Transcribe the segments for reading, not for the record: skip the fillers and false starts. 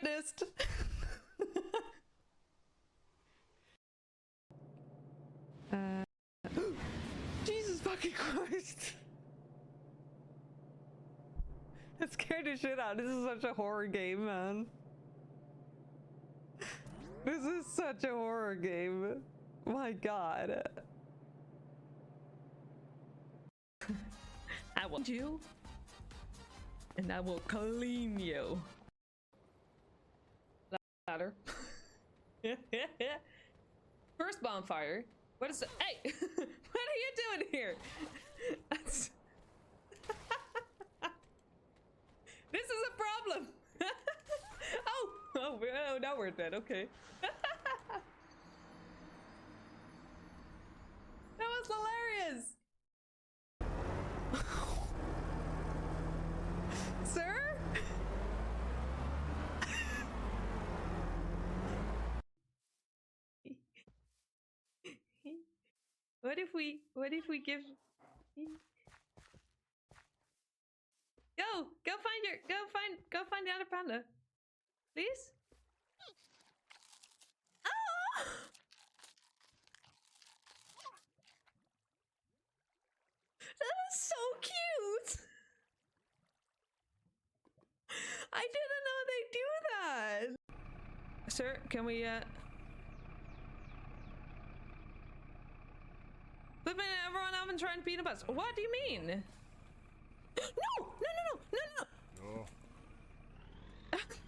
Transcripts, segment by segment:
witnessed. Jesus fucking Christ. That scared the shit out. This is such a horror game, man. This is such a horror game. My god. I will you, and I will clean you. Ladder. First bonfire. What is it? Hey! What are you doing here? That's... This is a problem! Oh, now we're dead, okay. That was hilarious! Sir? What if we give... Go find the other panda. Please? Oh! That is so cute! I didn't know they do that! Sir, can we, Flipping everyone up and trying to beat a bus. What do you mean? No! No!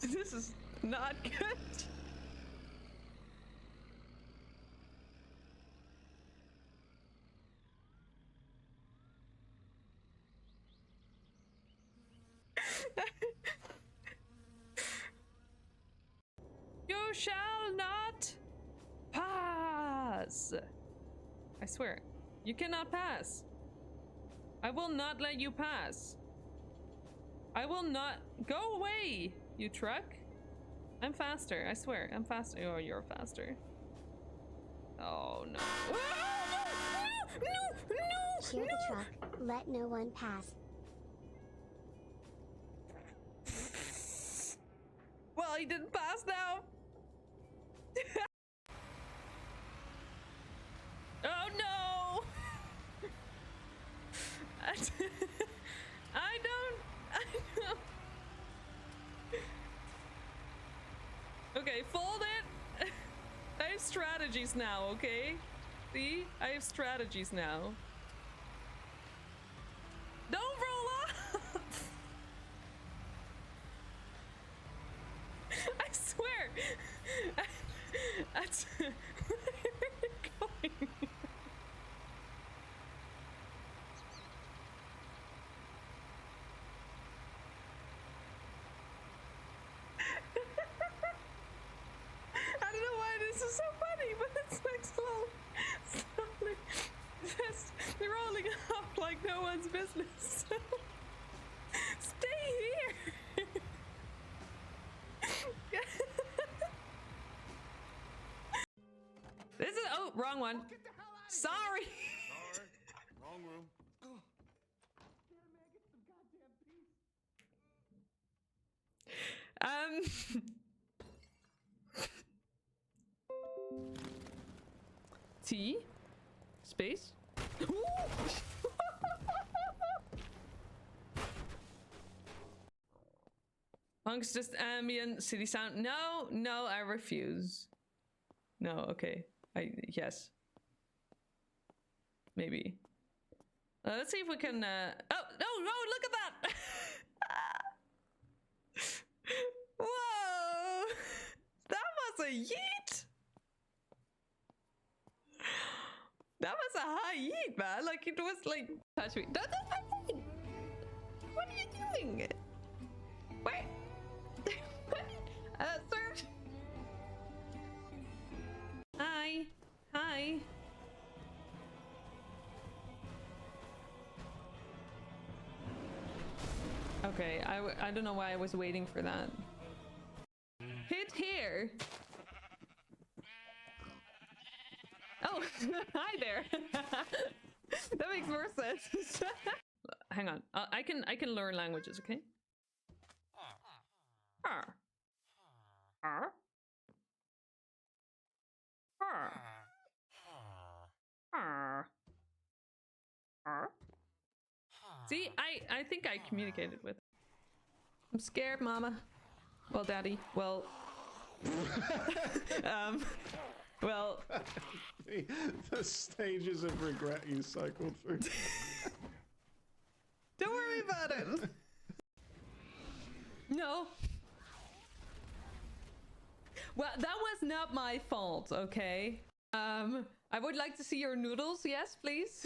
This is not good. You shall not pass. I swear, you cannot pass. I will not let you pass. I will not. Go away, you truck. I'm faster, I swear. I'm faster. Oh, you're faster. Oh, no. No! Hear the truck. Let no one pass. Well, he didn't pass now. Oh, no! I don't. Okay, fold it. I have strategies now, okay? See? I have strategies now. Don't roll off! I swear! That's... Where are you going? I don't know why this is so funny, but it's like slowly just rolling up like no one's business. Stay here. This is wrong one. Sorry. Wrong room. T space. Punk's just ambient city sound. No, I refuse. No, okay. Yes. Maybe. Let's see if we can, oh, no, look at that! Whoa! That was a yeet! That was a high yeet, man. Like, it was like, touch me. That's a yeet! What are you doing? Wait. What? Sir? Hi. Okay, I don't know why I was waiting for that. Hit here. Oh, hi there. That makes more sense. Hang on, I can learn languages, okay? Arr. Arr. Arr. Arr. See, I think I communicated with. I'm scared, Mama. Well, Daddy. Well. Well. The stages of regret you cycled through. Don't worry about it. No. Well, that was not my fault, okay? I would like to see your noodles, yes, please.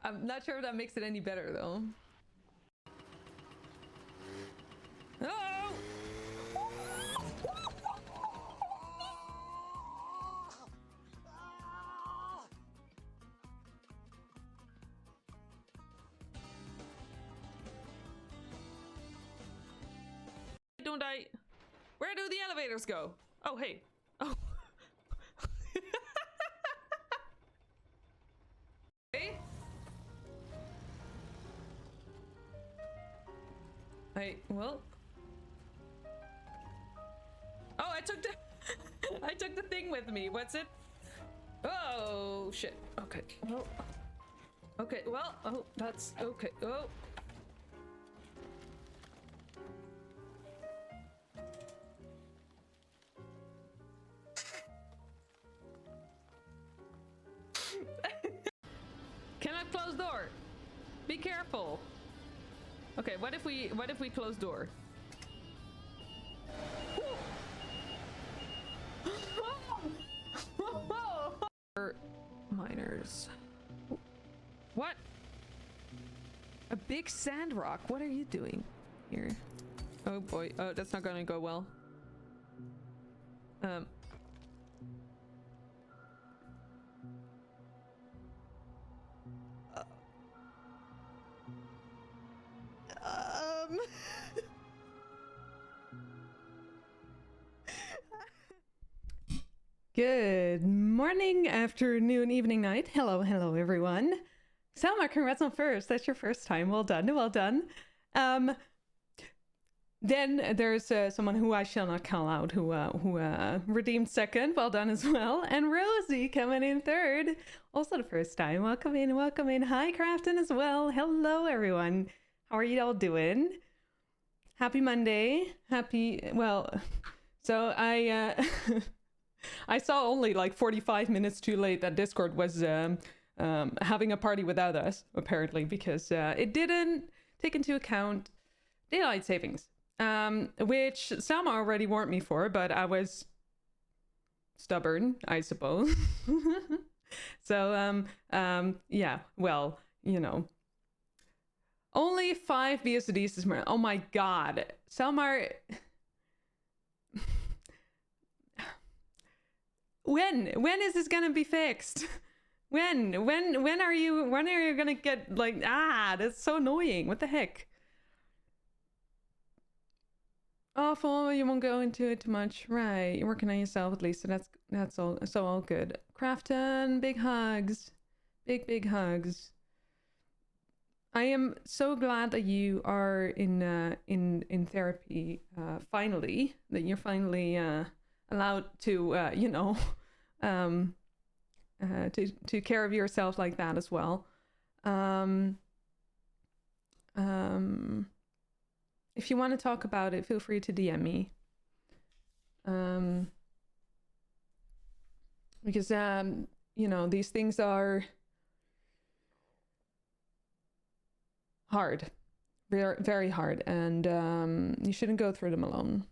I'm not sure if that makes it any better, though. Oh! Don't I? Where do the elevators go? Oh, hey. Oh. Hey. Well. Oh, I took the I took the thing with me. What's it? Oh, shit. Okay. Oh. Okay, well, oh, that's okay. Oh. Cannot close door. Be careful. Okay, what if we close door? Miners. What? A big sand rock. What are you doing here? Oh boy. Oh, that's not gonna go well. Good morning, afternoon, evening, night. Hello, hello, everyone. Selma, congrats on first. That's your first time. Well done, well done. Then there's someone who I shall not call out who redeemed second. Well done as well. And Rosie coming in third. Also the first time. Welcome in, welcome in. Hi, Crafton as well. Hello, everyone. How are you all doing? Happy Monday. Happy, well, so I I saw only like 45 minutes too late that Discord was having a party without us, apparently, because it didn't take into account daylight savings, which Selma already warned me for, but I was stubborn, I suppose. So, yeah, well, you know. Only 5 BSDs this morning. Oh my god. Selma... When is this gonna be fixed? When are you gonna get like, that's so annoying. What the heck? Awful, you won't go into it too much. Right, you're working on yourself at least, so that's all good. Crafton, big hugs. Big hugs. I am so glad that you are in therapy finally, that you're finally allowed to you know, to care of yourself like that as well. If you want to talk about it, feel free to DM me. Because you know, these things are hard, very, very hard, and you shouldn't go through them alone.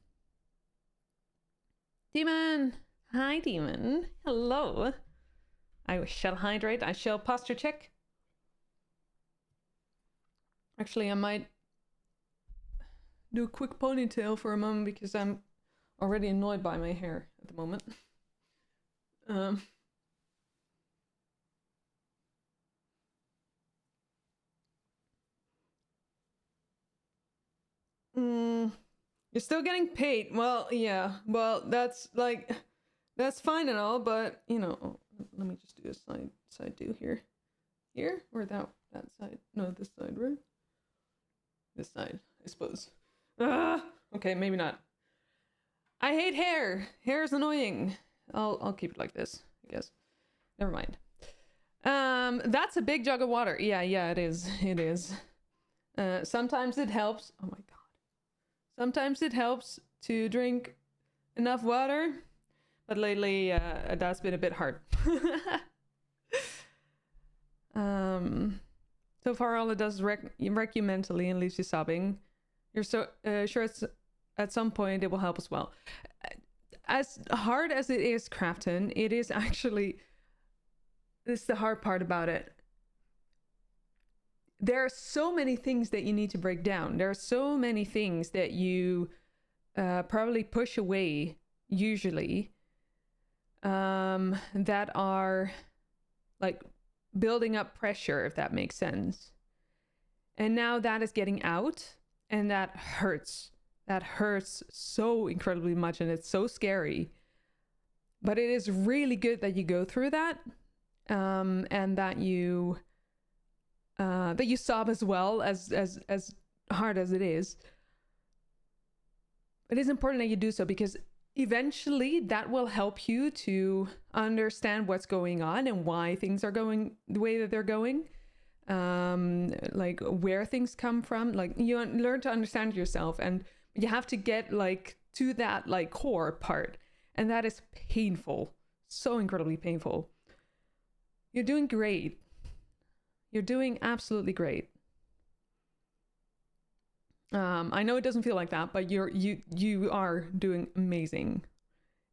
Demon! Hi, Demon. Hello. I shall hydrate. I shall posture check. Actually, I might do a quick ponytail for a moment because I'm already annoyed by my hair at the moment. You're still getting paid. Well, yeah. Well, that's like, that's fine and all, but you know, let me just do a side do here. Here or that side? No, this side, right? This side, I suppose. Okay, maybe not. I hate hair. Hair is annoying. I'll keep it like this, I guess. Never mind. That's a big jug of water. Yeah, it is. It is. Sometimes it helps. Oh my god. Sometimes it helps to drink enough water, but lately that's been a bit hard. So far all it does is wreck you mentally and leaves you sobbing. You're so sure it's at some point it will help as well. As hard as it is, Crafton, it is actually, this is the hard part about it. There are so many things that you need to break down. There are so many things that you probably push away usually that are like building up pressure, if that makes sense. And now that is getting out, and that hurts. That hurts so incredibly much, and it's so scary. But it is really good that you go through that, and that you sob as well, as hard as it is. It is important that you do so, because eventually that will help you to understand what's going on and why things are going the way that they're going. Like where things come from. Like you learn to understand yourself, and you have to get like to that like core part, and that is painful, so incredibly painful. You're doing great. You're doing absolutely great. I know it doesn't feel like that, but you are doing amazing.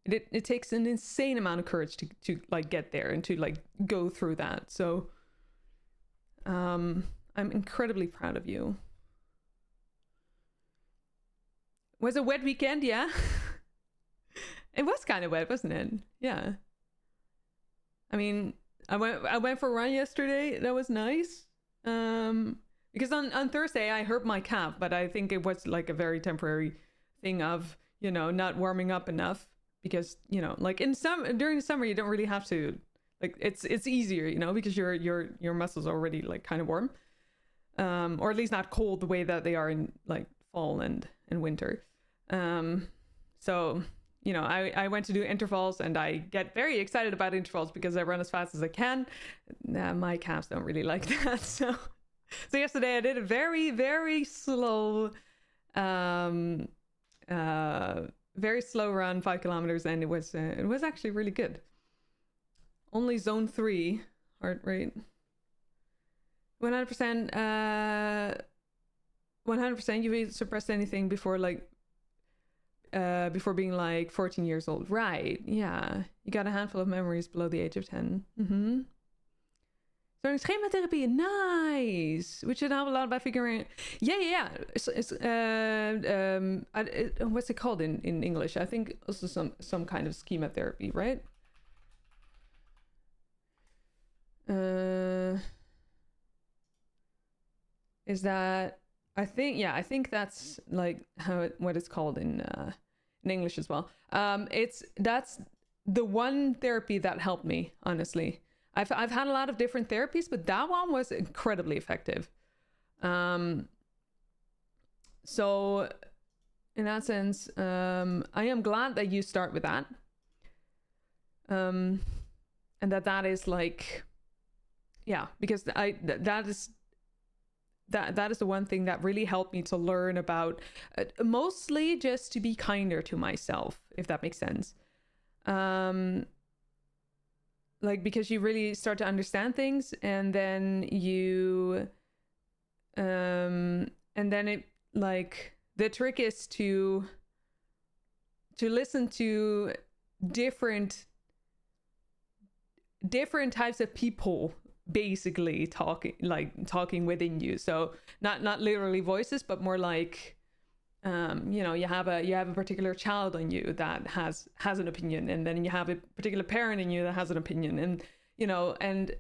It takes an insane amount of courage to like get there and to like go through that. So I'm incredibly proud of you. Was a wet weekend? Yeah. It was kind of wet, wasn't it? Yeah. I mean, I went for a run yesterday. That was nice. Because on Thursday I hurt my calf, but I think it was like a very temporary thing of, you know, not warming up enough, because, you know, like during the summer you don't really have to, like it's easier, you know, because your muscles are already like kind of warm. Or at least not cold the way that they are in like fall and winter. So, you know, I went to do intervals, and I get very excited about intervals because I run as fast as I can. My calves don't really like that. So yesterday I did a very, very slow, very slow run, 5 kilometers, and it was actually really good. Only zone 3 heart rate. 100%. 100%. You've suppressed anything before before being like 14 years old, right? Yeah, you got a handful of memories below the age of 10. Starting schematherapy, nice. Which should help a lot by figuring. Yeah. What's it called in English? I think also some kind of schema therapy, right? Is that? I think that's like what it's called in English as well. That's the one therapy that helped me, honestly. I've had a lot of different therapies, but that one was incredibly effective. So in that sense, I am glad that you start with that. And that is like, yeah, because that is the one thing that really helped me to learn about, mostly just to be kinder to myself, if that makes sense. Like, because you really start to understand things, and then and then it, like, the trick is to listen to different types of people basically talking within you. So not literally voices, but more like, you know, you have a particular child in you that has an opinion, and then you have a particular parent in you that has an opinion, and, you know, and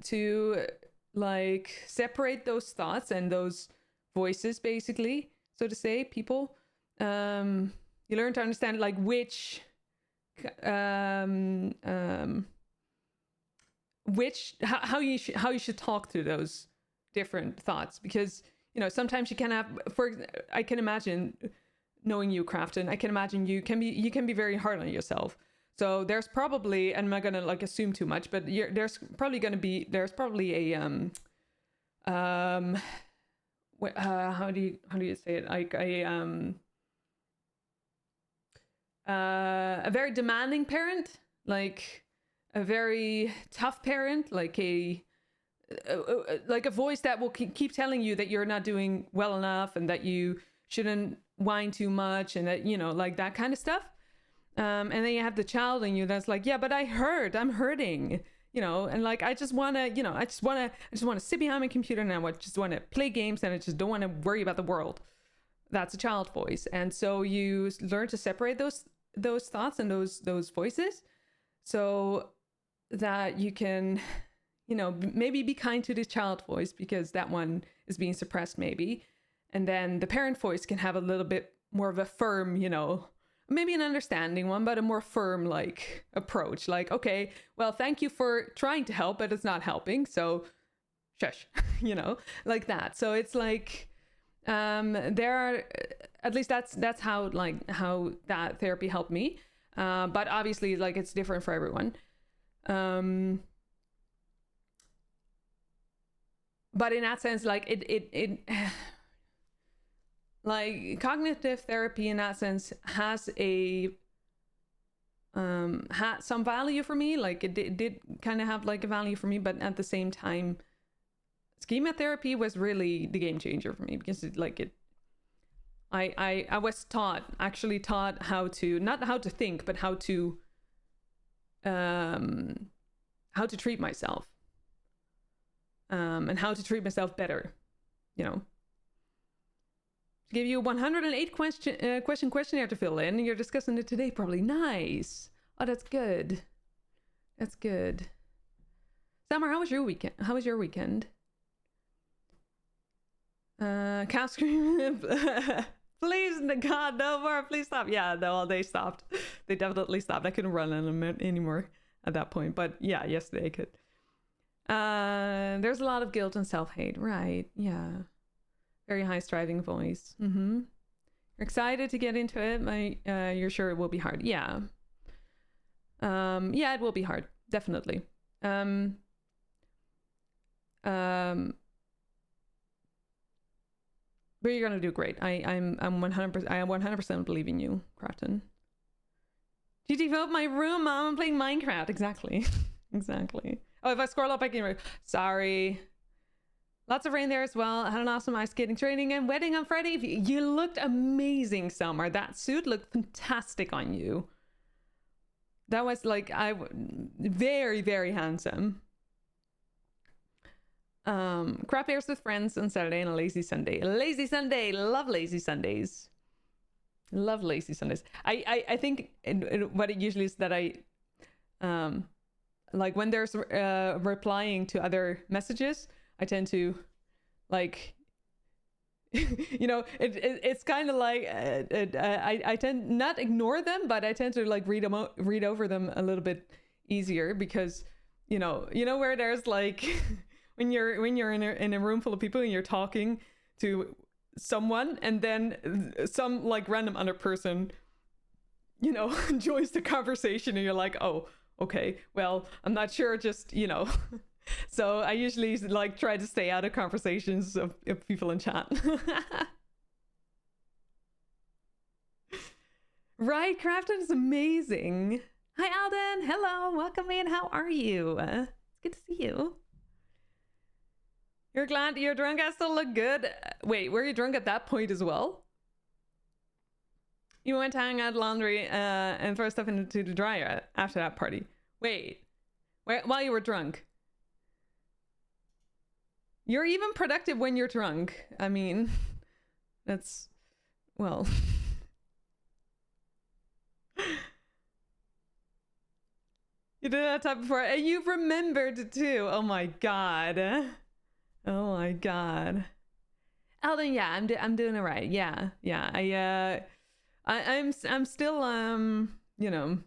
to like separate those thoughts and those voices, basically, so to say, people, you learn to understand like which how you should talk to those different thoughts, because you know, sometimes you can have, I can imagine, knowing you, Crafton, I can imagine you can be very hard on yourself. So there's probably, and I'm not gonna like assume too much, but there's probably a how do you say it, like a very demanding parent, like a very tough parent, like a voice that will keep telling you that you're not doing well enough and that you shouldn't whine too much, and that, you know, like that kind of stuff. And then you have the child in you that's like, yeah, but I'm hurting, you know, and like I just want to sit behind my computer and I just want to play games and I just don't want to worry about the world. That's a child voice. And so you learn to separate those thoughts and those voices, so that you can, you know, maybe be kind to the child voice because that one is being suppressed maybe. And then the parent voice can have a little bit more of a firm, you know, maybe an understanding one, but a more firm like approach. Like, okay, well, thank you for trying to help, but it's not helping. So shush, you know, like that. So it's like, there are, at least that's how that therapy helped me. But obviously like it's different for everyone. But in that sense, like it like cognitive therapy in that sense has had some value for me. Like it did kind of have like a value for me, but at the same time, schema therapy was really the game changer for me, because I was actually taught how to, not how to think, but how to treat myself, and how to treat myself better, you know. Give you a 108 question questionnaire to fill in. You're discussing it today, probably. Nice. Oh, that's good. That's good. Summer, how was your weekend? Cow scream. Please, God, no more. Please stop. Yeah, no, they stopped. They definitely stopped. I couldn't run anymore at that point. But yeah, yesterday I could. There's a lot of guilt and self-hate. Right. Yeah. Very high striving voice. You're excited to get into it. You're sure it will be hard. Yeah. Yeah, it will be hard. Definitely. But you're gonna do great. I'm 100% believing you, Crafton. GG, vote my room, Mom. I'm playing Minecraft. Exactly. Exactly. Oh, if I scroll up, I can. Sorry. Lots of rain there as well. I had an awesome ice skating training and wedding on Friday. You looked amazing, Summer. That suit looked fantastic on you. That was like, very, very handsome. Crap airs with friends on Saturday and a lazy Sunday. A lazy Sunday. Love lazy Sundays. Love lazy Sundays. I think what it usually is that like when there's replying to other messages, I tend to like, you know, it's kind of like I tend not ignore them, but I tend to like read over them a little bit easier, because you know where there's like when you're in a room full of people and you're talking to someone and then some like random other person, you know, joins the conversation and you're like, oh, okay, well, I'm not sure, just, you know. So I usually like try to stay out of conversations of people in chat. Right, Crafton is amazing. Hi, Alden. Hello, welcome in. How are you? It's good to see you. You're glad you're drunk? I still look good. Wait, were you drunk at that point as well? You went to hang out laundry and throw stuff into the dryer after that party. Wait, while you were drunk? You're even productive when you're drunk. I mean, that's, well. You did that time before, and you remembered too. Oh my god. Oh my god. Alden, yeah, I'm doing it right. Yeah, yeah. I'm still you know.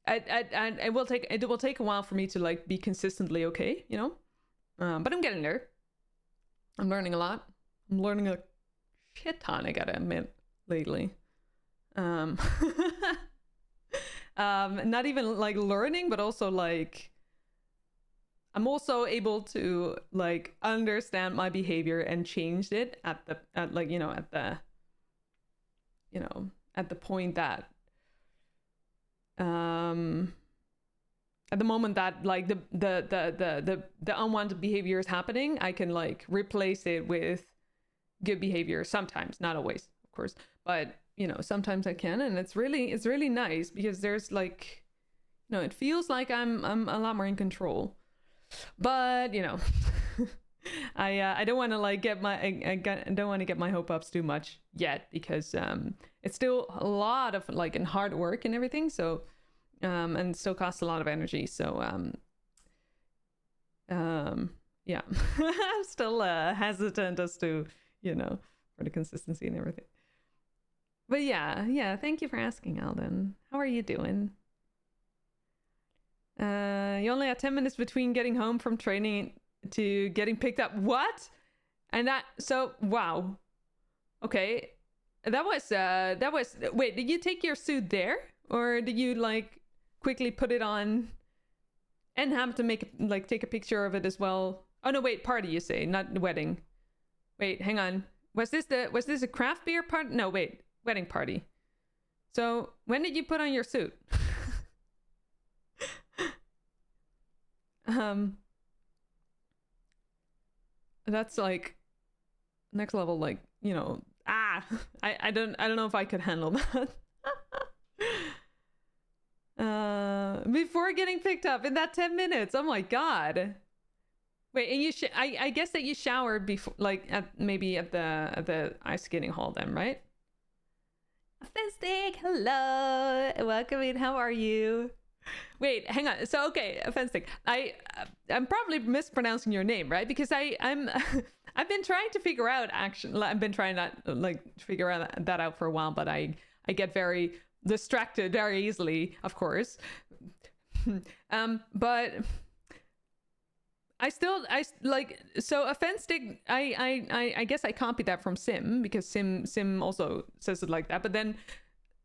it will take a while for me to like be consistently okay, you know. But I'm getting there. I'm learning a lot. I'm learning a shit ton, I gotta admit, lately. Not even like learning, but also like I'm also able to like understand my behavior and change it at the point that at the moment that like the unwanted behavior is happening, I can like replace it with good behavior sometimes, not always, of course, but you know, sometimes I can, and it's really nice because there's like, you know, it feels like I'm a lot more in control. But you know, I don't want to like get my I don't want to get my hope ups too much yet, because it's still a lot of like and hard work and everything, so and still costs a lot of energy, so yeah. I'm still hesitant as to, you know, for the consistency and everything. But yeah, thank you for asking, Alden. How are you doing? You only had 10 minutes between getting home from training to getting picked up. What? And that, so, wow. Okay. That was, wait, did you take your suit there? Or did you, like, quickly put it on and have to take a picture of it as well? Oh, no, wait, party, you say, not the wedding. Wait, hang on. Was this a craft beer party? No, wait, wedding party. So, when did you put on your suit? That's like next level, like, you know, I don't know if I could handle that. Before getting picked up in that 10 minutes. Oh my god. Wait, and you I guess that you showered before, like maybe at the ice skating hall then, right? Fantastic, hello, welcome in, how are you? Wait, hang on. So okay, Fantastic. I'm probably mispronouncing your name, right? Because I've been trying to figure out I've been trying to figure that out for a while, but I get very distracted very easily, of course. But so Offenstick, I guess I copied that from Sim, because Sim also says it like that, but then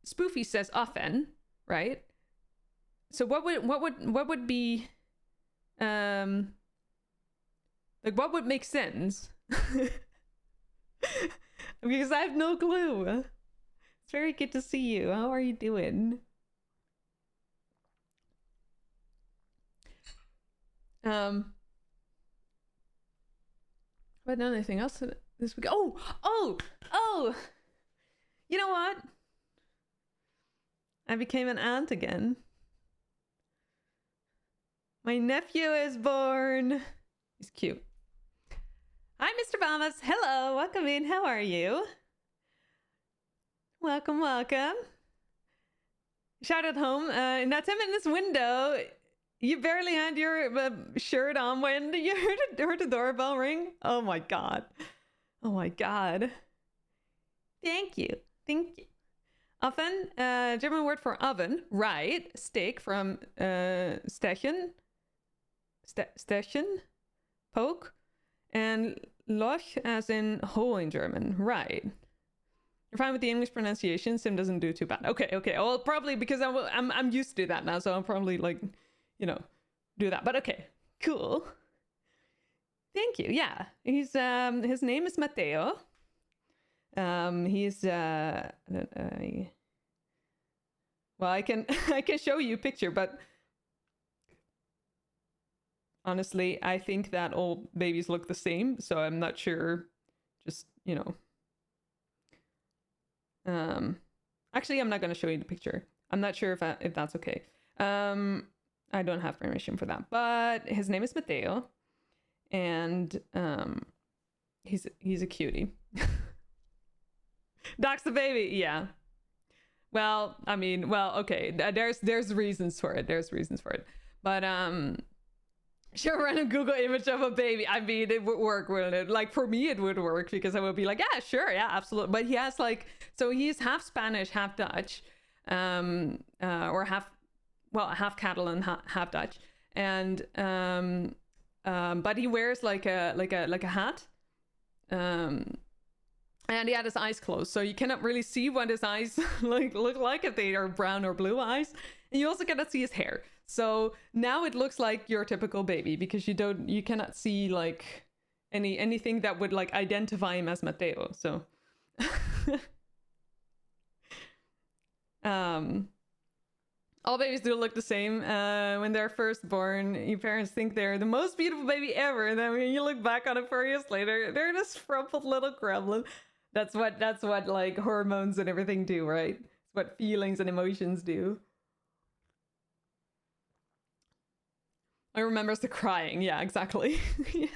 Spoofy says Offen, right? So what would be like, what would make sense? Because I have no clue. It's very good to see you. How are you doing? But anything else this week? Oh! You know what? I became an aunt again. My nephew is born. He's cute. Hi, Mr. Bamas. Hello, welcome in. How are you? Welcome. Shout at home. In that 10 minutes window, you barely had your shirt on when you heard the doorbell ring. Oh my god. Thank you. Oven, German word for oven, right? Steak from Stechen, poke, and Loch as in hole in German, right? You're fine with the English pronunciation. Sim doesn't do too bad. Okay. Well, probably because I'm used to that now, so I'll probably like, you know, do that. But okay, cool. Thank you. Yeah, he's his name is Matteo. He's well, I can show you a picture, but honestly, I think that all babies look the same, so I'm not sure. Just, you know. Actually, I'm not going to show you the picture. I'm not sure if that's okay. I don't have permission for that, but his name is Matteo, and he's a cutie. Doc's the baby, yeah. Well, I mean, okay. There's reasons for it. But show a random Google image of a baby. I mean, it would work, wouldn't it? Like, for me, it would work, because I would be like, yeah, sure, yeah, absolutely. But he has like, so he's half Spanish, half Dutch, or half well, half Catalan, half Dutch, and but he wears like a hat, and he had his eyes closed, so you cannot really see what his eyes look like, if they are brown or blue eyes, and you also cannot see his hair. So now it looks like your typical baby, because you cannot see like anything that would like identify him as Mateo. So all babies do look the same. When they're first born, your parents think they're the most beautiful baby ever, and then when you look back on it 4 years later, they're this crumpled little gremlin. That's what like hormones and everything do, right? It's what feelings and emotions do. I remember the crying. Yeah, exactly. Yeah.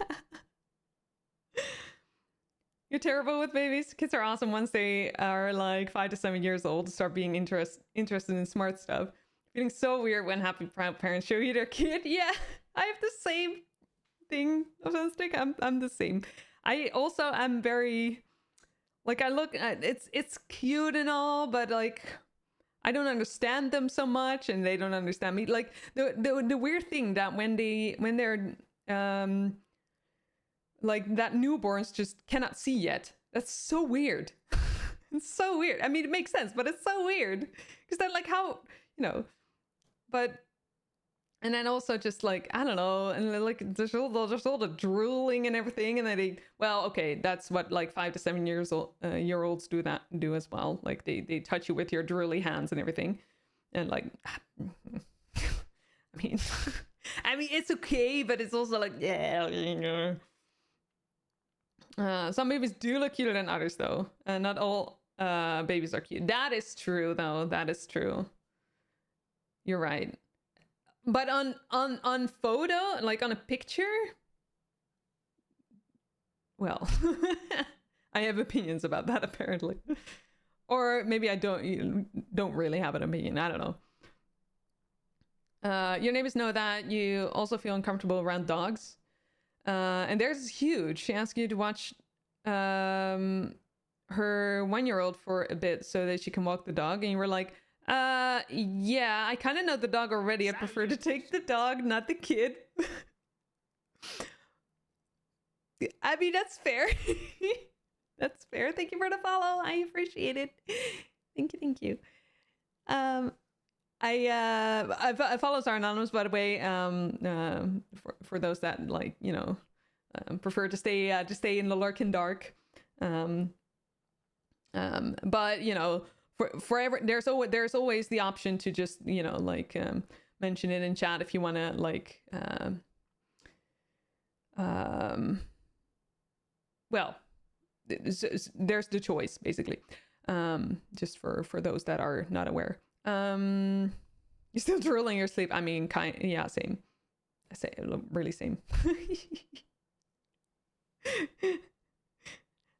You're terrible with babies. Kids are awesome once they are like 5 to 7 years old to start being interested in smart stuff. Feeling so weird when happy proud parents show you their kid. Yeah, I have the same thing. I'm the same. I also am very like, I look at it's cute and all, but like I don't understand them so much, and they don't understand me. Like the weird thing that when they're like that newborns just cannot see yet. That's so weird. It's so weird. I mean, it makes sense, but it's so weird because they're like, how, you know, but. And then also just like, I don't know, and like there's all the drooling and everything, and then okay, that's what like 5 to 7 year olds do as well. Like they touch you with your drooly hands and everything, and like, I mean, it's okay, but it's also like, yeah. Some babies do look cuter than others, though. Not all babies are cute. That is true, though. That is true. You're right. But on photo, like on a picture, well, I have opinions about that apparently, or maybe I don't really have an opinion. I don't know. Your neighbors know that you also feel uncomfortable around dogs, and theirs is huge. She asked you to watch her 1-year-old for a bit so that she can walk the dog, and you were like, yeah, I kind of know the dog already. I prefer to take the dog, not the kid. I mean, that's fair. That's fair. Thank you for the follow. I appreciate it. Thank you. I follows are anonymous, by the way. For those that like, you know, prefer to stay in the lurking dark. But you know, forever there's always the option to just, you know, like mention it in chat if you want to, like well, there's the choice basically, just for those that are not aware. You're still drooling your sleep. I mean, yeah, same. I say really same.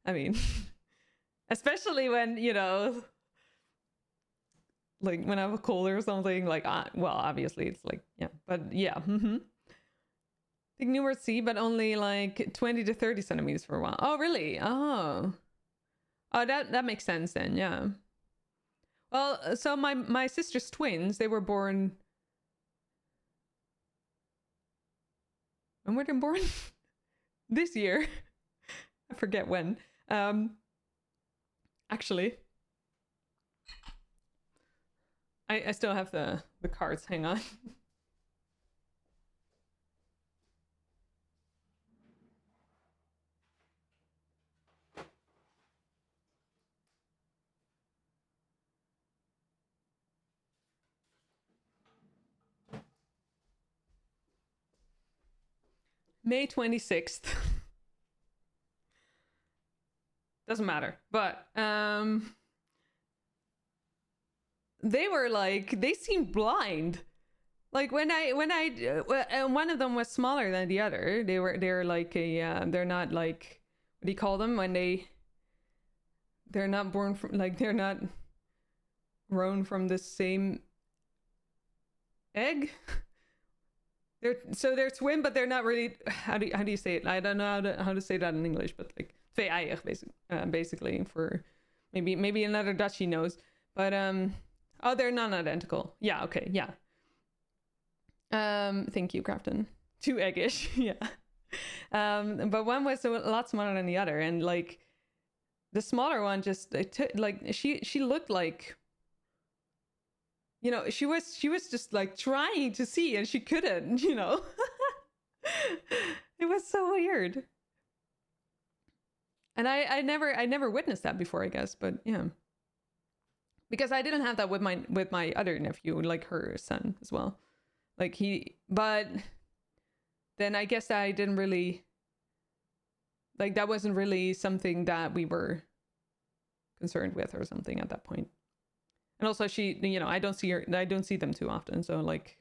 I mean, especially when, you know, like when I have a cold or something, like, well, obviously it's like, yeah, but yeah. Think numerous C, but only like 20 to 30 centimeters for a while. Oh, really? Oh, that makes sense then. Yeah. Well, so my sister's twins, they were born. When were they born? This year. I forget when. Actually, I still have the cards. Hang on. May 26th. Doesn't matter. But they were like, they seemed blind. Like when I one of them was smaller than the other. They're like they're not like, what do you call them when they're not born from, like, they're not grown from the same egg. They're twin, but they're not really. How do you say it? I don't know how to say that in English, but like twee-eiig, basically for maybe another Dutchie knows. But oh, they're non-identical. Yeah, okay, yeah. Thank you, Crafton. Too eggish, yeah. But one was a lot smaller than the other, and like the smaller one just like she looked like, you know, she was just like trying to see and she couldn't, you know. It was so weird. And I never witnessed that before, I guess, but yeah. Because I didn't have that with my other nephew, like her son as well. Like but then I guess I didn't really, like, that wasn't really something that we were concerned with or something at that point. And also she, you know, I don't see them too often. So like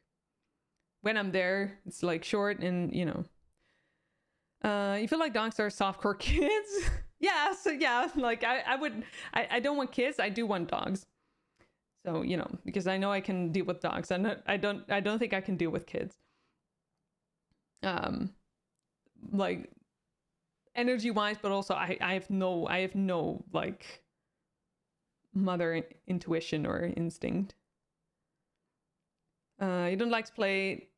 when I'm there, it's like short and, you know, you feel like dogs are softcore kids. Yeah. So yeah, like I don't want kids. I do want dogs. So, you know, because I know I can deal with dogs. I don't think I can deal with kids. Like energy wise, but also I have no like mother intuition or instinct. You don't like to play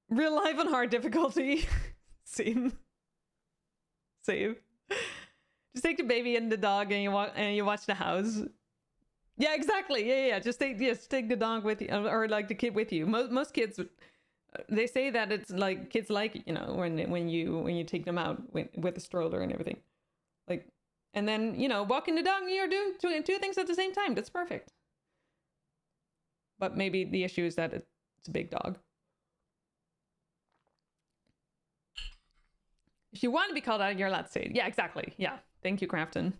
real life on hard difficulty. Save. Just take the baby and the dog and you watch the house. Yeah, exactly. Yeah. Just take the dog with you, or like the kid with you. Most kids, they say that it's like kids like it, you know, when you take them out with the stroller and everything, like, and then, you know, walking the dog and you're doing two things at the same time. That's perfect. But maybe the issue is that it's a big dog. If you want to be called out, you're allowed to say it. Yeah, exactly. Yeah. Thank you, Crafton,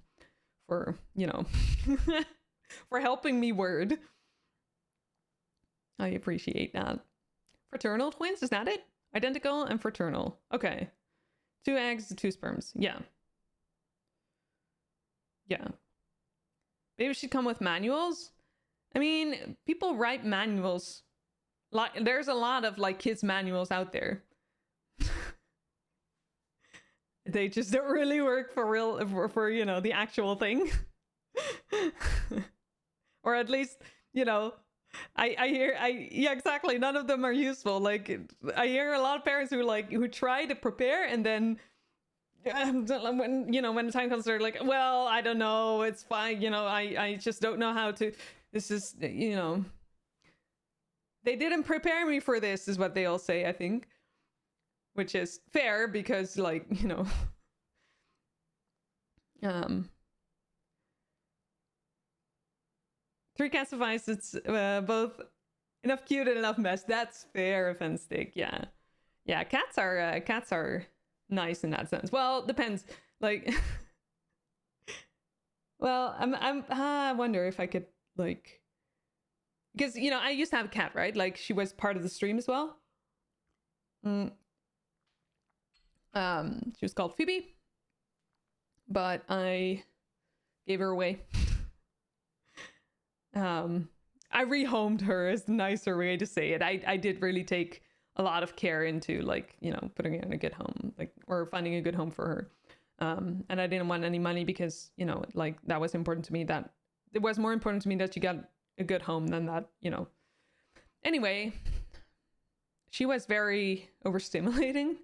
for, you know, for helping me word. I appreciate that. Fraternal twins, is that it? Identical and fraternal. Okay. 2 eggs, 2 sperms. Yeah. Yeah. Maybe it should come with manuals. I mean, people write manuals. Like, there's a lot of like kids manuals out there. They just don't really work for real, for you know, the actual thing. Or at least, you know, yeah, exactly. None of them are useful. Like, I hear a lot of parents who try to prepare and then when, you know, when the time comes, they're like, well, I don't know, it's fine. You know, I just don't know how to, this is, you know, they didn't prepare me for this is what they all say, I think. Which is fair because, like, you know, 3 cats suffice. It's both enough cute and enough mess. That's fair, Fenstick. Yeah, yeah. Cats are nice in that sense. Well, depends. Like, well, I wonder if I could, like, because, you know, I used to have a cat, right? Like, she was part of the stream as well. She was called Phoebe, but I gave her away. I rehomed her is the nicer way to say it. I did really take a lot of care into, like, you know, putting her in a good home, like, or finding a good home for her. And I didn't want any money because, you know, like, that was important to me. That it was more important to me that she got a good home than that, you know. Anyway, she was very overstimulating.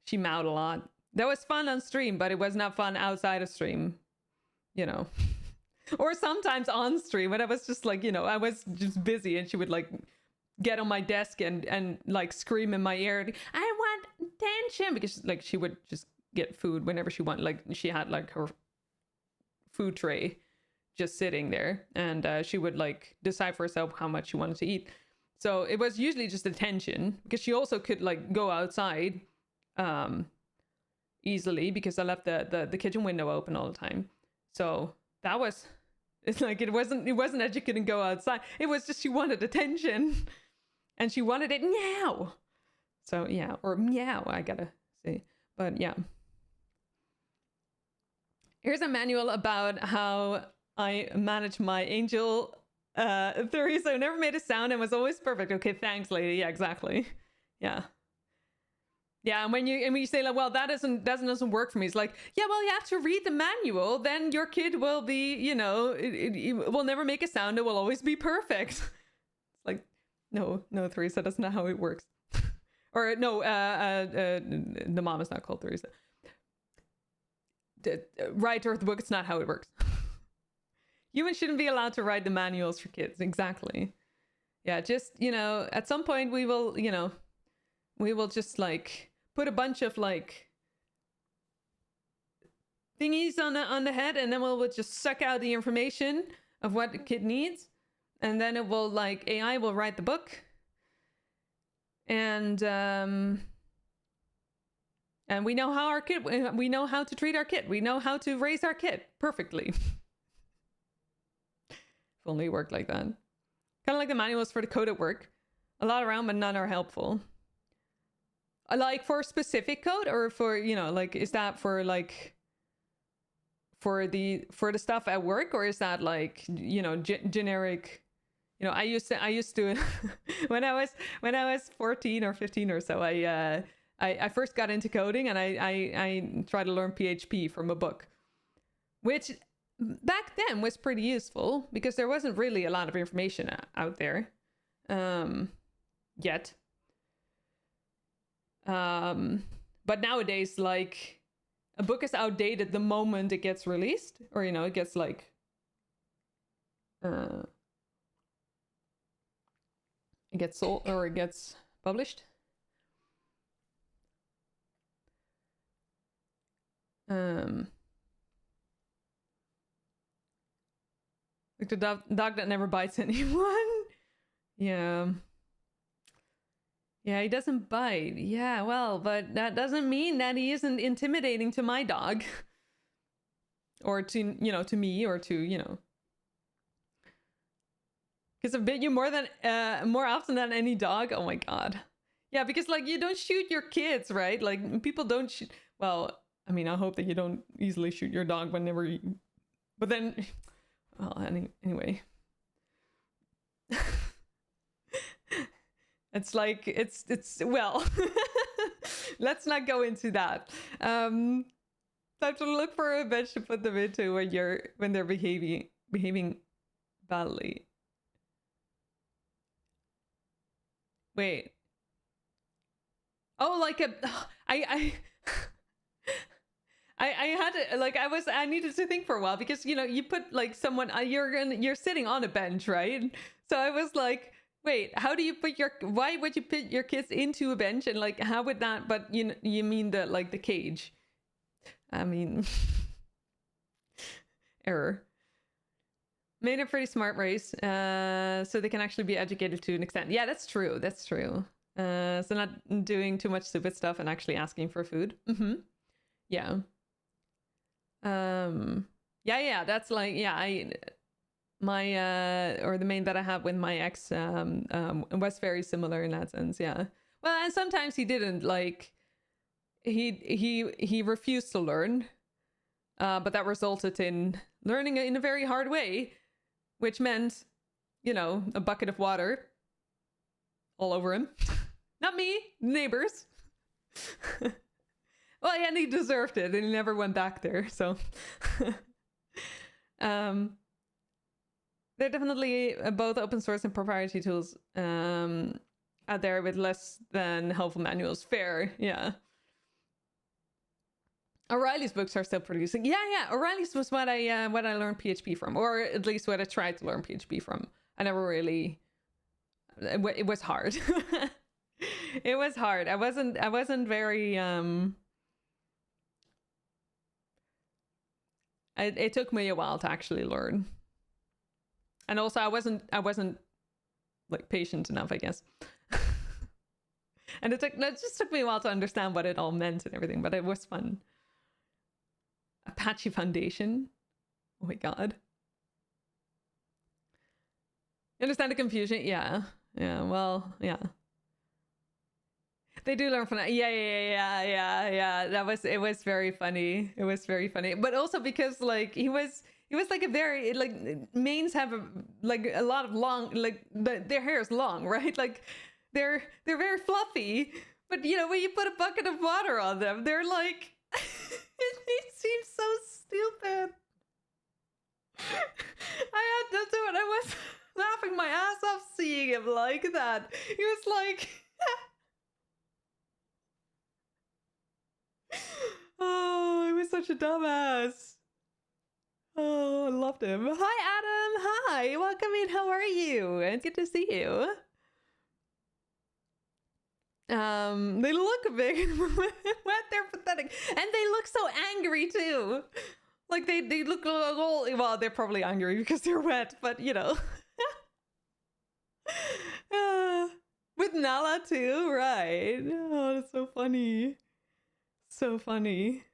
She meowed a lot. That was fun on stream, but it was not fun outside of stream, you know. Or sometimes on stream when I was just like, you know, I was just busy and she would like get on my desk and like scream in my ear, I want attention, because like she would just get food whenever she wanted. Like, she had like her food tray just sitting there, and she would like decide for herself how much she wanted to eat. So it was usually just attention, because she also could like go outside easily, because I left the kitchen window open all the time. So that was, it's like, it wasn't that she couldn't go outside, it was just she wanted attention and she wanted it now. So yeah, or meow, I gotta say. But yeah, here's a manual about how I manage my angel theory. So I never made a sound and was always perfect. Okay, thanks, lady. Yeah, exactly. Yeah. Yeah, and when you say like, well, that doesn't work for me. It's like, yeah, well, you have to read the manual. Then your kid will be, you know, it will never make a sound. It will always be perfect. It's like, No, Theresa, that's not how it works. Or no, the mom is not called Theresa. Write her the book, it's not how it works. Humans shouldn't be allowed to write the manuals for kids. Exactly. Yeah, just, you know, at some point we will, you know, we will just like put a bunch of like thingies on the head, and then we'll just suck out the information of what the kid needs, and then it will like AI will write the book, and we know how our kid, we know how to treat our kid, we know how to raise our kid perfectly. If only it worked like that. Kind of like the manuals for the code at work. A lot around, but none are helpful. Like for specific code, or for, you know, like, is that for like for the stuff at work, or is that like, you know, generic? You know, I used to when I was 14 or 15 or so, I first got into coding, and I tried to learn PHP from a book, which back then was pretty useful because there wasn't really a lot of information out there yet. But nowadays, like, a book is outdated the moment it gets released, or, you know, it gets like it gets sold or it gets published. Like the dog that never bites anyone. Yeah. Yeah, he doesn't bite. Yeah, well, but that doesn't mean that he isn't intimidating to my dog. Or to, you know, to me, or to, you know. Because I've bit you more often than any dog. Oh my god. Yeah, because like you don't shoot your kids, right? Like people don't shoot. Well, I mean, I hope that you don't easily shoot your dog whenever you. But then, well, anyway. It's like it's well. Let's not go into that. Time to look for a bench to put them into when they're behaving badly. Wait. Oh, like I had to, like, I needed to think for a while, because, you know, you put like someone, you're sitting on a bench, right? So I was like, wait, how do you why would you put your kids into a bench, and like, how would that, but you mean the, like, the cage? I mean, error. Made a pretty smart race, so they can actually be educated to an extent. Yeah, that's true. That's true. So not doing too much stupid stuff and actually asking for food. Yeah. Yeah. That's like, yeah. Or the main that I have with my ex was very similar in that sense. Yeah. Well, and sometimes he didn't, like, he refused to learn, but that resulted in learning in a very hard way, which meant, you know, a bucket of water all over him. Not me, neighbors. Well, yeah, and he deserved it, and he never went back there, so. They're definitely both open source and proprietary tools out there with less than helpful manuals. Fair, yeah. O'Reilly's books are still producing. Yeah. O'Reilly's was what I learned PHP from, or at least what I tried to learn PHP from. I never really. It was hard. It was hard. I wasn't very. It took me a while to actually learn, and also I wasn't like patient enough, I guess. And it just took me a while to understand what it all meant and everything, but it was fun. Apache Foundation. Oh my god. You understand the confusion? Yeah. Well, yeah. They do learn from that. Yeah. It was very funny. It was very funny. But also because, like, he was like a very, like, mains have a lot of long, like, their hair is long, right? Like, they're very fluffy. But, you know, when you put a bucket of water on them, they're like, it seems so stupid. I had to do it. I was laughing my ass off seeing him like that. He was like, oh, he was such a dumbass. Oh, I loved him. Hi, Adam. Hi, welcome in. How are you? It's good to see you. They look big and wet. They're pathetic, and they look so angry too. Like they look all, well, they're probably angry because they're wet, but you know. With Nala too, right? Oh, that's so funny. So funny.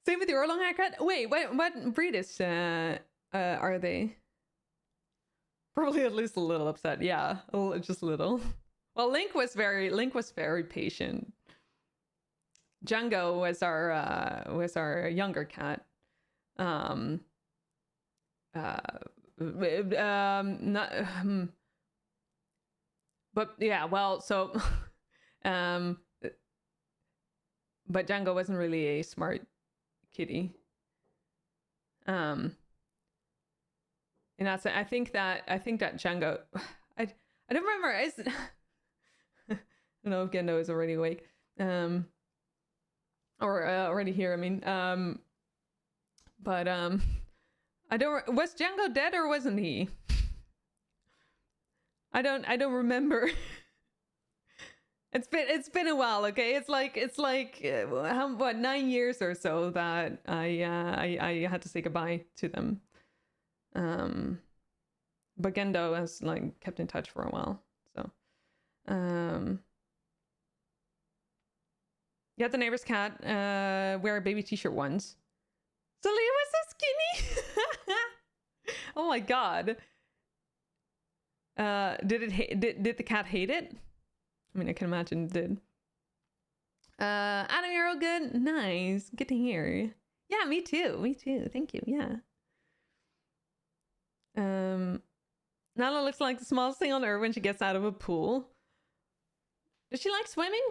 Same with your long haircut. Wait, what breed is are they? Probably at least a little upset. Yeah, just a little. Well, Link was very patient. Django was our younger cat. Not, but yeah, well, so but Django wasn't really a smart kitty. And that's, I think that Django, I don't remember. I don't know if Gendo is already awake, or already here. I mean, but I don't. Was Django dead or wasn't he? I don't remember. It's been a while. Okay, it's like what, 9 years or so that I had to say goodbye to them. But Gendo has like kept in touch for a while. So, yeah, the neighbor's cat wear a baby t-shirt once. So Leo was so skinny. Oh my god. Did the cat hate it? I mean, I can imagine it did. Adam, you're all good. Nice, good to hear. Yeah, me too. Me too. Thank you. Yeah. Nala looks like the smallest thing on earth when she gets out of a pool. Does she like swimming?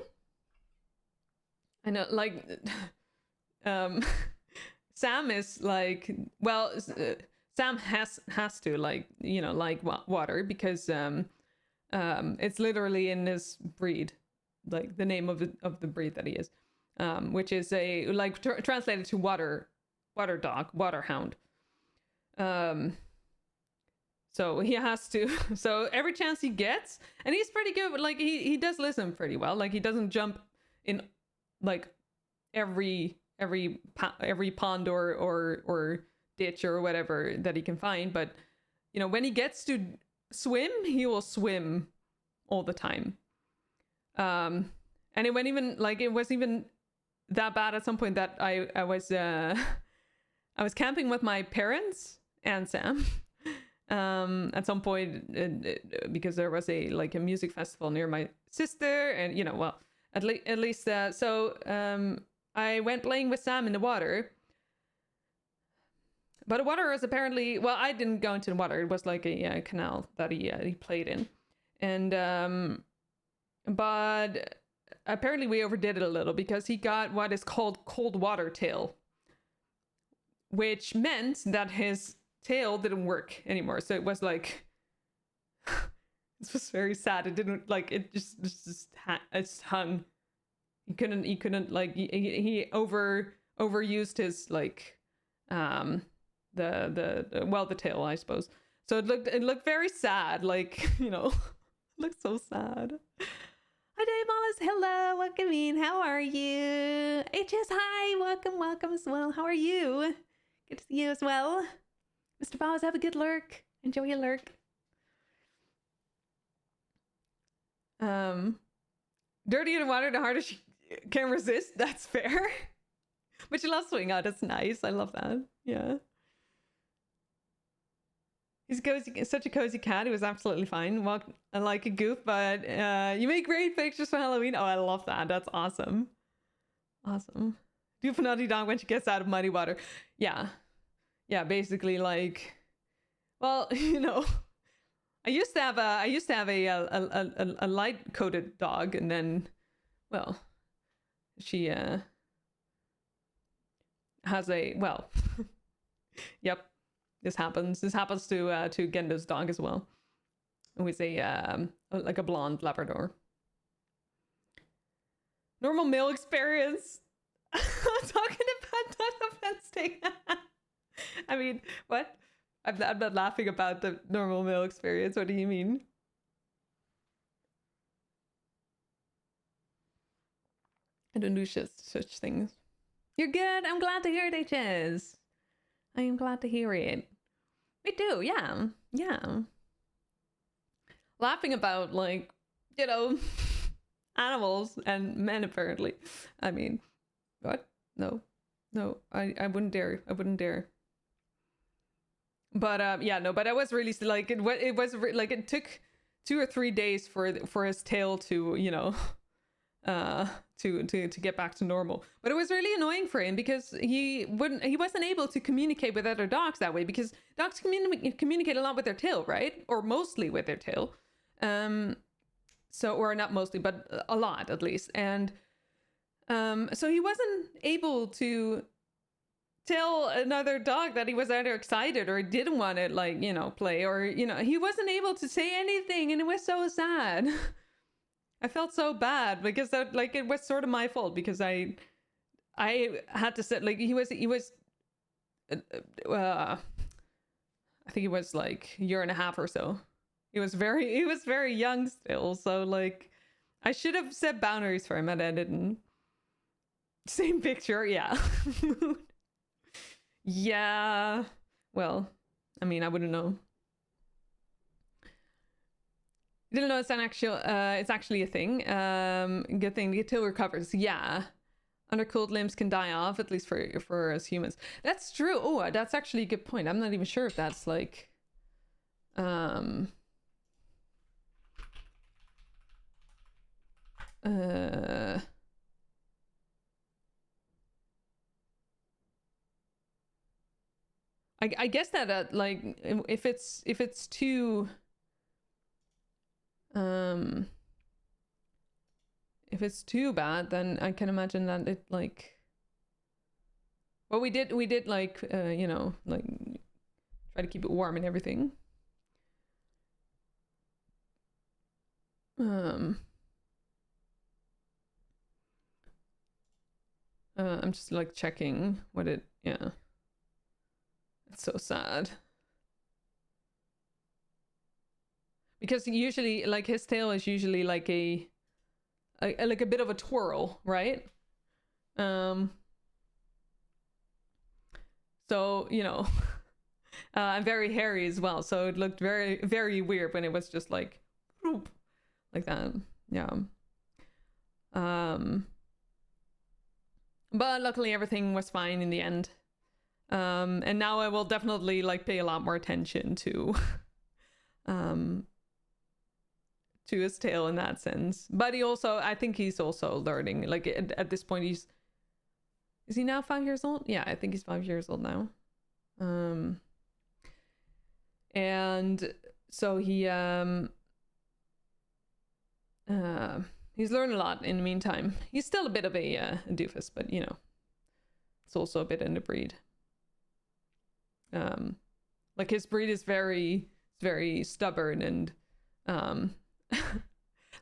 I know, like, Sam is like, well, Sam has to, like, you know, like water because it's literally in his breed, like the name of the breed that he is, which is a like translated to water dog, water hound. So he has to. So every chance he gets, and he's pretty good. Like he does listen pretty well. Like he doesn't jump in like every pond or ditch or whatever that he can find. But you know, when he gets to swim, he will swim all the time. And it went even like it was even that bad at some point that I was camping with my parents and Sam. At some point because there was a music festival near my sister, and you know, well, at least so I went playing with Sam in the water, but the water was apparently, well, I didn't go into the water. It was like a canal that he played in, and but apparently we overdid it a little because he got what is called cold water tail, which meant that his tail didn't work anymore. So it was like, it was very sad. It didn't, like, it just hung. He couldn't like, he overused his like the tail, I suppose. So it looked very sad, like, you know. It looked so sad. Hi Dave Wallace, hello, welcome in. How are you? HS, hi, welcome as well. How are you? Good to see you as well. Mr. Bowers, have a good lurk. Enjoy your lurk. Dirty in the water, the harder she can resist. That's fair. But she loves swing out. That's nice. I love that. Yeah. He's cozy, such a cozy cat. He was absolutely fine. Walked like a goof, but you make great pictures for Halloween. Oh, I love that. That's awesome. Awesome. Do for naughty dog when she gets out of muddy water. Yeah. Yeah, basically, like, well, you know, I used to have a light coated dog, and then, well, she has a, well, yep, This happens to Gendo's dog as well, who is a like a blonde Labrador. Normal male experience. I'm talking about not offensive. I mean, what? I'm not laughing about the normal male experience. What do you mean? I don't do such things. You're good. I'm glad to hear it, HS. I am glad to hear it. Me too. Yeah. Yeah. Laughing about, like, you know, animals and men, apparently. I mean, what? No. No, I wouldn't dare. I wouldn't dare. But yeah, no, but I was really like it was like it took 2 or 3 days for his tail to, you know, to get back to normal. But it was really annoying for him because he wasn't able to communicate with other dogs that way, because dogs communicate a lot with their tail, right? Or mostly with their tail. So, or not mostly, but a lot at least. And so he wasn't able to tell another dog that he was either excited or didn't want to, like, you know, play, or, you know, he wasn't able to say anything, and it was so sad. I felt so bad because that, like, it was sort of my fault because I had to sit, like, he was I think he was like a year and a half or so. He was very young still, so like I should have set boundaries for him, and I didn't. Same picture, yeah. Yeah, well, I mean, I wouldn't know. You didn't know it's actually a thing. Good thing the tail recovers. Yeah, undercooled limbs can die off, at least for us humans. That's true. Oh, that's actually a good point. I'm not even sure if that's like I guess that like if it's too if it's too bad, then I can imagine that it, like, well, we did like you know, like try to keep it warm and everything. I'm just like checking what it, yeah. It's so sad. Because usually, like, his tail is usually like a like a bit of a twirl, right? So, you know, I'm very hairy as well, so it looked very, very weird when it was just like that. Yeah. But luckily everything was fine in the end. And now I will definitely like pay a lot more attention to his tail in that sense. But I think he's also learning. Like at this point, is he now 5 years old? Yeah, I think he's 5 years old now. And so he's learned a lot in the meantime. He's still a bit of a doofus, but you know, it's also a bit in the breed. Like his breed is very stubborn, and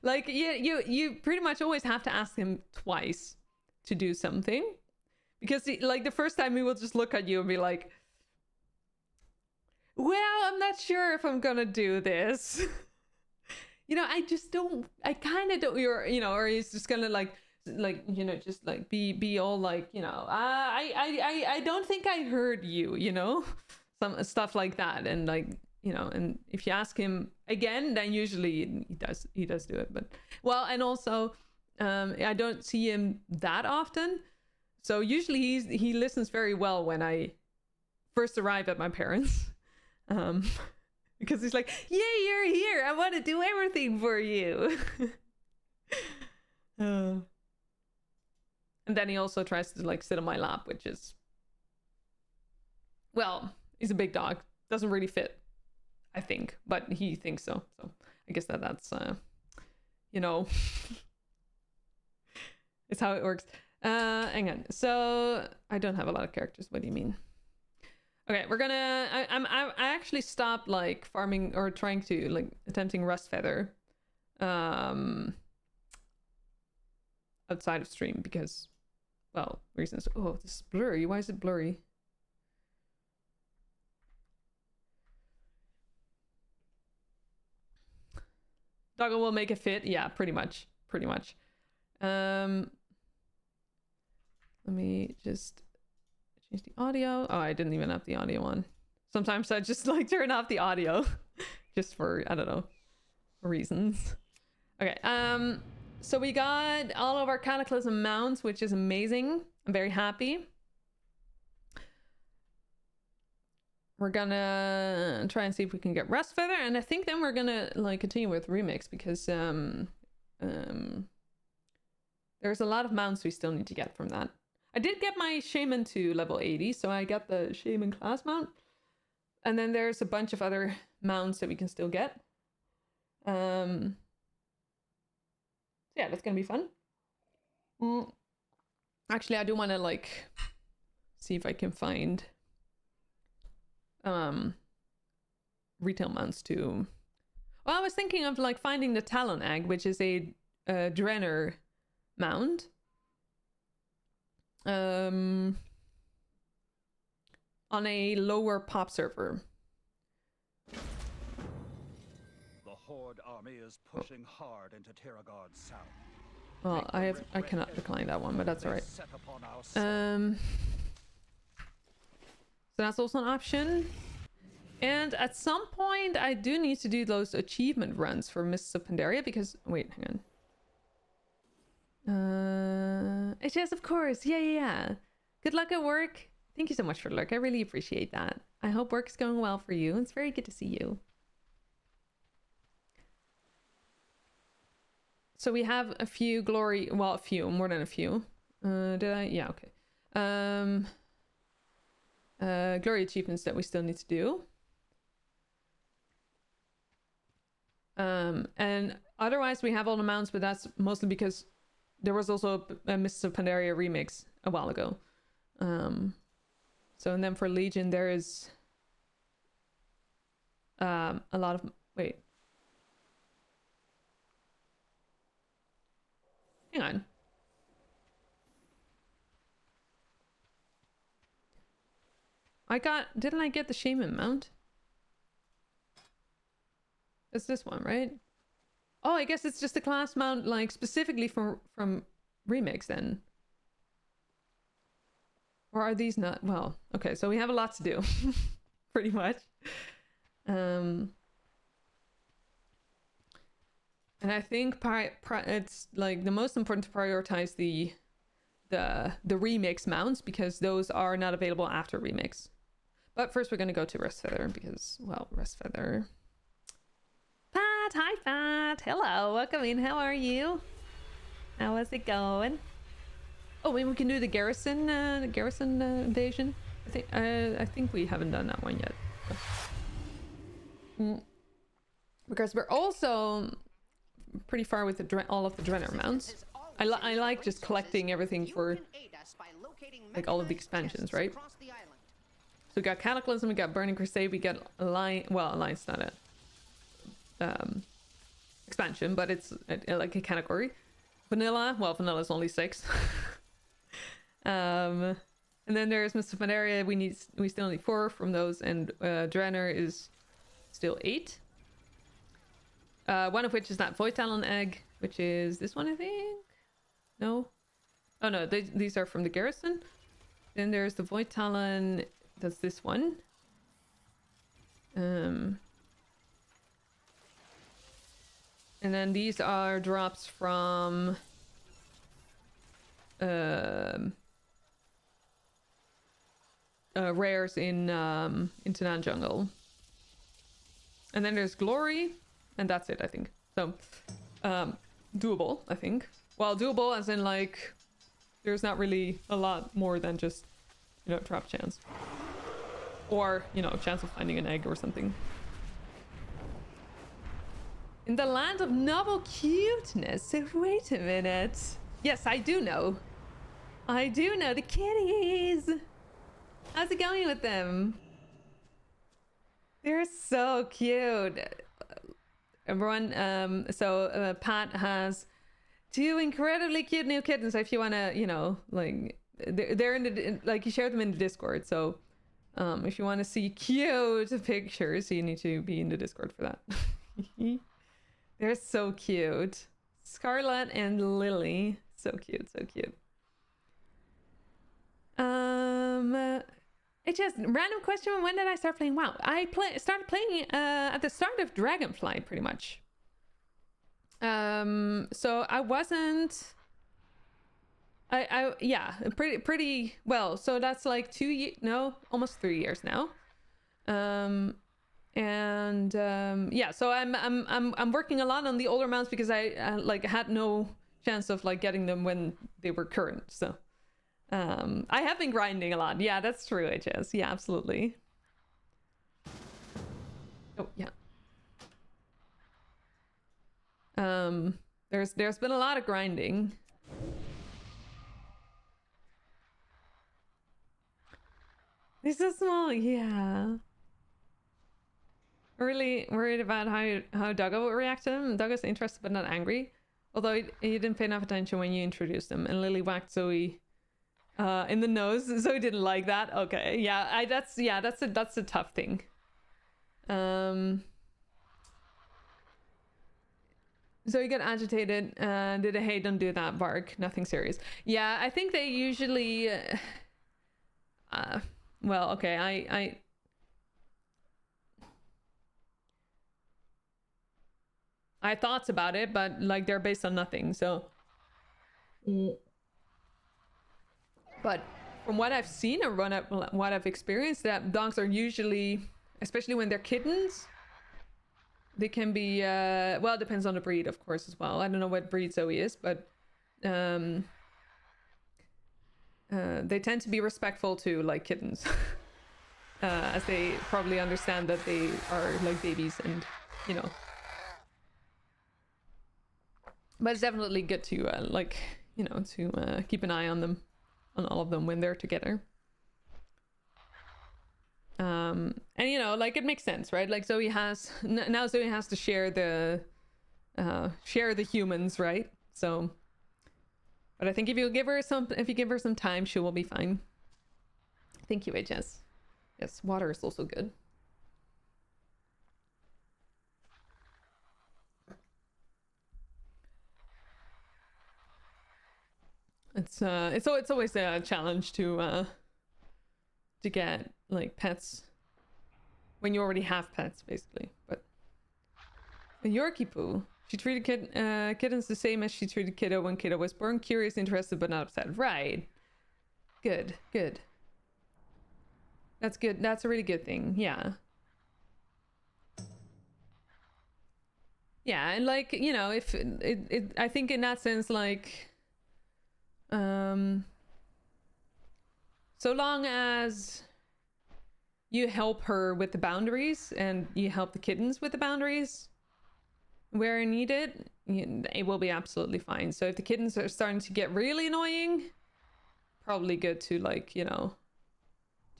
like you pretty much always have to ask him twice to do something, because like the first time he will just look at you and be like, well, I'm not sure if I'm gonna do this. You know, I kind of don't, you know, or he's just gonna like, you know, just like be all like, you know, I don't think I heard you, you know, some stuff like that. And like, you know, and if you ask him again, then usually he does do it. But well, and also I don't see him that often, so usually he listens very well when I first arrive at my parents. Because he's like, yay, you're here, I want to do everything for you. And then he also tries to like sit on my lap, which is, well, he's a big dog, doesn't really fit, I think, but he thinks so. So I guess that's you know, it's how it works. Hang on, so I don't have a lot of characters. What do you mean? Okay, we're gonna. I actually stopped like farming or trying to like attempting rust feather, outside of stream because, well, reasons. Oh, this is blurry. Why is it blurry? Doggle will make it fit. Yeah, pretty much. Pretty much. Let me just change the audio. Oh, I didn't even have the audio on. Sometimes I just like turn off the audio just for, I don't know, reasons. Okay, so we got all of our Cataclysm mounts, which is amazing. I'm very happy. We're gonna try and see if we can get Rust Feather, and I think then we're gonna like continue with Remix because there's a lot of mounts we still need to get from that. I did get my Shaman to level 80, so I got the Shaman class mount. And then there's a bunch of other mounts that we can still get. Yeah, that's gonna be fun. Actually, I do want to like see if I can find retail mounts too. Well, I was thinking of like finding the Talon Egg, which is a Drenner mount. On a lower pop server. The Horde army is pushing hard into Terragard's south. Well, I cannot decline that one, but that's alright. So that's also an option. And at some point, I do need to do those achievement runs for Mists of Pandaria because... Wait, hang on. Yes, of course. Yeah. Good luck at work. Thank you so much for the lurk. I really appreciate that. I hope work's going well for you. It's very good to see you. So we have a few glory... Well, a few. More than a few. Did I? Yeah, okay. Glory achievements that we still need to do. And otherwise we have all the mounts, but that's mostly because there was also a Mists of Pandaria remix a while ago. So and then for Legion there is a lot of... Wait. Hang on. Didn't I get the Shaman mount? It's this one, right? Oh, I guess it's just a class mount, like, specifically from Remix, then. Or are these not? Well, okay, so we have a lot to do. Pretty much. And I think it's, like, the most important to prioritize the Remix mounts, because those are not available after Remix. But first we're going to go to Rust Feather, because, well, Rust Feather... Pat! Hi, Pat! Hello! Welcome in. How are you? How is it going? Oh, maybe we can do the garrison invasion. I think we haven't done that one yet. Because we're also pretty far with all of the Drenner mounts. I like just collecting everything for like all of the expansions, right? So we got Cataclysm, we got Burning Crusade, we got Alliance. Well, Alliance not a expansion, but it's like a category. Vanilla, well, vanilla is only 6. And then there's Mists of Pandaria. We still need 4 from those, and Drenner is still 8. One of which is that Void Talon egg, which is this one, I think. No, oh no, these are from the garrison. Then there's the Void Talon. That's this one. And then these are drops from rares in Tanan Jungle. And then there's Glory, and that's it, I think. So doable, I think. Well, doable as in like there's not really a lot more than just, you know, drop chance. Or, you know, chance of finding an egg or something. In the land of novel cuteness. Wait a minute. Yes, I do know. I do know the kitties. How's it going with them? They're so cute. Everyone, Pat has 2 incredibly cute new kittens. If you want to, you know, like they're in the, like you shared them in the Discord. So if you want to see cute pictures, you need to be in the Discord for that. They're so cute. Scarlet and Lily. So cute, so cute. It just random question. When did I start playing WoW? I started playing at the start of Dragonflight, pretty much. So I wasn't. Yeah, pretty well. So that's like 2 years, no, almost 3 years now. Yeah. So I'm working a lot on the older mounts because I like had no chance of like getting them when they were current. So. I have been grinding a lot. Yeah, that's true, HS. Yeah, absolutely. Oh, yeah. There's been a lot of grinding. They're so small, yeah. Really worried about how Doggo will react to them. Doggo's interested but not angry. Although he didn't pay enough attention when you introduced him. And Lily whacked Zoe in the nose, so he didn't like that. Okay, yeah, that's a tough thing. So you get agitated. Did a hey, don't do that bark? Nothing serious. Yeah, I think they usually. Well, okay, I had thoughts about it, but like they're based on nothing. So. But from what I've seen or what I've experienced, that dogs are usually, especially when they're kittens, they can be, well, it depends on the breed, of course, as well. I don't know what breed Zoe is, but they tend to be respectful to, like, kittens. As they probably understand that they are, like, babies and, you know. But it's definitely good to, like, you know, to keep an eye on them. On all of them when they're together. And you know, like it makes sense, right? Like Zoe has now Zoe has to share the humans, right? So, but I think if you give her some time, she will be fine. Thank you, HS. Yes, water is also good. It's always a challenge to get like pets when you already have pets, basically. But a Yorkie poo, she treated kittens the same as she treated Kiddo when Kiddo was born. Curious, interested, but not upset. Right. Good. That's good. That's a really good thing. Yeah. Yeah, and like, you know, if I think in that sense, like. So long as you help her with the boundaries and you help the kittens with the boundaries where needed, it will be absolutely fine. So if the kittens are starting to get really annoying, probably good to, like, you know,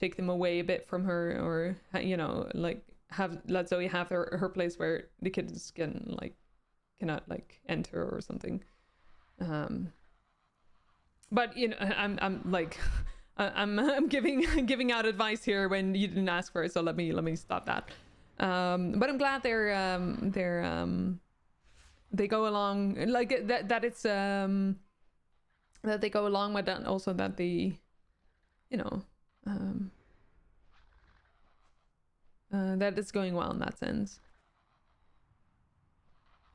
take them away a bit from her, or, you know, like let Zoe have her place where the kittens cannot like enter or something. But you know, I'm like, I'm giving out advice here when you didn't ask for it, so let me stop that. But I'm glad they go along like that it's that they go along with that, also that they, you know, that it's going well in that sense.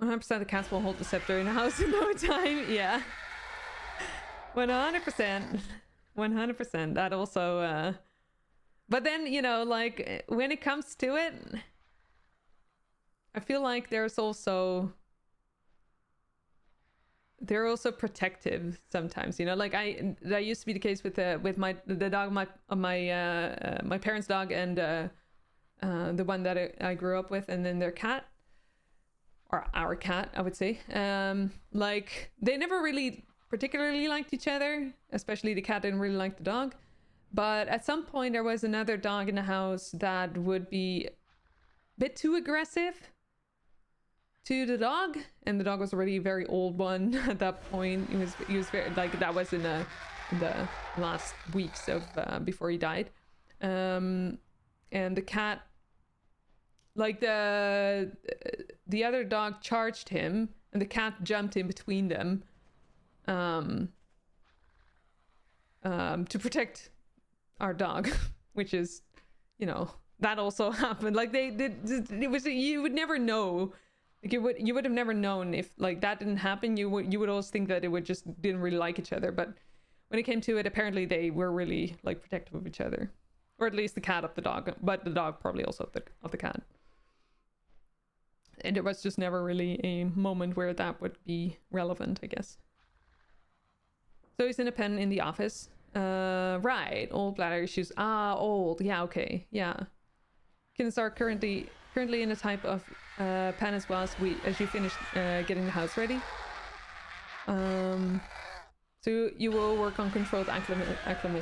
100% the cats will hold the scepter in the house in no time. Yeah. 100%. That also but then, you know, like when it comes to it, I feel like they're also protective sometimes, you know, like that used to be the case with the dog, my parents' dog, and the one that I grew up with, and then their cat, or our cat, I would say. Like they never really particularly liked each other, especially the cat didn't really like the dog. But at some point there was another dog in the house that would be bit too aggressive to the dog, and the dog was already a very old one at that point. He was very, like, that was in the last weeks of before he died. And the cat, like, the other dog charged him, and the cat jumped in between them to protect our dog, which is, you know, that also happened. Like, they did, it was, you would never know. Like, you would have never known if, like, that didn't happen. You would always think that it would just didn't really like each other, but when it came to it, apparently they were really, like, protective of each other, or at least the cat of the dog, but the dog probably also of the cat. And it was just never really a moment where that would be relevant, I guess. So he's in a pen in the office. Right, old bladder issues. Ah, old. Yeah, okay, yeah. Kittens are currently in a type of pen as well as you finish getting the house ready. So you will work on controlled acclimation.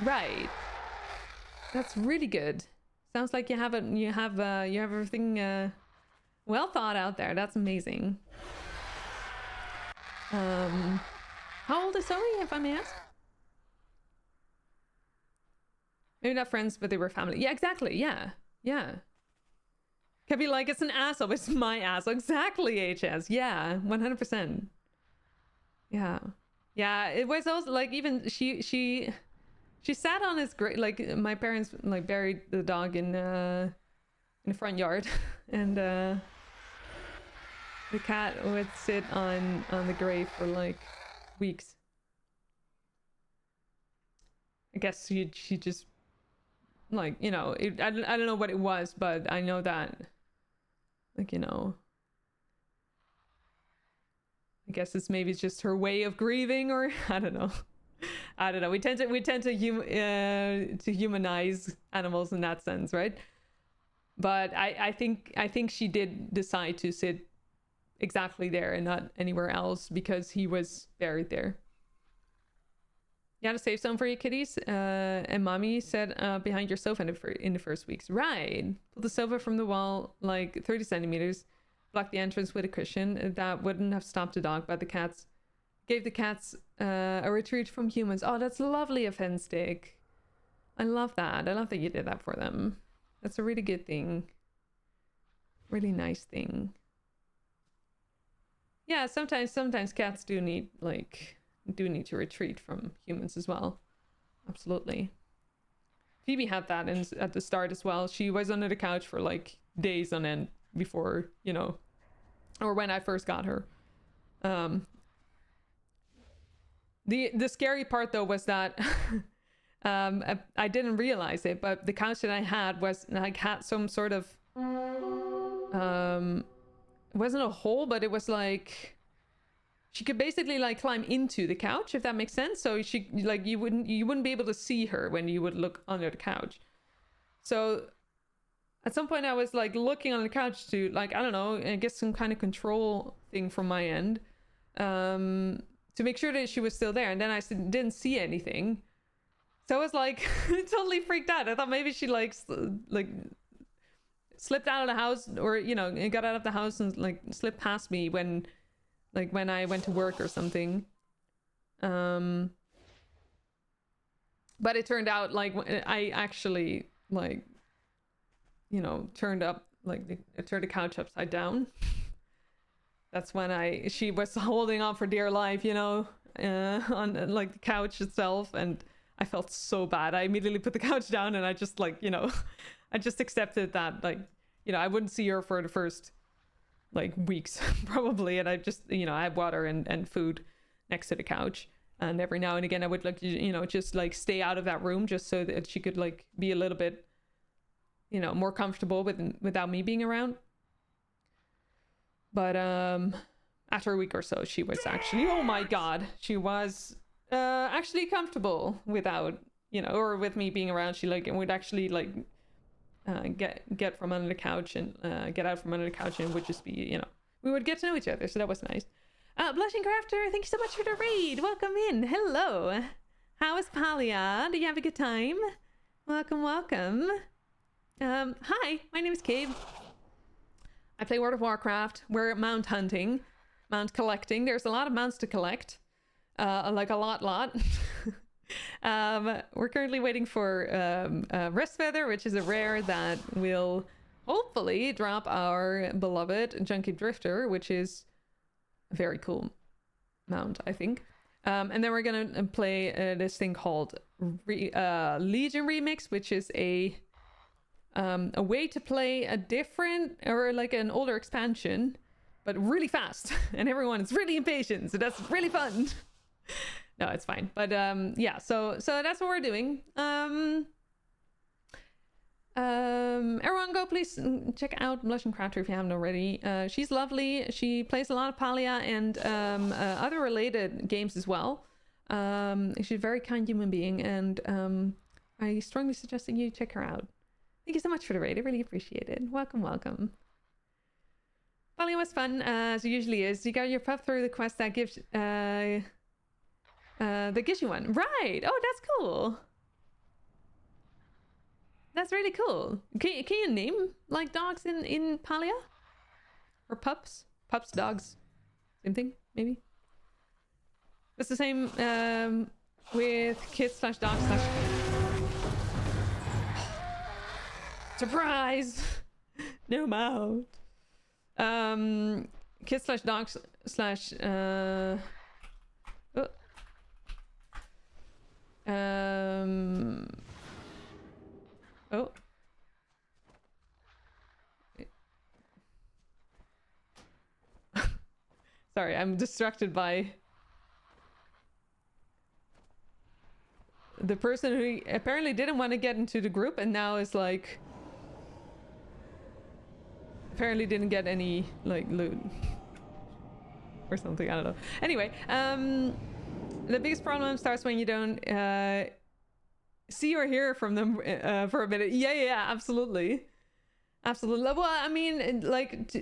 Right. That's really good. Sounds like you have everything well thought out there. That's amazing. How old is Zoe, if I may ask? Maybe not friends, but they were family. Yeah, exactly. Yeah. Yeah. Can be like, it's an asshole. It's my asshole. Exactly, HS. Yeah, 100%. Yeah. Yeah, it was also like, even she sat on his grave. Like, my parents like buried the dog in the front yard, and the cat would sit on the grave for like weeks. I guess she just, like, you know, I don't know what it was, but I know that, like, you know, I guess it's maybe just her way of grieving, or I don't know. We tend to humanize animals in that sense, right? But I think she did decide to sit exactly there and not anywhere else because he was buried there. You had a safe zone for your kitties, and mommy said behind your sofa in the first weeks. Right. Pull the sofa from the wall like 30 centimeters, block the entrance with a cushion. That wouldn't have stopped the dog, but gave the cats a retreat from humans. Oh, that's lovely of Henstick. I love that. I love that you did that for them. That's a really good thing. Really nice thing. Yeah, sometimes cats do need to retreat from humans as well. Absolutely. Phoebe had that at the start as well. She was under the couch for like days on end before, you know, or when I first got her. The scary part though was that I didn't realize it, but the couch that I had was like had some sort of it wasn't a hole, but it was like she could basically like climb into the couch, if that makes sense. So she, like, you wouldn't be able to see her when you would look under the couch. So at some point I was like looking on the couch to, like, I don't know, I guess some kind of control thing from my end, to make sure that she was still there. And then I didn't see anything. So I was like totally freaked out. I thought maybe she like slipped out of the house, or, you know, got out of the house and like slipped past me when I went to work or something. But it turned out like I actually, like, you know, turned the couch upside down. That's when she was holding on for dear life, you know, on like the couch itself, and I felt so bad. I immediately put the couch down, and I just, like, you know, I just accepted that, like, you know, I wouldn't see her for the first like weeks probably, and I just, you know, I had water and food next to the couch, and every now and again I would, like, you know, just like stay out of that room just so that she could like be a little bit, you know, more comfortable without me being around. But after a week or so, she was actually, oh my god, she was actually comfortable without, you know, or with me being around. She like would actually like get from under the couch and get out from under the couch, and would just be, you know, we would get to know each other, so that was nice. Blushing Crafter, thank you so much for the raid. Welcome in. Hello. How is Palia? Did you have a good time? Welcome. Hi, my name is Cabe. I play World of Warcraft. We're mount hunting, mount collecting. There's a lot of mounts to collect. Like a lot. We're currently waiting for Rest Feather, which is a rare that will hopefully drop our beloved Junkie Drifter, which is a very cool mount, I think. And then we're gonna play this thing called Legion Remix, which is a way to play a different or like an older expansion, but really fast, and everyone is really impatient, so that's really fun. No, it's fine, but yeah, so that's what we're doing. Everyone go please check out Blushing Crafter if you haven't already. She's lovely. She plays a lot of Palia and other related games as well. She's a very kind human being, and I strongly suggest that you check her out. Thank you so much for the raid. I really appreciate it. Welcome. Palia was fun, as it usually is. You got your puff through the quest that gives you one. Right! Oh, that's cool. That's really cool. Can you name like dogs in Palia? Or pups? Pups, dogs. Same thing, maybe? It's the same with kids/dogs/ Surprise! No mount. Kids/dogs/ oh. Sorry, I'm distracted by the person who apparently didn't want to get into the group and now is like apparently didn't get any like loot or something, I don't know. Anyway, the biggest problem starts when you don't see or hear from them for a minute. Yeah, absolutely. Well, I mean, like,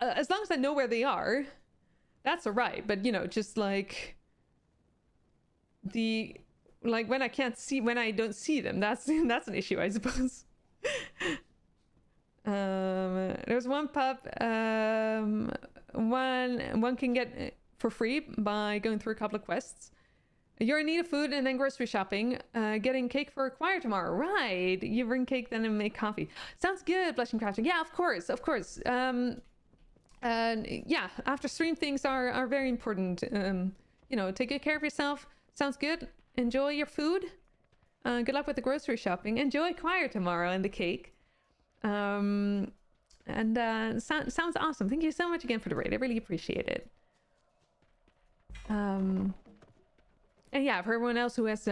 as long as I know where they are, that's alright. But, you know, just like when I don't see them, that's an issue, I suppose. There's one pup, one can get for free by going through a couple of quests. You're in need of food and then grocery shopping. Getting cake for a choir tomorrow. Right. You bring cake then and make coffee. Sounds good, Blushing Crafting. Yeah, of course. Yeah, after stream things are very important. You know, take good care of yourself. Sounds good. Enjoy your food. Good luck with the grocery shopping. Enjoy choir tomorrow and the cake. Sounds awesome. Thank you so much again for the raid. I really appreciate it. And yeah, for everyone else who has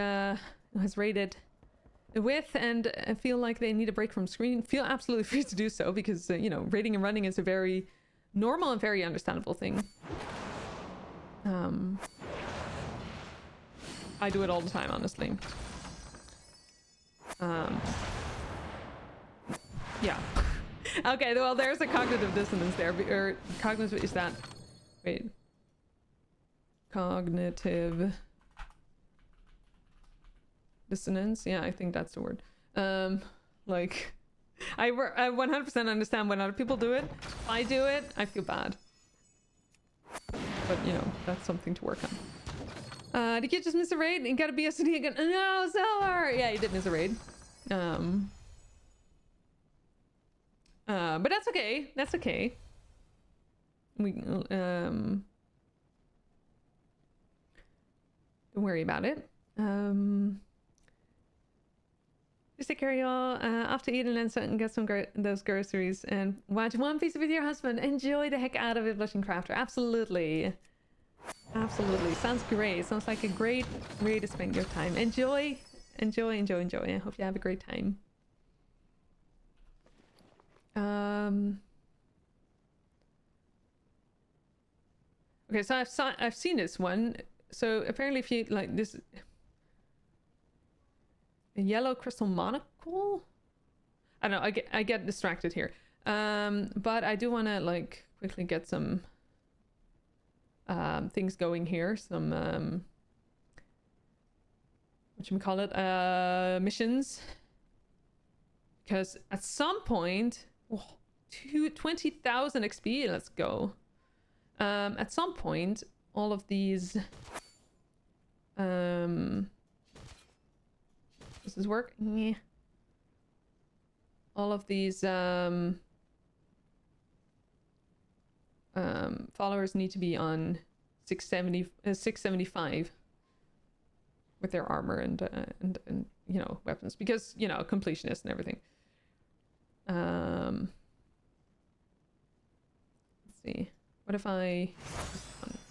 raided with and feel like they need a break from screen, feel absolutely free to do so, because you know, raiding and running is a very normal and very understandable thing. I do it all the time, honestly. Yeah. Okay, well, there's a cognitive dissonance there. Or cognitive is that? Wait. Cognitive dissonance? Yeah, I think that's the word. Like, I 100% understand when other people do it. If I do it, I feel bad. But, you know, that's something to work on. Did you just miss a raid? You gotta be a city again. No, Zoar! Yeah, you did miss a raid. But that's okay. That's okay. Don't worry about it. Just take care of y'all. Off to eat and then and get some those groceries and watch One Piece with your husband. Enjoy the heck out of it, Blushing Crafter. Absolutely. Absolutely. Sounds great. Sounds like a great way to spend your time. Enjoy. I hope you have a great time. Okay, so I've seen this one. So apparently if you like this, a yellow crystal monocle? I don't know, I get distracted here. But I do want to like quickly get some things going here. Some whatchamacallit, missions. Because at some point, 20,000 XP, let's go. At some point, all of these... Does this work? Yeah. All of these followers need to be on 675 with their armor and you know, weapons, because, you know, completionists and everything. Let's see. What if I...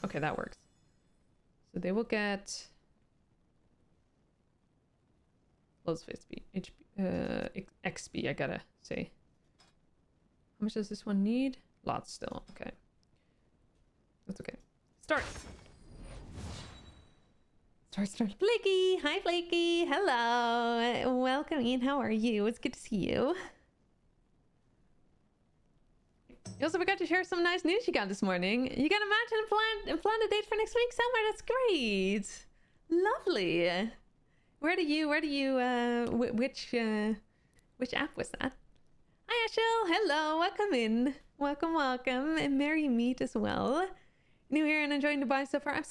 Okay, that works. So they will get... Loads of XP, I gotta say. How much does this one need? Lots still. Okay. That's okay. Start! Start. Flaky! Hi, Flaky! Hello! Welcome in. How are you? It's good to see you. You also forgot to share some nice news you got this morning. You got a match and planned a date for next week somewhere. That's great! Lovely! Which app was that? Hi, Ashel! Hello! Welcome in! Welcome! And merry meet as well. New here and enjoying Dubai so far. I'm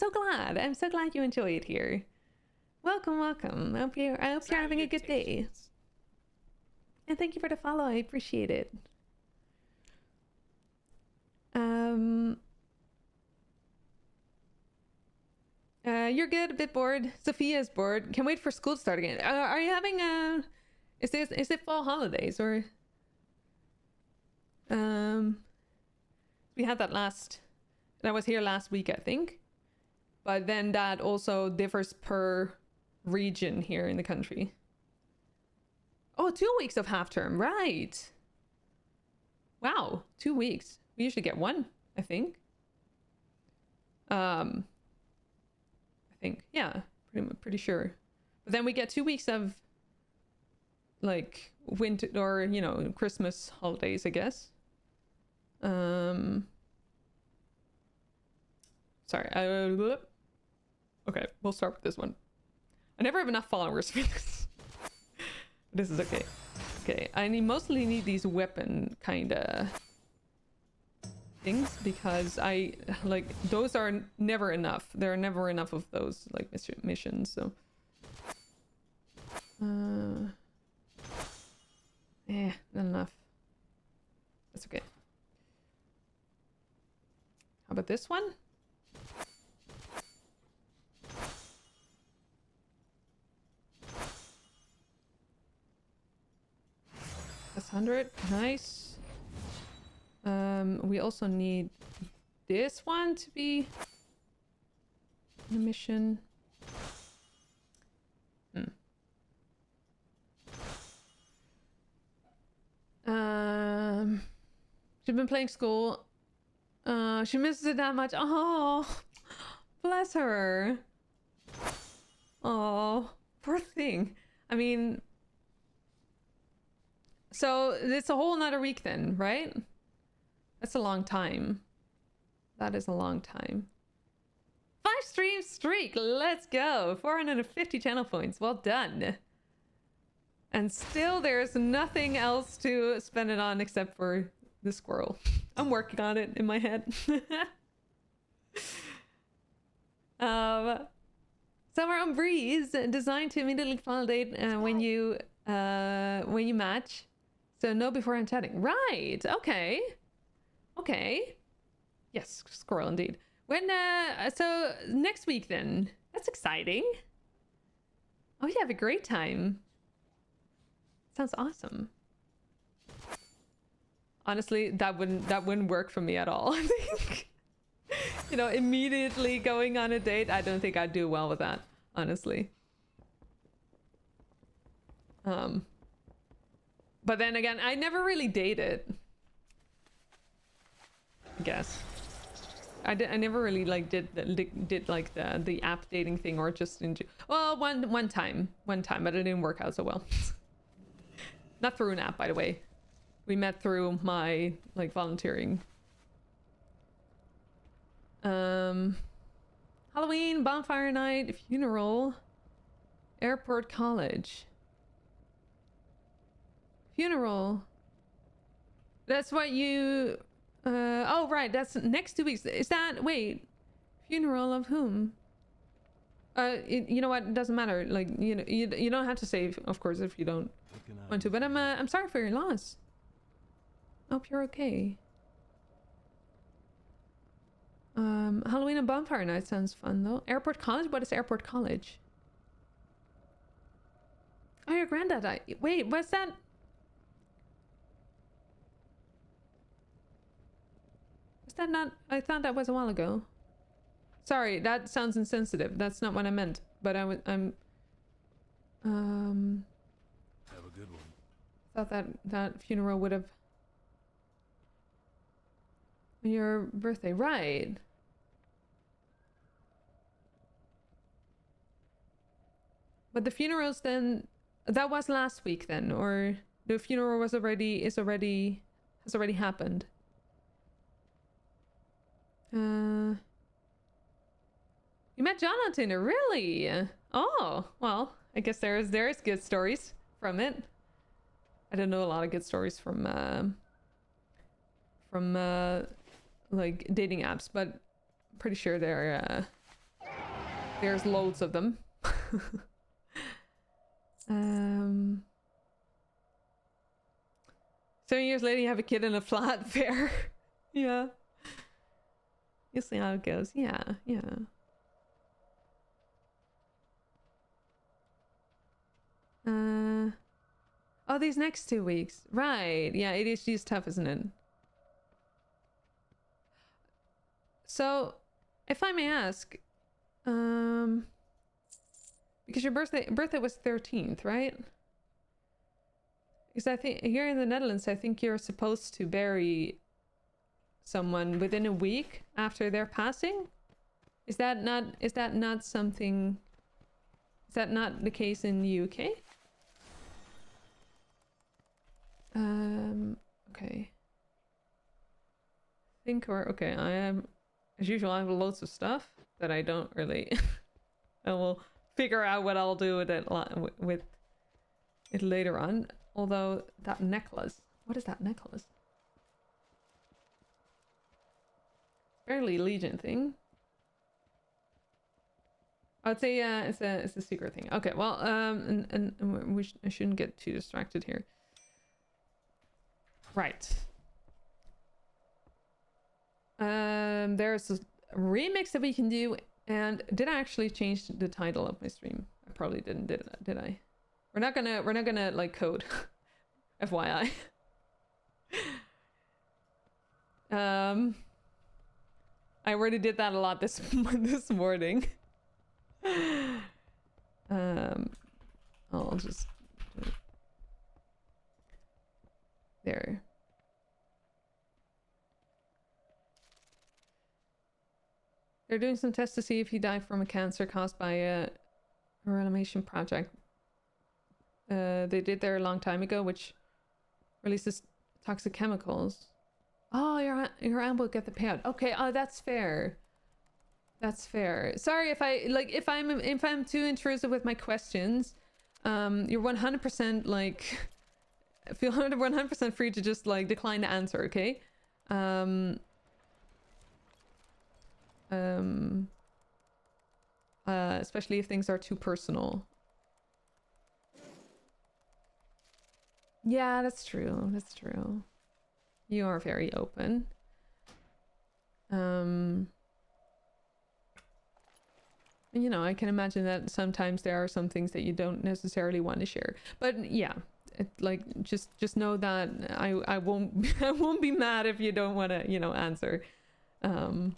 so glad you enjoy it here. Welcome. I hope you're having a good day. And thank you for the follow. I appreciate it. You're good. A bit bored. Sophia's bored. Can't wait for school to start again. Are you having is it fall holidays or? We had that last. That was here last week, I think. But then that also differs per region here in the country. Oh, 2 weeks of half term, right? Wow, 2 weeks. We usually get one, I think. Yeah, pretty sure. But then we get 2 weeks of like winter or, you know, Christmas holidays, I guess. Sorry. Okay, we'll start with this one. I never have enough followers for this. This is okay. Okay, I mostly need these weapon kind of things because I like those are never enough. There are never enough of those like missions. So, not enough. That's okay. How about this one? That's 100. Nice. We also need this one to be in a mission. She's been playing school. She misses it that much. Oh, bless her. Oh, poor thing. I mean, so it's a whole nother week then, right? That's a long time. That is a long time. 5 stream streak. Let's go. 450 channel points. Well done. And still there's nothing else to spend it on except for the squirrel. I'm working on it in my head. Summer on Breeze, designed to immediately validate when you match. So no beforehand chatting. Right. Okay. Okay. Yes, squirrel indeed. When so next week then. That's exciting. Oh, you have a great time. Sounds awesome. Honestly, that wouldn't work for me at all. I think. You know, immediately going on a date, I don't think I'd do well with that, honestly. But then again, I never really dated. I guess. I never really like did like the app dating thing or just well one time, but it didn't work out so well. Not through an app, by the way. We met through my like volunteering. Halloween, bonfire night, funeral, airport, college. Funeral. That's what you... oh, right. That's next 2 weeks. Is that... Wait. Funeral of whom? You know what? It doesn't matter. Like, you know, you don't have to save, of course, if you don't want to. But I'm sorry for your loss. Hope you're okay. Halloween and bonfire night sounds fun, though. Airport College? What is Airport College? Oh, your granddad died. Wait, was that... Was that not... I thought that was a while ago. Sorry, that sounds insensitive. That's not what I meant. But I'm... Have a good one. Thought that funeral would have... Your birthday, right. But the funerals then... That was last week then, or the funeral was already... has already happened. You met John on Tinder, really? Oh, well, I guess there's good stories from it. I don't know a lot of good stories from like dating apps, but I'm pretty sure there's loads of them. 7 years later, you have a kid in a flat. Fair. Yeah. You'll see how it goes. Yeah, yeah. Oh, these next 2 weeks. Right. Yeah, ADHD is tough, isn't it? So, if I may ask, because your birthday was 13th, right? Because I think here in the Netherlands, I think you're supposed to bury someone within a week after their passing. Is that not something? Is that not the case in the UK? Okay. Okay, I am, as usual, I have loads of stuff that I don't really... I will figure out what I'll do with it later on. Although, that necklace... What is that necklace? Apparently a Legion thing. I'd say it's a secret thing. Okay, well, I shouldn't get too distracted here. Right. There's a remix that we can do, and did I actually change the title of my stream? I probably didn't, did I? We're not gonna like code. FYI. I already did that a lot this morning. I'll just there. They're doing some tests to see if he died from a cancer caused by a reanimation project. They did there a long time ago, which releases toxic chemicals. Oh, your aunt will get the payout. Okay, oh, that's fair. That's fair. Sorry if I'm too intrusive with my questions. You're 100% like feel 100% free to just like decline the answer, okay? Especially if things are too personal. Yeah, that's true. That's true. You are very open. You know, I can imagine that sometimes there are some things that you don't necessarily want to share. But yeah, like just know that I won't I won't be mad if you don't want to, you know, answer. Or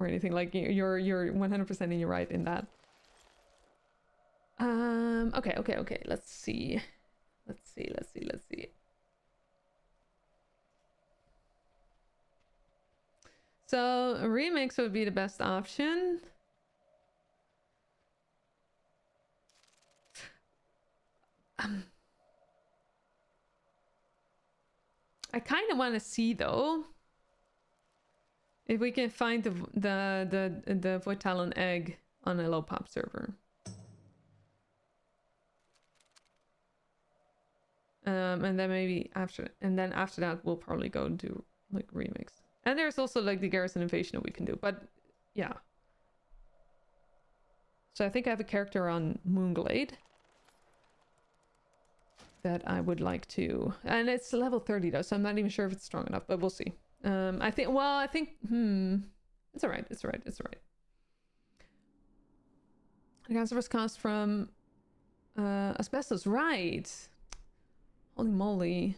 anything. Like you're 100% in your right in that. Okay. Let's see. So a remix would be the best option. I kind of want to see though if we can find the Void Talon egg on a low pop server. And then maybe after that we'll probably go and do like remix. And there's also like the Garrison Invasion that we can do, but yeah. So I think I have a character on Moonglade that I would like to, and it's level 30 though, so I'm not even sure if it's strong enough, but we'll see. I think it's all right. The cancer was cast from asbestos, right? Holy moly.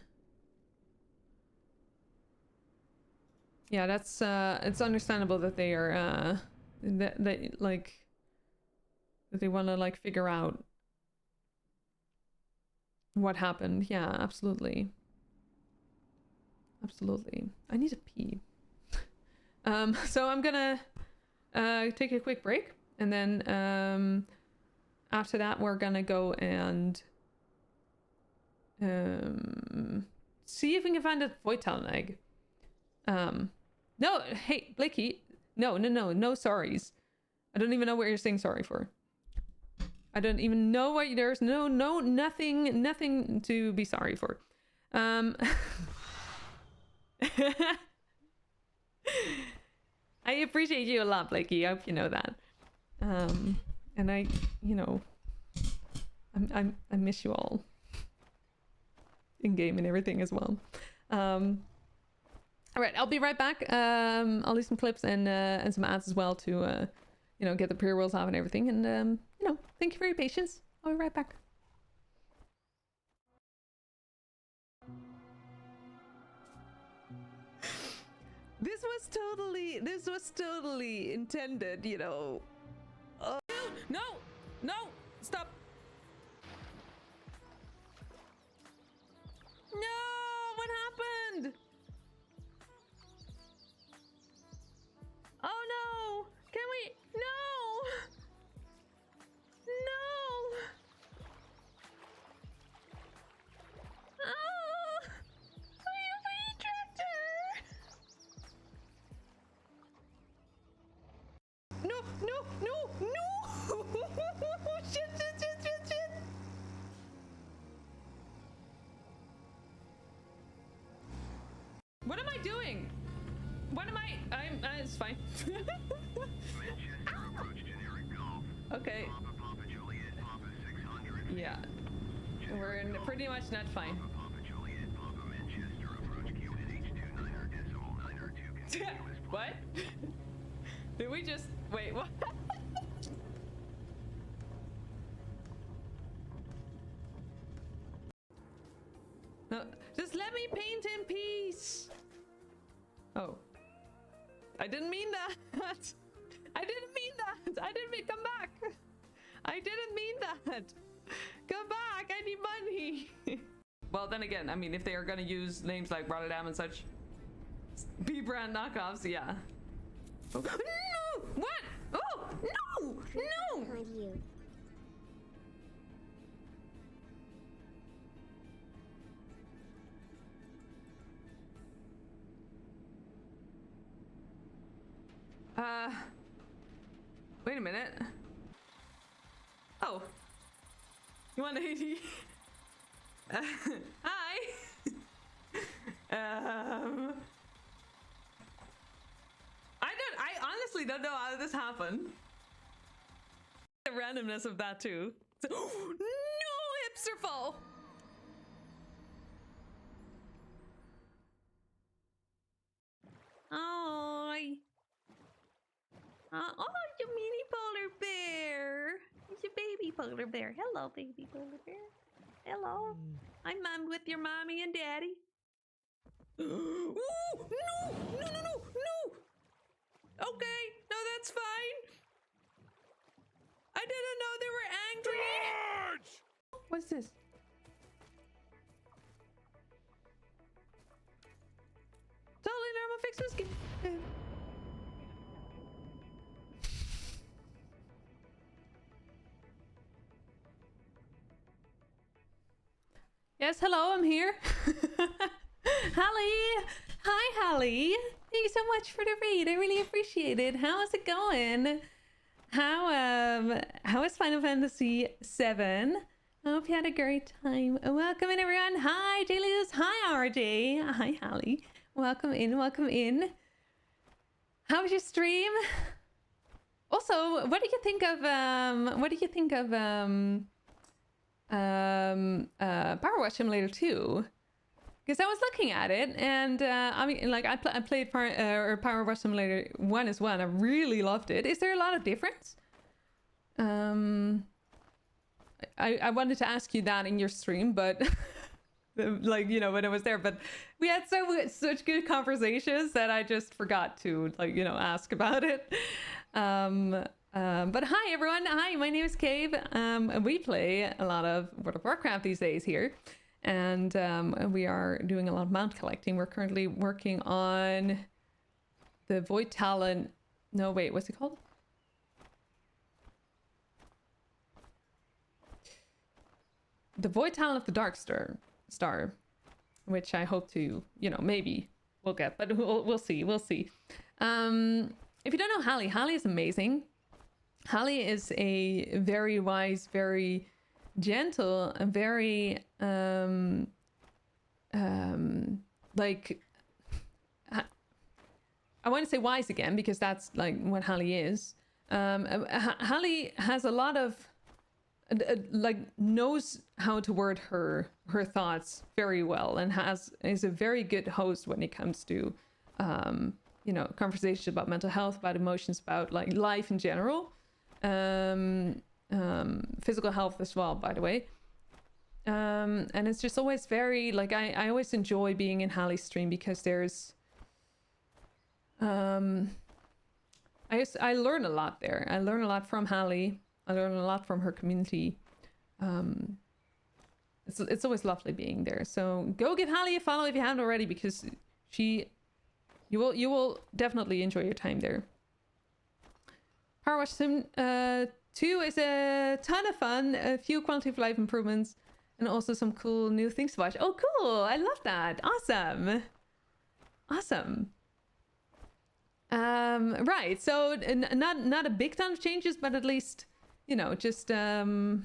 Yeah, that's it's understandable that they are that they want to like figure out what happened. Yeah, absolutely. Absolutely. I need to pee. So I'm gonna take a quick break, and then after that we're gonna go and see if we can find a Void Talon egg. No, hey, Blakey. No sorries. I don't even know what you're saying sorry for. I don't even know what there's nothing to be sorry for. I appreciate you a lot, Blakey. I hope you know that. And I, you know, I miss you all in game and everything as well. All right, I'll be right back. I'll leave some clips and some ads as well to, you know, get the pre-rolls off and everything. And you know, thank you for your patience. I'll be right back. This was totally intended, you know. No, stop. No, what happened? Oh no, can we? No. Oh, my tractor. No. Shit. What am I doing? What am I? It's fine. Okay. Yeah. We're in pretty much not fine. What? Did we just wait? What? No, just let me paint in peace. Oh, I didn't mean that. I didn't mean that. I didn't mean come back. I didn't mean that. Come back. I need money. Well, then again, I mean, if they are gonna use names like Rotterdam and such, B-brand knockoffs, yeah. Oh. No! What? Oh no! No! Behind you. Wait a minute. Oh. You want 80? Hi. I honestly don't know how this happened. The randomness of that too. So, no, hipster fall. Oh, you mini polar bear. It's a baby polar bear. Hello, baby polar bear. Hello. I'm mom with your mommy and daddy. Ooh, no. Okay, no, that's fine. I didn't know they were angry. George! What's this? Totally normal fix this game. Yes, hello, I'm here. Hallie! Hi, Hallie! Thank you so much for the raid. I really appreciate it. How is it going? How is Final Fantasy VII? Hope you had a great time. Welcome in, everyone. Hi, J-Luz. Hi, RJ. Hi, Hallie. Welcome in. Welcome in. How was your stream? Also, what do you think of Power Wash Simulator 2? Because I was looking at it, and I mean, like I played Power Wash Simulator 1 as well, and I really loved it. Is there a lot of difference? I wanted to ask you that in your stream, but like, you know, when I was there, but we had such good conversations that I just forgot to, like, you know, ask about it. But hi everyone. Hi, my name is Cave. We play a lot of World of Warcraft these days here, and we are doing a lot of mount collecting. We're currently working on the Void Talent. No, wait, what's it called? The Void Talent of the Dark Star, which I hope to, you know, maybe we'll get, but we'll see. We'll see. If you don't know Hallie, Hallie is amazing. Hallie is a very wise, very gentle, and very like, I want to say wise again because that's like what Hallie is. Hallie has a lot of like knows how to word her thoughts very well, and is a very good host when it comes to you know, conversations about mental health, about emotions, about like life in general, physical health as well, by the way. And it's just always very like I always enjoy being in Hallie's stream because there's I learn a lot there. I learn a lot from Hallie. I learn a lot from her community. It's always lovely being there. So go give Hallie a follow if you haven't already, because you will definitely enjoy your time there. Power Wash Sim 2 is a ton of fun, a few quality of life improvements, and also some cool new things to watch. Oh, cool! I love that. Awesome. Awesome. Right. So not a big ton of changes, but at least, you know, just like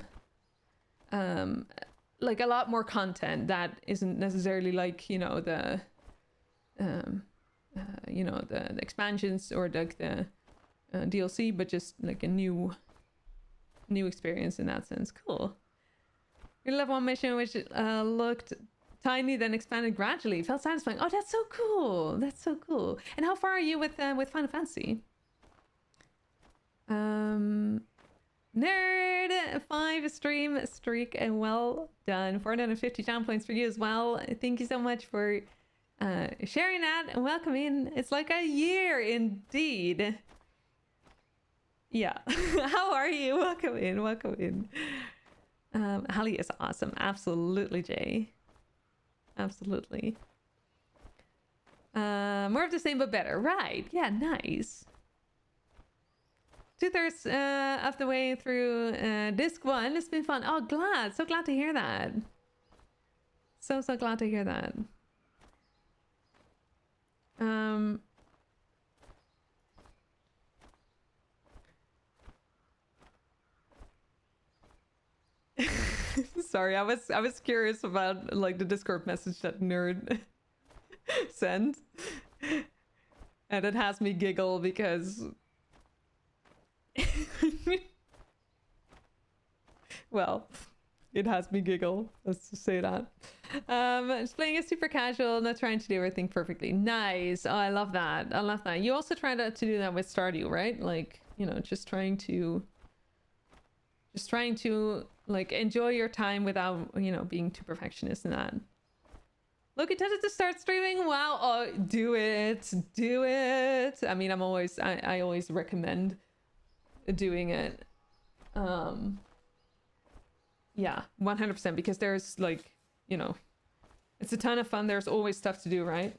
a lot more content that isn't necessarily like, you know, the you know, the expansions or like the DLC, but just like a new experience in that sense. Cool. We level 1 mission which looked tiny, then expanded gradually. It felt satisfying. Oh, that's so cool. That's so cool. And how far are you with Final Fantasy? Nerd 5 stream streak, and well done. 450 channel points for you as well. Thank you so much for sharing that, and welcome in. It's like a year indeed. Yeah. How are you? Welcome in. Welcome in. Hallie is awesome. Absolutely, Jay. Absolutely. More of the same but better. Right. Yeah, nice. 2/3 of the way through disc 1. It's been fun. Oh, glad. So glad to hear that. So glad to hear that. Sorry, I was curious about like the Discord message that Nerd sent, and it has me giggle because well, it has me giggle. Let's just say that. Just playing it super casual, not trying to do everything perfectly. Nice. Oh, I love that. I love that. You also try to do that with Stardew, right? Like, you know, just trying to like enjoy your time without, you know, being too perfectionist in that. Look, intended to start streaming. Wow. Oh, do it. Do it. I mean, I always recommend doing it. Yeah, 100%, because there's like, you know, it's a ton of fun. There's always stuff to do, right?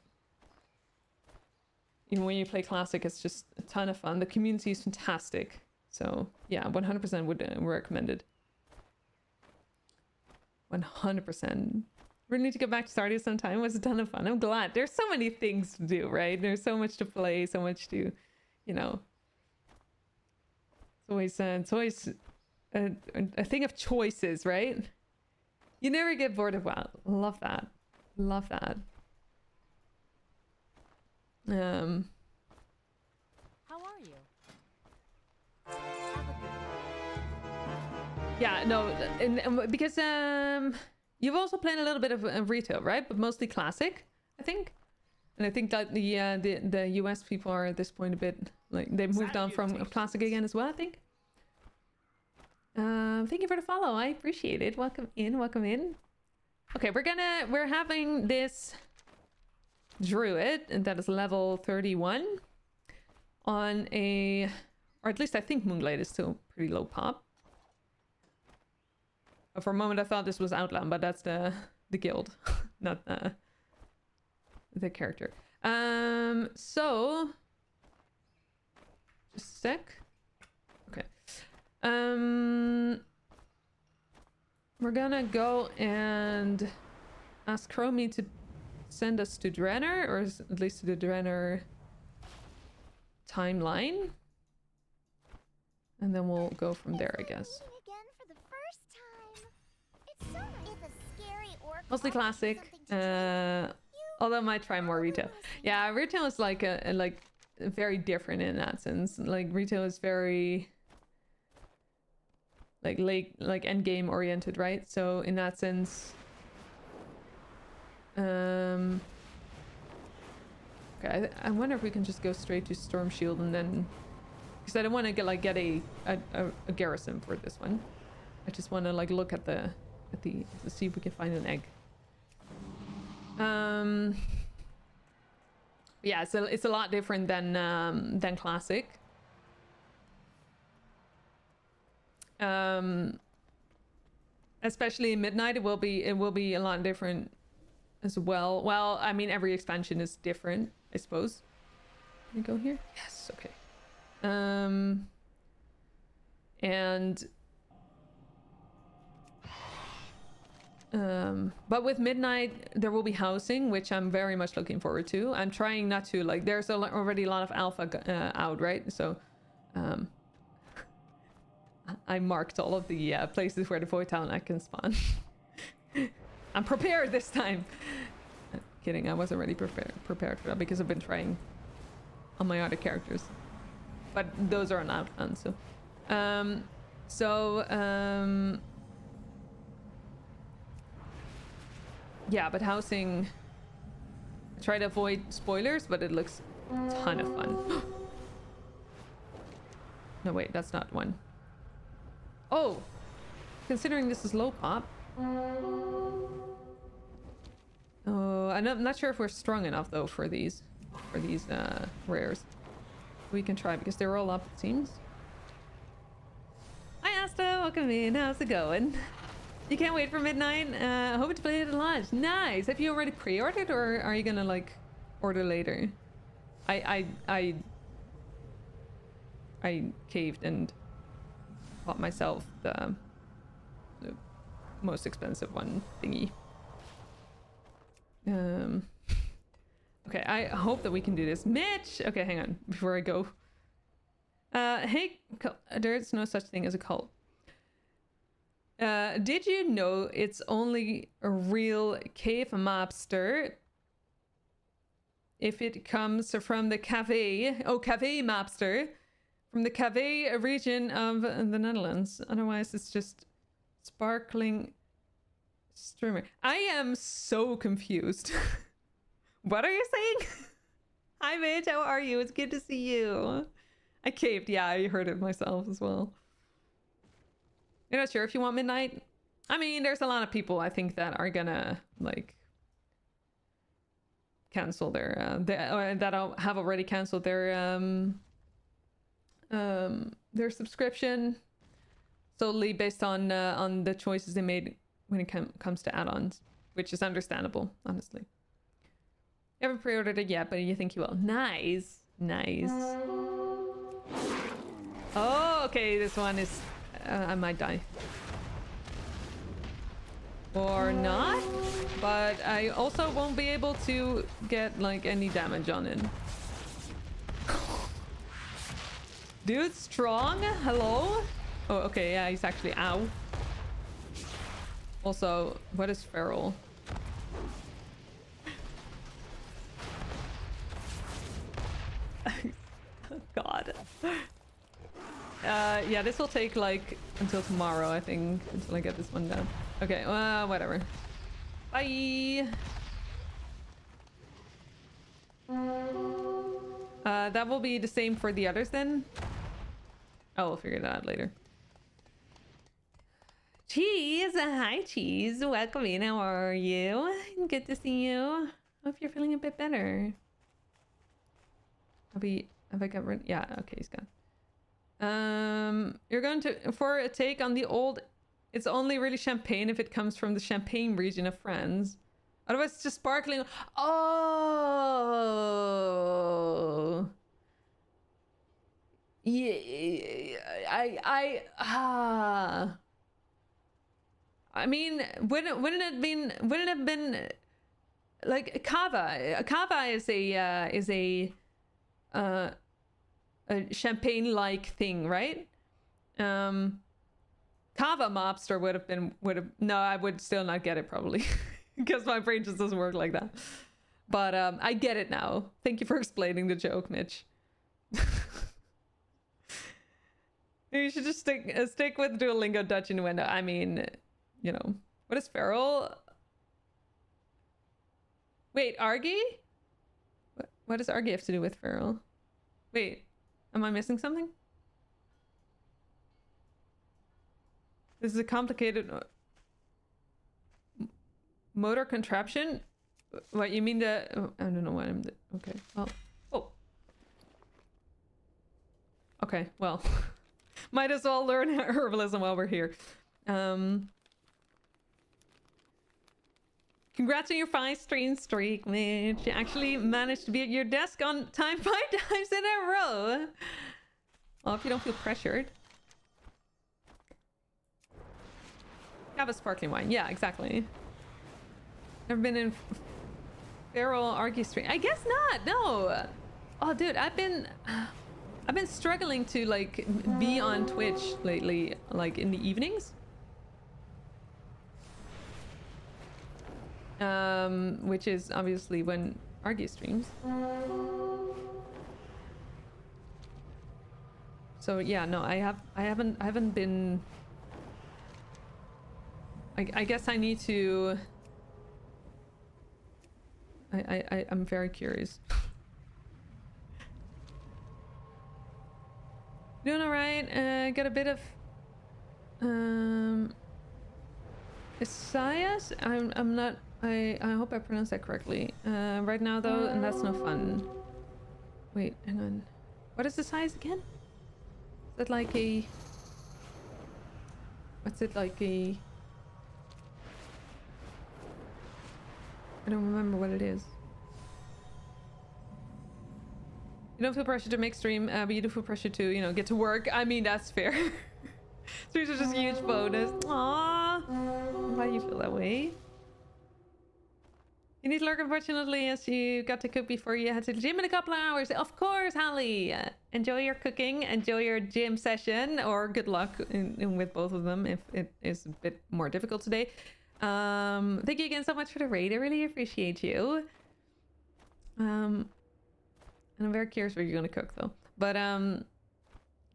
Even when you play classic, it's just a ton of fun. The community is fantastic. So yeah, 100% would recommend it. 100%. Really need to get back to Stardew sometime. It was a ton of fun. I'm glad. There's so many things to do, right? There's so much to play, so much to, you know. It's always a thing of choices, right? You never get bored of WoW. Love that. Love that. How are you? Have a good one. Yeah, no, and because you've also played a little bit of retail, right? But mostly classic, I think. And I think that the US people are at this point a bit like they've moved on from classic again as well, I think. Thank you for the follow. I appreciate it. Welcome in, welcome in. Okay, we're having this druid, and that is level 31 on a, or at least I think Moonglade is still pretty low pop. For a moment I thought this was Outland, but that's the guild, not the character. So just a sec. Okay. We're gonna go and ask Chromie to send us to Drenner, or at least to the Drenner timeline. And then we'll go from there, I guess. Mostly classic. Although I might try more retail. Yeah, retail is like very different in that sense. Like retail is very like end game oriented, right? So in that sense, okay, I wonder if we can just go straight to Storm Shield and then, because I don't want to get a garrison for this one. I just want to like look at the to see if we can find an egg. Yeah, so it's a lot different than classic. Especially in Midnight, it will be a lot different as well. Well, I mean, every expansion is different, I suppose. Can we go here? Yes, okay. But with Midnight, there will be housing, which I'm very much looking forward to. I'm trying not to, like, there's already a lot of alpha out, right? So, I marked all of the places where the Void Talent can spawn. I'm prepared this time. Kidding, I wasn't really prepared for that because I've been trying on my other characters. But those are on Outland, so... yeah, but housing... I try to avoid spoilers, but it looks a ton of fun. No, wait, that's not one. Oh! Considering this is low pop... Oh, I'm not sure if we're strong enough, though, for these rares. We can try, because they're all up, it seems. Hi, Asta! Welcome in. How's it going? You can't wait for Midnight? Hoping to play it at launch. Nice! Have you already pre-ordered, or are you gonna, like, order later? I caved and bought myself the most expensive one thingy. Okay, I hope that we can do this. Mitch! Okay, hang on, before I go. Hey, there's no such thing as a cult. Did you know it's only a real cave mapster if it comes from the cave mapster from the cave region of the Netherlands? Otherwise, it's just sparkling streamer. I am so confused. What are you saying? Hi, Mitch. How are you? It's good to see you. I caved. Yeah, I heard it myself as well. You're not sure if you want Midnight? I mean, there's a lot of people I think that are gonna like cancel their or that have already canceled their subscription solely based on the choices they made when it comes to add-ons, which is understandable, honestly. You haven't pre-ordered it yet, but you think you will. Nice, nice. Oh, okay, this one is. I might die. Or not, but I also won't be able to get like any damage on it. Dude, strong? Hello? Oh, okay, yeah, he's actually... Ow. Also, what is feral? God. Yeah, this will take like until tomorrow, I think, until I get this one done. Okay, whatever. Bye. That will be the same for the others then. Oh, we'll figure that out later. Cheese! Hi, Cheese. Welcome in. How are you? Good to see you. Hope you're feeling a bit better. Have I got rid? Yeah, okay, he's gone. You're going to for a take on the old. It's only really champagne if it comes from the Champagne region of France. Otherwise, it's just sparkling. Oh. Yeah, I mean, wouldn't it have been like cava? Cava is a champagne-like thing, right? Cava mobster would have no, I would still not get it probably because my brain just doesn't work like that. But I get it now. Thank you for explaining the joke, Mitch. You should just stick with Duolingo Dutch innuendo. I mean, you know, what is feral? Wait, Argy? What does Argy have to do with feral? Wait, am I missing something? This is a complicated motor contraption. What you mean the? Oh, I don't know what I'm. Okay. Well. Oh. Okay. Well. Might as well learn herbalism while we're here. Congrats on your 5-stream streak, Mitch. You actually managed to be at your desk on time 5 times in a row. Well, if you don't feel pressured. Have a sparkling wine. Yeah, exactly. Never been in feral Argy stream. I guess not. No. Oh, dude, I've been struggling to like be on Twitch lately, like in the evenings. Which is obviously when Argy streams. So yeah, no, I haven't been. I guess I need to. I'm very curious. Doing all right. Got a bit of Isaias. I'm not. I hope I pronounced that correctly. Right now though, and that's no fun. Wait, hang on. What is the size again? Is that like a? What's it like a? I don't remember what it is. You don't feel pressure to make stream, but you do feel pressure to, you know, get to work. I mean, that's fair. Streams are just a huge bonus. Aww. I'm glad you feel that way. You need to lurk, unfortunately, as you got to cook before you head to the gym in a couple of hours. Of course, Hallie. Enjoy your cooking. Enjoy your gym session. Or good luck with both of them if it is a bit more difficult today. Thank you again so much for the raid. I really appreciate you. And I'm very curious what you're gonna cook though. But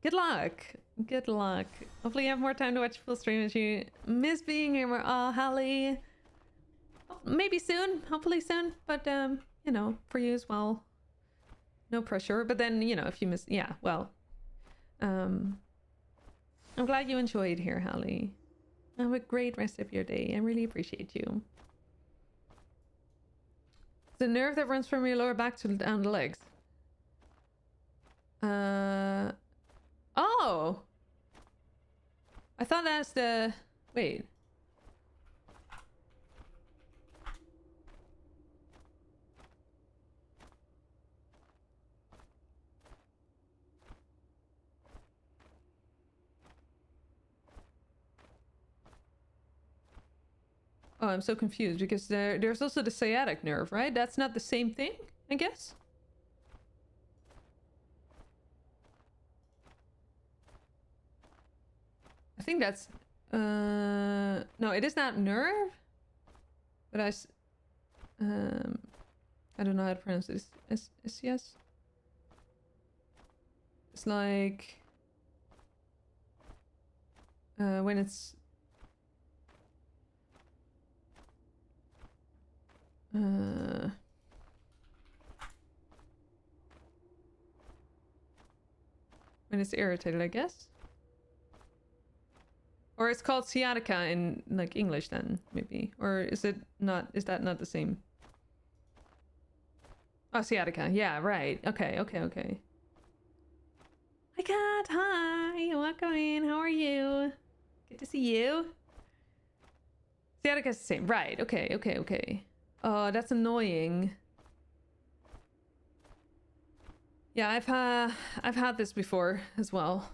good luck. Good luck. Hopefully you have more time to watch full stream as you miss being here. Oh, Hallie. Maybe soon. Hopefully soon. But you know, for you as well. No pressure. But then, you know, if you miss, yeah, well. I'm glad you enjoyed here, Hallie. Have a great rest of your day. I really appreciate you. The nerve that runs from your lower back to down the legs. Oh! I thought that's the... Wait. Oh, I'm so confused because there's also the sciatic nerve, right? That's not the same thing, I guess? I think that's No, it is not nerve. But I don't know how to pronounce it. Yes. It's like when it's when it's irritated, I guess. Or it's called sciatica in like English then, maybe. Or is it not, is that not the same? Oh, sciatica. Yeah, right. Okay. Hi Kat, hi, welcome in. How are you? Good to see you. Sciatica's the same, right? Okay. Oh, that's annoying. Yeah, I've had this before as well.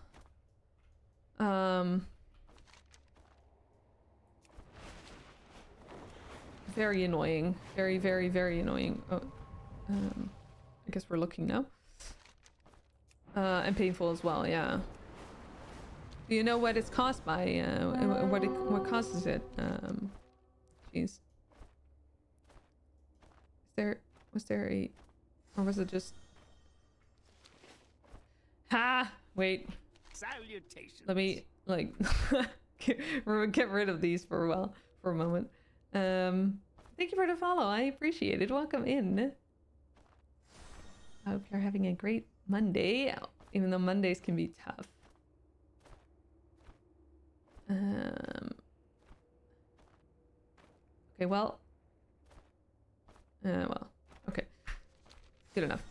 Very annoying. Very annoying. Oh, I guess we're looking now. And painful as well, yeah. Do you know what it's caused by? What causes it? Jeez. Was there a, or was it just? Ha! Wait. Salutations. Let me like get rid of these for a moment. Thank you for the follow. I appreciate it. Welcome in. I hope you're having a great Monday, even though Mondays can be tough. Okay, well, okay, good enough.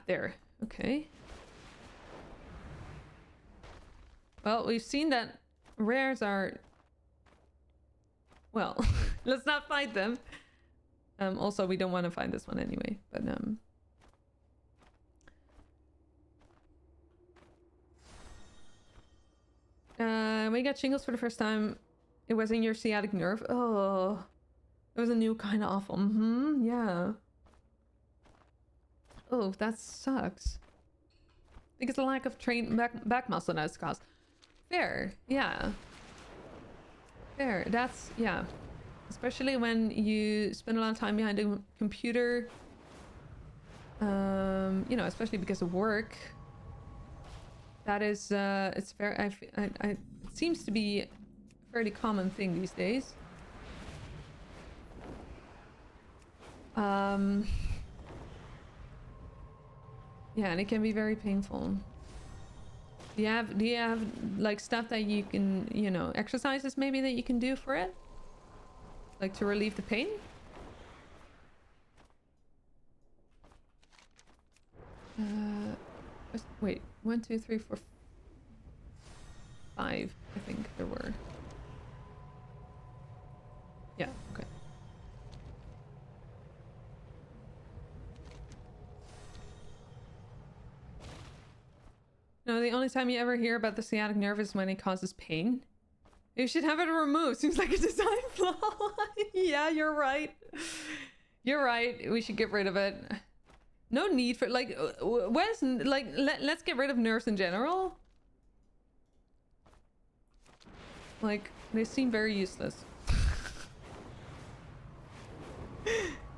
There. Okay. Well, we've seen that rares are. Well, let's not fight them. Also, we don't want to find this one anyway. But when you got shingles for the first time, it was in your sciatic nerve. Oh, it was a new kind of awful. Yeah. Oh, that sucks. I think it's a lack of trained back muscle that's caused. Fair, yeah. Fair, that's, yeah. Especially when you spend a lot of time behind a computer. You know, especially because of work. That is, it's very, it seems to be a fairly common thing these days. Yeah, and it can be very painful. Do you have like stuff that you can, you know, exercises maybe that you can do for it? Like to relieve the pain? Wait, 1, 2, 3, 4, 5, I think there were. Yeah, okay. No, the only time you ever hear about the sciatic nerve is when it causes pain. You should have it removed. Seems like a design flaw. Yeah, you're right. You're right. We should get rid of it. No need for like. Wes, like let's get rid of nerves in general. Like they seem very useless.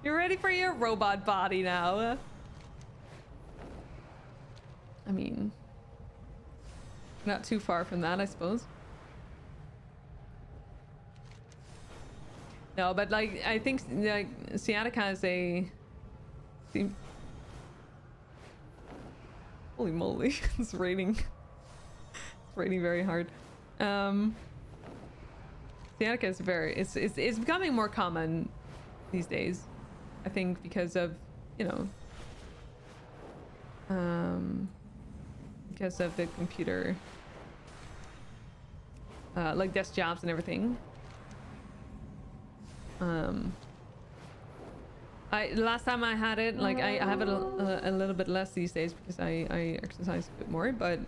You're ready for your robot body now. I mean. Not too far from that, I suppose. No, but like I think like sciatica is a. Holy moly! It's raining. It's raining very hard. Sciatica is very. It's becoming more common these days. I think because of because of the computer, like desk jobs and everything. Last time I had it, like I have it a little bit less these days because I exercise a bit more, but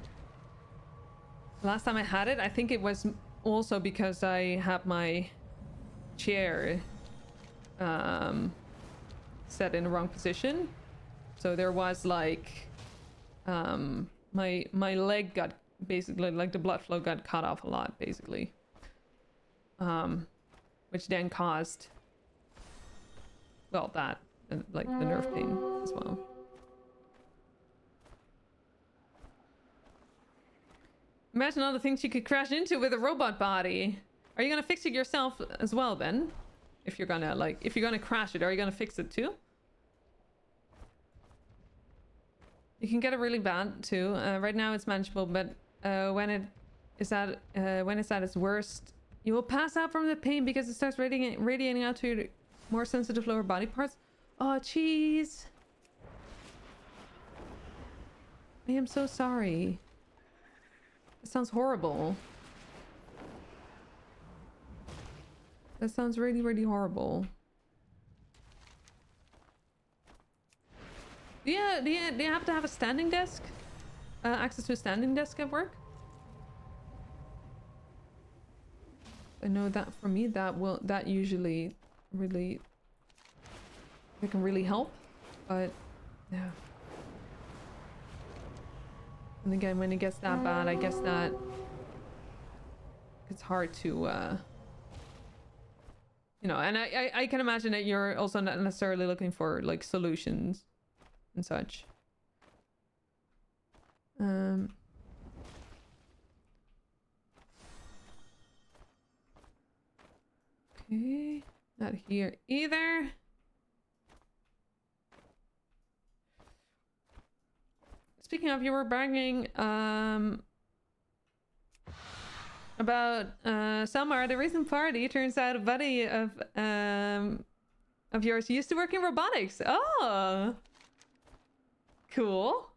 last time I had it, I think it was also because I had my chair set in the wrong position. So there was like my leg got basically, like the blood flow got cut off a lot, basically. Which then caused, well, that, and like the nerve pain as well. Imagine all the things you could crash into with a robot body. Are you gonna fix it yourself as well then? If you're gonna crash it, are you gonna fix it too? You can get it really bad too. Right now it's manageable, but when it's at its worst, you will pass out from the pain because it starts radiating out to your more sensitive lower body parts. Oh, jeez. I am so sorry. It sounds horrible. That sounds really, really horrible. Do you have to have a standing desk? Access to a standing desk at work? I know that for me, that usually really, it can really help, but yeah. And again, when it gets that bad, I guess that it's hard to, you know, and I can imagine that you're also not necessarily looking for like solutions and such. Okay, not here either. Speaking of, you were bragging about Selma, the recent party. Turns out a buddy of yours used to work in robotics. Oh, cool,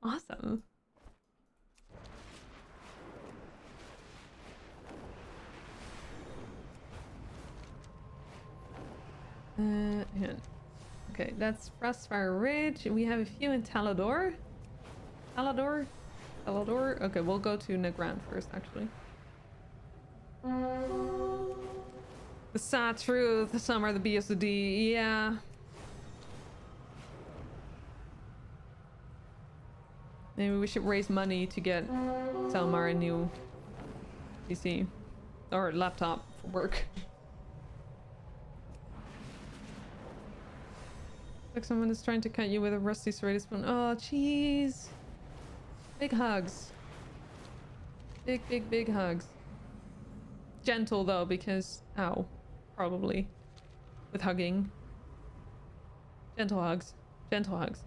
awesome. Yeah. Okay, that's Frostfire Ridge. We have a few in Talador. Talador? Okay, we'll go to Negrand first, actually. The sad truth. Some are the BSD. Yeah. Maybe we should raise money to get Selmar a new PC. Or laptop for work. Like someone is trying to cut you with a rusty serrated spoon. Oh, jeez. Big hugs. Big hugs. Gentle though, because ow, probably with hugging. Gentle hugs. Gentle hugs.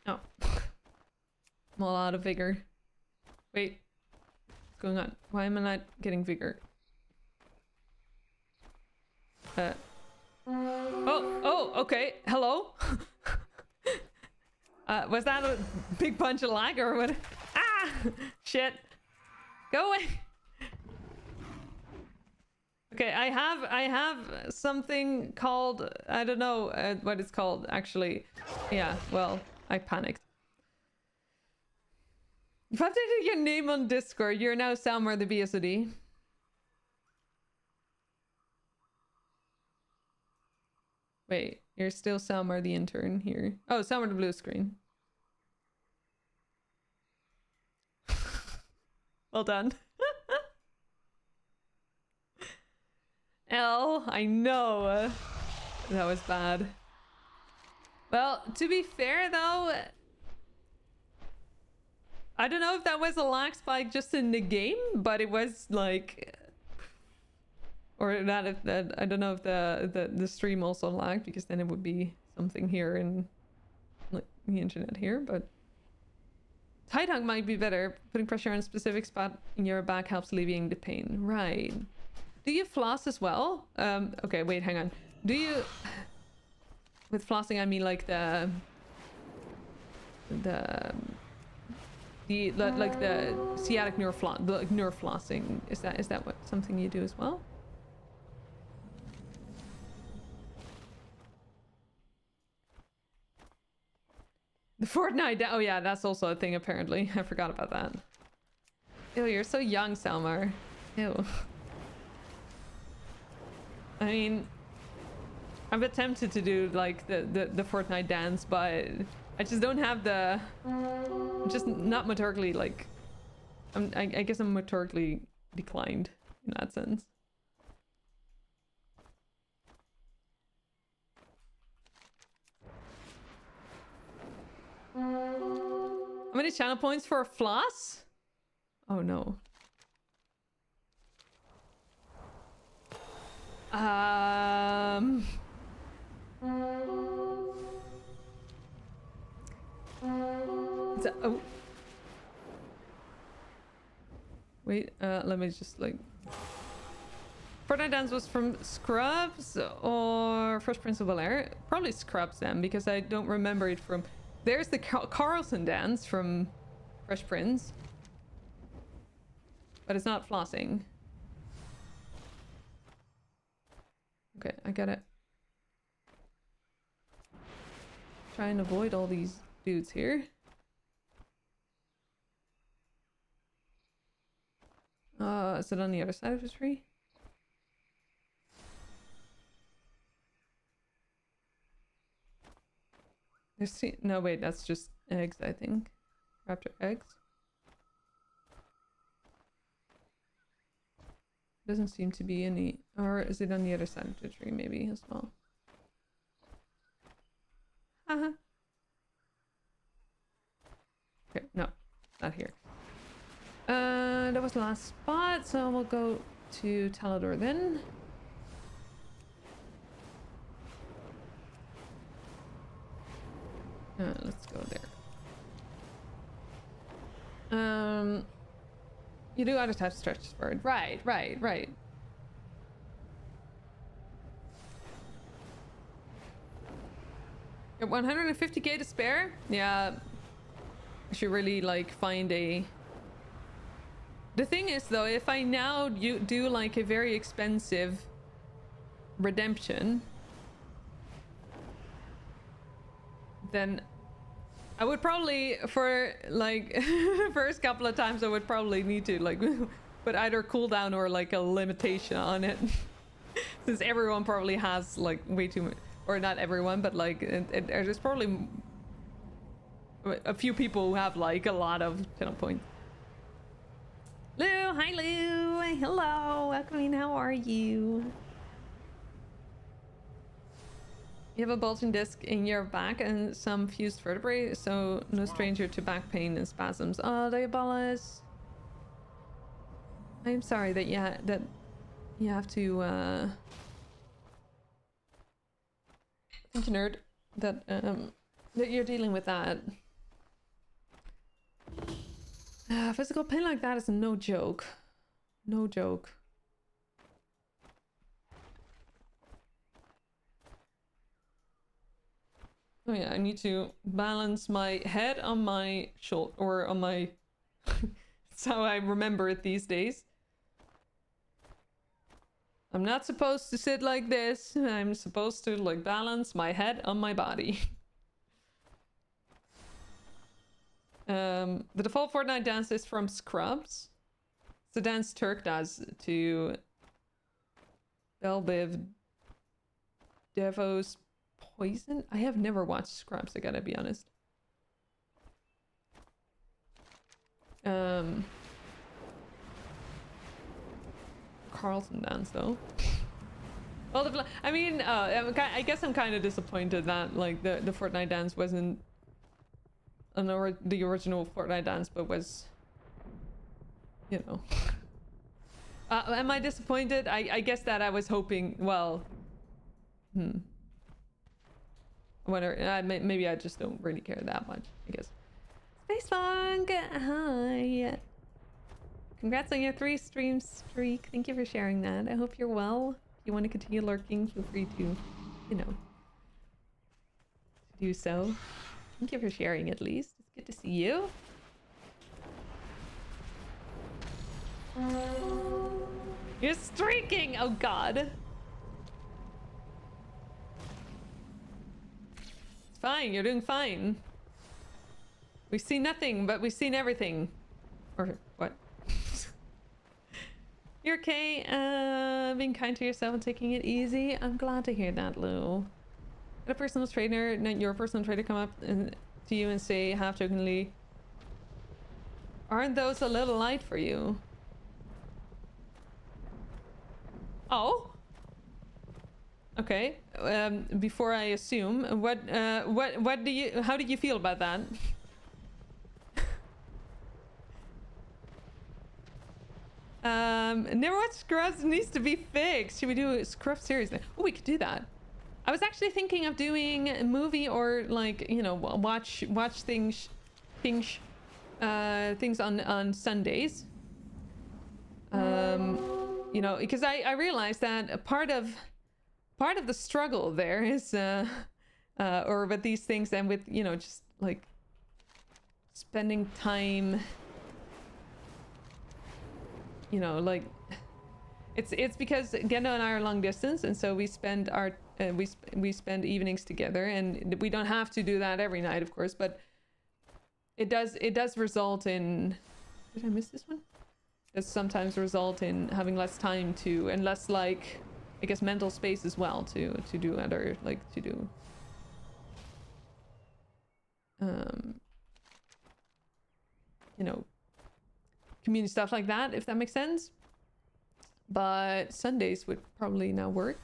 Oh. I'm all out of vigor. Wait. Going on? Why am I not getting vigor? Oh, okay. Hello? Was that a big bunch of lag or what? Ah! Shit. Go away. Okay, I have something called, I don't know what it's called actually. Yeah, well, I panicked. You've updated your name on Discord. You're now Salmar the BSOD. Wait, you're still Salmar the intern here. Oh, Salmar the blue screen. Well done. L, I know. That was bad. Well, to be fair though, I don't know if that was a lag spike just in the game, but it was like, or that if that I don't know if the stream also lagged, because then it would be something here in like the internet here. But tight hug might be better. Putting pressure on a specific spot in your back helps alleviating the pain. Right. Do you floss as well? Okay, wait, hang on. Do you? With flossing, I mean like the sciatic nerve flossing. Is that what something you do as well? The Fortnite. Oh yeah, that's also a thing apparently. I forgot about that. Ew, you're so young, Salmar. Ew. I mean, I've attempted to do like the Fortnite dance, but I just don't have the. I'm just not motorically like. I guess I'm motorically declined in that sense. How many channel points for a floss? Oh no. Oh. Wait, let me just like... Fortnite Dance was from Scrubs or Fresh Prince of Bel-Air? Probably Scrubs then, because I don't remember it from... There's the Carlson dance from Fresh Prince. But it's not flossing. Okay, I get it. Try and avoid all these dudes here. Is it on the other side of the tree? No, wait, that's just eggs, I think. Raptor eggs. Doesn't seem to be any... Or is it on the other side of the tree, maybe, as well? Haha. Okay, no. Not here. That was the last spot, so we'll go to Talador then. Let's go there. You do other types of stretches for it. Right. You have 150k to spare? Yeah. I should really like find a... The thing is though, if I now do like a very expensive redemption, then I would probably, for like first couple of times, I would probably need to like put either cooldown or like a limitation on it. Since everyone probably has like way too much, or not everyone, but like there's probably a few people who have like a lot of channel points. Lou, hi Lou, hello, welcome in, how are you? You have a bulging disc in your back and some fused vertebrae, so no stranger to back pain and spasms. Oh, Diabolus. I'm sorry that you have to thank you, nerd, that you're dealing with that. Physical pain like that is no joke. No joke. Oh yeah, I need to balance my head on my shoulder, or on my... That's how I remember it these days. I'm not supposed to sit like this. I'm supposed to like balance my head on my body. The default Fortnite dance is from Scrubs. It's the dance Turk does to Belbiv Devo's Poison. I have never watched Scrubs, I gotta be honest. Carlson dance though. Well, I mean, I guess I'm kind of disappointed that like the Fortnite dance wasn't the original Fortnite dance, but was, you know. Am I disappointed? I guess that I was hoping. Well, I wonder. Maybe I just don't really care that much, I guess. Spacefunk, hi. Congrats on your 3 stream streak. Thank you for sharing that. I hope you're well. If you want to continue lurking, feel free to, you know, do so. Thank you for sharing at least. It's good to see you. You're streaking! Oh god. It's fine, you're doing fine. We've seen nothing, but we've seen everything. Or what? You're okay? being kind to yourself and taking it easy. I'm glad to hear that, Lou. Had a personal trainer, not your personal trainer, come up to you and say half-jokingly, aren't those a little light for you? Oh? Okay. Before I assume, what do you, how did you feel about that? Never watched Scrubs, needs to be fixed. Should we do a Scrubs series now? Oh, we could do that. I was actually thinking of doing a movie or like, you know, watch things on Sundays. You know, because I realized that a part of the struggle there is or with these things and with, you know, just like spending time, you know, like it's because Gendo and I are long distance, and so we spend our we spend evenings together, and we don't have to do that every night, of course, but it does result in, did I miss this one? It does sometimes result in having less time to, and less, like, I guess, mental space as well to do other, like, to do you know, community stuff like that, if that makes sense. But Sundays would probably now work.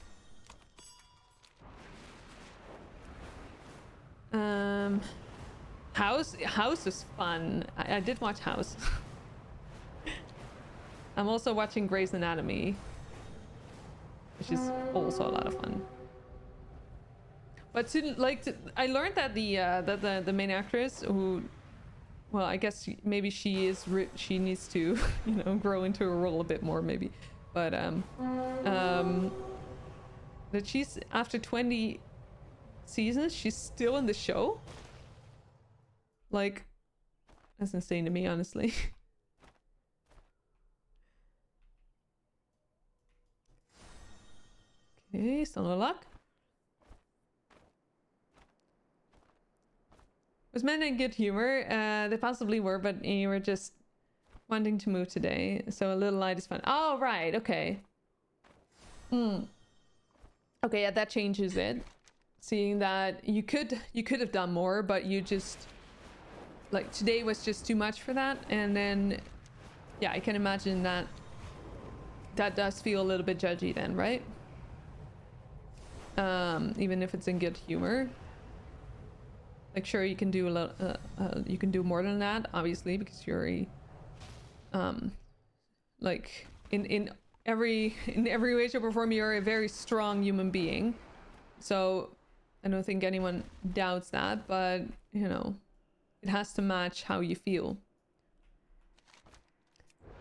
House is fun. I did watch House. I'm also watching Grey's Anatomy, which is also a lot of fun. But I learned that the main actress, who, well, I guess maybe she needs to, you know, grow into a role a bit more, maybe. But that she's, after 20 seasons, she's still in the show. Like, that's insane to me, honestly. Okay, still no luck. Was meant in good humor. They possibly were, but you were just wanting to move today, so a little light is fun. Oh, right, okay. Okay, yeah, that changes it. Seeing that you could have done more, but you just, like, today was just too much for that, and then, yeah, I can imagine that does feel a little bit judgy then, right? Even if it's in good humor. Like, sure, you can do a lot, you can do more than that, obviously, because you're a, like, in every way, shape, or form, you're a very strong human being. So I don't think anyone doubts that, but, you know, it has to match how you feel.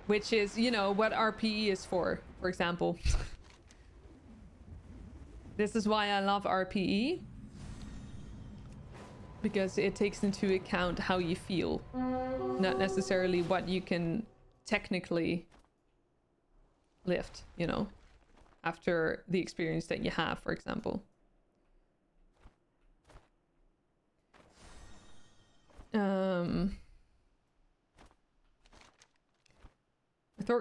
Which is, you know, what RPE is for example. This is why I love RPE. Because it takes into account how you feel, not necessarily what you can technically lift, you know, after the experience that you have, for example.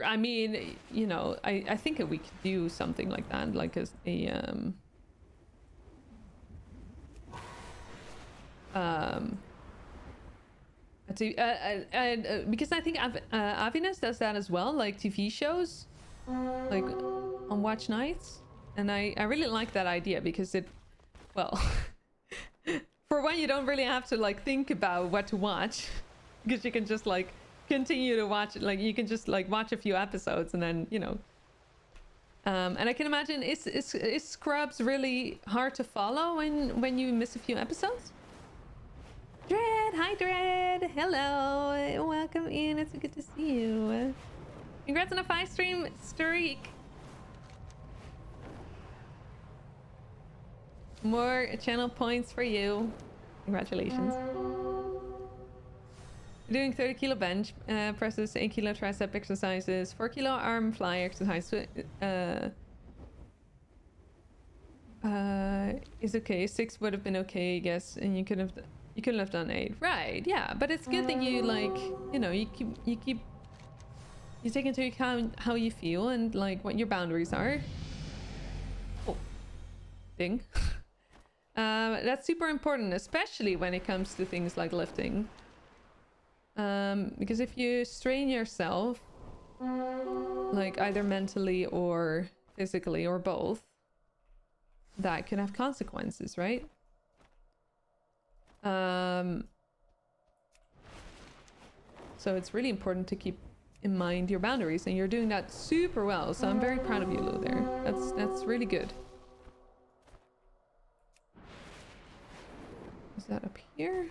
I mean, you know, I think we could do something like that, like as a because I think Avinas does that as well, like TV shows, like on watch nights, and I really like that idea because it, well, for one, you don't really have to like think about what to watch, because you can just like continue to watch it, like you can just like watch a few episodes and then, you know. And I can imagine, is Scrubs really hard to follow when you miss a few episodes? Dread, hi Dread, hello, welcome in, it's good to see you. Congrats on a 5-stream streak. More channel points for you. Congratulations. Doing 30 kilo bench presses, 8 kilo tricep exercises, 4 kilo arm fly exercise is okay. 6 would have been okay, I guess, and you couldn't have done 8, right? Yeah, but it's good that you, like, you know, you keep You take into account how you feel and like what your boundaries are. Oh, ding. That's super important, especially when it comes to things like lifting. Because if you strain yourself, like either mentally or physically or both, that can have consequences, right? So it's really important to keep in mind your boundaries, and you're doing that super well. So I'm very proud of you, Lou. There, that's really good. Is that up here?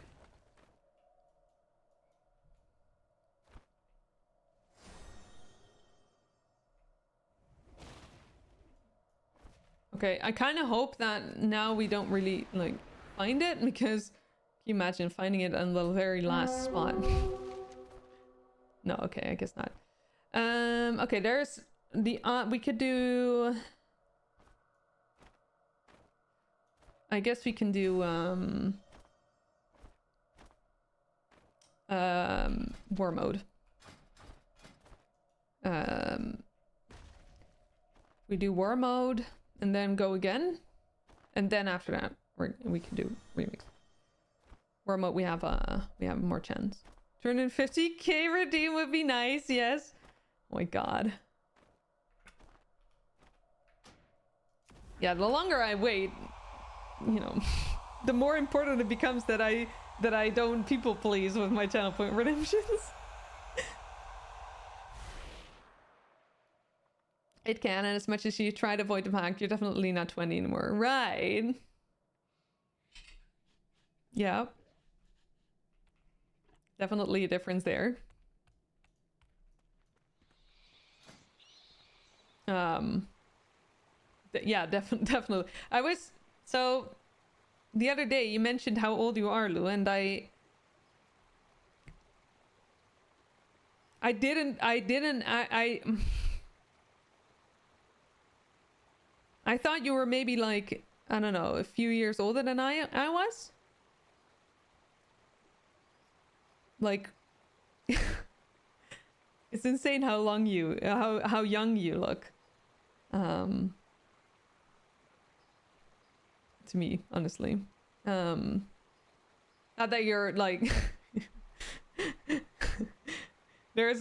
Okay, I kind of hope that now we don't really like find it, because can you imagine finding it on the very last spot? No, okay, I guess not. Okay, there's the we could do. I guess we can do war mode. We do war mode and then go again, and then after that we can do remix. War mode, we have more chance. 250k redeem would be nice, yes. Oh my god. Yeah, the longer I wait, you know, the more important it becomes that I don't people please with my channel point redemptions. It can, and as much as you try to avoid the pact, you're definitely not 20 anymore. Right. Yeah. Definitely a difference there. Yeah, definitely. So the other day you mentioned how old you are, Lou, and I thought you were maybe like, I don't know, a few years older than I was. Like, it's insane how young you look. To me, honestly. Not that you're like there's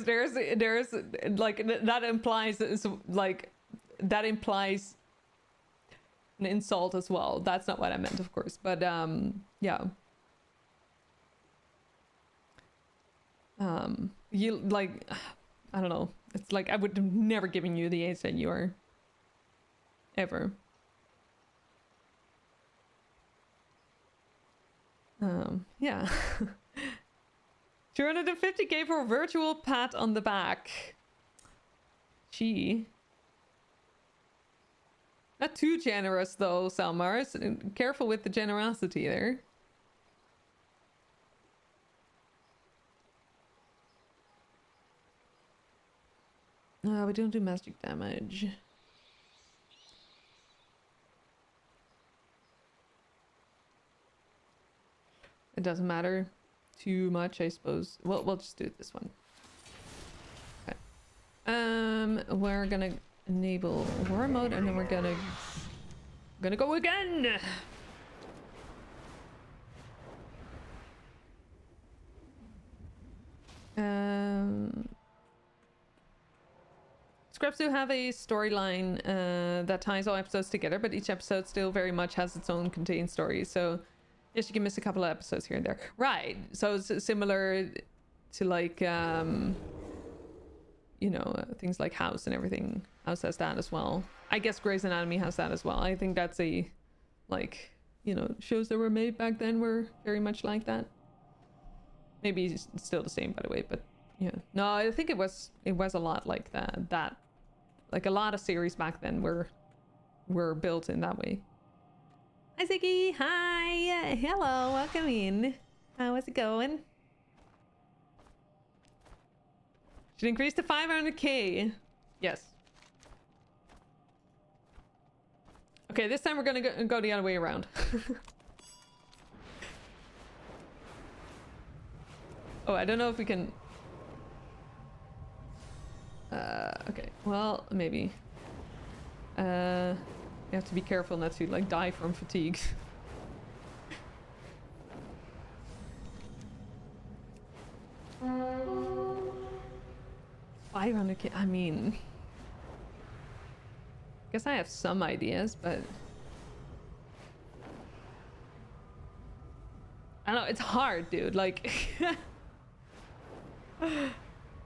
like that implies an insult as well. That's not what I meant, of course, but yeah. You like, I don't know, it's like I would have never given you the age that you are, ever. Yeah. 250k for a virtual pat on the back. Gee. Not too generous though, Salmars. Careful with the generosity there. We don't do magic damage. It doesn't matter too much, I suppose. Well, we'll just do this one. Okay. We're gonna enable war mode, and then we're gonna go again. Scraps do have a storyline that ties all episodes together, but each episode still very much has its own contained story. So yes, you can miss a couple of episodes here and there. Right. So it's similar to like, you know, things like House and everything. House has that as well. I guess Grey's Anatomy has that as well. I think that's a, like, you know, shows that were made back then were very much like that. Maybe it's still the same, by the way, but yeah. No, I think it was a lot like that. Like a lot of series back then were built in that way. Hi, Ziggy. Hi. Hello. Welcome in. How's it going? Should increase to 500k. Yes. Okay, this time we're gonna go the other way around. Oh, I don't know if we can... Okay, well, maybe. You have to be careful not to, like, die from fatigue. $500K, I mean... guess I have some ideas, but... I don't know, it's hard, dude, like...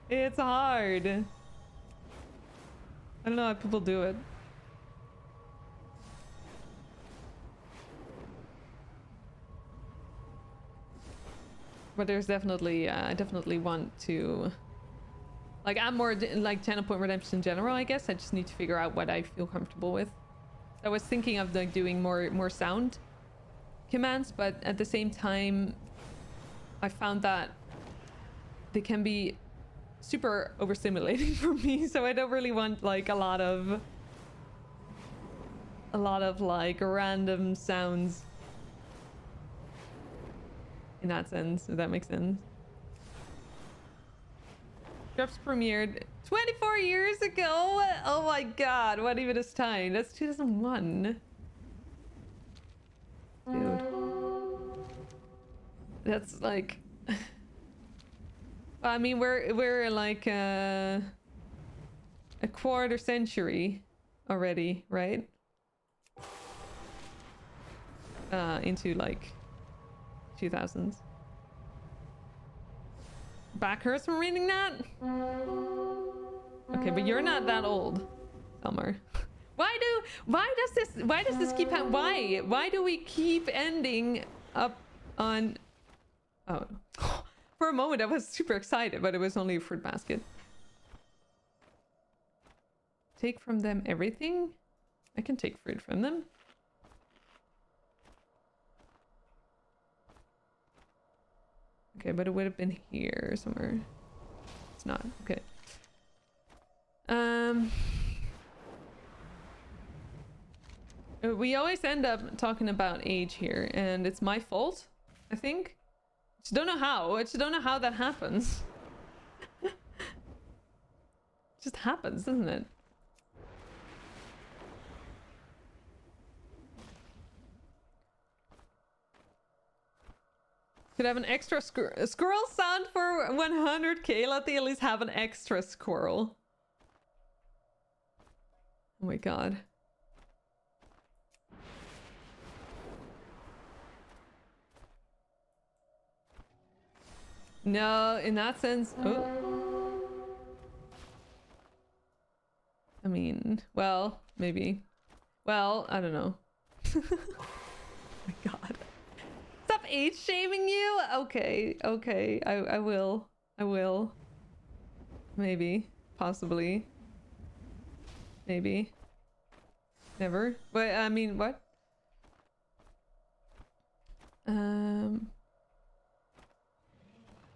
It's hard. I don't know how people do it. But there's definitely, I definitely want to... like, I'm more like Channel Point Redemption in general, I guess. I just need to figure out what I feel comfortable with. I was thinking of like doing more sound commands, but at the same time, I found that they can be super overstimulating for me, so I don't really want like a lot of like random sounds in that sense, if that makes sense. Drops premiered 24 years ago. Oh my god, what even is time? That's 2001. Dude. That's like... I mean, we're like a quarter century already, right? Into like 2000s. Backhurst from reading that? Okay, but you're not that old, Elmer. Why does this keep why do we keep ending up on... oh. For a moment I was super excited, but it was only a fruit basket. Take from them everything? I can take fruit from them. Okay, but it would have been here somewhere. It's not. Okay. We always end up talking about age here, and it's my fault, I think. I just don't know how. I just don't know how that happens. It just happens, doesn't it? Could have an extra squirrel sound for 100k. Let the at least have an extra squirrel. Oh my god. No, in that sense... oh. I mean, well, maybe. Well, I don't know. Oh my god. Stop age shaming you? Okay, okay. I will. I will. Maybe. Possibly. Maybe. Never. But I mean, what?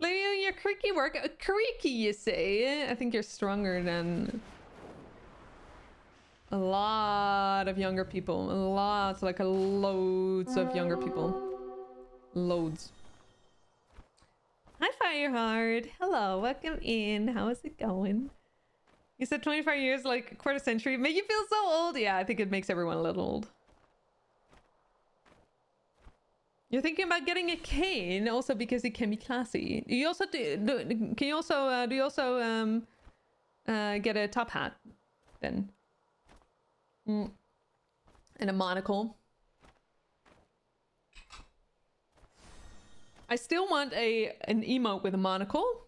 Lady, your creaky work. Creaky, you say? I think you're stronger than a lot of younger people. Lots, like loads of younger people. Loads. Hi, Fireheart. Hello, welcome in. How is it going? You said 25 years, like a quarter century. Make you feel so old. Yeah, I think it makes everyone a little old. You're thinking about getting a cane also because it can be classy. You also can you also do you also get a top hat then? And a monocle. I still want an emote with a monocle.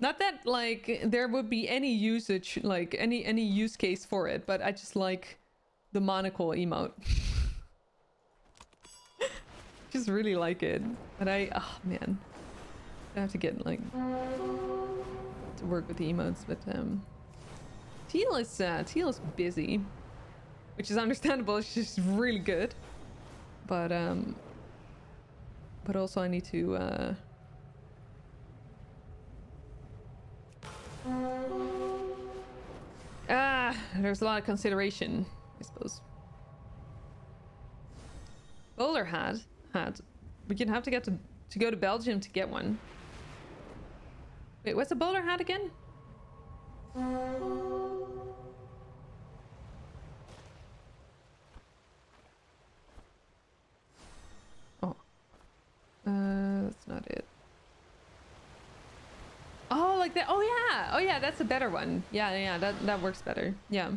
Not that like there would be any usage, like any use case for it, but I just like the monocle emote. Just really like it. But oh man, I have to get like to work with the emotes. But Teal is busy, which is understandable. She's really good, but also I need to there's a lot of consideration, I suppose. Bowler hat, but you'd have to get to go to Belgium to get one. Wait, what's a bowler hat again? Oh. That's not it. Oh, like that. Oh yeah. Oh yeah, that's a better one. Yeah, yeah, that works better. Yeah.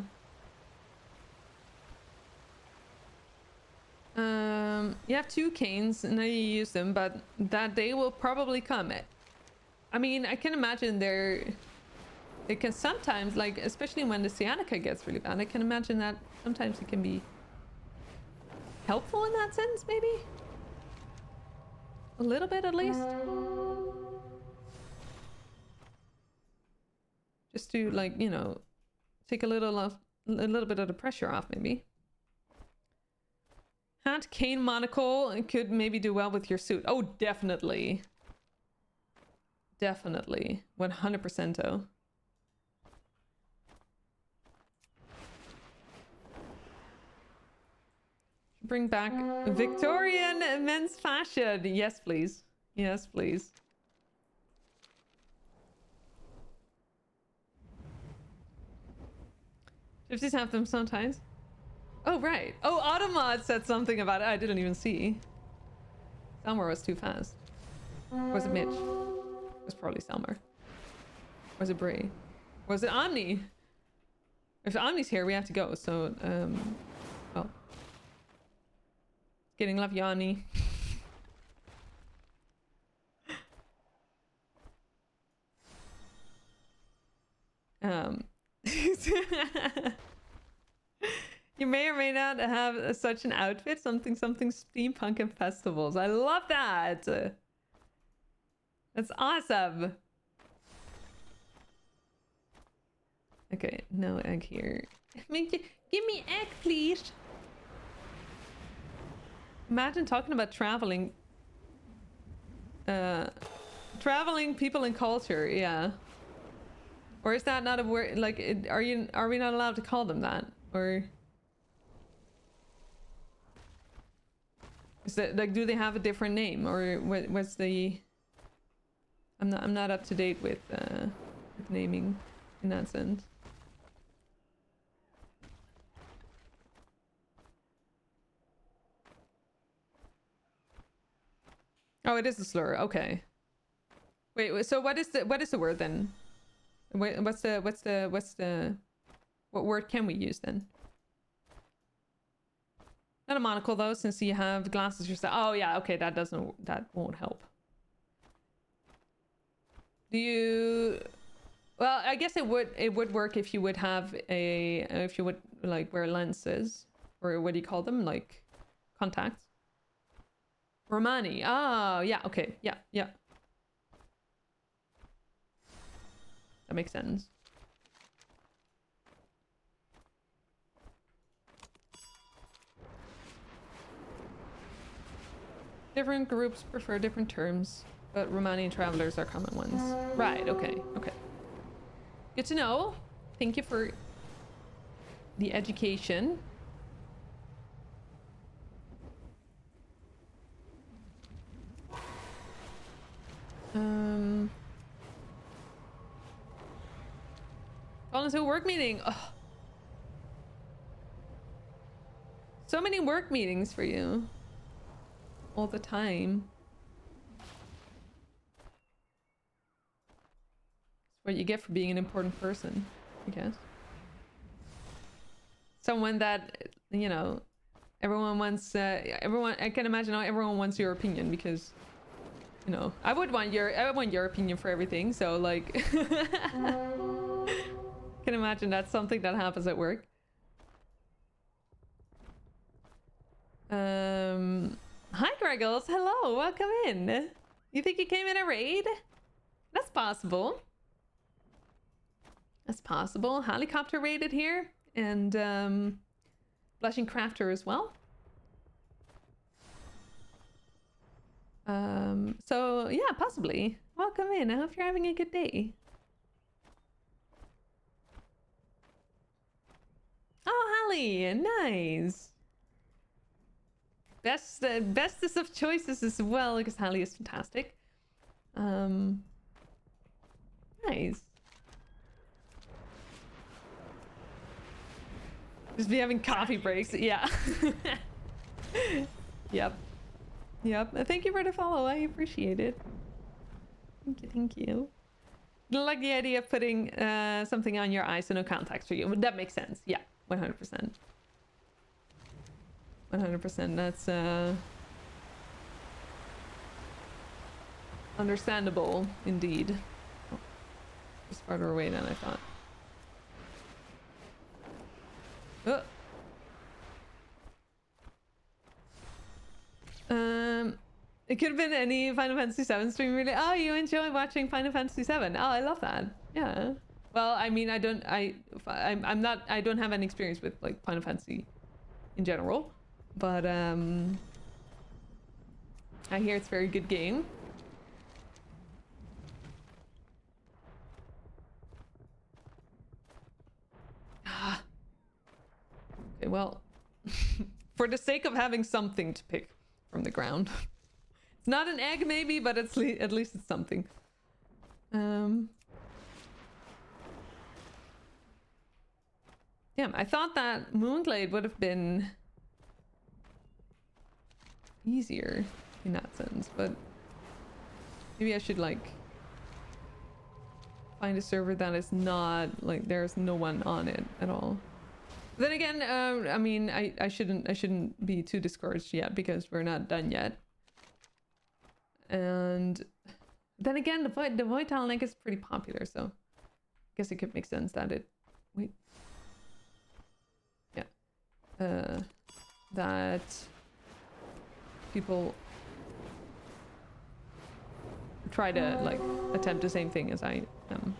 You have 2 canes and now you use them, but that day will probably come. I mean, I can imagine it can sometimes, like, especially when the sciatica gets really bad, I can imagine that sometimes it can be helpful in that sense, maybe? A little bit at least. Just to, like, you know, take a little bit of the pressure off, maybe. Hat, cane, monocle, and could maybe do well with your suit. Oh, definitely. Definitely. 100%. Bring back Victorian men's fashion. Yes, please. Yes, please. Gypsies have them sometimes. Oh, right. Oh, Automod said something about it. I didn't even see. Selmer was too fast. Or was it Mitch? It was probably Selmer. Or was it Bray? Or was it Omni? If Omni's here, we have to go. So, well. Getting love, Yanni. You may or may not have such an outfit. Something steampunk and festivals. I love that. That's awesome. Okay, no egg here. Give me egg, please. Imagine talking about traveling. Traveling people and culture, yeah. Or is that not a word? Like, are we not allowed to call them that? Or is that, like, do they have a different name? Or what's the? I'm not up to date with naming in that sense. Oh, it is a slur. Okay. Wait. So what is the word then? What word can we use then? Not a monocle though, since you have glasses yourself. Oh yeah, okay, that won't help. Do you? Well, I guess it would work if you would have if you would like wear lenses, or what do you call them, like contacts? Romani. Oh yeah, okay, yeah. That makes sense. Different groups prefer different terms, but Romani travelers are common ones. Right, okay. Good to know. Thank you for the education. Call into a work meeting. Oh. So many work meetings for you. All the time. It's what you get for being an important person, I guess. Someone that, you know, everyone wants, I can imagine how everyone wants your opinion, because, you know, I would want your opinion for everything, so like can imagine that's something that happens at work. Hi Greggles, hello, welcome in. You think you came in a raid? That's possible. That's possible. Helicopter raided here, and Blushing Crafter as well. So yeah, possibly. Welcome in. I hope you're having a good day. Oh, Hallie, nice. Bestest of choices as well, because Hallie is fantastic. Nice. Just be having coffee breaks. Yeah. Yep. Yep. Thank you for the follow. I appreciate it. Thank you. Thank you. I like the idea of putting something on your eyes so no contacts for you. But that makes sense. Yeah. 100%. 100%. That's understandable indeed. Oh, it's farther away than I thought. Oh. It could have been any Final Fantasy VII stream, really. Oh, you enjoy watching Final Fantasy VII? Oh, I love that. Yeah. Well, I mean, I don't have any experience with like Final Fantasy in general, but I hear it's a very good game. Okay, well, for the sake of having something to pick from the ground. It's not an egg maybe, but at least it's something. Yeah, I thought that Moonglade would have been easier in that sense, but maybe I should like find a server that is not like there's no one on it at all. Then again, I mean, I shouldn't be too discouraged yet because we're not done yet. And then again, the Void link is pretty popular, so I guess it could make sense that it. Wait. Yeah. That people try to like attempt the same thing as I am.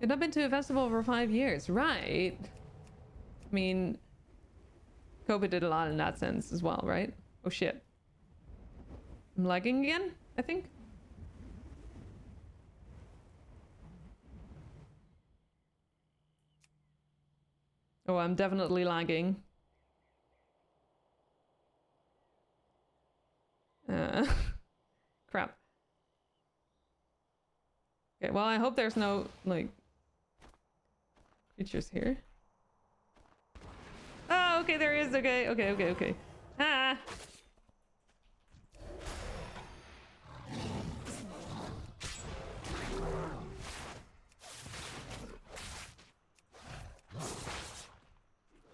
You've not been to a festival for 5 years, right? I mean, COVID did a lot in that sense as well, right? Oh shit. I'm lagging again, I think. Oh, I'm definitely lagging. Crap. Okay, well, I hope there's no, like, creatures here. Oh, okay, there is. Okay. Ah!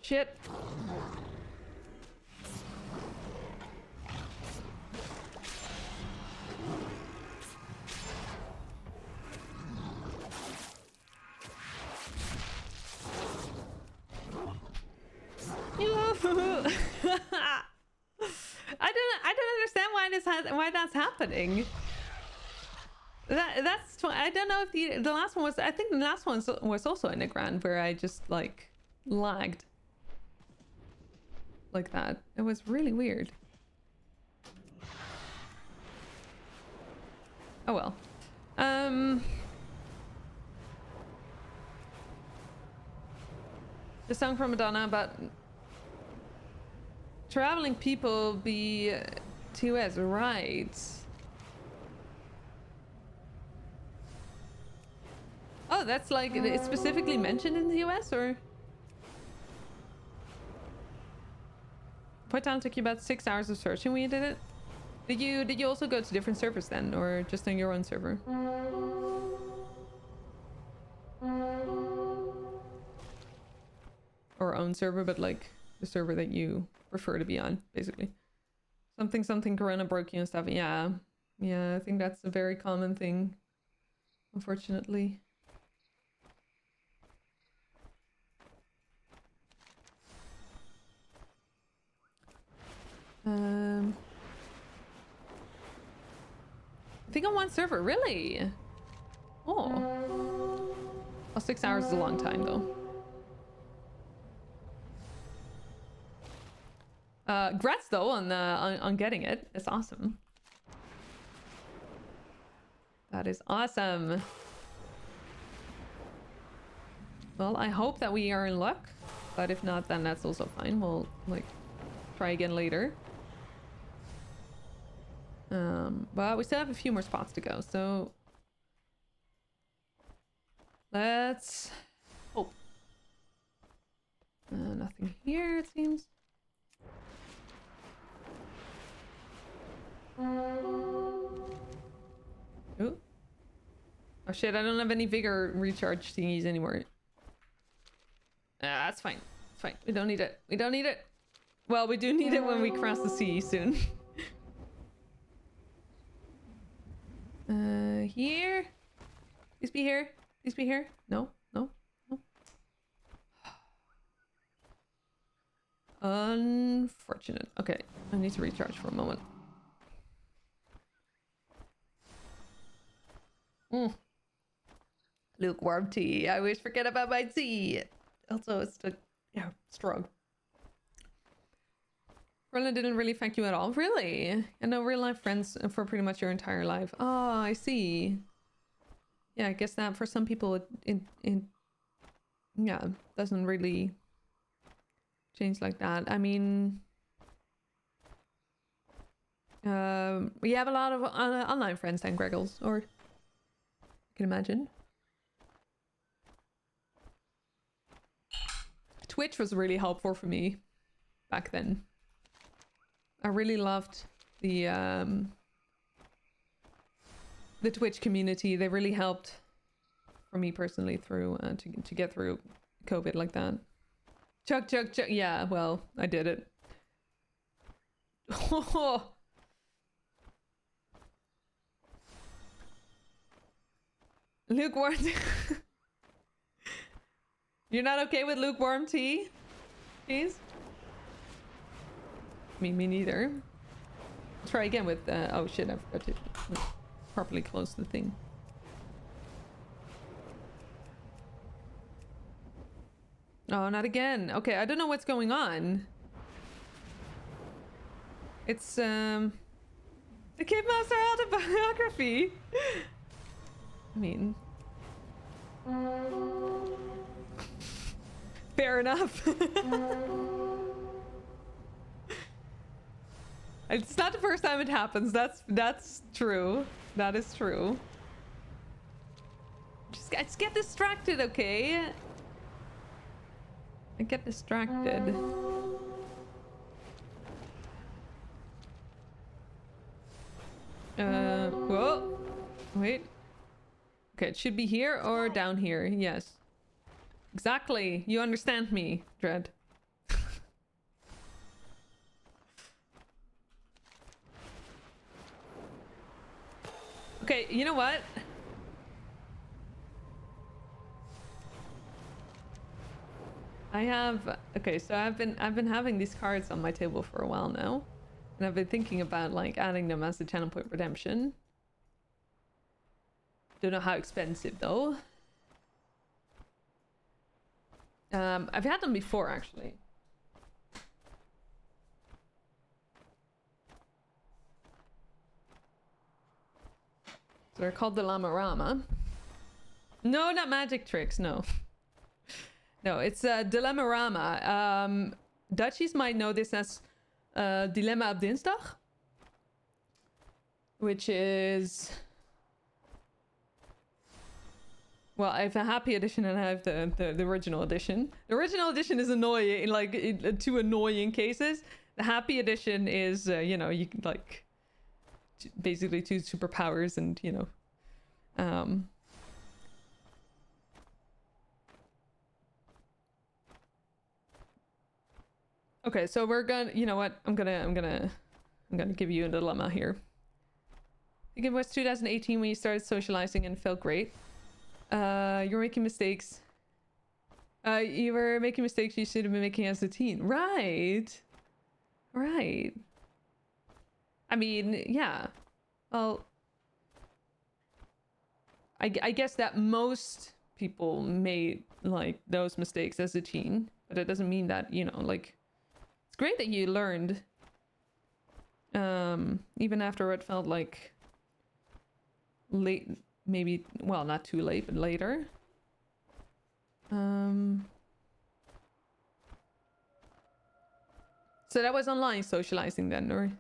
Shit. I don't understand why that's happening. That's I don't know if the last one was. I think the last one was also in a grand where I just like lagged like that. It was really weird. Oh well. The song from Madonna about traveling people be TOS, right? Oh, that's like it's specifically mentioned in the US, or? Python took you about 6 hours of searching when you did it. Did you also go to different servers then, or just on your own server? Or own server, but like the server that you prefer to be on, basically. Something Corona broke you and stuff. Yeah, I think that's a very common thing, unfortunately. I think on one server, really? Oh. Well, 6 hours is a long time, though. Congrats, though, on getting it. It's awesome. That is awesome. Well, I hope that we are in luck, but if not, then that's also fine. We'll, like, try again later. But we still have a few more spots to go, so let's hope. Oh shit, I don't have any vigor recharge thingies anymore. That's fine. It's fine. We don't need it. We don't need it. Well, we do need it when we cross the sea soon. Here? Please be here. Please be here. No, no, no. Unfortunate. Okay, I need to recharge for a moment. Lukewarm tea. I always forget about my tea. Also, it's yeah, strong. Corona didn't really affect you at all. Really? And no real life friends for pretty much your entire life. Oh, I see. Yeah, I guess that for some people it yeah, doesn't really change like that. I mean, we have a lot of online friends and Greggles, or you can imagine. Twitch was really helpful for me back then. I really loved the Twitch community. They really helped for me personally through to get through COVID like that. Chuck. Yeah, well, I did it. Lukewarm. You're not okay with lukewarm tea? Please? Me neither. Try again with oh shit, I forgot to properly close the thing. Oh, not again. Okay, I don't know what's going on. It's the Cave Master autobiography. I mean, fair enough. It's not the first time it happens. That's true. That is true. Just get distracted, okay? I get distracted. Whoa. Wait. Okay, it should be here or down here. Yes. Exactly. You understand me, Dread. Okay, you know what? I have okay, so I've been having these cards on my table for a while now, and I've been thinking about like adding them as a channel point redemption. Don't know how expensive though. I've had them before actually. So they're called the Llama-Rama. No, not magic tricks, no. No, it's Dilemma-Rama. Dutchies might know this as Dilemma op Dinsdag. Which is... Well, I have a happy edition and I have the original edition. The original edition is annoying, like, two annoying cases. The happy edition is, you know, you can, like... basically 2 superpowers and, you know, okay, so we're gonna, you know what, I'm gonna give you a dilemma here. I think it was 2018 when you started socializing and felt great. You're making mistakes. You were making mistakes you should have been making as a teen. Right. Right. I mean, yeah. Well, I guess that most people made, like, those mistakes as a teen. But it doesn't mean that, you know, like... It's great that you learned. Even after it felt like... late, maybe... Well, not too late, but later. So that was online socializing then, or...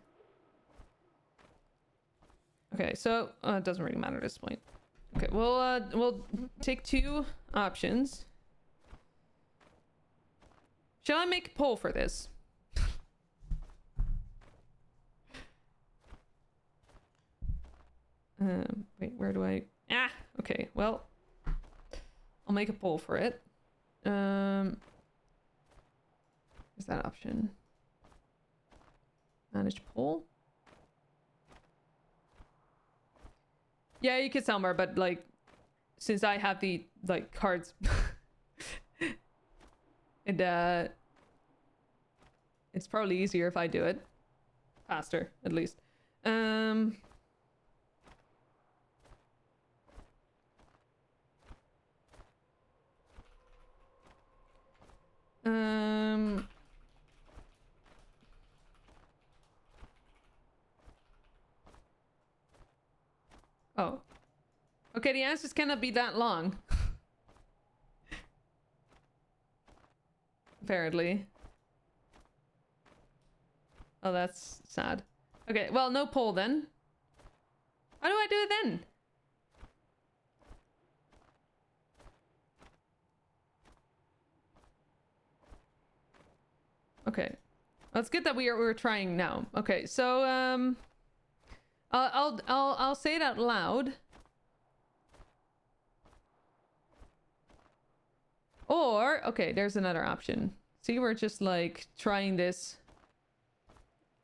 Okay, so it doesn't really matter at this point. Okay, we'll take 2 options. Shall I make a poll for this? Wait, where do I... Ah, Okay, well, I'll make a poll for it. Is that option? Manage poll? Yeah, you could somewhere, but like, since I have the like cards, it's probably easier if I do it. Faster, at least. Oh. Okay, the answers cannot be that long. Apparently. Oh, that's sad. Okay, well, no poll then. How do I do it then? Okay. Well, it's good that we're trying now. Okay, so I'll say it out loud. Or okay, there's another option. See, we're just like trying this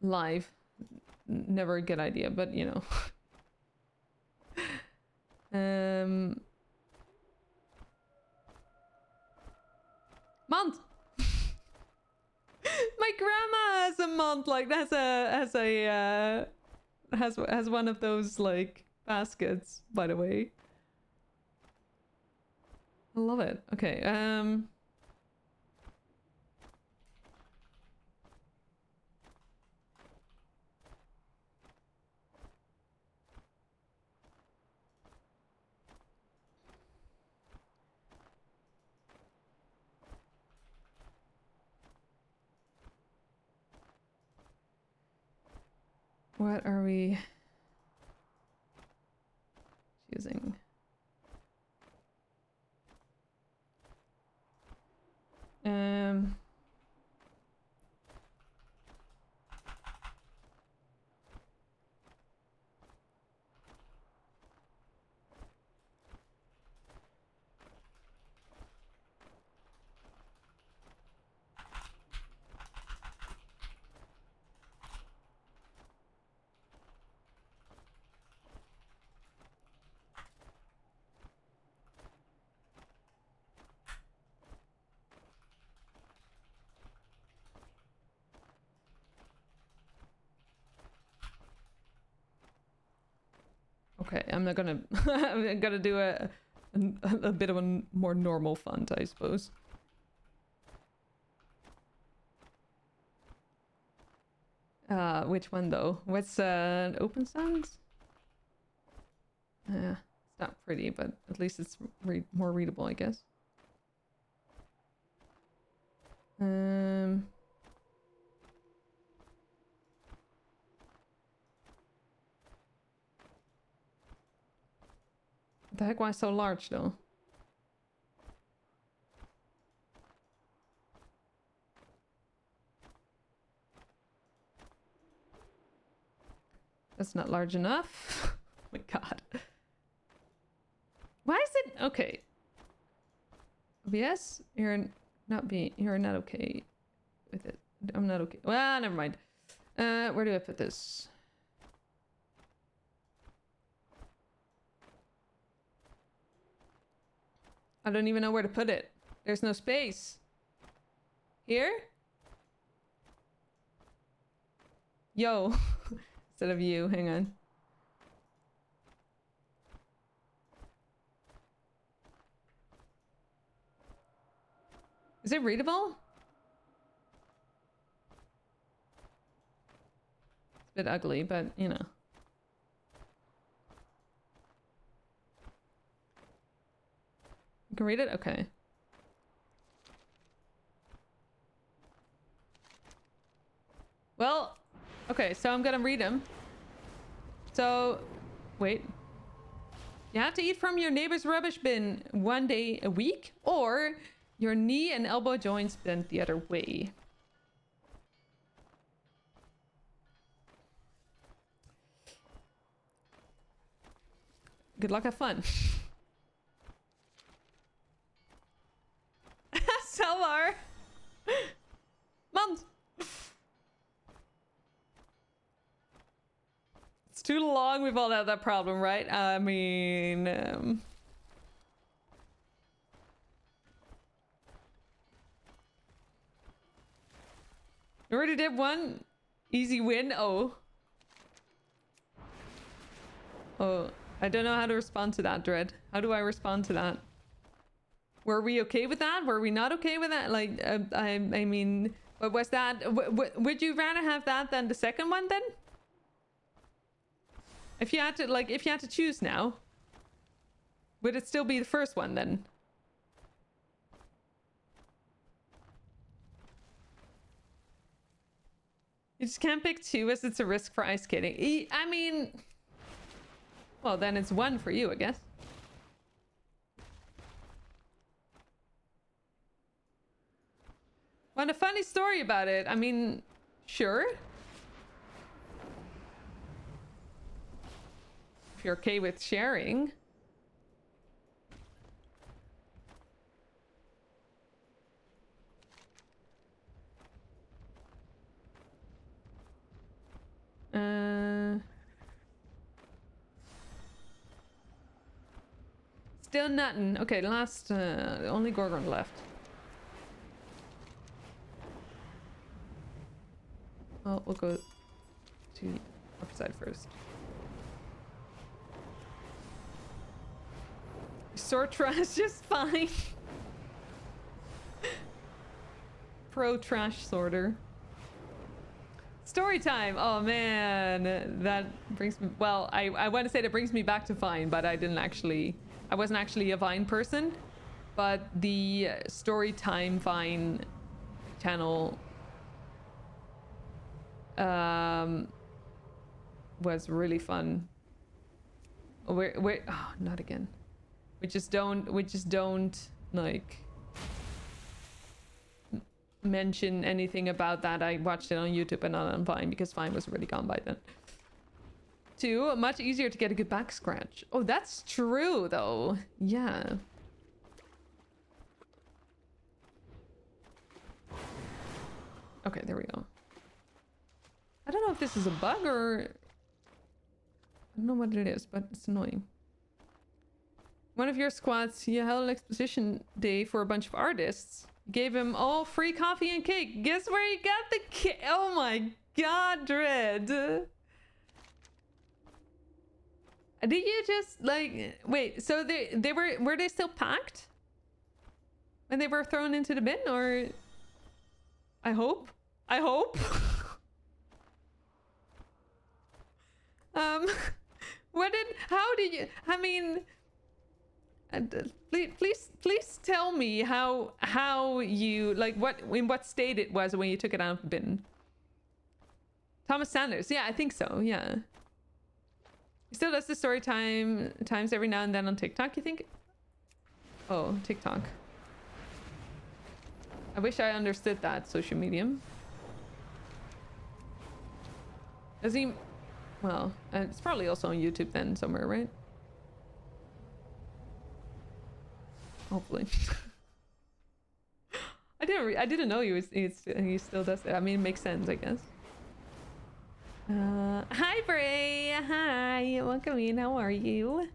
live. Never a good idea, but you know. Month. My grandma has a month, like has one of those like baskets, by the way. I love it. Okay, what are we choosing? Okay, I'm not gonna. I'm gonna do a bit of a more normal font, I suppose. Which one though? What's open sounds? Yeah, it's not pretty, but at least it's more readable, I guess. What the heck, why so large though? That's not large enough. Oh my god. Why is it okay? OBS? You're not okay with it. I'm not okay. Well, never mind. Where do I put this? I don't even know where to put it. There's no space. Here? Yo. Instead of you. Hang on. Is it readable? It's a bit ugly, but you know. You can read it? Okay. Well, okay, so I'm gonna read them. So, wait. You have to eat from your neighbor's rubbish bin 1 day a week, or your knee and elbow joints bent the other way. Good luck, have fun. Salvar. Month. It's too long. We've all had that problem, right? I mean, we already did one easy win. Oh, I don't know how to respond to that, Dread. How do I respond to that? Were we okay with that? Were we not okay with that? Like, I mean, what was that? Would you rather have that than the second one then? If you had to, like, if you had to choose now, would it still be the first one then? You just can't pick two as it's a risk for ice skating. I mean, well, then it's one for you, I guess. Want a funny story about it? I mean, sure. If you're okay with sharing. Still nothing. Okay, last, only Gorgon left. Well, we'll go to the upper side first. Sort trash just fine. Pro trash sorter. Story time. Oh man, that brings me. Well, I want to say that brings me back to Vine, but I wasn't actually a Vine person. But the story time Vine channel was really fun. Oh, not again. We just don't like mention anything about that. I watched it on YouTube and not on Vine because Vine was already gone by then. 2, much easier to get a good back scratch. Oh, that's true though. Yeah. Okay, there we go. I don't know if this is a bug or... I don't know what it is, but it's annoying. One of your squads, you held an exposition day for a bunch of artists. You gave him all free coffee and cake. Guess where you got the cake? Oh my god, Dread. Did you just, like... Wait, so they were they still packed? When they were thrown into the bin, or... I hope. How did you, I mean, please tell me how you, like, in what state it was when you took it out of the bin. Thomas Sanders, yeah, I think so, yeah. He still does the story times every now and then on TikTok, you think? Oh, TikTok. I wish I understood that social medium. Does he... Well, it's probably also on YouTube then somewhere, right? Hopefully. I didn't know he still does it. I mean, it makes sense, I guess. Hi Bray. Hi. Welcome in. How are you?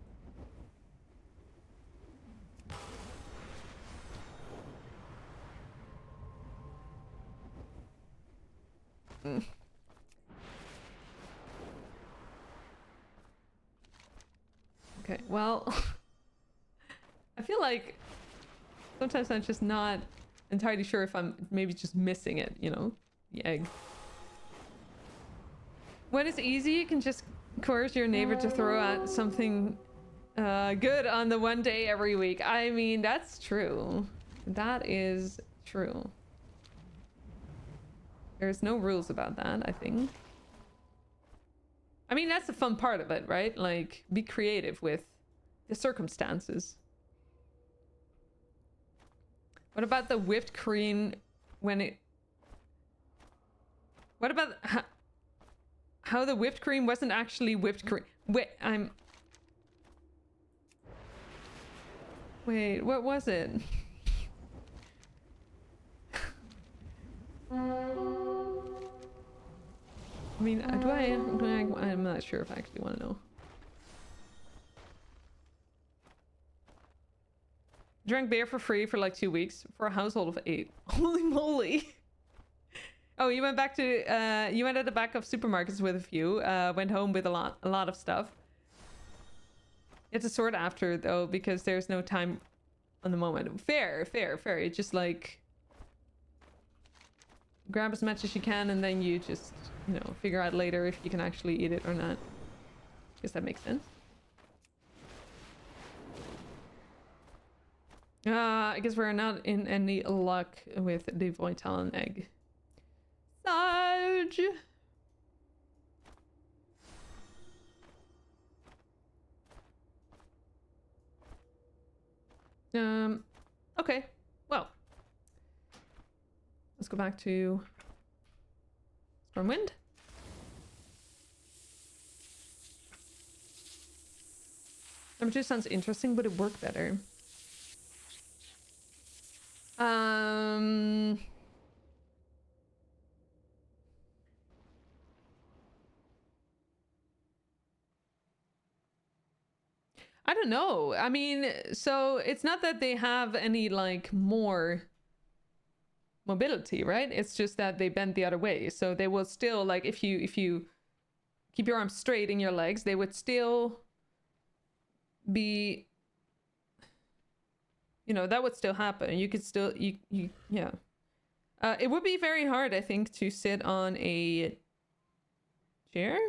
Okay, well, I feel like sometimes I'm just not entirely sure if I'm maybe just missing it, you know, the egg. When it's easy, you can just coerce your neighbor to throw out something good on the one day every week. I mean, that's true. That is true. There's no rules about that, I think. I mean, that's the fun part of it, right? Like, be creative with the circumstances. What about the whipped cream when it... What about how the whipped cream wasn't actually whipped cream? Wait, Wait, what was it? I mean, I'm not sure if I actually want to know. Drank beer for free for like 2 weeks for a household of 8. Holy moly! Oh, you went back to you went at the back of supermarkets with a few. Went home with a lot of stuff. It's a sort after though because there's no time on the moment. Fair. It's just like grab as much as you can and then you just, you know, figure out later if you can actually eat it or not. Guess that makes sense. I guess we're not in any luck with the Voitalon egg. Sarge! Okay. Well. Let's go back to Stormwind. Number 2 sounds interesting, but it worked better. I don't know. I mean, so it's not that they have any like more mobility, right? It's just that they bend the other way. So they will still like if you keep your arms straight in your legs, they would still be, you know, that would still happen. You could still yeah. It would be very hard, I think, to sit on a chair.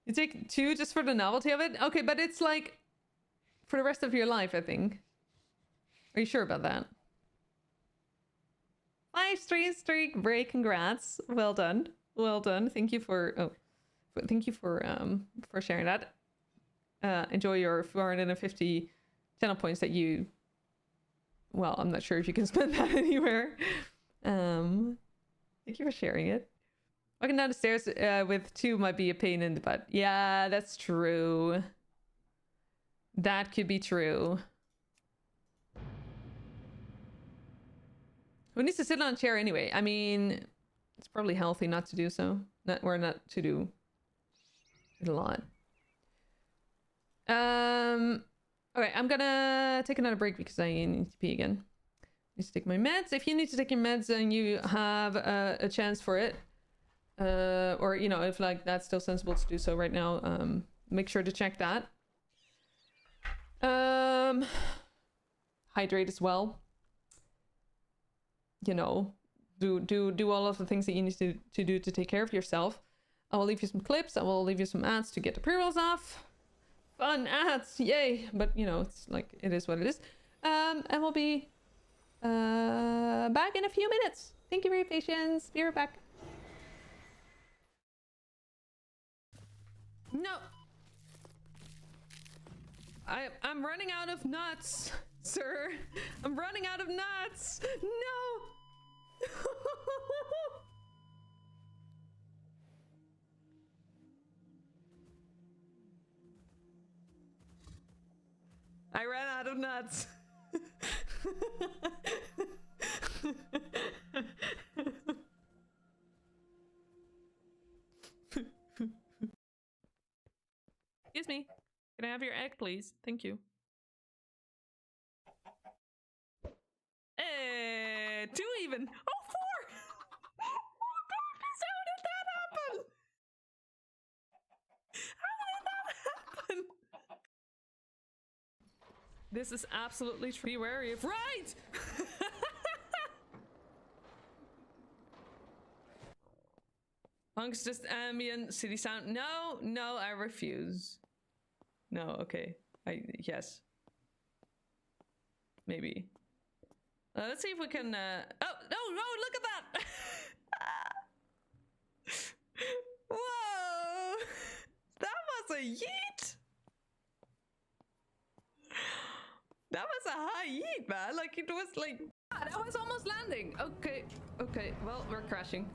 You take 2 just for the novelty of it? Okay, but it's like for the rest of your life, I think. Are you sure about that? 5 streak break, congrats. Well done. Well done. Thank you for sharing that. Enjoy your 450 channel points that you, well, I'm not sure if you can spend that anywhere. Thank you for sharing it. Walking down the stairs with 2 might be a pain in the butt. Yeah, that's true. That could be true. Who needs to sit on a chair anyway? I mean, it's probably healthy not to do so. Not to do it a lot. Okay, I'm gonna take another break because I need to pee again. I need to take my meds. If you need to take your meds and you have a chance for it, or you know, if like that's still sensible to do so right now, make sure to check that. Hydrate as well. You know, do all of the things that you need to do to take care of yourself. I will leave you some clips. I will leave you some ads to get the pre-rolls off. Fun ads, yay! But you know, it's like it is what it is. And we'll be back in a few minutes. Thank you for your patience. Be right back. No. I'm running out of nuts, sir. I'm running out of nuts. No. I ran out of nuts. Excuse me. Can I have your egg, please? Thank you. 2 even. Oh, 4! Oh, goodness, how did that happen? How did that happen? This is absolutely true. Be wary of. Right! Punk's just ambient city sound. No, I refuse. No, okay. Yes. Maybe. Let's see if we can, oh, no, look at that! Whoa! That was a yeet! That was a high yeet, man. Like, it was like, that was almost landing. Okay, well, we're crashing.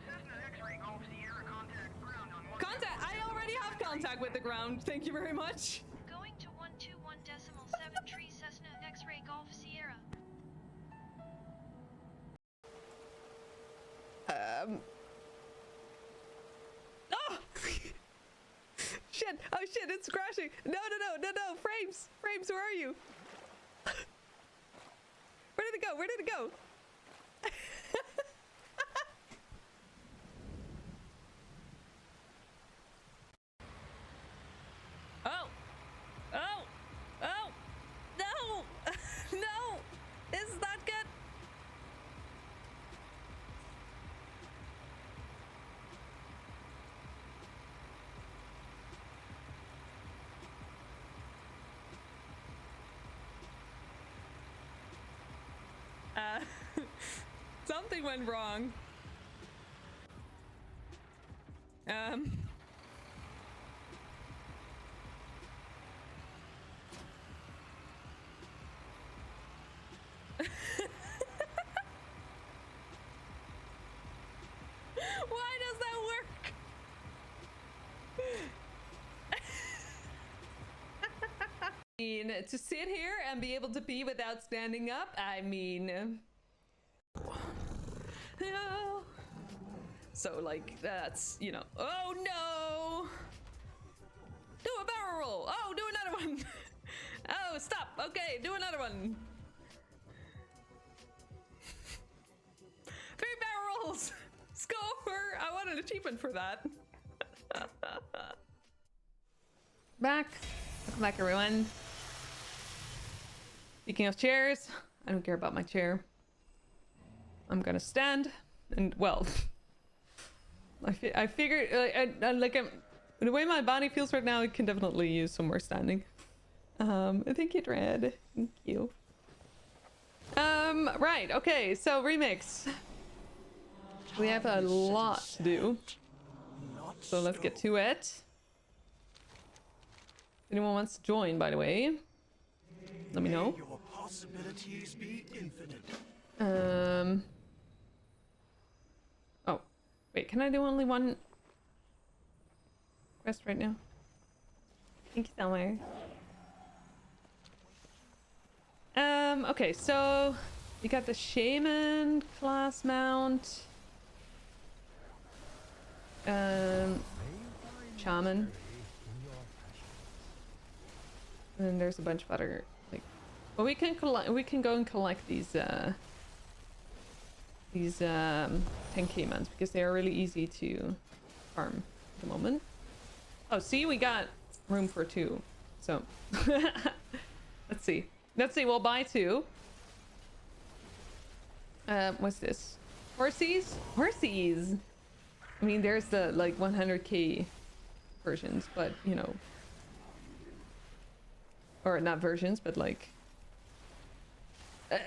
Contact! I already have contact with the ground. Thank you very much. Going to 121.73 Cessna X-Ray Golf Sierra. Oh! Shit! Oh shit! It's crashing! No! No! No! No! No! Frames! Frames! Where are you? Where did it go? Where did it go? Oh! Oh! Oh! No! No! This is not good! Something went wrong. Why does that work? I mean, to sit here and be able to pee without standing up, I mean... No. So, like, that's, you know... Oh, no! Do a barrel roll! Oh, do another one! Oh, stop! Okay, do another one! 3 barrel rolls! Score! I want an achievement for that. Back. Welcome back, everyone. Speaking of chairs, I don't care about my chair. I'm gonna stand, and well, I figured the way my body feels right now, it can definitely use some more standing. Thank you, Dread. Thank you. Right. Okay. So remix. We have a lot to do. So let's get to it. If anyone wants to join, by the way, let me know. Your possibilities be infinite. Oh, wait, can I do only one quest right now? Thank you, Selmer. Okay, so you got the Shaman class mount. Shaman. And then there's a bunch of other, like, well, we can go and collect these 10k months because they are really easy to farm at the moment. Oh, see, we got room for 2. So let's see. We'll buy 2. What's this? Horsies? Horsies! I mean, there's the, like, 100k versions, but, you know. Or not versions, but, like...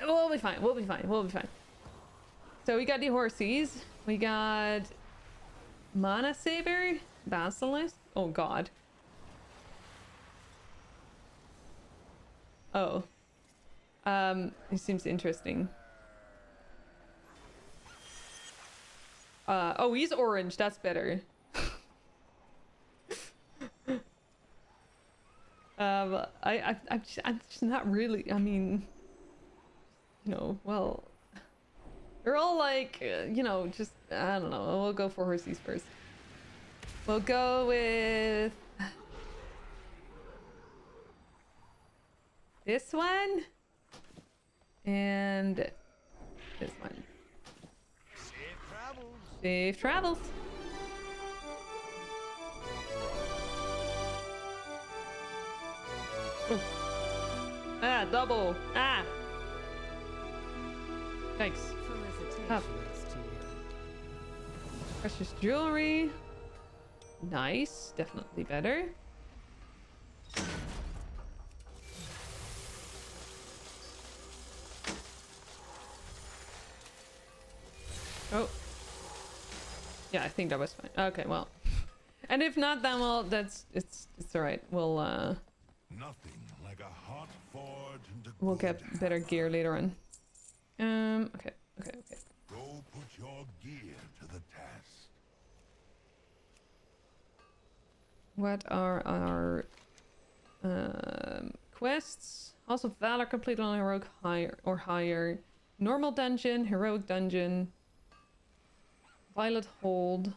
we'll be fine, we'll be fine, we'll be fine. So we got the horsies. We got... Mana Saber? Basilisk? Oh, God. Oh. It seems interesting. Oh, he's orange. That's better. I'm just not really. I mean, you know. Well, they're all like, you know, just I don't know. We'll go for horsies first. We'll go with this one and this one. Safe travels. Ooh. Ah, double. Ah. Thanks. Up. Precious jewelry. Nice. Definitely better. Oh. Yeah, I think that was fine. Okay, well. And if not, then well, it's alright. We'll Nothing like a hot forge and we'll get better gear later on. Okay. Go put your gear to the test. What are our quests? House of Valor complete on heroic higher or higher. Normal dungeon, heroic dungeon. Violet Hold.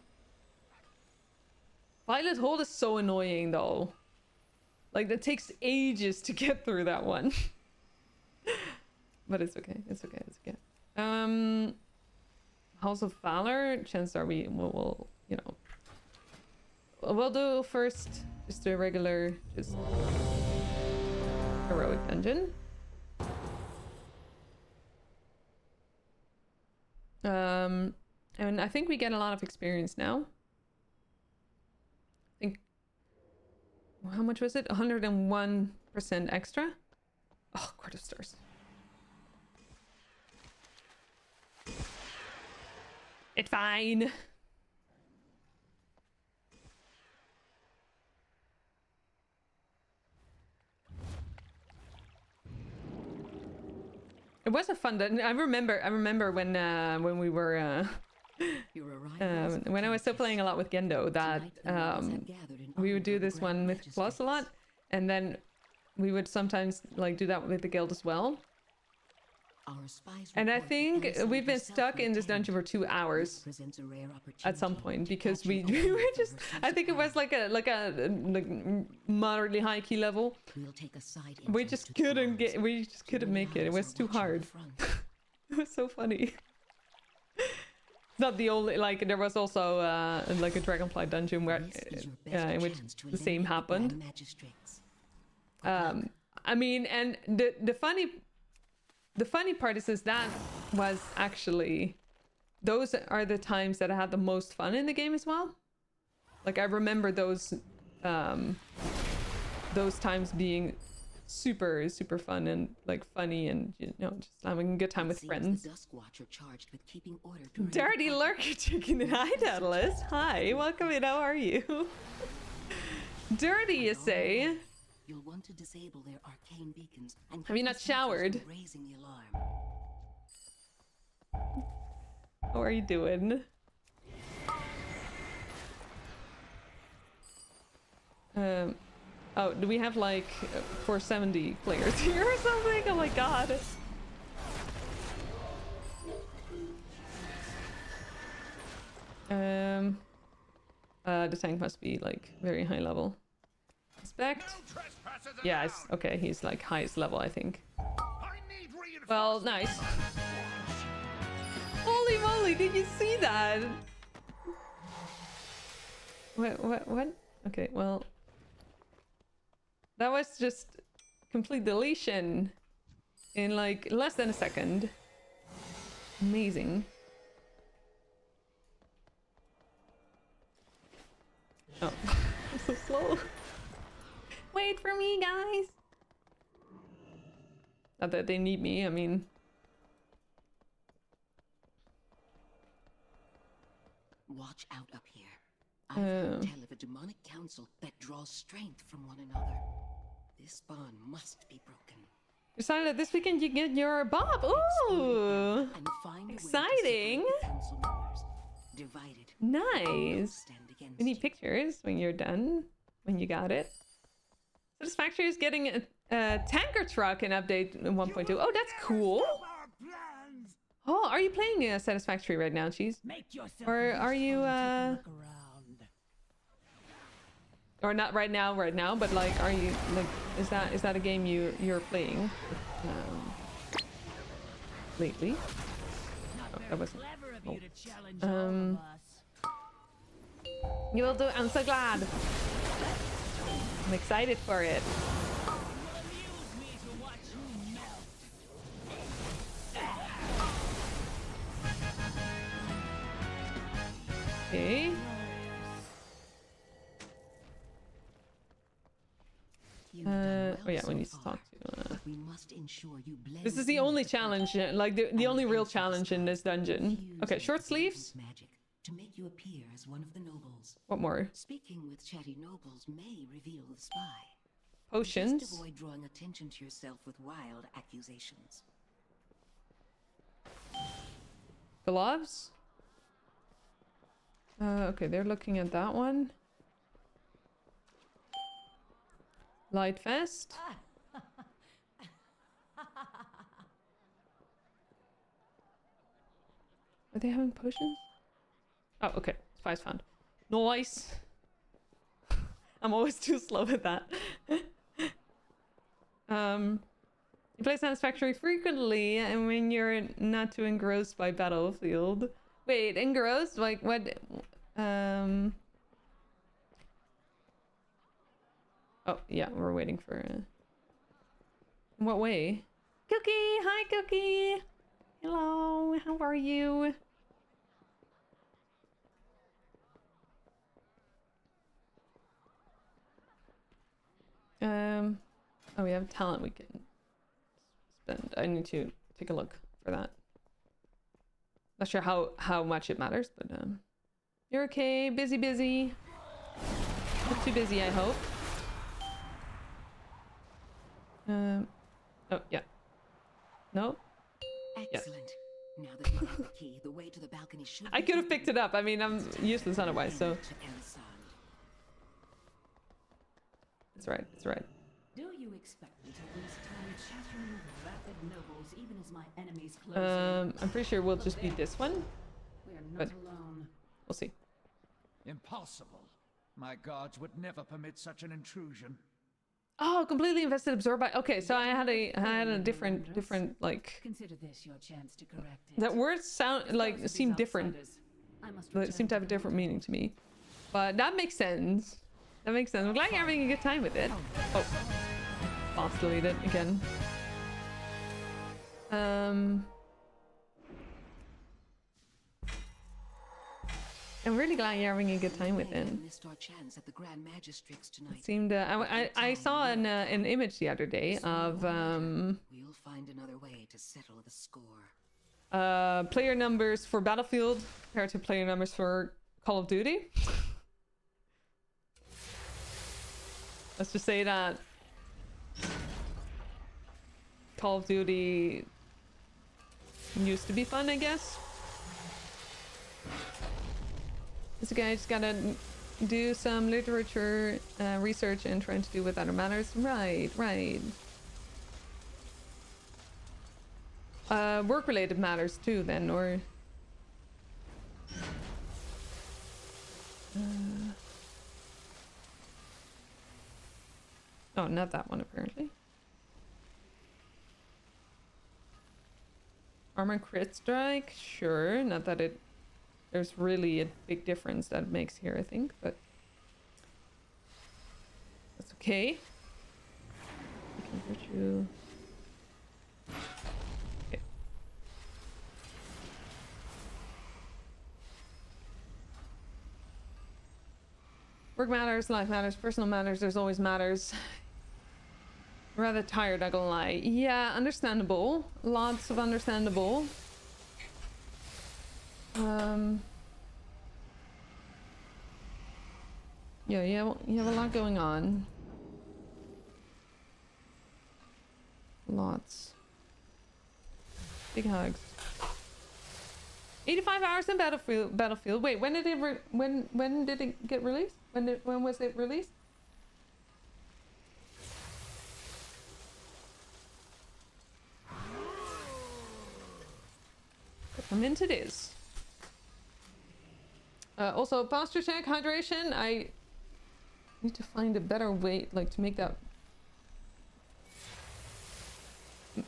Violet Hold is so annoying though. Like that takes ages to get through that one. But it's okay. It's okay. It's okay. House of Valor. Chances are we'll you know. We'll do first just a regular just heroic dungeon. And I think we get a lot of experience now. I think, how much was it? 101% extra? Oh, Court of Stars. It's fine. It was a fun dungeon. I remember when we were when I was still playing a lot with Gendo that we would do this one with Plus a lot, and then we would sometimes like do that with the guild as well. And I think we've been stuck in this dungeon for 2 hours at some point because we were just, I think it was like a moderately high key level. We just couldn't make it. It was too hard. It was so funny. It's not the only, like there was also like a Dragonfly dungeon where in which the same happened. I mean, and the funny part is that was actually, those are the times that I had the most fun in the game as well. Like I remember those times being super fun and like funny and you know just having a good time with friends. Dirty Lurker Chicken and Hi Daedalus. Hi, welcome in. How are you? Dirty, you say? You'll want to disable their arcane beacons and have you not showered? Raising the alarm. How are you doing? Oh, do we have like 470 players here or something? Oh my god. The tank must be like very high level. Respect. Yeah, it's okay. He's like highest level, I think. Well, nice. Holy moly, did you see that? What? Okay, well. That was just complete deletion in like less than a second. Amazing. Oh, I'm so slow. Wait for me, guys. Not that they need me, I mean. Watch out up here. I've heard tell of a demonic council that draws strength from one another. This bond must be broken. Decided that this weekend you get your Bob. Ooh! Exciting! Nice! We need pictures when you're done. When you got it. Satisfactory is getting a tanker truck in update 1.2. Oh, that's cool! Oh, are you playing Satisfactory right now, Cheese? Or are you or not right now, but like are you like is that a game you're playing lately? Oh, that wasn't. Oh. You will do. I'm so glad. I'm excited for it. Okay. Oh yeah, we need to talk to. This is the only challenge, like the only real challenge in this dungeon. Okay, short sleeves. To make you appear as one of the nobles. What more? Speaking with chatty nobles may reveal the spy. Potions. Just avoid drawing attention to yourself with wild accusations. Gloves. Okay, they're looking at that one. Light vest. Are they having potions? Oh, okay. Spies found. Nice. I'm always too slow at that. You play Satisfactory frequently, and when you're not too engrossed by Battlefield. Wait, engrossed? Like what? Oh yeah, we're waiting for. In what way? Cookie, hi Cookie. Hello, how are you? Oh, we have talent we can spend. I need to take a look for that. Not sure how much it matters, but you're okay. Busy. Not too busy, I hope. Oh yeah. No. Excellent. Now that you have the key, the way to the balcony should. I could have picked it up. I mean, I'm useless otherwise, so. It's right. It's right. Do you expect me to waste time chattering with rapid nobles even as my enemies close? I'm pretty sure we'll just be this one. We are not But alone. we'll see. Impossible. My guards would never permit such an intrusion. Oh, completely invested, absorbed by. Okay, so I had a different like. Consider this your chance to correct it. That word sound like seemed different. It seemed to have a different meaning to me, but that makes sense. That makes sense. I'm glad you're having a good time with it. Oh, boss deleted again. I'm really glad you're having a good time with it. It seemed. I saw an image the other day of We'll find another way to settle the score. player numbers for Battlefield compared to player numbers for Call of Duty. Let's just say that Call of Duty used to be fun, I guess. This guy just gotta do some literature research and trying to do with other matters. Right. Work-related matters too, then, or... Oh, not that one, apparently. Armor crit strike? Sure, not that it... There's really a big difference that it makes here, I think, but... That's okay. I can put you... Okay. Work matters, life matters, personal matters, there's always matters. Rather tired, not gonna lie. Yeah, understandable. Lots of understandable. Yeah, you have a lot going on. Lots. Big hugs. 85 hours in Battlefield. Wait, when did it get released? When was it released? Peppermint it is. Also, posture check, hydration. I need to find a better way, like, to make that.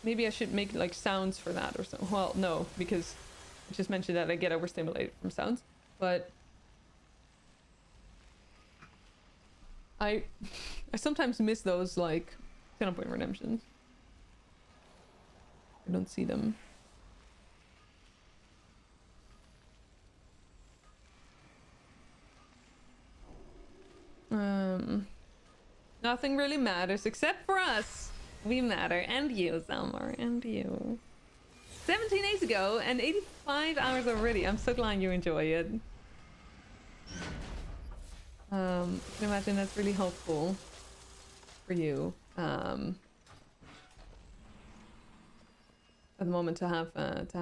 Maybe I should make like sounds for that or something. Well, no, because I just mentioned that I get overstimulated from sounds. But I sometimes miss those like 10-point redemptions. I don't see them. Nothing really matters except for us. We matter, and you, Zelmar, and you. 17 days ago and 85 hours already. I'm so glad you enjoy it. I can imagine that's really helpful for you at the moment to have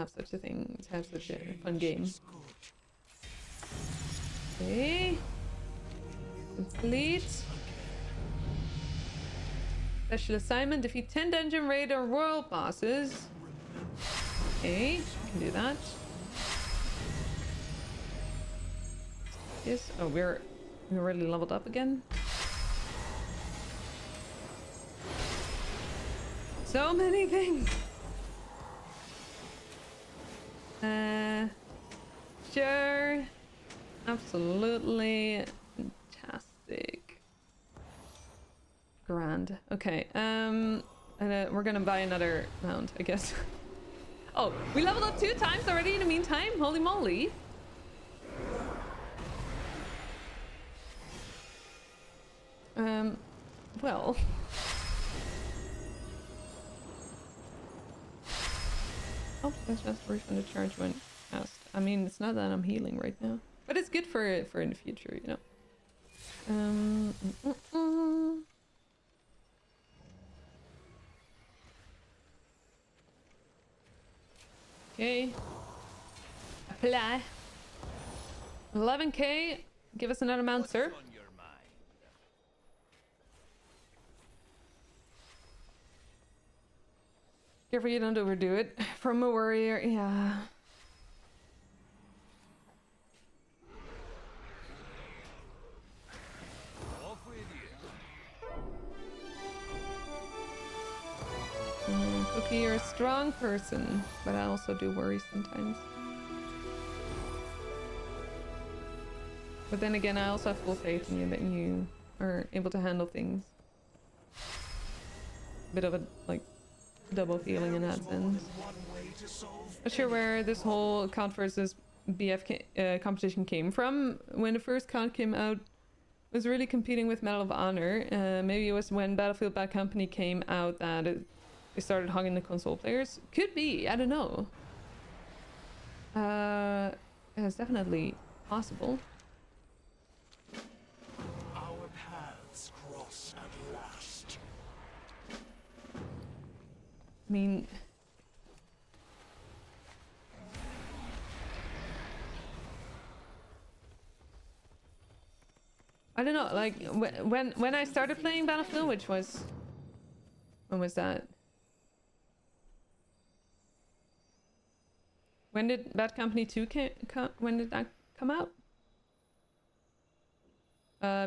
such a thing, to have such a fun game. Okay. Complete. Special assignment, defeat 10 dungeon raid or world bosses. Okay, can do that. this? Oh, we're really leveled up again. So many things. Sure. Absolutely fantastic. Grand. Okay. And we're gonna buy another mount, I guess. Oh, we leveled up 2 times already in the meantime. Holy moly. Well. Oh, that's restoration to charge when cast. I mean, it's not that I'm healing right now, but it's good for in the future, you know. Okay. Apply. 11k. Give us another mount, sir. Careful you don't overdo it. From a warrior, yeah. Cookie, you're a strong person, but I also do worry sometimes. But then again, I also have full faith in you that you are able to handle things. Bit of a, like, double feeling in that sense. Not sure where this whole count versus BF competition came from. When the first count came out, it was really competing with Medal of Honor. Maybe it was when Battlefield Bad Company came out that it started hogging the console players. Could be, I don't know. It's definitely possible. Our paths cross at last. I mean, I don't know, like when I started playing Battlefield, which was, when was that? When did Bad Company 2 when did that come out?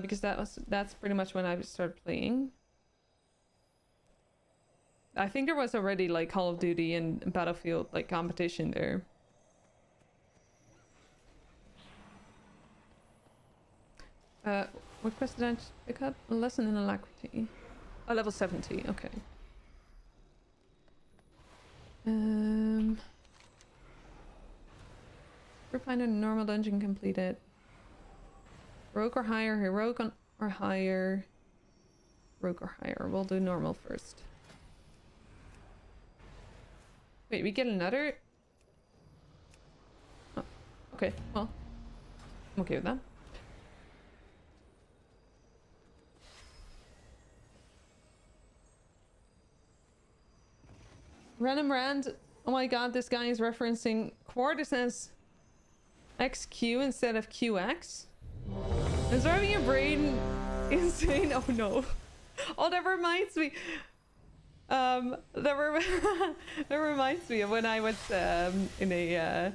Because that's pretty much when I started playing. I think there was already like Call of Duty and Battlefield like competition there. What quest did I just pick up? A lesson in alacrity. Oh, level 70, okay. Find a normal dungeon completed. Rogue or higher, heroic or higher. Rogue or higher. We'll do normal first. Wait, we get another? Oh, okay, well, I'm okay with that. Random rand. Oh my god, this guy is referencing Quart. It says XQ instead of QX. It's driving your brain insane. Oh no. Oh, that reminds me. That reminds me of when I was in a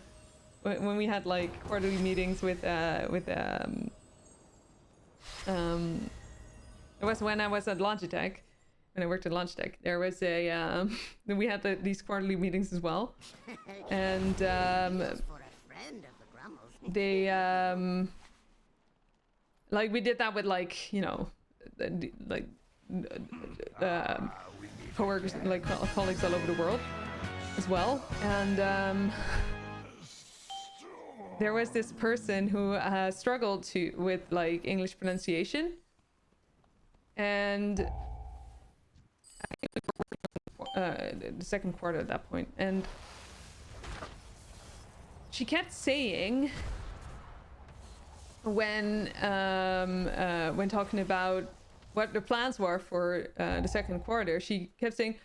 when we had like quarterly meetings with it was when I was at Logitech. When I worked at Logitech, there was a we had these quarterly meetings as well, and they like we did that with like, you know, like coworkers, like colleagues all over the world as well, and there was this person who struggled with like English pronunciation, and the second quarter at that point, and she kept saying when talking about what the plans were for the second quarter, she kept saying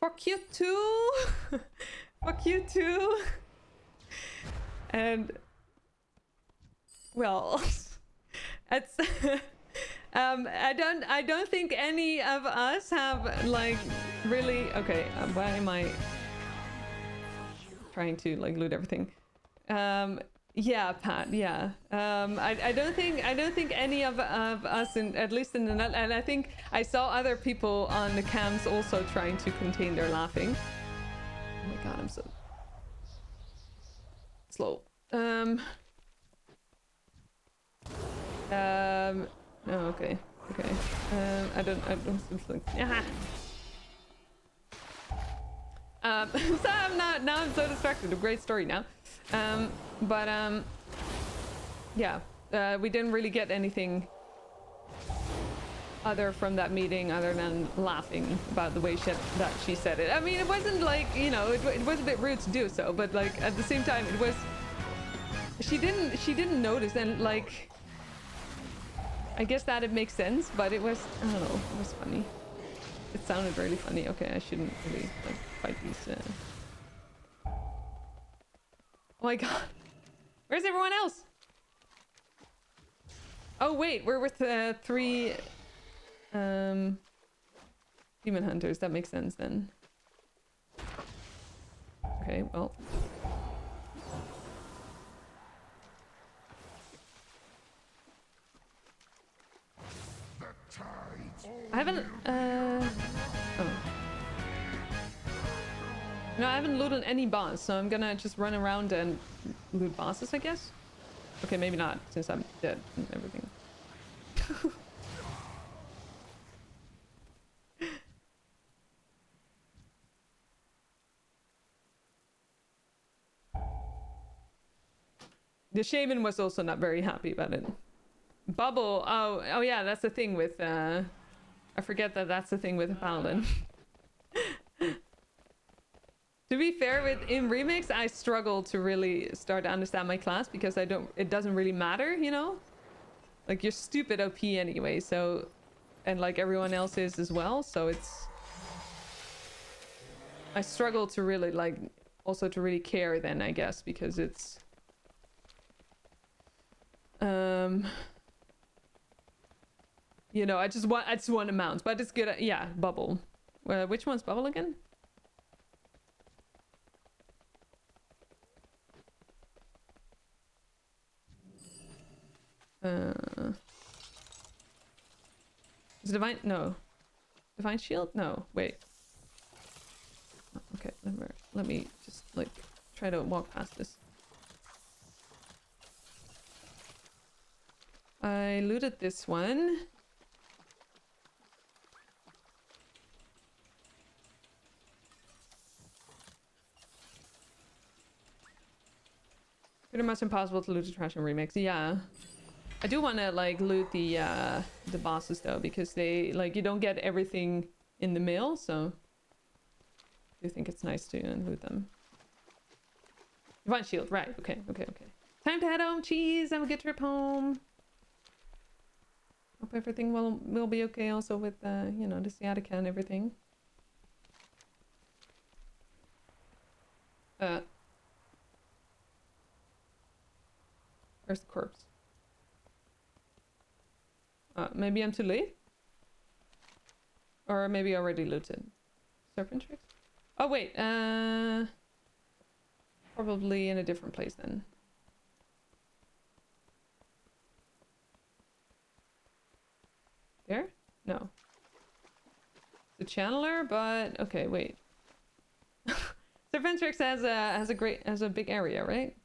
fuck you too. Fuck you too. And well, it's I don't think any of us have like really, okay, why am I trying to like loot everything? Yeah, Pat. Yeah. I don't think any of us, at least in the net, and I think I saw other people on the cams also trying to contain their laughing. Oh my god, I'm so slow. No, okay. I don't think. Yeah. So now I'm so distracted. A great story now. Yeah. We didn't really get anything other from that meeting other than laughing about the way that she said it. I mean, it wasn't like, you know, it was a bit rude to do so, but like at the same time, it was. She didn't notice, and like. I guess that it makes sense, but it was, I don't know, it was funny. It sounded really funny. Okay, I shouldn't really like fight these. Oh my god, where's everyone else? Oh wait, we're with 3 demon hunters. That makes sense then. Okay, well. I haven't, oh. No, I haven't looted any boss, so I'm gonna just run around and loot bosses, I guess? Okay, maybe not, since I'm dead and everything. The shaman was also not very happy about it. Bubble, oh yeah, that's the thing with, I forget that that's the thing with a paladin. To be fair, in Remix, I struggle to really start to understand my class because it doesn't really matter, you know? Like, you're stupid OP anyway, so, and like everyone else is as well, so it's, I struggle to really like, also to really care then, I guess, because it's, you know, I just want amounts, but it's good. Yeah, Bubble. Which one's Bubble again? Is it Divine? No. Divine Shield? No. Wait. Okay, let me just like try to walk past this. I looted this one. Pretty much impossible to loot the trash in Remix. Yeah. I do want to like loot the bosses though, because they like, you don't get everything in the mail, so I do think it's nice to loot them. Divine Shield, right? Okay. Time to head home. Cheese. Have a good trip home. Hope everything will be okay. Also with you know, the sciatica and everything. Where's the corpse? Maybe I'm too late? Or maybe I already looted. Serpent tricks? Oh wait, probably in a different place then. There? No. The channeler, but okay, wait. Serpentrix has a big area, right?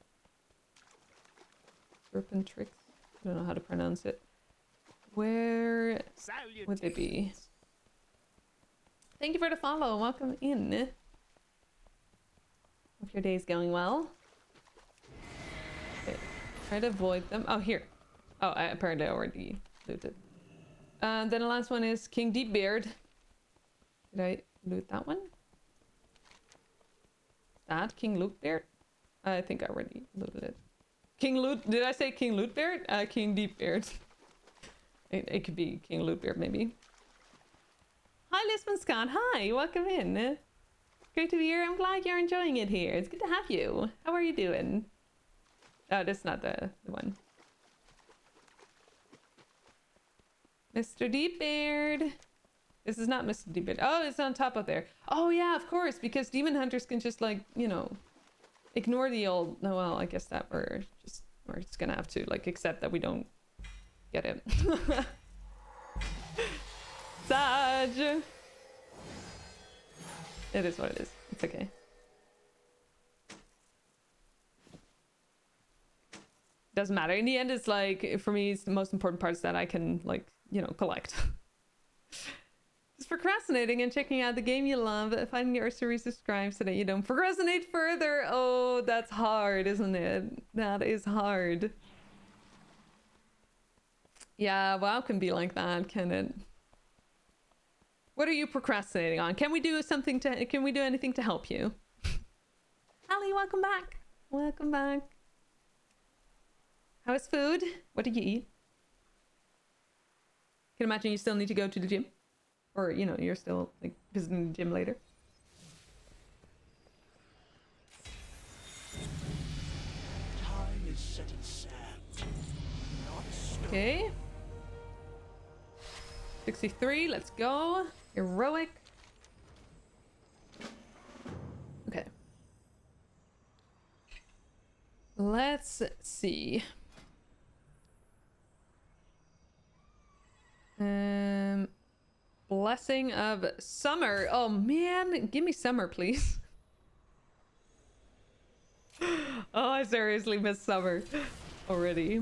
Serpentrix. I don't know how to pronounce it. Where would they be? Thank you for the follow. Welcome in. Hope your day's going well. Okay. Try to avoid them. Oh, here. Oh, I apparently already looted. Then the last one is King Deepbeard. Did I loot that one? That King Lootbeard? I think I already looted it. King Loot? Did I say King Lootbeard? King Deepbeard. It could be King Lootbeard maybe. Hi Lisbon Scott. Hi, welcome in. Great to be here. I'm glad you're enjoying it here. It's good to have you. How are you doing? Oh, that's not the one. Mr. Deepbeard. This is not Mr. Deepbeard. Oh, it's on top of there. Oh yeah, of course, because demon hunters can just like, you know, ignore the old. No, well, I guess that we're just gonna have to like accept that we don't get it. Sag. It is what it is. It's okay. Doesn't matter. In the end, it's like, for me, it's the most important part is that I can, like, you know, collect. Just procrastinating and checking out the game you love, finding your urge to resubscribe so that you don't procrastinate further. Oh, that's hard, isn't it? That is hard. Yeah, WoW can be like that, can it? What are you procrastinating on? Can we do something to, can we do anything to help you? Ali, welcome back. Welcome back. How is food? What did you eat? Can imagine you still need to go to the gym. Or, you know, you're still like visiting the gym later. Time is set in sand. Okay. 63, let's go. Heroic. Okay. Let's see. Blessing of Summer. Oh man, give me Summer, please. Oh, I seriously miss Summer already.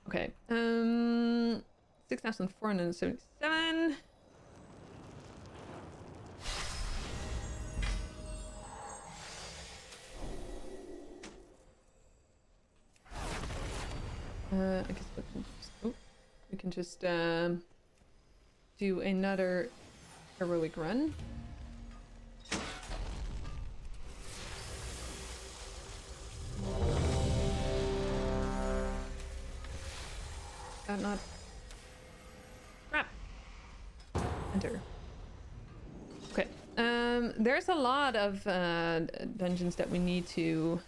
Okay. 6,477. I guess we can just do another heroic run. Not crap. Enter. Okay. There's a lot of dungeons that we need to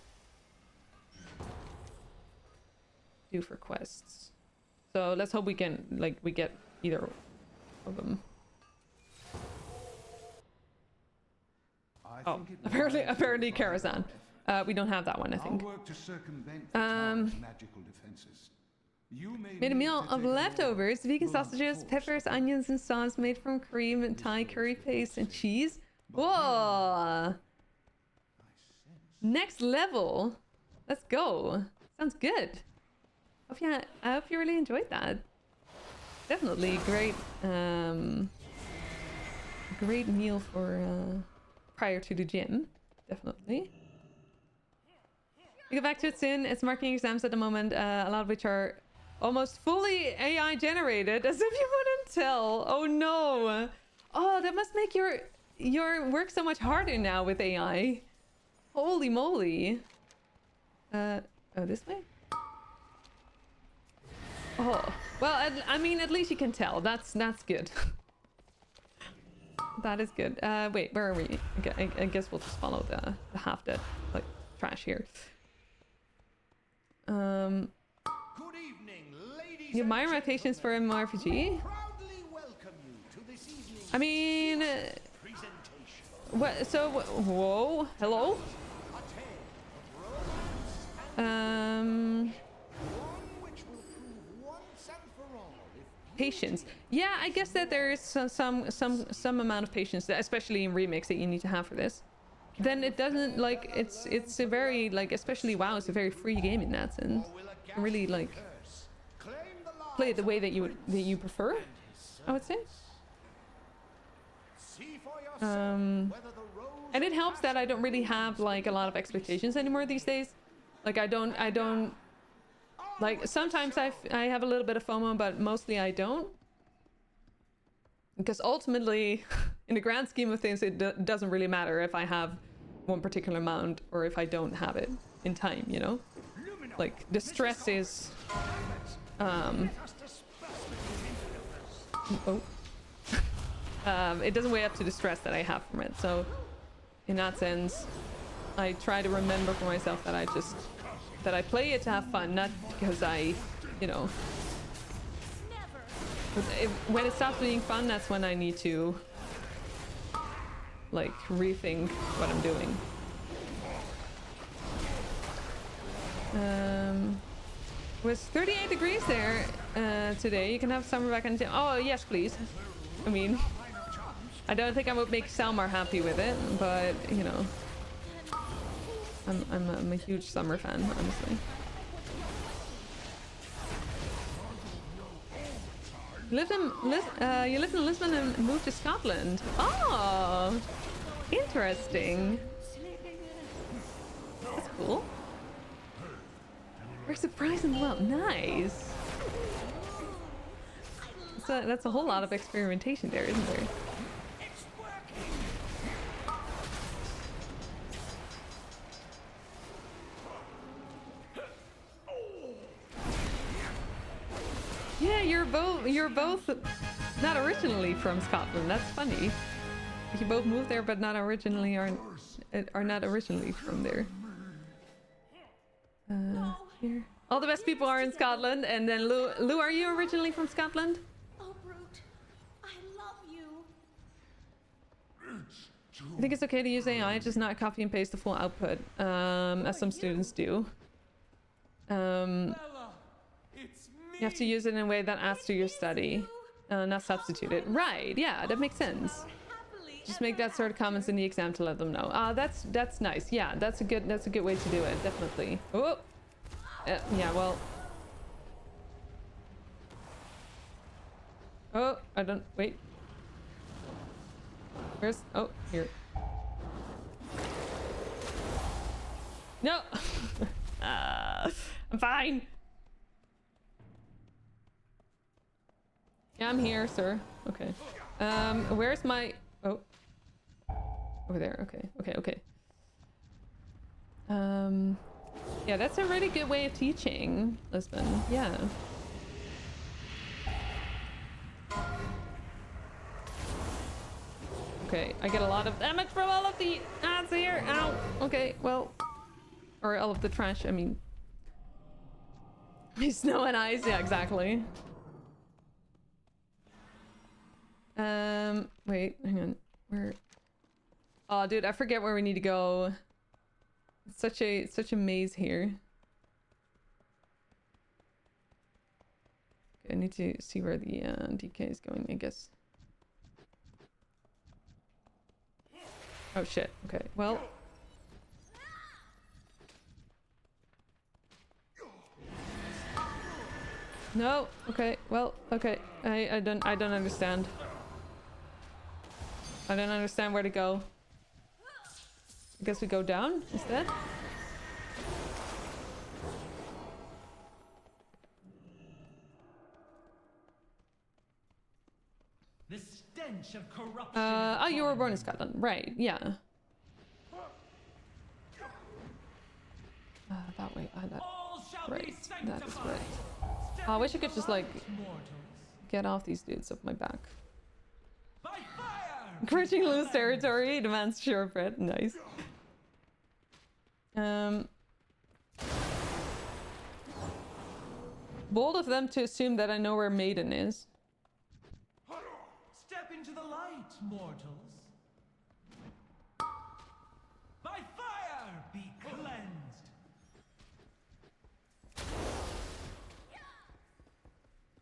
do for quests. So let's hope we can, like, we get either of them. Oh, apparently Karazhan. We don't have that one, I think. Magical defenses. Made a meal of leftovers, vegan sausages, peppers, onions, and sauce made from cream and Thai curry paste and cheese. Whoa! Next level. Let's go. Sounds good. I hope you really enjoyed that. Definitely great. Great meal for prior to the gym. Definitely. We'll get back to it soon. It's marking exams at the moment, a lot of which are almost fully AI generated, as if you wouldn't tell. Oh no. Oh, that must make your work so much harder now with AI. Holy moly. Oh, this way? Oh, well, I mean, at least you can tell. That's good. That is good. Wait, where are we? I guess we'll just follow the half-dead, like, trash here. Good evening, ladies. You admire my patience for MMORPG? I mean, what? So, whoa, hello. Patience. Yeah, I guess that there is some amount of patience, especially in remakes, that you need to have for this. Then it doesn't, like, it's a very, like, especially WoW, it's a very free game in that sense. You can really, like, play it the way that you prefer, I would say. And it helps that I don't really have, like, a lot of expectations anymore these days. Like, I don't like, sometimes I have a little bit of FOMO, but mostly I don't. Because ultimately, in the grand scheme of things, it doesn't really matter if I have one particular amount or if I don't have it in time, you know? Like, the stress is... it doesn't weigh up to the stress that I have from it. So, in that sense, I try to remember for myself that I play it to have fun, not because I, you know... When it stops being fun, that's when I need to like rethink what I'm doing. It was 38 degrees there today. You can have summer back in. Oh yes, please. I mean, I don't think I would make Selmar happy with it, but you know, I'm a huge summer fan, honestly. You lived in Lisbon and moved to Scotland. Oh, interesting. That's cool. We're surprisingly well. Nice. So that's a whole lot of experimentation there, isn't there? Yeah, you're both not originally from Scotland. That's funny. You both moved there, but not originally are not originally from there. Here. All the best people are in Scotland, and then Lou, are you originally from Scotland? Oh, Brute, I love you. I think it's okay to use AI, just not copy and paste the full output, as some students do. You have to use it in a way that adds to your study, not substitute it. Right? Yeah, that makes sense. Just make that sort of comments in the exam to let them know. That's nice. Yeah, that's a good way to do it. Definitely. Oh, yeah. Well. Oh, I don't wait. Where's? Oh, here. No. I'm fine. Yeah, I'm here, sir. Okay. Where's my? Oh. Over there. Okay. Yeah, that's a really good way of teaching, Lisbon. Yeah. Okay, I get a lot of damage from all of the ads here. Ow. Okay, well, or all of the trash. I mean, snow and ice. Yeah, exactly. Wait, hang on. Where? Oh, dude, I forget where we need to go. It's such a maze here. Okay, I need to see where the DK is going, I guess. Oh shit. Okay. Well. No. Okay. Well. Okay. I don't understand. I don't understand where to go. I guess we go down instead. The stench of corruption. Oh, you were born in Scotland, right? Yeah. That way. Right. That is right. Oh, I wish I could just like get off these dudes off my back. Encouraging loose territory demands shortbread. Nice. Bold of them to assume that I know where Maiden is. Step into the light, mortals. By fire, be cleansed.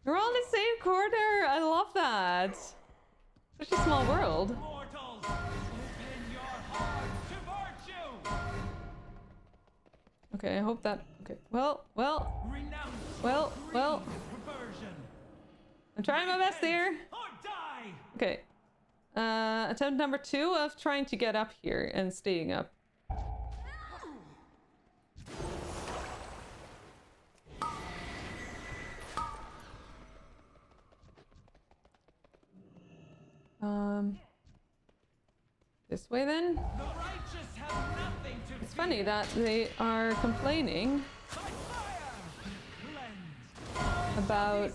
We're all in the same corner. I love that. Such a small world. Mortals, open your heart to virtue. Okay, I hope that. Okay. Well. I'm trying my best here. Okay. Attempt number 2 of trying to get up here and staying up. This way then? It's funny that they are complaining about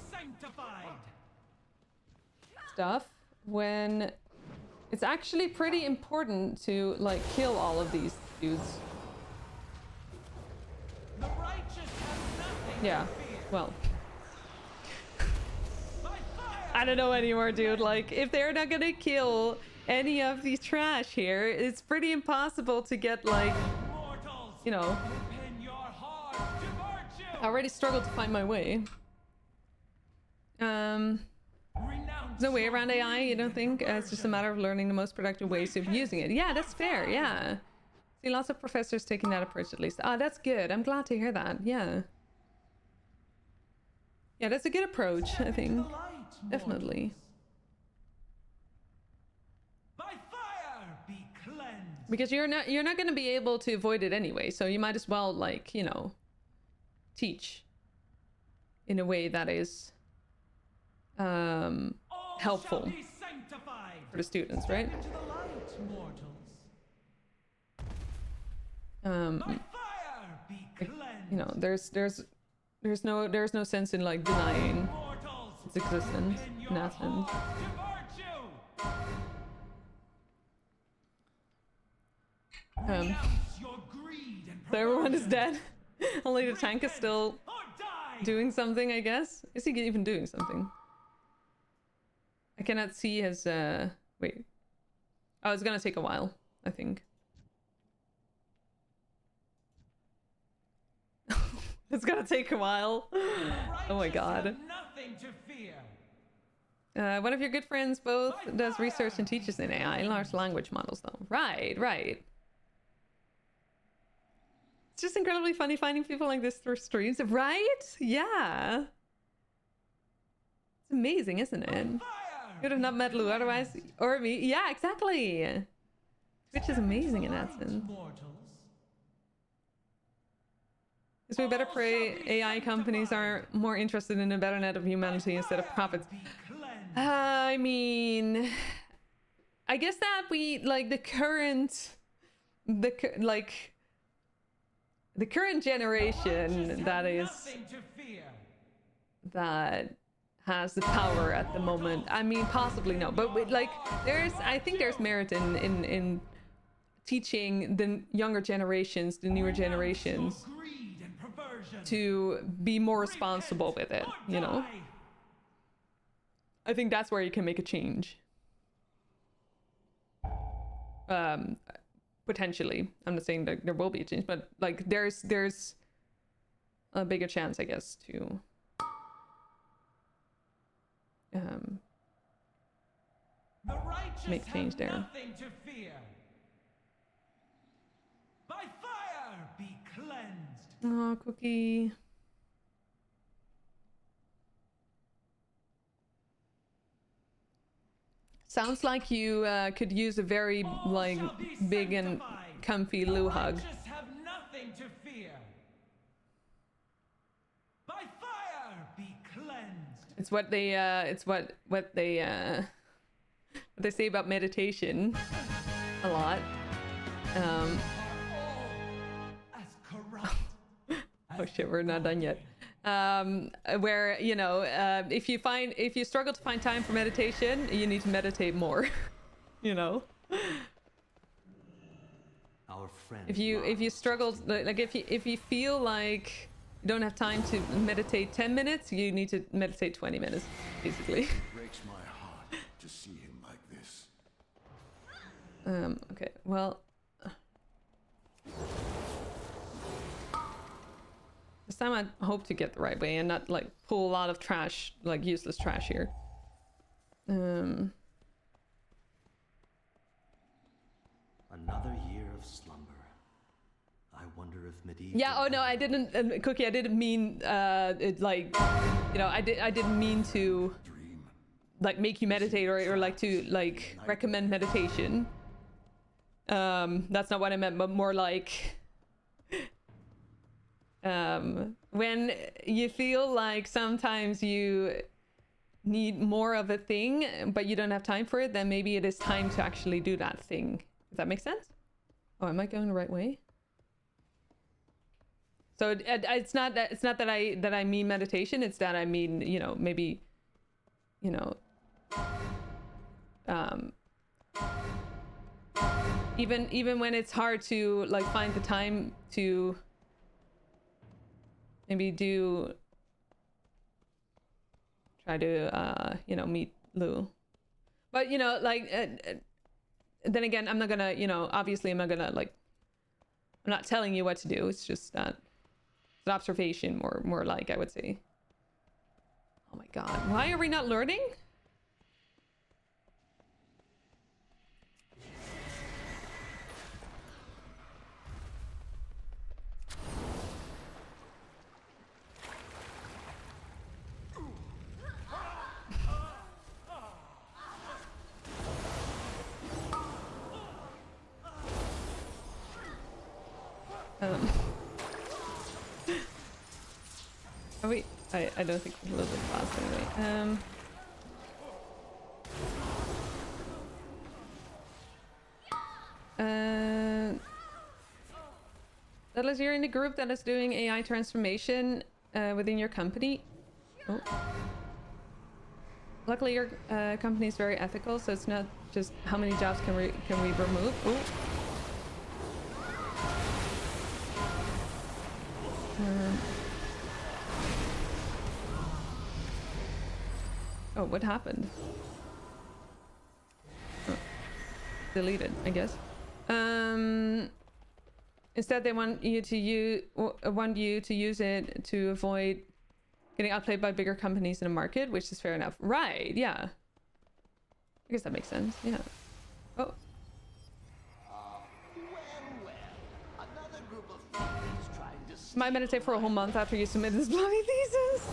stuff when it's actually pretty important to like kill all of these dudes. Yeah, well. I don't know anymore, dude. Like, if they're not gonna kill any of these trash here, it's pretty impossible to get, like, you know. Open your heart to virtue. I already struggled to find my way. There's no way around AI, you don't think? It's just a matter of learning the most productive ways of using it. Yeah, that's fair, yeah. See lots of professors taking that approach at least. Ah, that's good. I'm glad to hear that, yeah. Yeah, that's a good approach, I think. Definitely. By fire be cleansed. Because you're not going to be able to avoid it anyway, so you might as well, like, you know, teach in a way that is helpful for the students, right? Into the light, mortals. By fire be cleansed. You know, there's no sense in, like, denying Mortals, its existence open your in that sense. heart to virtue. Renounce your greed and So everyone is perversion. dead. Only the tank is still Or die. doing something, I guess. Is he even doing something? I cannot see his wait. Oh, it's gonna take a while, I think. It's gonna take a while. Oh my Righteous god. have nothing to fear. One of your good friends both does research and teaches in AI, large language models though. Right, right. It's just incredibly funny finding people like this through streams, right? Yeah. It's amazing, isn't it? Could have not met Lou otherwise, or me. Yeah, exactly. Which is amazing in that sense. Mortals. Because we better pray AI companies are more interested in a better net of humanity instead of profits. Be cleansed. I mean, I guess that we, like, the current generation that is, Nothing to fear. that has the power at the moment. I mean, possibly no, but like, I think there's merit in teaching the younger generations, the newer generations, Greed and perversion. to be more responsible with it, you know? Die. I think that's where you can make a change. Potentially. I'm not saying that there will be a change, but, like, there's a bigger chance, I guess, to The righteous make change have there. nothing to fear. By fire be cleansed. Oh, Cookie. Sounds like you could use a very, like, Shall be big and sanctified. comfy loo hug. Righteous have nothing to fear. By fire be cleansed. It's what they they say about meditation a lot. Are all as corrupt. Oh shit, we're not done yet. Where, you know, if you struggle to find time for meditation, you need to meditate more. You know, Our friend. if you struggle, like if you feel like you don't have time to meditate 10 minutes, you need to meditate 20 minutes, basically. It breaks my heart to see him like this. Okay, well, this time I hope to get the right way and not, like, pull a lot of trash, like useless trash here. Another year of slumber. I wonder if medieval. Yeah. Oh no, I didn't, Cookie. I didn't mean it, like, you know, I didn't mean to, like, make you meditate or like to, like, recommend meditation. That's not what I meant, but more like, when you feel like sometimes you need more of a thing, but you don't have time for it, then maybe it is time to actually do that thing. Does that make sense? Oh, am I going the right way? So it's not that I mean meditation. It's that I mean, you know, maybe, you know, even when it's hard to, like, find the time to maybe do. try to, you know, meet Lou. But, you know, like, then again, I'm not gonna, you know, obviously I'm not gonna, like, I'm not telling you what to do. It's just that it's an observation, more like, I would say. Oh my god. Why are we not learning? Oh wait, I don't think it's a little bit fast anyway. Douglas, you're in the group that is doing AI transformation within your company. Oh. Luckily, your company is very ethical, so it's not just how many jobs can we remove. Oh. Oh, what happened? Oh. Deleted, I guess. Instead, they want you to use it to avoid getting outplayed by bigger companies in the market, which is fair enough. Right? Yeah. I guess that makes sense. Yeah. Oh. Might meditate for a whole month after you submit this bloody thesis.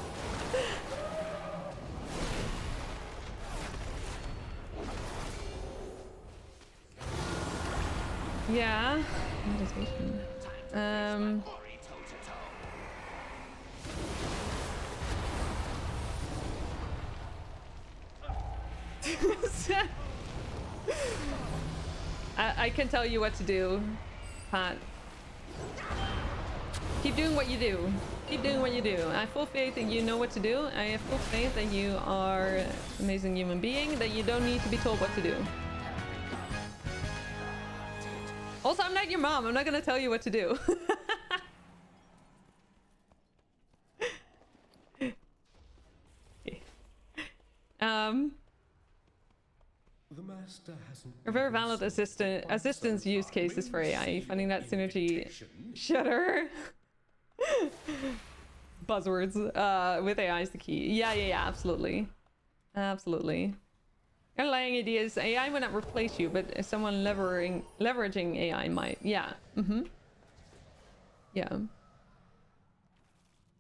Yeah. Meditation. I can tell you what to do, Pat. Keep doing what you do. Keep doing what you do. I have full faith that you know what to do. I have full faith that you are an amazing human being, that you don't need to be told what to do. Also, I'm not your mom. I'm not gonna tell you what to do. A very valid assistance use cases for AI. Finding that synergy. Shutter. Buzzwords. With AI is the key. Yeah, absolutely. Absolutely. Underlying ideas, AI will not replace you, but someone leveraging AI might. Yeah. Yeah.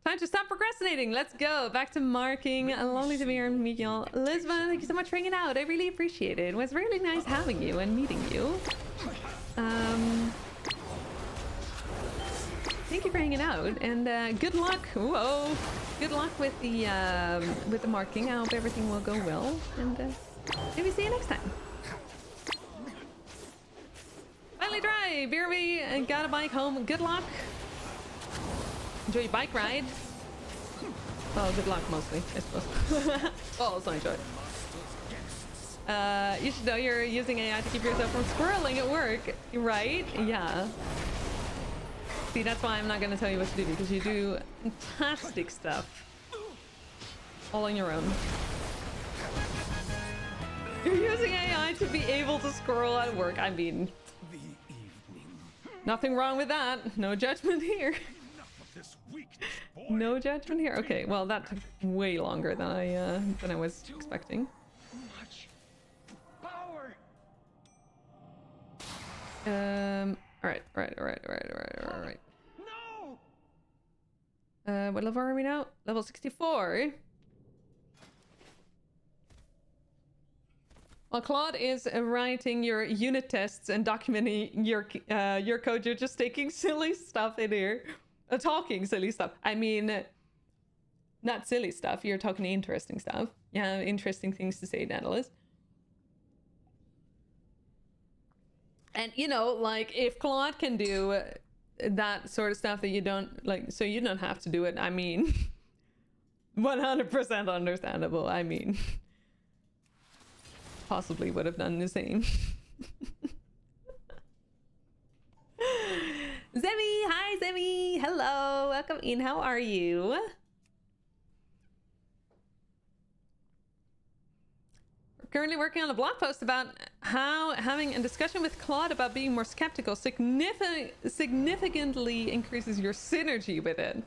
Time to stop procrastinating. Let's go. Back to marking. Lovely to be here and meet y'all. Lisbon, thank you so much for hanging out. I really appreciate it. It was really nice having you and meeting you. Thank you for hanging out, and good luck. Whoa. Good luck with the marking. I hope everything will go well, and maybe see you next time. Finally dry. BRB and got a bike home. Good luck. Enjoy your bike ride. Well, good luck mostly, I suppose. Well, also enjoy it. You should know you're using AI to keep yourself from squirreling at work, right? Yeah. See, that's why I'm not gonna tell you what to do, because you do fantastic stuff. All on your own. You're using AI to be able to squirrel at work. I mean, nothing wrong with that. No judgment here. No judgment here. Okay, well that took way longer than I was expecting. All right. What level are we now? Level 64. While Claude is writing your unit tests and documenting your code, you're just taking silly stuff in here. Talking silly stuff. I mean, not silly stuff. You're talking interesting stuff. Yeah, interesting things to say, Daedalus. And, you know, like, if Claude can do that sort of stuff that you don't, like, so you don't have to do it, I mean, 100% understandable. I mean, possibly would have done the same. Zemi! Hi, Zemi! Hello! Welcome in. How are you? currently working on a blog post about how having a discussion with Claude about being more skeptical significantly increases your synergy with it.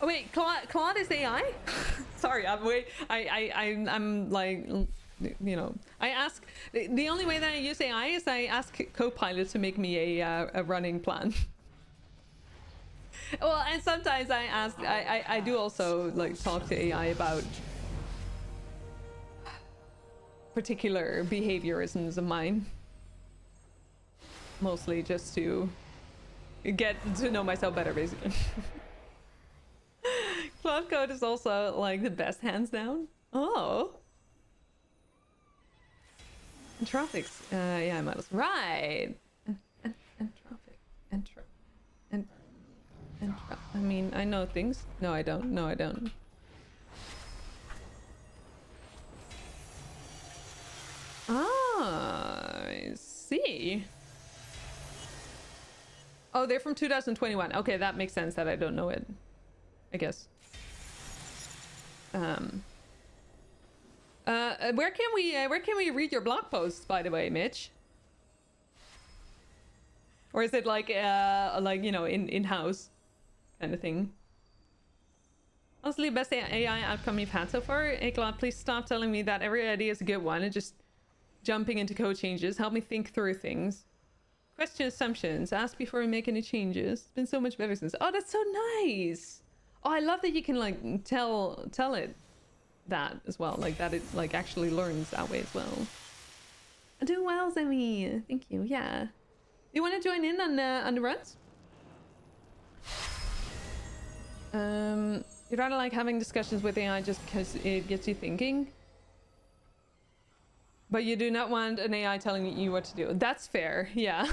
Oh wait, Claude is AI? Sorry, I'm like, you know, I ask, the only way that I use AI is I ask Copilot to make me a running plan. Well, and sometimes I ask, I do also like talk to AI about particular behaviorisms of mine. Mostly just to get to know myself better, basically. Cloud Code is also like the best, hands down. Oh. Entropics. Yeah, I might as well. Right. Entropic. I mean, I know things. No, I don't. No, I don't. Ah, I see. Oh, they're from 2021. Okay, that makes sense that I don't know it, I guess. Where can we read your blog posts, by the way, Mitch? Or is it like you know, in-house kind of thing? Honestly, best AI outcome you've had so far? Eklot, please stop telling me that every idea is a good one and just jumping into code changes. Help me think through things. Question assumptions. Ask before we make any changes. It's been so much better since. Oh, that's so nice. Oh, I love that you can like tell it that as well. Like that it like actually learns that way as well. I'm doing well, Zemi. Thank you. Yeah. You want to join in on the runs? You'd rather like having discussions with AI just because it gets you thinking, but you do not want an AI telling you what to do. That's fair. Yeah.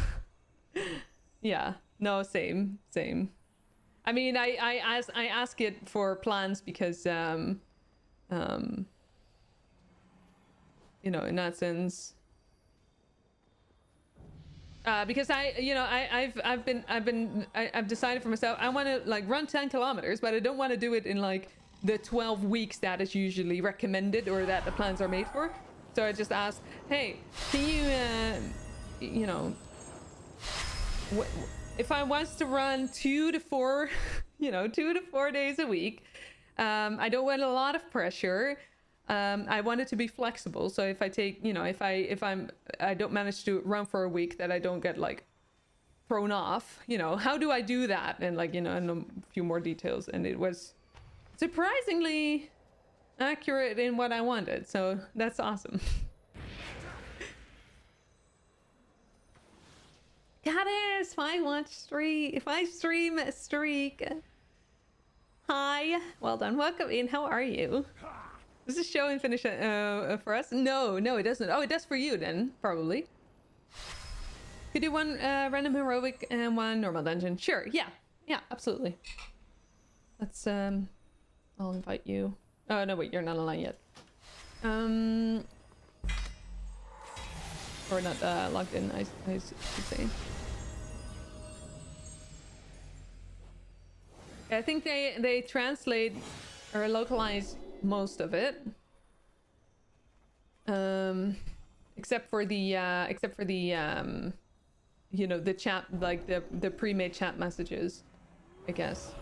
Yeah. No, same. I mean, I ask it for plans because you know, in that sense. Because I've decided for myself I want to like run 10 kilometers, but I don't want to do it in like the 12 weeks that is usually recommended or that the plans are made for. So I just asked, hey, can you, you know, if I was to run 2 to 4, you know, 2 to 4 days a week, I don't want a lot of pressure. I want it to be flexible. So if I take, you know, if I don't manage to run for a week, that I don't get like thrown off, you know, how do I do that? And like, you know, and a few more details. And it was surprisingly accurate in what I wanted. So that's awesome. Goddess, if I stream a streak. Hi, well done. Welcome in. How are you? Does this show and finish for us? No, it doesn't. Oh, it does for you then, probably. Could do one random heroic and one normal dungeon. Sure, yeah, absolutely. Let's I'll invite you. Oh no, wait, you're not online yet. Or not logged in, I should say. I think they translate or localize most of it, except for the you know, the chat, like the pre-made chat messages, I guess.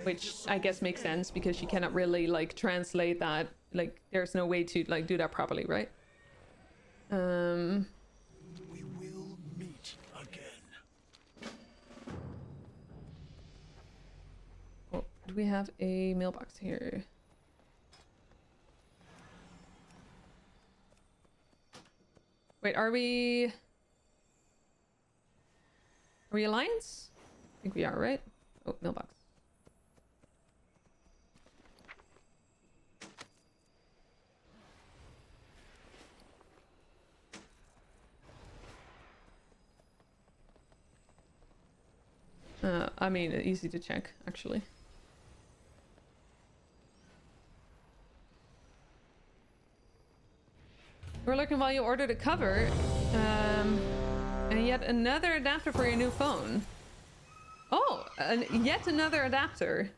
Which I guess makes sense because she cannot really like translate that. Like there's no way to like do that properly, right? We will meet again. Oh, do we have a mailbox here? Wait, are we Alliance? I think we are, right? Oh, mailbox. I mean, easy to check, actually. We're looking while you ordered a cover, and yet another adapter for your new phone. Oh, yet another adapter.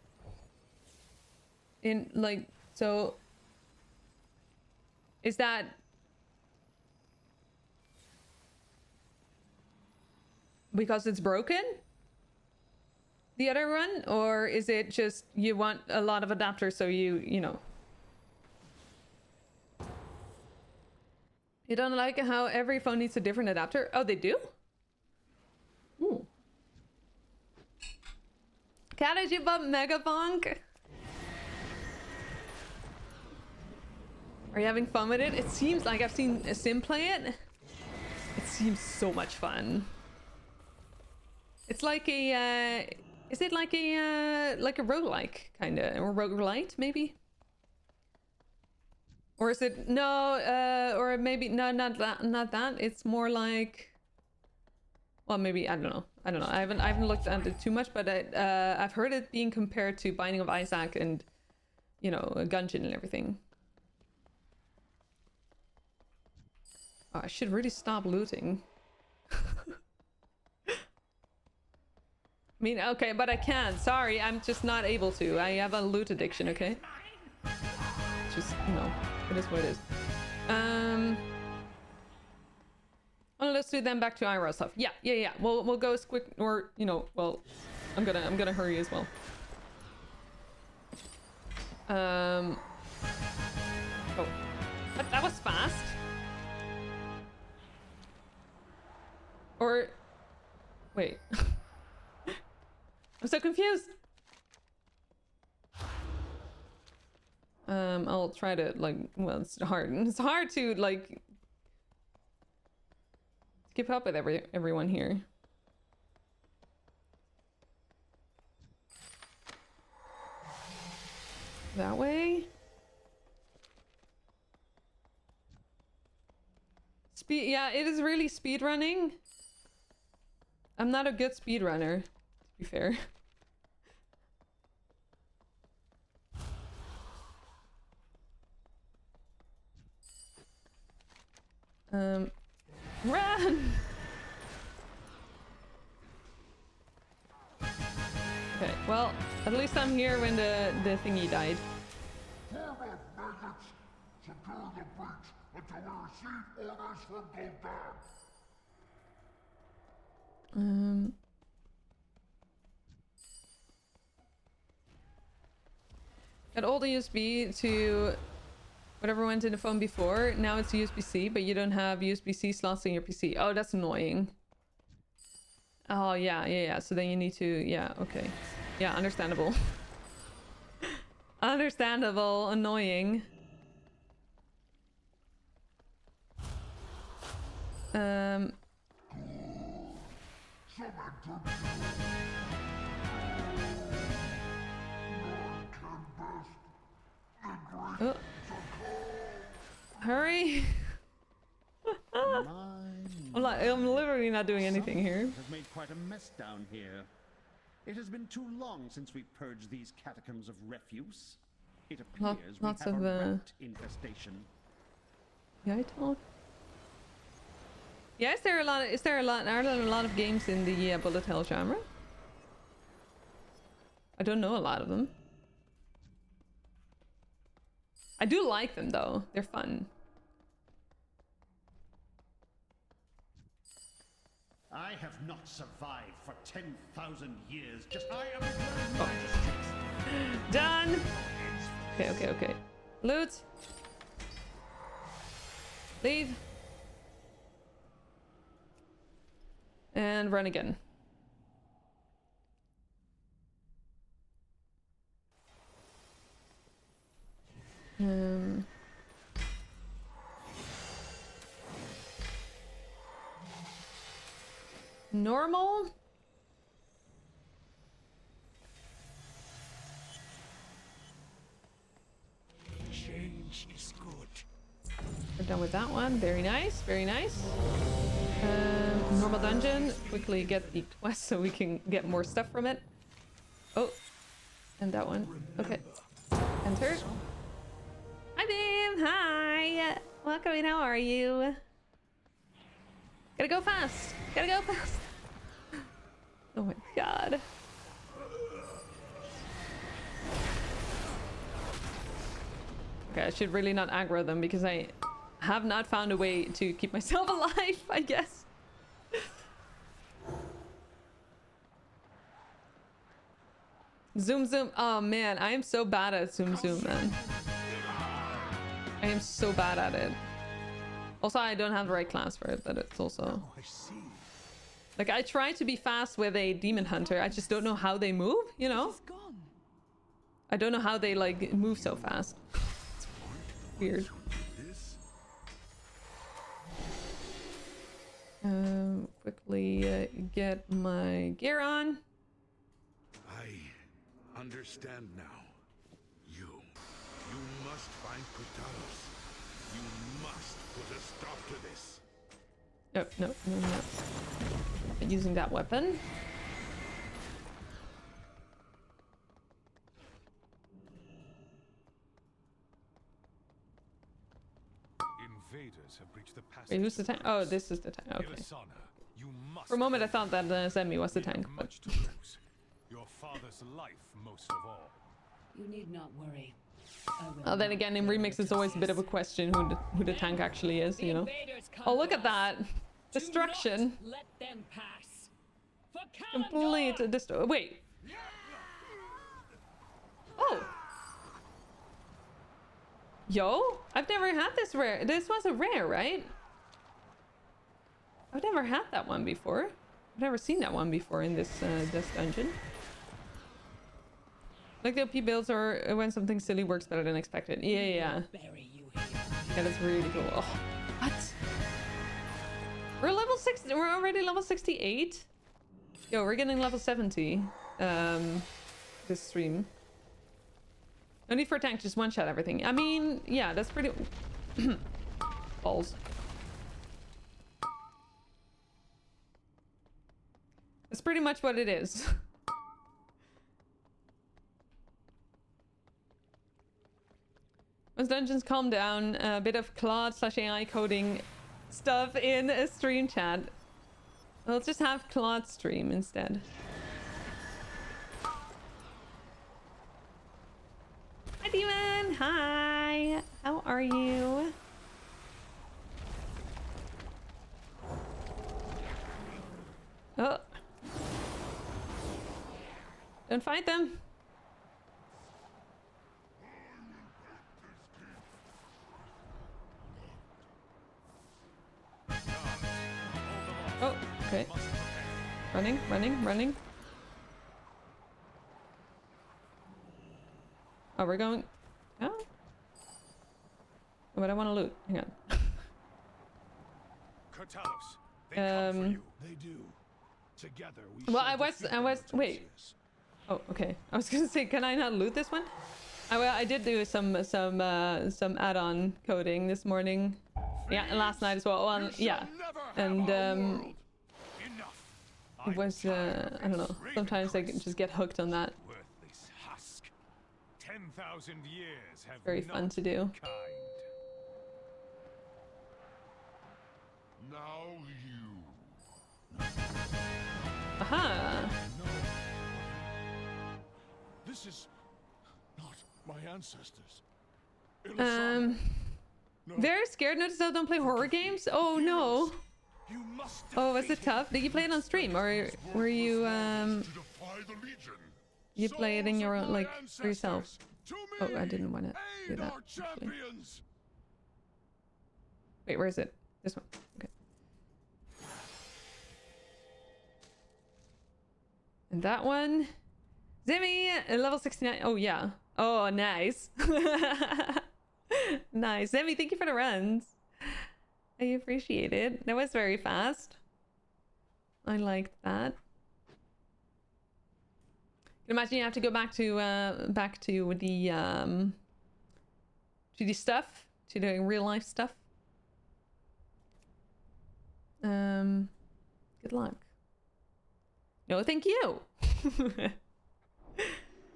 In like, so is that because it's broken? The other one, or is it just you want a lot of adapters so you know? You don't like how every phone needs a different adapter? Oh, they do? Ooh. Did you bump Megabonk? Are you having fun with it? It seems like I've seen a Sim play it. It seems so much fun. It's like a, is it like a roguelike kinda, or roguelite maybe? Or is it, no, or maybe, no, not that. It's more like, well, maybe, I don't know. I haven't looked at it too much, but I've heard it being compared to Binding of Isaac and, you know, a Gungeon and everything. Oh, I should really stop looting. I mean, okay, but I can't. Sorry, I'm just not able to. I have a loot addiction, okay? Just, you know, it is what it is. Well, let's do then back to Ira stuff. Yeah. We'll go as quick, or, you know, well, I'm gonna hurry as well. Oh, but that was fast. Or, wait. I'm so confused. I'll try to, like, well, it's hard. It's hard to, like, keep up with everyone here. That way? Speed, yeah, it is really speed running. I'm not a good speed runner, to be fair. Run! Okay, well, at least I'm here when the thingy died. Got all the USB to whatever went in the phone before. Now it's USB-C, but you don't have USB-C slots in your PC. Oh, that's annoying. Oh, yeah. So then you need to, yeah, okay. Yeah, understandable. Understandable, annoying. Oh. Hurry. I'm literally not doing anything here. Has made quite a mess down here. It has been too long since we purged these catacombs of refuse. It appears Lots we have of a rat infestation. Yeah, I talk. Yeah, are there a lot of games in the bullet hell genre? I don't know a lot of them. I do like them though. They're fun. I have not survived for 10,000 years. Just I am a magistrate. Done. Okay. Loot. Leave. And run again. Normal? Change is good. We're done with that one. Very nice, very nice. Normal dungeon. Quickly get the quest so we can get more stuff from it. Oh, and that one. Okay. Enter. Hi, babe. Hi. Welcome in. How are you? Gotta go fast. Oh my god. Okay, I should really not aggro them because I have not found a way to keep myself alive, I guess. Zoom zoom. Oh man, I am so bad at zoom zoom, man. I am so bad at it. Also, I don't have the right class for it, but it's also... Like, I try to be fast with a demon hunter. I just don't know how they move, you know? I don't know how they, like, move so fast. It's weird. Quickly get my gear on. I understand now. You must find Kutalos. You must put a stop to this. No. Using that weapon. Invaders have breached the passage. Wait, who's the tank? Oh, this is the tank. Okay. For a moment, I thought that Zemi was the tank. But... Your father's life, most of all. You need not worry. Oh, then again, in remix, it's always a bit of a question who the tank actually is, you know. Oh, look at that! Destruction. Let them pass. Complete wait. Oh. Yo, I've never had this rare. This was a rare, right? I've never had that one before. I've never seen that one before in this dungeon. Like the OP builds or when something silly works better than expected. Yeah. Yeah, that's really cool. Oh, what? We're level 60. We're already level 68. Yo, we're getting level 70. This stream. No need for a tank, just one shot everything. I mean, yeah, that's pretty. Balls. That's pretty much what it is. Once dungeons calm down, a bit of Claude/AI coding stuff in a stream chat. Let's just have Claude stream instead. Hi, Demon! Hi! How are you? Oh. Don't fight them! Oh, okay. Running. Oh, we're going... Oh? But I want to loot. Hang on. They do. Together we well, I was... Wait. Oh, okay. I was gonna say, can I not loot this one? I did do some add-on coding this morning. Yeah, and last night as well. Well, yeah. And it was I don't know. Sometimes I just get hooked on that. 10,000 years have very fun to do. Now you. Aha. No. This is not my ancestors. No. Very scared. Notice I don't play horror games. Oh no. Oh, was it tough? Did you play it on stream, or were you you play it in your own, like, for yourself? Oh, I didn't want to do that. Actually. Wait, where is it? This one. Okay. And that one. Zimmy, level 69. Oh yeah. Oh, nice. Nice. Zimmy, thank you for the runs. I appreciate it. That was very fast. I liked that. Imagine you have to go back to the stuff, to the real life stuff. Good luck. No, thank you.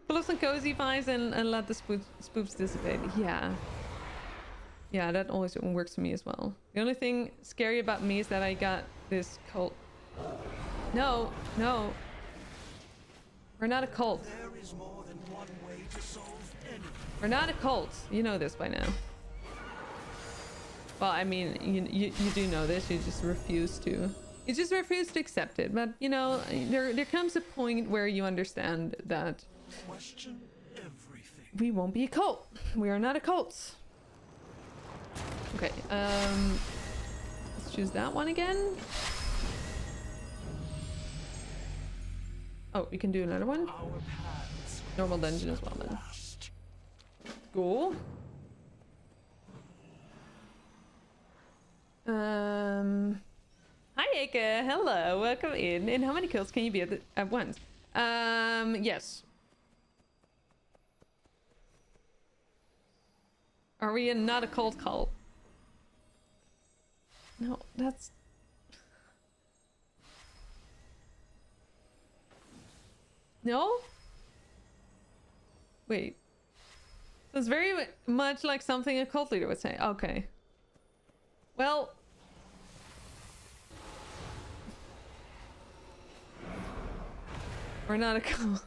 Pull up some cozy vibes and let the spoofs dissipate. Yeah, that always works for me as well. The only thing scary about me is that I got this cult. No. We're not a cult. There is more than one way to solve We're not a cult. You know this by now. Well, I mean, you do know this. You just refuse to. You just refuse to accept it. But you know, there comes a point where you understand that Question everything. we won't be a cult. We are not a cult. Okay. Let's choose that one again. Oh, you can do another one. Normal dungeon as well then. Cool. Hi Eka, hello, welcome in. And how many kills can you be at once? Yes. Are we not a cold cult? No, that's... No? Wait. So it's very much like something a cult leader would say. Okay. Well... We're not a cult.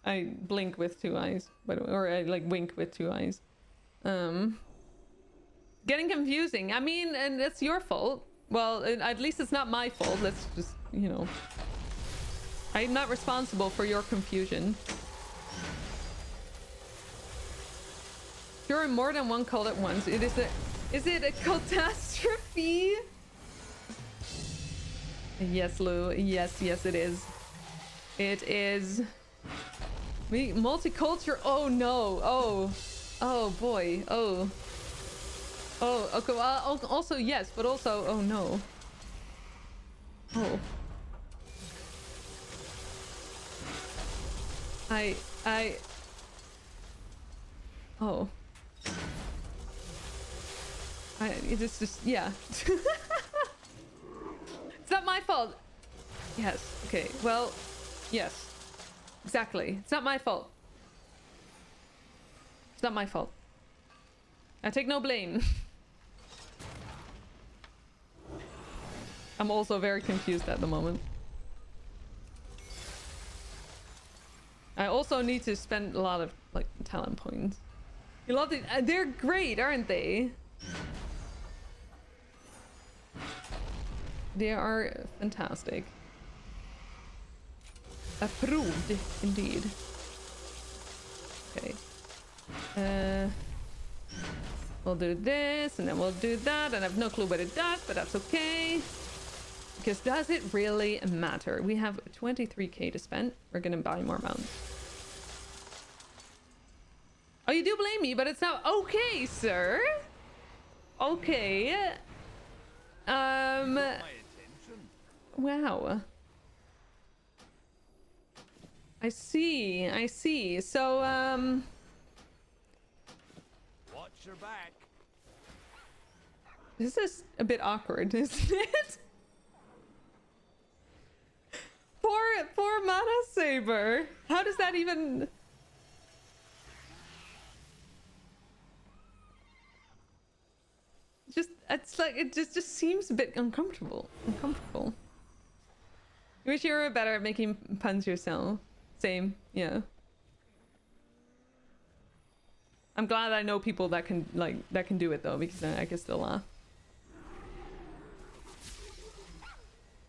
I blink with two eyes, or I like wink with two eyes. Getting confusing. I mean, and it's your fault. Well, at least it's not my fault. Let's just, you know. I'm not responsible for your confusion. You're in more than one cult at once. Is it a catastrophe? Yes, Lou. Yes, it is. It is. Multicultural. Oh no. Oh boy. Oh. Okay. Well, also yes, but also oh no. Oh. Oh. It's just, yeah. It's not my fault. Yes. Okay. Well, yes. Exactly. It's not my fault. It's not my fault. I take no blame. I'm also very confused at the moment. I also need to spend a lot of like talent points. You love it. They're great, aren't they? They are fantastic. Approved, indeed. Okay. We'll do this, and then we'll do that. And I have no clue what it does, but that's okay. Because does it really matter? We have 23k to spend. We're gonna buy more mounts. Oh, you do blame me, but it's not okay, sir. Okay. Wow. I see. So, Watch your back. This is a bit awkward, isn't it? Poor Mana Saber. How does that even... It's like, it just seems a bit uncomfortable. You wish you were better at making puns yourself. Same, yeah. I'm glad I know people that can do it though, because I can still laugh.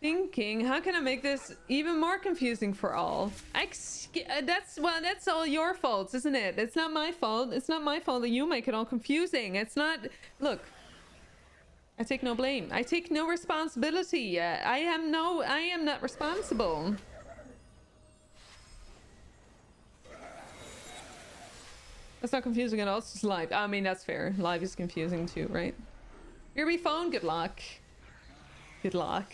Thinking, how can I make this even more confusing for all? That's all your fault, isn't it? It's not my fault. It's not my fault that you make it all confusing. It's not. Look, I take no blame. I take no responsibility. I am not responsible. That's not confusing at all. It's just live. I mean, that's fair. Live is confusing too, right? Your phone. Good luck. Good luck.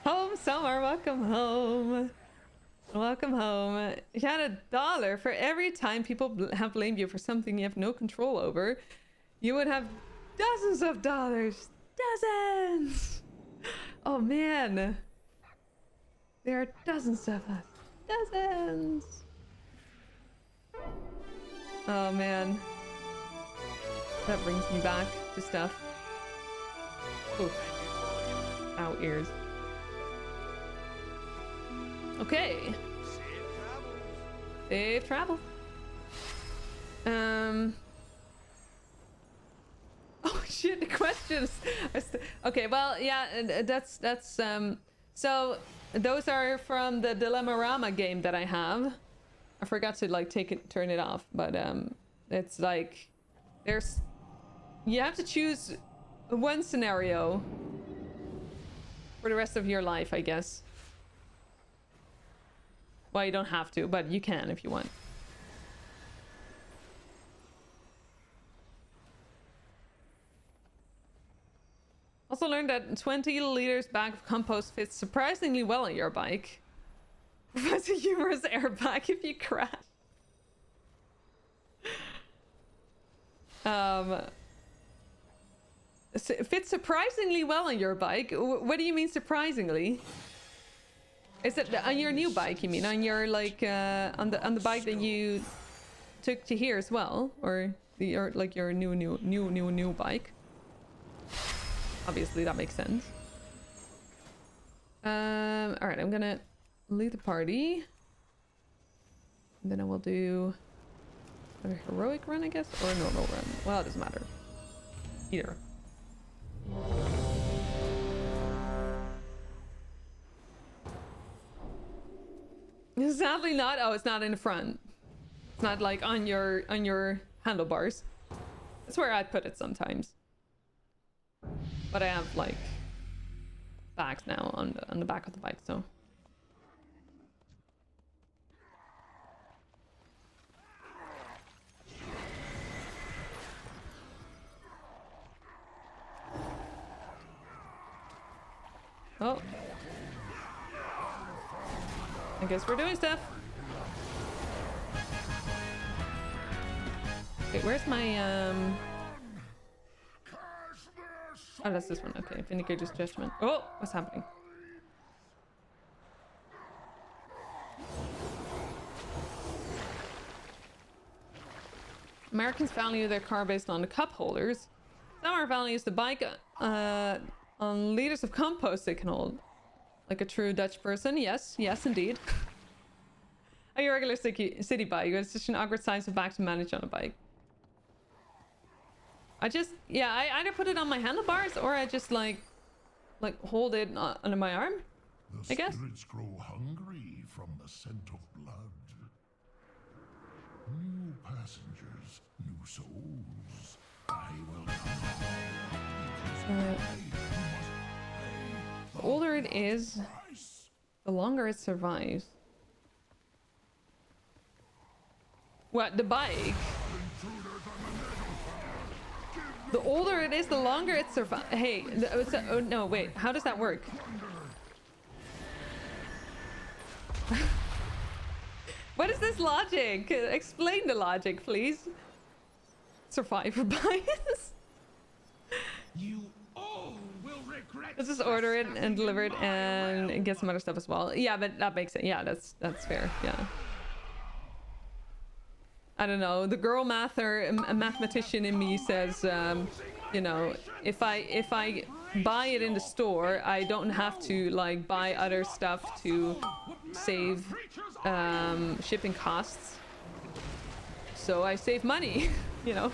Home Summer, welcome home. Welcome home. You had $1 for every time people have blamed you for something you have no control over. You would have dozens of dollars. Dozens! Oh man. There are dozens of us. Dozens! Oh man. That brings me back to stuff. Ooh. Ow, ears. Okay. Safe travel. Oh shit, the questions. Okay, well, yeah, that's so those are from the Dilemma-rama game that I have. I forgot to like turn it off, but it's like you have to choose one scenario for the rest of your life, I guess. Well, you don't have to, but you can if you want. Also learned that 20 liters bag of compost fits surprisingly well on your bike. Provides a humorous airbag if you crash. It fits surprisingly well on your bike. What do you mean surprisingly? Is it on your new bike? You mean on your like on the bike that you took to here as well, or your new bike? Obviously, that makes sense. All right, I'm gonna leave the party. And then I will do a heroic run, I guess, or a normal run. Well, it doesn't matter. Either. Sadly not. Oh, it's not in the front. It's not like on your handlebars. That's where I put it sometimes. But I have like bags now on the back of the bike, so. Oh. I guess we're doing stuff. Wait, where's my oh, that's this one. Okay, Vindicator's Judgment. Oh, what's happening? Americans value their car based on the cup holders. Some values the bike on liters of compost they can hold. Like a true Dutch person. Yes, yes, indeed. A regular city bike. It's just an awkward size of bag to manage on a bike. I either put it on my handlebars or I just like hold it under my arm. I guess. The spirits grow hungry from the scent of blood. New passengers, new souls. I will come. The older it is, the longer it survives. What, the bike? The older it is, the longer it survives. Hey, oh no, wait, how does that work? What is this logic? Explain the logic, please. Survivor bias. You all will regret. Let's just order it and deliver it and get some other stuff as well. Yeah, but that makes it. Yeah, that's fair. Yeah. I don't know. The girl mathematician in me says, you know, if I buy it in the store, I don't have to like buy other stuff to save shipping costs. So I save money, you know.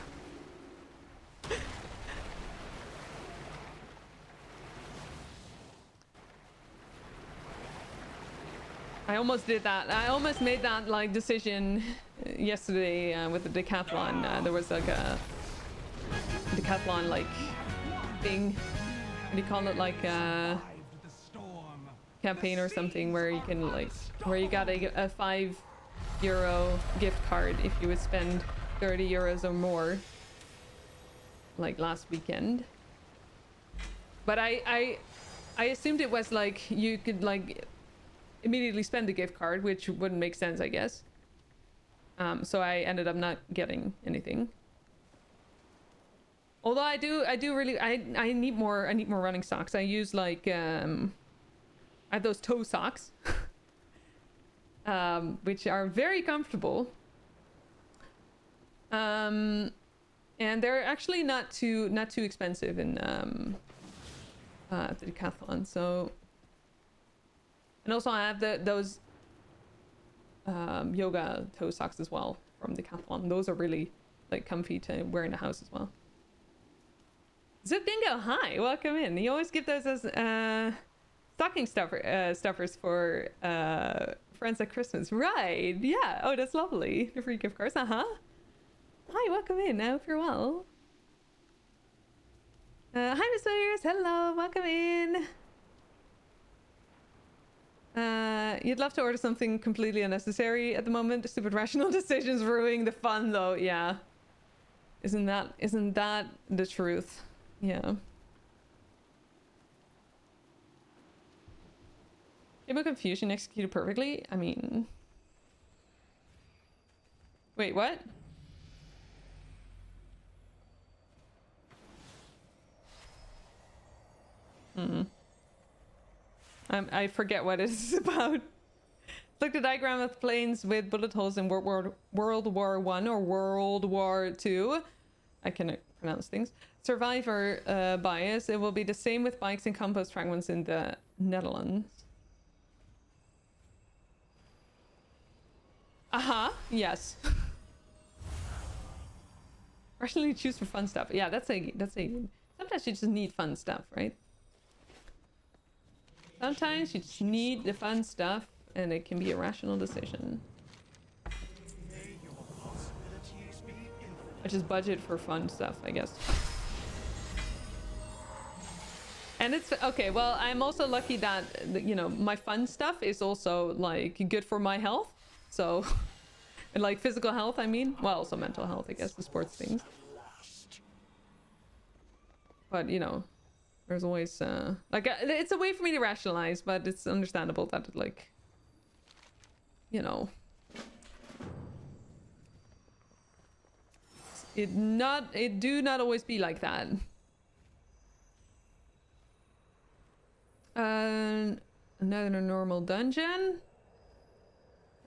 I almost did that. I almost made that like decision yesterday with the decathlon. There was like a decathlon like thing. What do you call it? Like a campaign or something where you can like where you got a €5 gift card if you would spend 30 euros or more. Like last weekend. But I assumed it was like you could like immediately spend the gift card, which wouldn't make sense, I guess. So I ended up not getting anything. Although I do really I need more running socks. I use like I have those toe socks, which are very comfortable. And they're actually not too expensive in the Decathlon. So, and also I have those yoga toe socks as well from Decathlon. Those are really like comfy to wear in the house as well. Zook Dingo, hi, welcome in. You always give those as stocking stuffers for friends at Christmas, right? Yeah. Oh, that's lovely. The free gift cards. Hi, welcome in. I hope you're well. Hi, Miss Sayers. Hello, welcome in. You'd love to order something completely unnecessary at the moment. The stupid rational decisions ruining the fun, though. Yeah. Isn't that the truth? Yeah. Game of Confusion executed perfectly. I mean, wait, what? I forget what it's about. It's like the diagram of planes with bullet holes in World War I or World War II. I cannot pronounce things. Survivor bias. It will be the same with bikes and compost fragments in the Netherlands. Yes. Rationally choose for fun stuff. Yeah, that's a sometimes you just need fun stuff, right? Sometimes you just need the fun stuff and it can be a rational decision. I just budget for fun stuff, I guess. And it's okay, well, I'm also lucky that, you know, my fun stuff is also like good for my health. So, and like physical health, I mean, well, also mental health, I guess, the sports things. But, you know, there's always, like, it's a way for me to rationalize, but it's understandable that, like, you know, it do not always be like that. Another normal dungeon.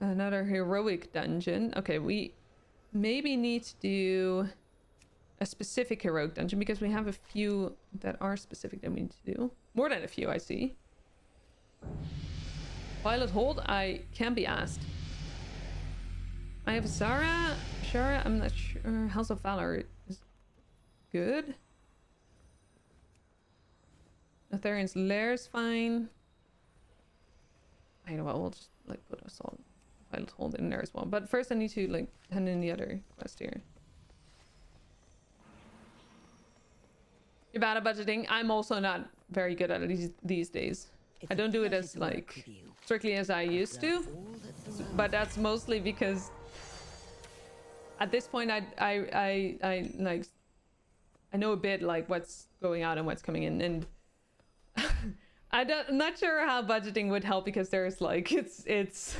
Another heroic dungeon. Okay, we maybe need to do a specific heroic dungeon because we have a few that are specific that we need to do. More than a few, I see. Violet Hold, I can be asked. I have Zara. Shara, I'm not sure. House of Valor is good. Atherian's Lair's fine. I know what, we'll just like put Assault Violet Hold in there as well. But first I need to like hand in the other quest here. You're bad at budgeting. I'm also not very good at it these days. I don't do it as like strictly as I used to, but that's mostly because at this point I like I know a bit like what's going out and what's coming in, and I'm not sure how budgeting would help because there's like it's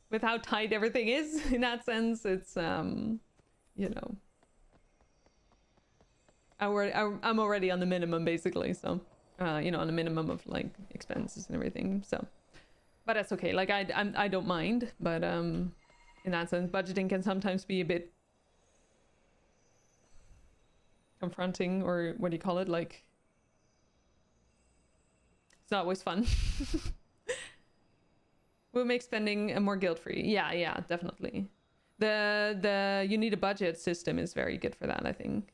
with how tight everything is in that sense. It's you know, I'm already on the minimum basically, so you know, on the minimum of like expenses and everything, so but that's okay. Like I don't mind, but in that sense budgeting can sometimes be a bit confronting, or what do you call it, like it's not always fun. Will make spending more guilt-free. Yeah, definitely. The you need a budget system is very good for that, I think.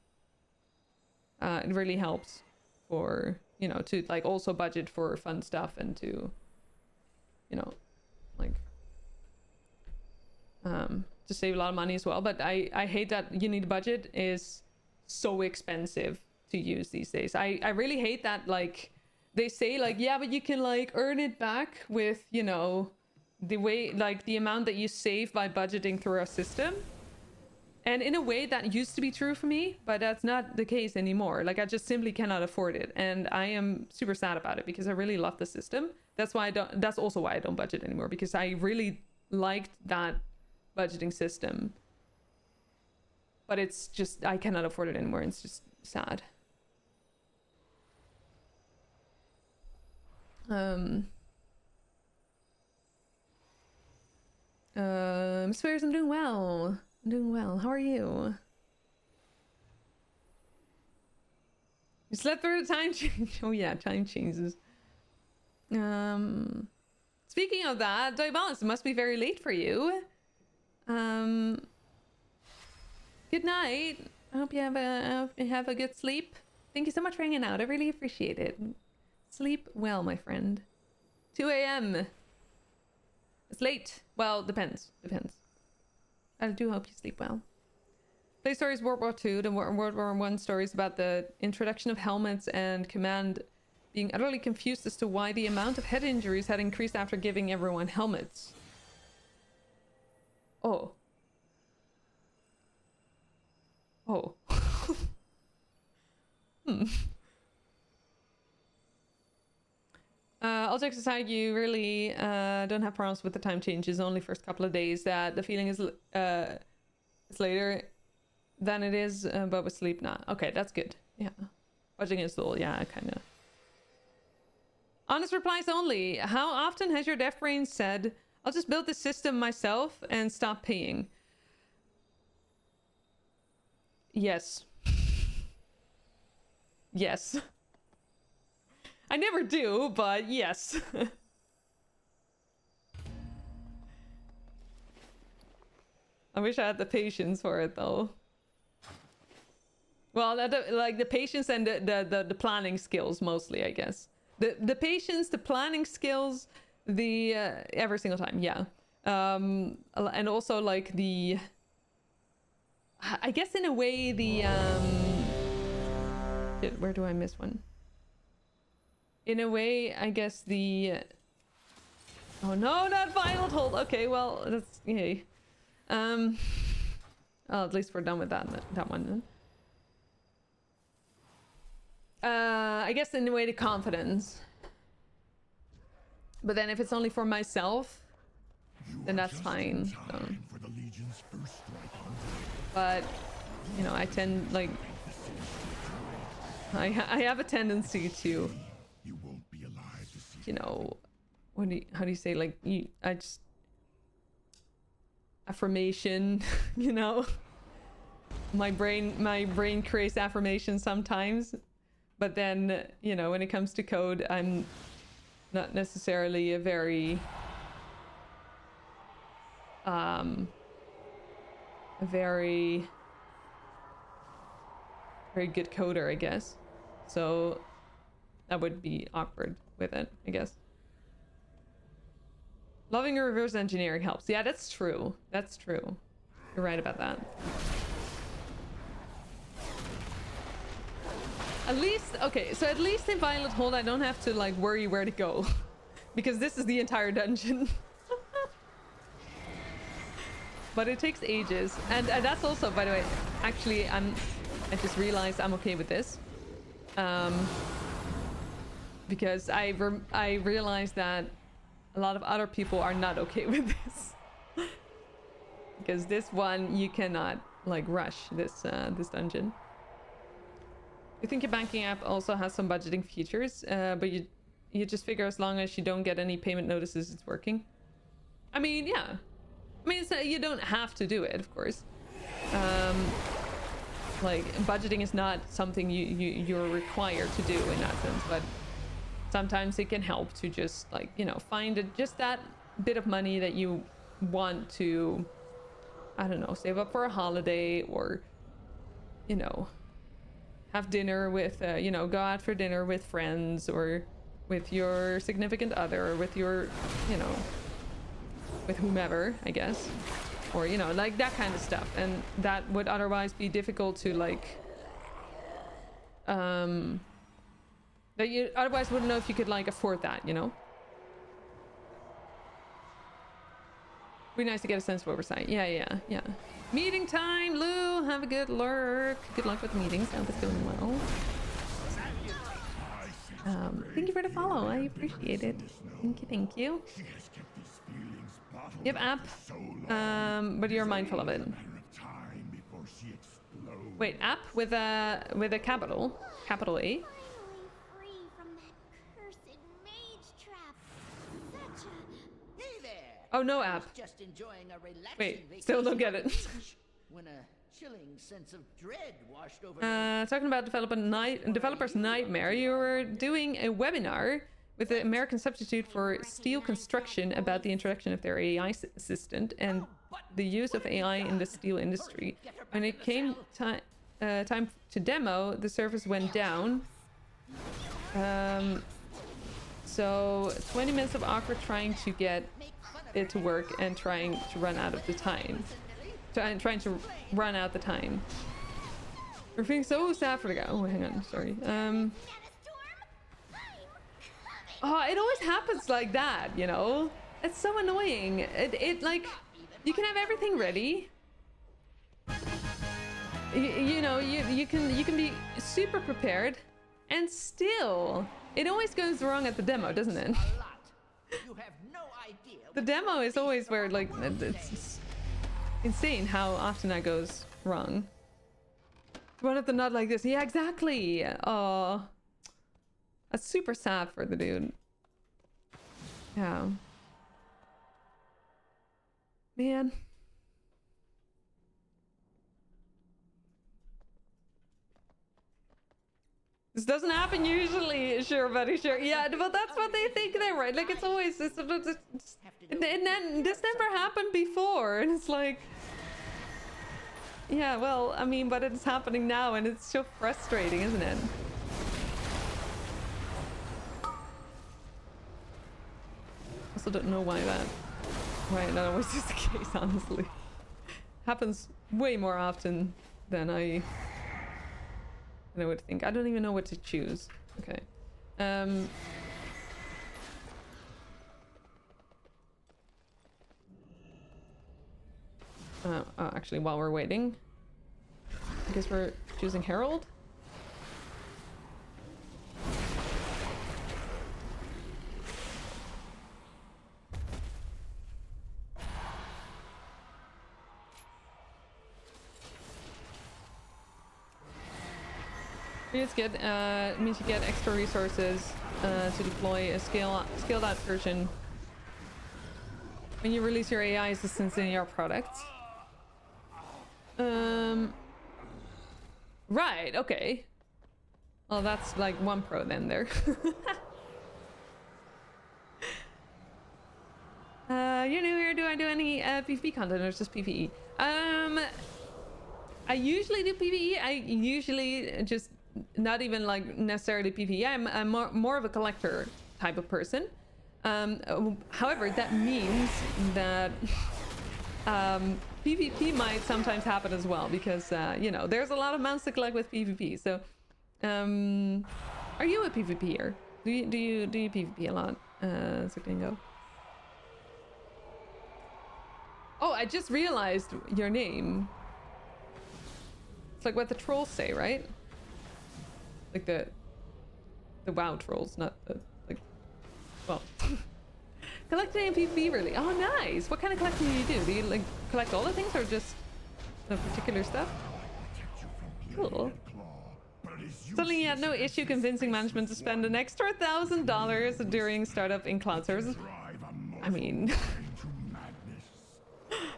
It really helps for, you know, to like also budget for fun stuff and to, you know, like to save a lot of money as well. But I hate that you need a budget is so expensive to use these days. I really hate that, like they say like, yeah, but you can like earn it back with, you know, the way like the amount that you save by budgeting through our system. And in a way that used to be true for me, but that's not the case anymore. Like I just simply cannot afford it, and I am super sad about it because I really love the system. That's why that's also why I don't budget anymore, because I really liked that budgeting system. But it's just I cannot afford it anymore. It's just sad. Spears, I'm doing well. I'm doing well. How are you? You slept through the time change. Oh yeah, time changes. Speaking of that, Diabolus, it must be very late for you. Good night. I hope you have a good sleep. Thank you so much for hanging out. I really appreciate it. Sleep well, my friend. 2 a.m. It's late. Well, depends. I do hope you sleep well. Play stories World War II, the World War I stories about the introduction of helmets and command being utterly confused as to why the amount of head injuries had increased after giving everyone helmets. Oh. Oh. All jokes aside, you really don't have problems with the time changes, only first couple of days. That the feeling is it's later than it is, but with sleep not. Okay, that's good. Yeah. Watching is dull, yeah, kind of. Honest replies only. How often has your deaf brain said, I'll just build this system myself and stop paying? Yes. Yes. I never do, but yes. I wish I had the patience for it, though. Well, like the patience and the planning skills, mostly, I guess. The patience, the planning skills, the every single time, yeah. And also like the, I guess in a way the shit, where do I miss one? In a way, I guess the oh no, not violent hold. Okay, well that's yay. Oh, at least we're done with that one then. I guess in a way the confidence. But then if it's only for myself, then that's fine. So. But, you know, I tend, like... I have a tendency to... You know... how do you say, like, I just... Affirmation, you know? My brain creates affirmation sometimes. But then, you know, when it comes to code, I'm not necessarily a very very good coder, I guess. So that would be awkward with it, I guess. Loving a reverse engineering helps. Yeah, that's true. That's true. You're right about that. At least, okay, so at least in Violet Hold I don't have to like worry where to go. Because this is the entire dungeon. But it takes ages. And that's also, by the way, actually I just realized I'm okay with this. Because I realized that a lot of other people are not okay with this. Because this one, you cannot like rush this dungeon. You think your banking app also has some budgeting features, but you just figure as long as you don't get any payment notices, it's working. I mean, yeah. I mean, you don't have to do it, of course. Like, budgeting is not something you're required to do in that sense, but sometimes it can help to just, like, you know, find just that bit of money that you want to, I don't know, save up for a holiday or, you know, have dinner with, you know, go out for dinner with friends or with your significant other or with your, you know, with whomever, I guess. Or, you know, like that kind of stuff. And that would otherwise be difficult to, like, that you otherwise wouldn't know if you could, like, afford that, you know? Be nice to get a sense of oversight. Yeah. Meeting time, Lou. Have a good lurk. Good luck with the meetings. I hope it's going well. Thank you for the follow. I appreciate it. Thank you. You have app, but you're mindful of it. Wait, app with a capital A. Oh, no app. Just enjoying a relaxing Wait, still don't get it. When a chilling sense of dread washed over Talking about developer's nightmare, you were doing a webinar with the American substitute for steel construction about the introduction of their AI assistant and the use of AI in the steel industry. When it came time to demo, the service went down. So 20 minutes of awkward trying to get it to work and trying to run out of the time. Trying to run out the time. We're feeling so sad for the guy. Oh, hang on, sorry. Oh, it always happens like that, you know? It's so annoying. It like, you can have everything ready. You know, you can be super prepared, and still, it always goes wrong at the demo, doesn't it? You have no idea. The demo is always where, like, it's insane how often that goes wrong. One of them not like this. Yeah, exactly. Oh, that's super sad for the dude. Yeah. Man. This doesn't happen usually. Sure, buddy, sure. Yeah, but that's what they think they're right. Like, it's always... this never happened before. And it's like... Yeah, well, I mean, but it's happening now, and it's so frustrating, isn't it? Also don't know why that always is the case, honestly. Happens way more often than I would think. I don't even know what to choose. Okay. Actually, while we're waiting, I guess we're choosing Herald. It's good. It means you get extra resources to deploy a scaled out version when you release your AI assistants in your products. Right, okay. Well, that's like one pro then there. You know, here, do I do any PvP content or just PvE? I usually do PvE. I usually just not even like necessarily PvE. I'm more of a collector type of person. However, that means that PvP might sometimes happen as well, because you know, there's a lot of mounts to collect with PvP. So are you a PvPer? Do you PvP a lot, Zuclingo? Oh, I just realized your name. It's like what the trolls say, right? Like the WoW trolls, not the, like, well. Collecting in PvP, really? Oh, nice. What kind of collecting do you do? Do you like collect all the things or just the particular stuff? Cool. Suddenly you had no issue convincing management to spend an extra $1,000 during startup in cloud services. I mean,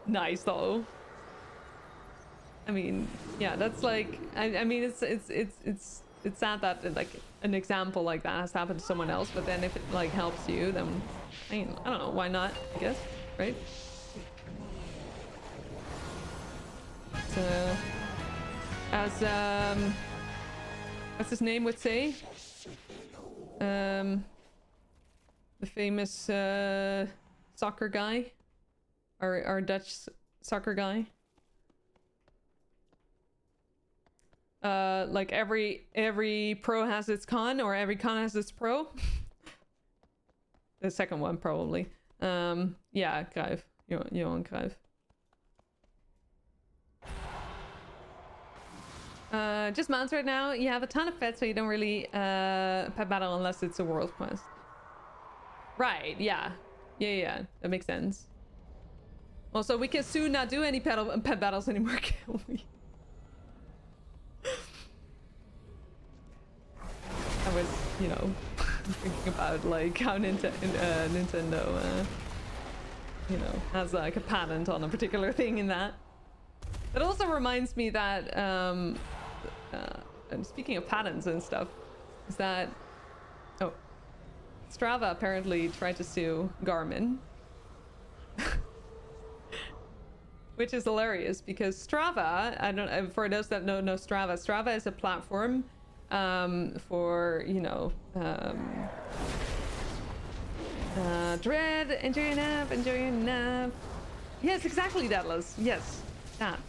nice though. I mean, yeah, that's like, I mean, it's sad that like an example like that has happened to someone else, but then if it like helps you, then I mean, I don't know, why not, I guess, right? So, as what's his name would say, the famous soccer guy, our Dutch soccer guy. Like every pro has its con, or every con has its pro. The second one probably. Yeah, Cruijff. Johan Cruijff. Just mounts right now. You have a ton of pets, so you don't really pet battle unless it's a world quest. Right, yeah. Yeah, that makes sense. Also, we can soon not do any pet battles anymore, can we? I was, you know, thinking about like how Nintendo, you know, has like a patent on a particular thing in that. It also reminds me that, and speaking of patents and stuff, is that, oh, Strava apparently tried to sue Garmin. Which is hilarious because Strava, I don't, for those that don't know Strava, Strava is a platform for, you know, Dread, enjoy your nap, enjoy your nap. Yes, exactly, Daedalus. Yes, that.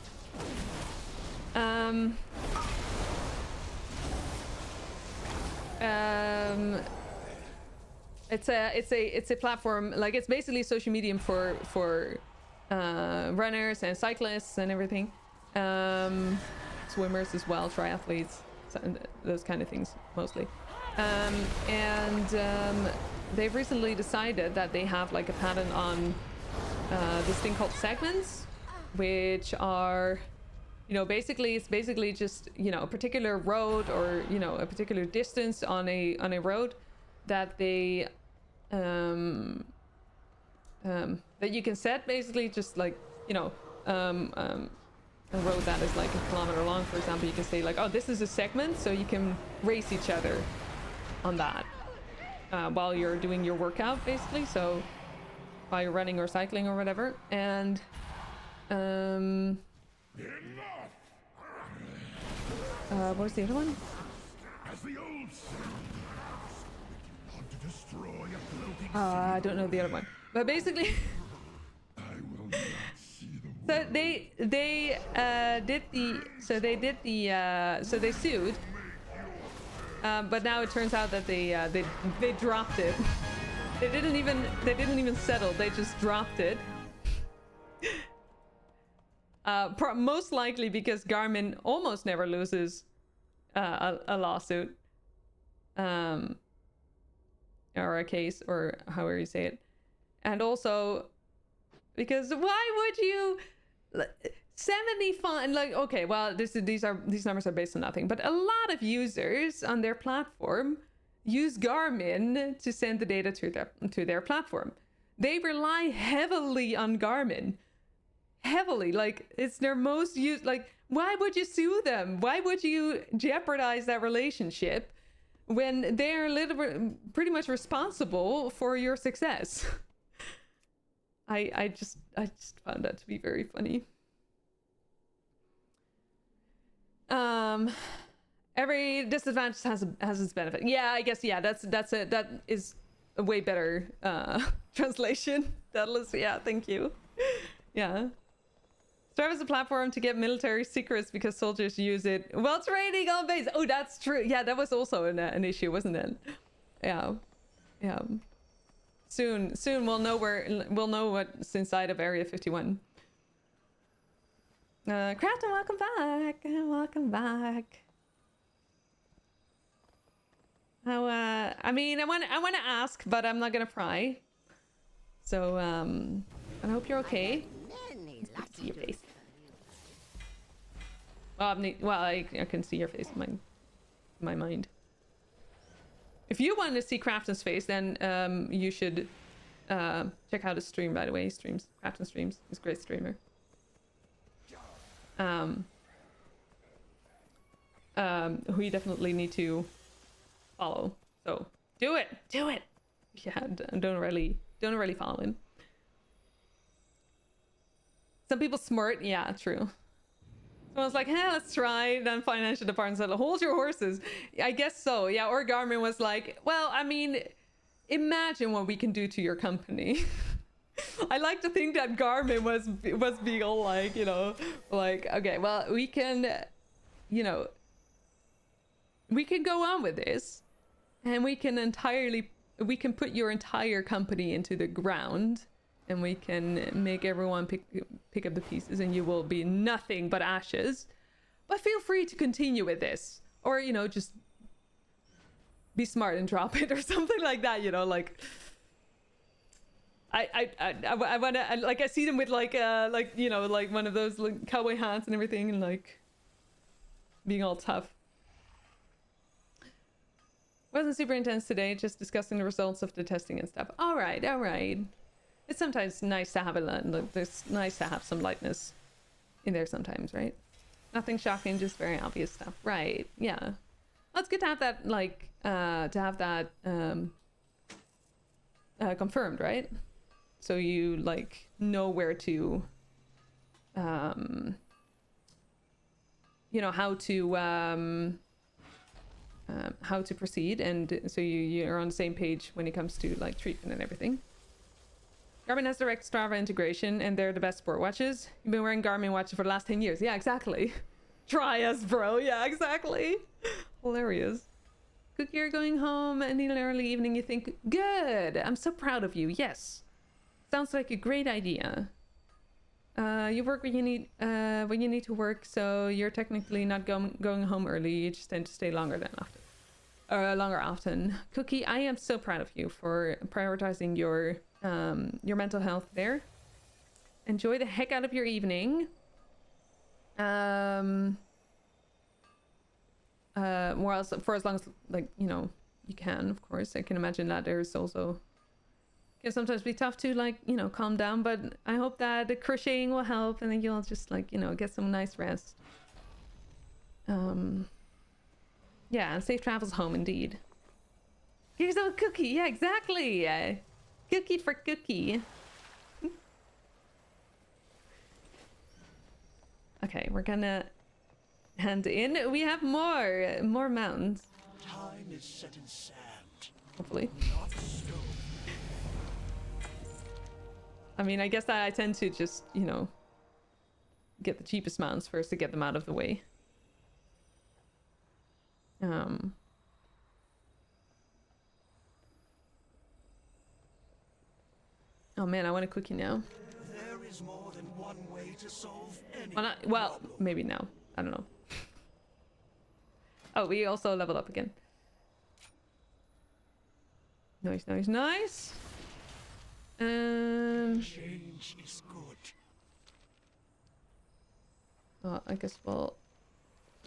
It's a platform, like it's basically a social medium for runners and cyclists and everything, swimmers as well, triathletes, those kind of things mostly. They've recently decided that they have like a patent on this thing called segments, which are, you know, basically it's basically just, you know, a particular road or, you know, a particular distance on a road that they that you can set, basically just like, you know, a road that is like a kilometer long, for example. You can say like, oh, this is a segment, so you can race each other on that while you're doing your workout, basically. So while you're running or cycling or whatever. And what was the other one? I don't know the other one, but basically so they sued, but now it turns out that they dropped it. They didn't even settle, they just dropped it. Most likely because Garmin almost never loses a lawsuit, or a case, or however you say it. And also because why would you 75, like, okay, well, these numbers are based on nothing, but a lot of users on their platform use Garmin to send the data to their platform. They rely heavily on Garmin. Heavily, like it's their most used. Like, why would you sue them? Why would you jeopardize that relationship when they're pretty much responsible for your success? I just found that to be very funny. Every disadvantage has its benefit. Yeah, I guess, yeah, that is a way better translation. Yeah, thank you. Yeah. Strava is a platform to get military secrets because soldiers use it while training on base. Oh, that's true. Yeah, that was also an issue, wasn't it? Yeah. Yeah. Soon we'll know what's inside of Area 51. Crafton, welcome back. Welcome back. How, I mean, I want to ask, but I'm not gonna pry. So, I hope you're okay. It's good to see your face. Well, I can see your face in my mind. If you want to see Crafton's face, then you should check out his stream. By the way, he streams. Crafton streams. He's a great streamer. Who you definitely need to follow. So do it. Yeah, don't really follow him. Some people smart. Yeah, true. Someone's like, hey, let's try. Then financial department said, hold your horses. I guess so. Yeah. Or Garmin was like, well, I mean, imagine what we can do to your company. I like to think that Garmin was being all like, you know, like, okay, well, we can, you know, we can go on with this, and we can put your entire company into the ground, and we can make everyone pick up the pieces, and you will be nothing but ashes. But feel free to continue with this, or, you know, just be smart and drop it or something like that, you know, like I want to, like, I see them with like you know, like one of those like cowboy hats and everything, and like being all tough. Wasn't super intense today, just discussing the results of the testing and stuff. All right. It's sometimes nice to have it's nice to have some lightness in there sometimes, right? Nothing shocking, just very obvious stuff. Right, yeah. Well, it's good to have that, like, confirmed, right? So you like know where to, you know, how to proceed, and so you're on the same page when it comes to like treatment and everything. Garmin has direct Strava integration, and they're the best sport watches. You've been wearing Garmin watches for the last 10 years. Yeah, exactly. Try us, bro. Yeah, exactly. Hilarious. Cookie, you're going home and in an early evening. You think, good. I'm so proud of you. Yes. Sounds like a great idea. You work when you need to work, so you're technically not going home early. You just tend to stay longer often. Cookie, I am so proud of you for prioritizing your mental health there. Enjoy the heck out of your evening. Well, for as long as, like, you know, you can, of course. I can imagine that there's also can sometimes be tough to, like, you know, calm down, but I hope that the crocheting will help, and then you'll just, like, you know, get some nice rest. Yeah, and safe travels home indeed. Here's a cookie. Yeah, exactly. Cookie for cookie. Okay, we're gonna hand in. We have more mountains. Time is set in sand. Hopefully. Not stone. I mean, I guess I tend to just, you know, get the cheapest mounts first to get them out of the way. Oh man, I want a cookie now. There is more than one way to solve any well, maybe now. I don't know. Oh, we also leveled up again. Nice, nice, nice. Change is good. Oh, I guess we'll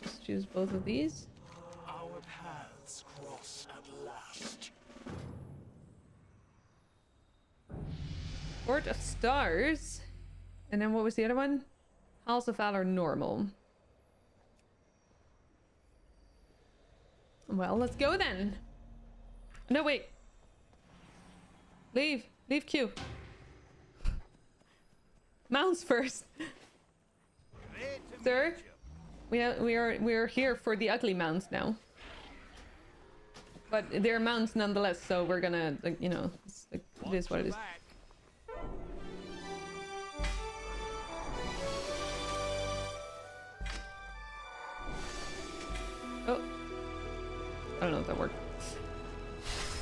just choose both of these. Our paths cross at last. Court of Stars. And then what was the other one? Halls of Valor normal. Well, let's go then. No, wait. Leave queue. Mounts first. Sir, we are here for the ugly mounts now. But they're mounts nonetheless, so we're gonna, like, you know, it is what it is. Oh, I don't know if that worked.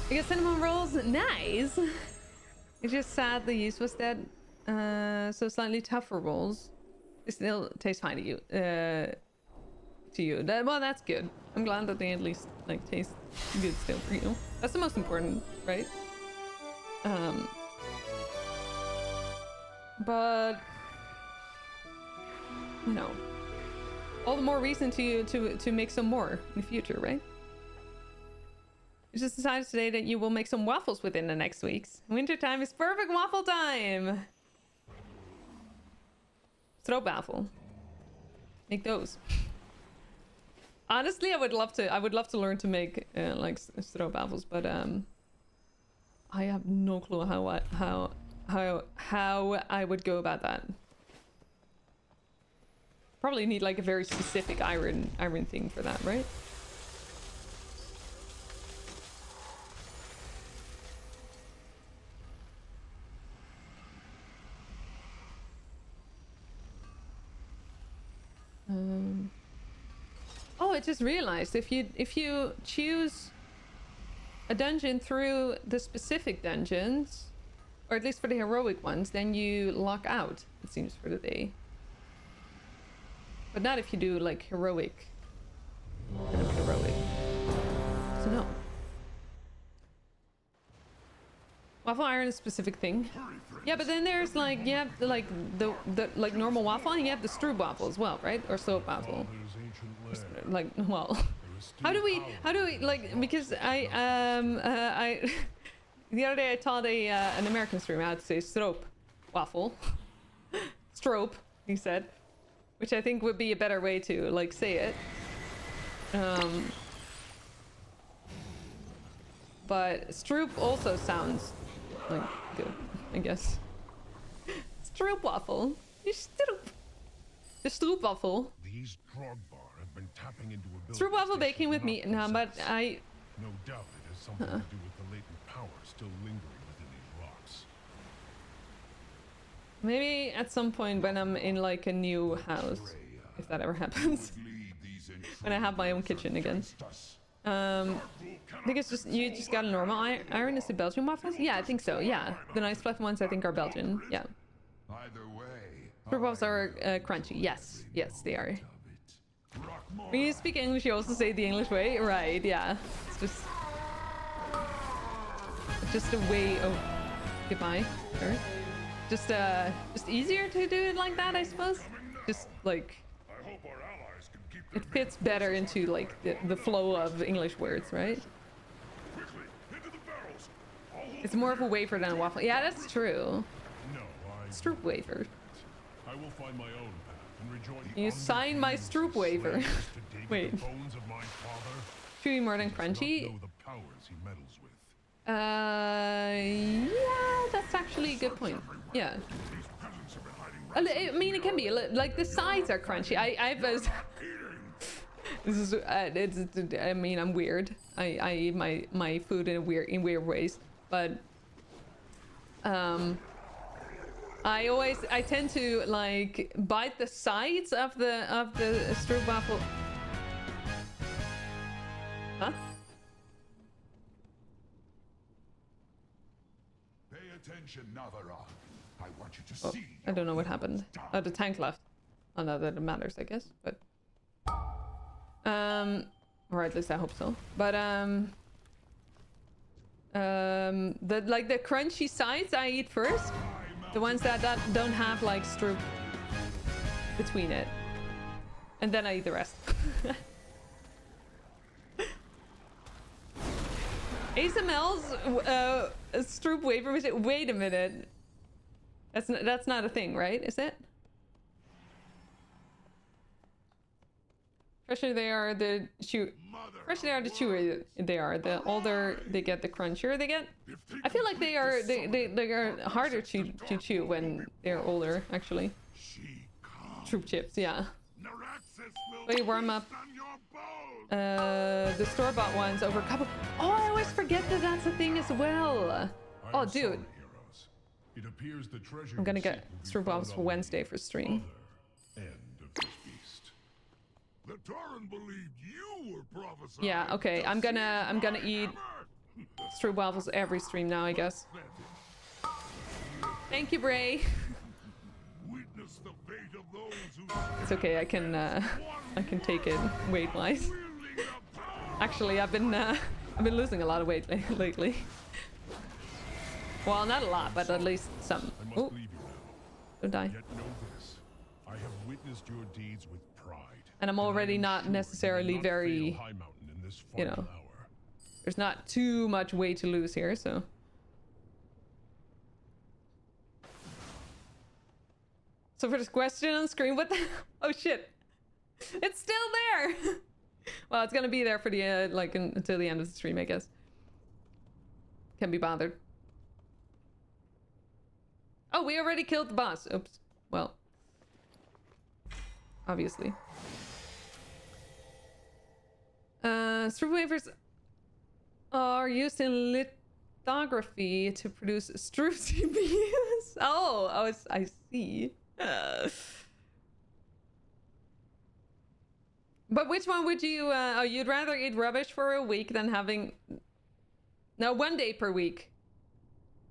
I guess cinnamon rolls, nice. It's just sad the use was dead. So slightly tougher rolls. They still taste fine to you. Well, that's good. I'm glad that they at least, like, taste good still for you. That's the most important, right? But you know, all the more reason to make some more in the future, right? You just decided today that you will make some waffles within the next weeks. Wintertime is perfect waffle time. Stroopwafel. Make those. Honestly, I would love to learn to make like stroopwafels, but I have no clue how I would go about that. Probably need like a very specific iron thing for that, right? Oh, I just realized if you choose a dungeon through the specific dungeons, or at least for the heroic ones, then you lock out, it seems, for the day. But not if you do like heroic. So no. Waffle iron is a specific thing. Yeah, but then there's like, you have like the like normal waffle, and you have the stroopwafel as well, right? Or stroopwafel. Like, well, how do we like, because I the other day I taught an American streamer how to say stroop waffle. Stroop, he said, which I think would be a better way to like say it. But stroop also sounds like good, I guess. Stroopwafel. The stroopwafel. These Drogbar have been tapping into abilities. Stroopwafel baking with meat. No, but I. No doubt it has something to do with the latent power still lingering within these rocks. Maybe at some point when I'm in like a new house, if that ever happens, when I have my own kitchen again. I think it's just you just got a normal iron. Is it Belgian waffles? Yeah, I think so. Yeah, the nice fluffy ones I think are Belgian. Yeah. Either way, Waffles are crunchy. Yes, yes they are. When you speak English, you also say the English way, right? Yeah. It's just a way of goodbye. Sure. Just easier to do it like that, I suppose. Just like it fits better into like the flow of English words, right? It's more of a wafer than a waffle. Yeah, that's true. Stroop wafer. I will find my own path and rejoin. You sign my Stroop wafer. Wait. Chewy more than crunchy? Yeah, that's actually a good point. Yeah. I mean, it can be like the sides are crunchy. I've this is I mean, I'm weird. I eat my food in weird ways, but I tend to like bite the sides of the stroopwafel. Huh? Pay attention, Navara. I want you to see. I don't know what happened. Oh, the tank left. Oh, no, that matters, I guess. But or at least I hope so. But the crunchy sides I eat first. The ones that don't have like stroop between it. And then I eat the rest. ASML's stroop wafer machine. Wait a minute. That's not a thing, right? Is it? Fresher they are, the chewer they are. The older they get, the crunchier they get. I feel like they are harder to chew when they're older, actually. Troop chips, yeah. But you warm up the store-bought ones over a couple. Oh, I always forget that that's a thing as well. Oh, dude. I'm gonna get stroop for Wednesday for stream. The Tauren believed you were prophesying. Yeah, okay. I'm gonna eat stroop waffles every stream now, I guess. Thank you, Bray. Witness the fate of those who It's okay. I can take it weight-wise. Actually, I've been losing a lot of weight lately. Well, not a lot, but at least some. Oh, don't die. I have witnessed your deeds with pride. And I'm already not necessarily very, you know, there's not too much weight to lose here, so. So for this question on screen, what the, oh shit. It's still there. Well, it's gonna be there for the, like, until the end of the stream, I guess. Can't be bothered. Oh, we already killed the boss. Oops. Well. Obviously. Stroop wafers are used in lithography to produce stroop CPUs. Oh, I see. But which one would you, oh, you'd rather eat rubbish for a week than having, no, 1 day per week.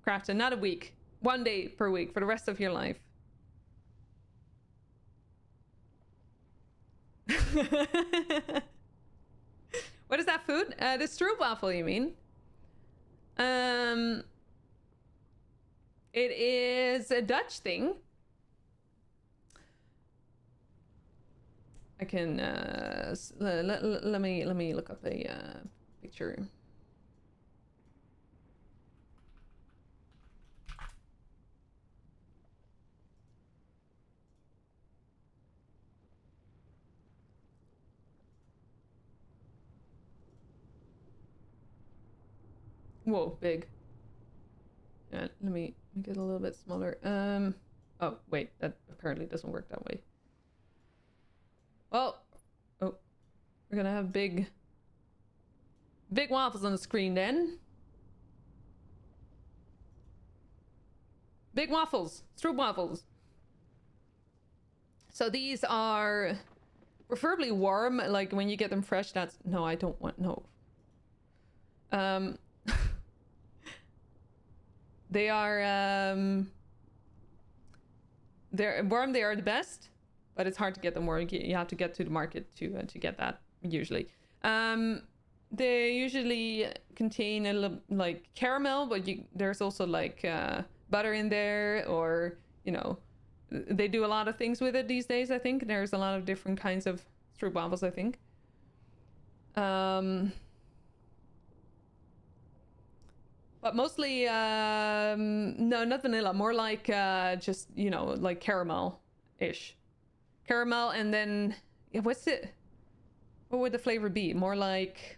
Crafton, not a week. 1 day per week for the rest of your life. What is that food? The stroopwafel, you mean? It is a Dutch thing. I can let me look up a picture. Whoa, big. Yeah, let me make it a little bit smaller. Oh, wait, that apparently doesn't work that way. Well, oh, we're gonna have big waffles on the screen then. Big waffles, stroop waffles. So these are preferably warm, like when you get them fresh. That's no, I don't want no. They are they're warm. They are the best, but it's hard to get them warm. You have to get to the market to get that usually. They usually contain a little like caramel, but there's also like butter in there, or you know, they do a lot of things with it these days. I think there's a lot of different kinds of stroop waffles. I think. But mostly, no, not vanilla. More like just, you know, like caramel-ish. Caramel, and then yeah, what's it? What would the flavor be? More like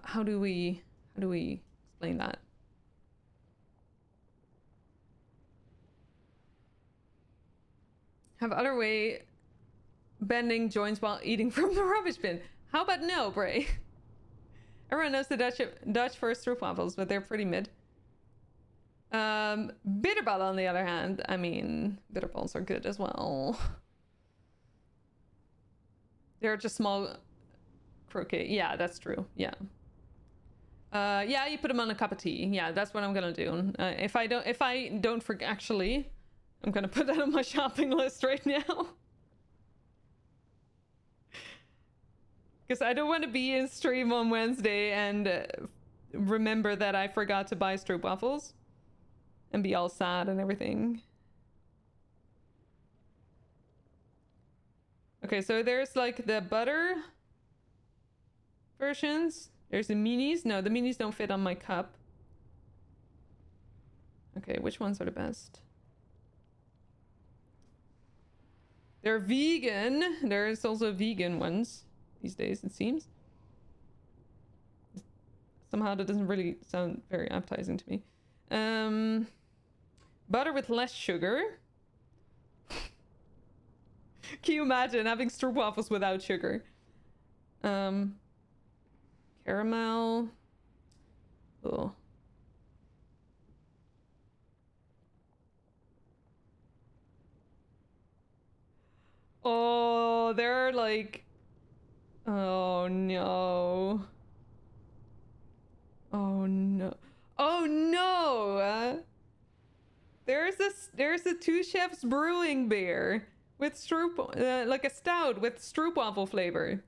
how do we explain that? Have other way bending joints while eating from the rubbish bin. How about no, Bray? Everyone knows the Dutch for stroop waffles, but they're pretty mid. Bitterball, on the other hand, I mean, bitterballs are good as well. They're just small croquet. Yeah, that's true. Yeah. Yeah, you put them on a cup of tea. Yeah, that's what I'm gonna do. If I don't forget, actually, I'm gonna put that on my shopping list right now. Because I don't want to be in stream on Wednesday and remember that I forgot to buy stroop waffles and be all sad and everything. Okay, so there's like the butter versions. There's the minis. No, the minis don't fit on my cup. Okay, which ones are the best? They're vegan. There's also vegan ones these days, it seems. Somehow that doesn't really sound very appetizing to me. Butter with less sugar. Can you imagine having stroop waffles without sugar? Caramel. Oh. Oh, they're like... Oh no. Oh no. Oh no! There's a Two Chefs brewing beer with stroop, like a stout with stroop waffle flavor.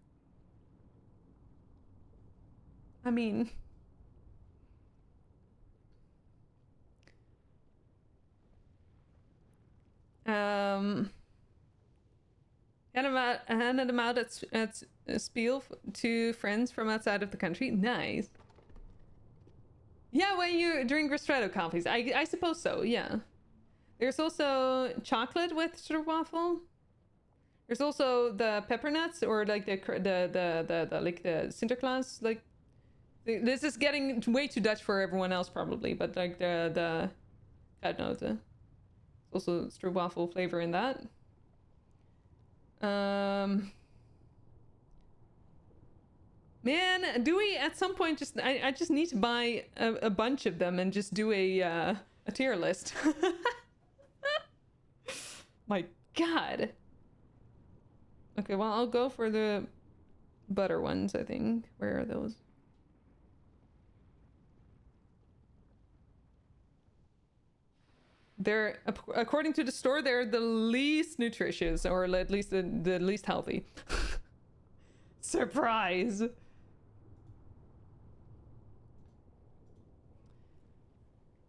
I mean, handed them out at Spiel to friends from outside of the country. Nice. Yeah, when you drink ristretto coffees, I suppose so. Yeah. There's also chocolate with stroopwafel. There's also the pepper nuts, or like the like the Sinterklaas. Like, this is getting way too Dutch for everyone else probably, but like the I don't know, also stroopwafel flavor in that. Man, do we at some point just... I just need to buy a bunch of them and just do a tier list. My god. Okay, well, I'll go for the butter ones, I think. Where are those? They're, according to the store, they're the least nutritious, or at least the least healthy. Surprise!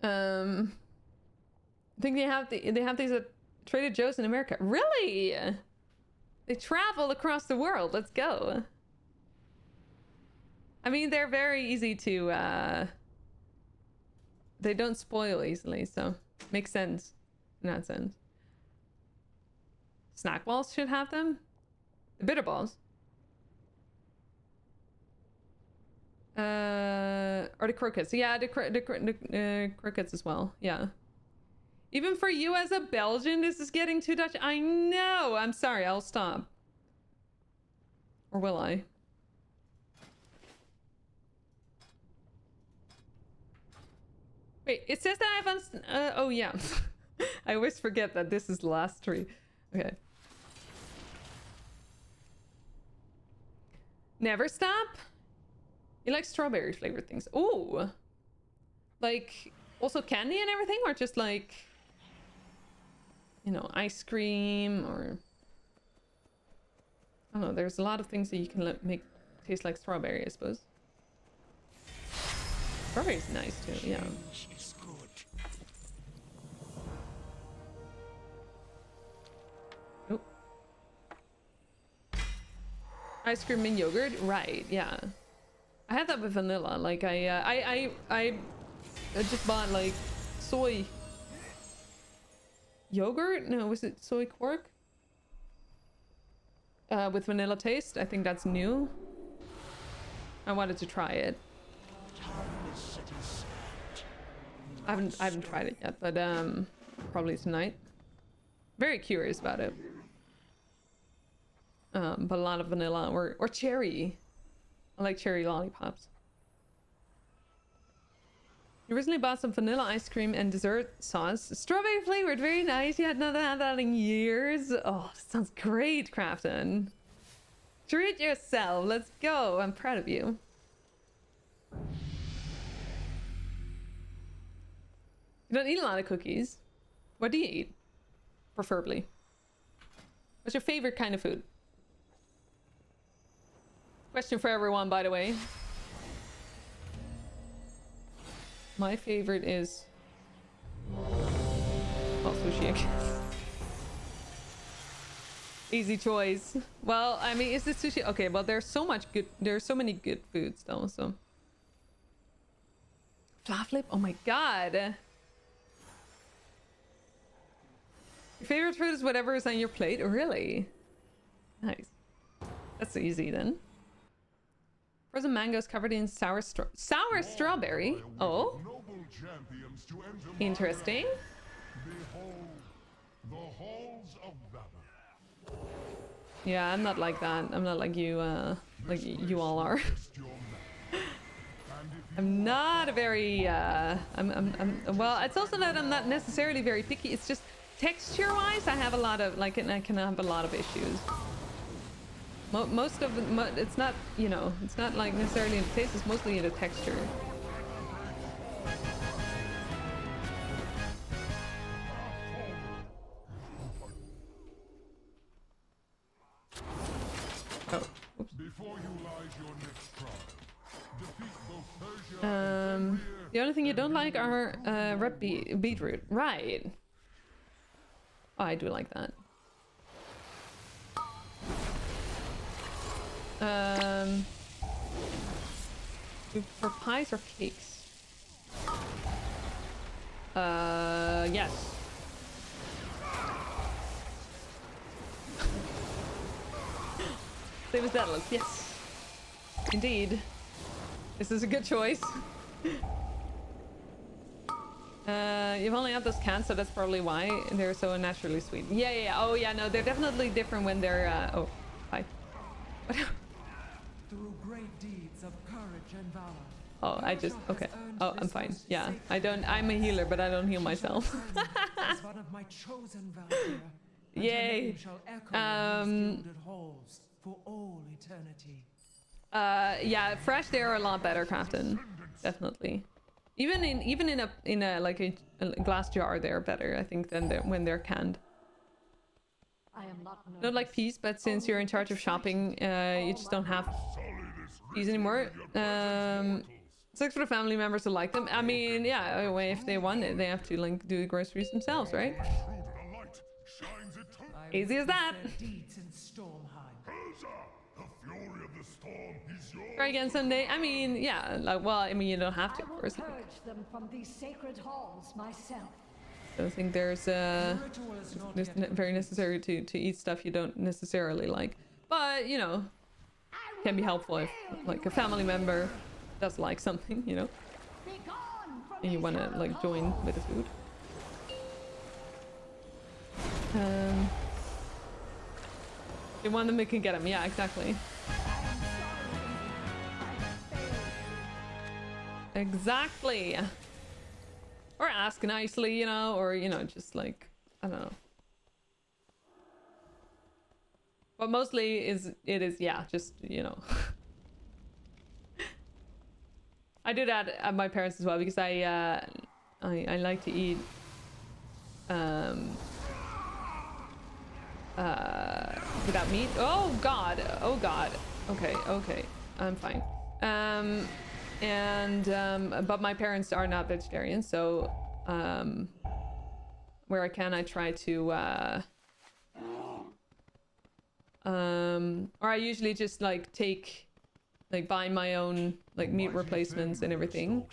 I think they have these at Trader Joe's in America. Really? They travel across the world. Let's go. I mean, they're very easy to they don't spoil easily, so makes sense in that sense. Snack balls should have them. The bitter balls. Or the croquettes. Yeah, the croquettes as well. Yeah. Even for you as a Belgian, this is getting too Dutch. I know. I'm sorry. I'll stop. Or will I? Wait, it says that I have oh yeah. I always forget that this is the last tree. Okay. Never stop? You like strawberry flavored things? Oh, like also candy and everything, or just like, you know, ice cream, or I don't know. There's a lot of things that you can make taste like strawberry, I suppose. Strawberry's nice too. Yeah. Oh. Ice cream and yogurt, right? Yeah. I had that with vanilla. Like I just bought like soy yogurt. No, was it soy quark? With vanilla taste. I think that's new. I wanted to try it. I haven't tried it yet, but probably tonight. Very curious about it. But a lot of vanilla or cherry. I like cherry lollipops. You recently bought some vanilla ice cream and dessert sauce. Strawberry flavored, very nice. You had not had that in years. Oh, that sounds great, Crafton. Treat yourself. Let's go. I'm proud of you. You don't eat a lot of cookies. What do you eat? Preferably. What's your favorite kind of food? Question for everyone, by the way. My favorite is... well, sushi, I guess. Easy choice. Well, I mean, is this sushi? Okay, well, there's so many good foods, though, so... Flip? Oh my god! Your favorite food is whatever is on your plate? Really? Nice. That's easy, then. Frozen mangoes covered in sour strawberry. Oh. Interesting. Yeah, I'm not like that. I'm not like you all are. I'm not a very well, it's also that I'm not necessarily very picky. It's just texture wise I have a lot of I can have a lot of issues. Most of it, it's not, you know, it's not like necessarily in the taste, it's mostly in the texture. Oh, oops. The only thing you don't like are red beetroot. Right. Oh, I do like that. For pies or cakes? Yes. Same as that looks, yes. Indeed. This is a good choice. You've only had those cans, so that's probably why they're so naturally sweet. Yeah, yeah, oh yeah, no, they're definitely different when they're, oh, hi. Through great deeds of courage and valor. Oh, I just, okay. Oh, I'm fine. Yeah, I'm a healer, but I don't heal myself. As one of my chosen Valkyria, yay. halls for all eternity. Yeah, fresh they are a lot better, Crafton. Definitely. Even in a like a glass jar, they're better, I think, than when they're canned. I am not like peas, but since you're in charge of shopping, you just don't have peas anymore. Sucks for the family members who like them. I mean, yeah, if they want it, they have to like do the groceries themselves, right? Easy as that. Try again someday. I mean, yeah, like, well, I mean, you don't have to, of course. I will purge them from these sacred halls myself. I don't think there's very necessary to eat stuff you don't necessarily like, but you know, can be helpful if like a family member does like something, you know, and you want to like join with the food. They want them, they can get them. Yeah, exactly. Exactly. Or ask nicely, you know, or, you know, just like, I don't know. But mostly it is, yeah, just, you know. I do that at my parents as well because I like to eat without meat. Oh god. Oh god. Okay, okay. I'm fine. But my parents are not vegetarian, so where I can I try to or I usually just like buy my own like meat replacements and everything.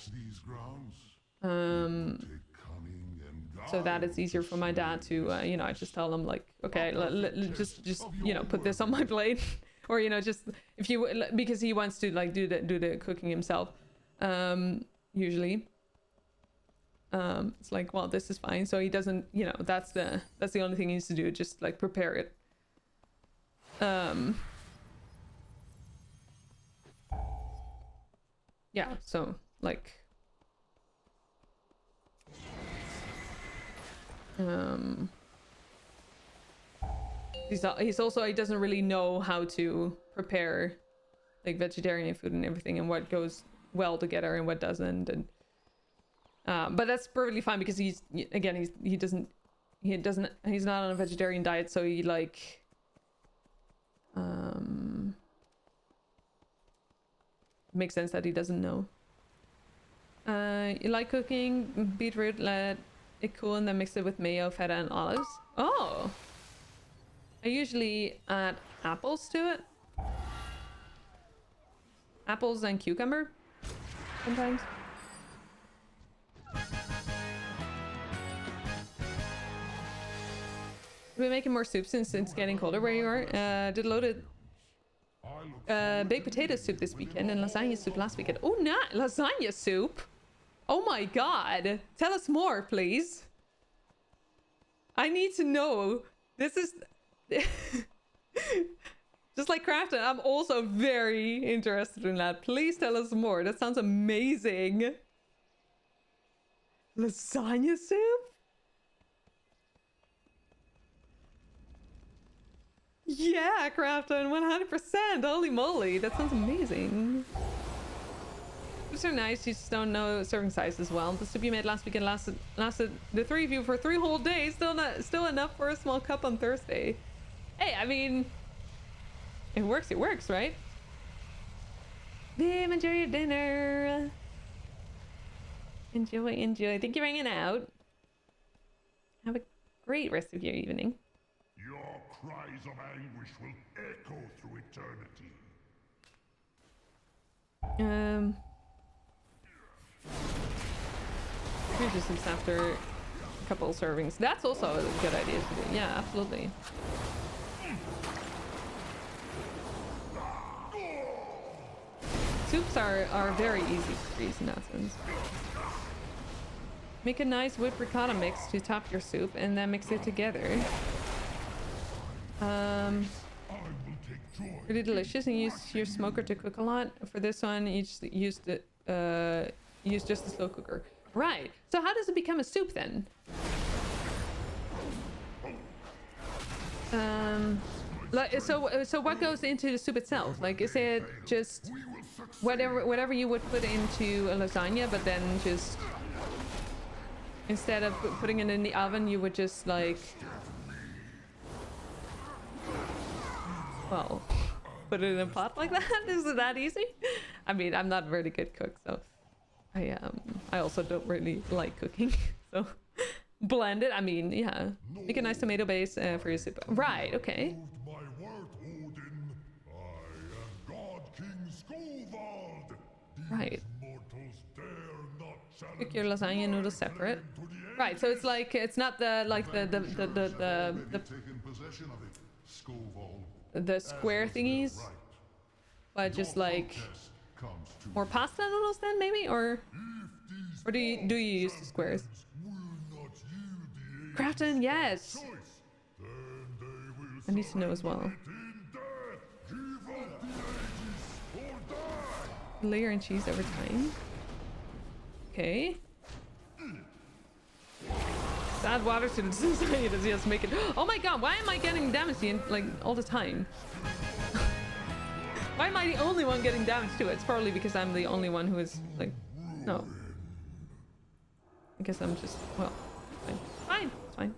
So that it's easier for my dad to you know, I just tell him like, okay, just you know, put this on my plate. Or, you know, just if you, because he wants to like do the cooking himself, usually. It's like, well, this is fine. So he doesn't, you know, that's the only thing he needs to do, just like prepare it. Yeah, so like he's also, he doesn't really know how to prepare like vegetarian food and everything, and what goes well together and what doesn't, and but that's perfectly fine because he's not on a vegetarian diet, so he like makes sense that he doesn't know. You like cooking beetroot, let it cool and then mix it with mayo, feta and olives. Oh, I usually add apples to it. Apples and cucumber sometimes. We're making more soup since it's getting colder where you are. Did loaded baked potato soup this weekend and lasagna soup last weekend. Oh, not lasagna soup. Oh my god. Tell us more, please. I need to know. This is just like Crafton. I'm also very interested in that. Please tell us more. That sounds amazing. Lasagna soup? Yeah, Crafton, 100%. Holy moly, that sounds amazing. Soups are nice, you just don't know serving size as well. The soup you made last weekend lasted the three of you for 3 whole days. Still enough for a small cup on Thursday. Hey, I mean, it works, right? Bim, enjoy your dinner. Enjoy. Thank you for hanging out. Have a great rest of your evening. Your cries of anguish will echo through eternity. Here's just some after a couple servings. That's also a good idea to do. Yeah, absolutely. Soups are very easy to freeze in that sense. Make a nice whipped ricotta mix to top your soup and then mix it together. Really delicious, and use your smoker to cook a lot. For this one, you just use just a slow cooker. Right. So how does it become a soup then? So what goes into the soup itself? Like, is it just whatever you would put into a lasagna, but then just instead of putting it in the oven, you would just like, well, put it in a pot like that? Is it that easy? I mean, I'm not a very good cook, so I also don't really like cooking, so blend it. I mean, yeah, make a nice tomato base for your soup. Right, okay. Right. Cook your lasagna noodles separate. Right, so it's like, it's not the square thingies, but just like comes to More pasta noodles then, maybe? Or do you use the squares? Crafton, yes! I need to know as well. Layer and cheese over time. Okay. Add water to the society does just make it. Oh my god, why am I getting damage like all the time? Why am I the only one getting damage to it? It's probably because I'm the only one who is like, no. I guess I'm just, well, fine. Fine.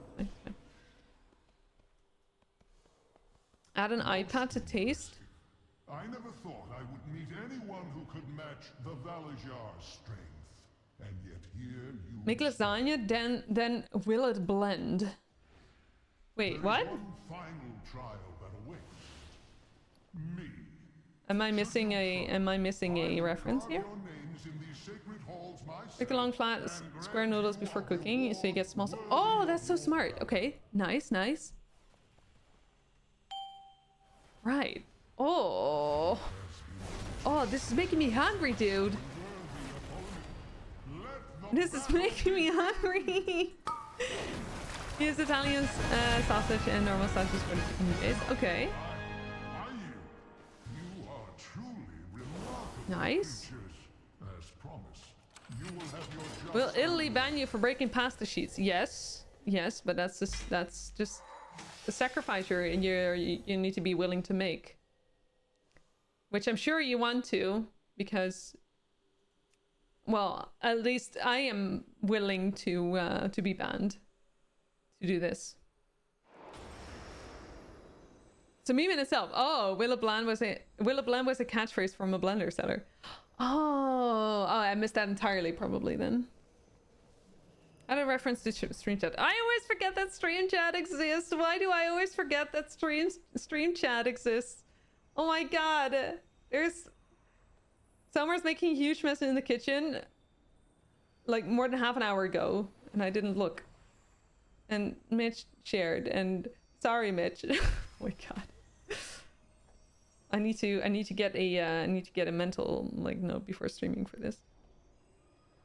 Add an iPad to taste. I never thought I would meet anyone who could match the Valajar's strength. And yet here you Make lasagna, then will it blend? Wait, what? one final trial that awaits. Me. Am I missing a reference here? Pick the long flat square noodles before cooking so you get small. Oh, that's so smart. Okay, nice. Right. Oh, this is making me hungry, dude. This is making me hungry. Use Italian sausage and normal sausage for the chicken base. Okay. Nice. Will Italy ban you for breaking pasta sheets? Yes, but that's just the sacrifice you need to be willing to make, which I'm sure you want to, because, well, at least I am willing to be banned to do this. So meme in itself. Oh, Willa Bland was a catchphrase from a blender seller. Oh, I missed that entirely probably then. Add a reference to stream chat. I always forget that stream chat exists. Why do I always forget that stream chat exists? Oh my god. Summer's making a huge mess in the kitchen like more than half an hour ago, and I didn't look. And Mitch shared, and sorry Mitch. Oh my god. I need to get a mental like note before streaming for this.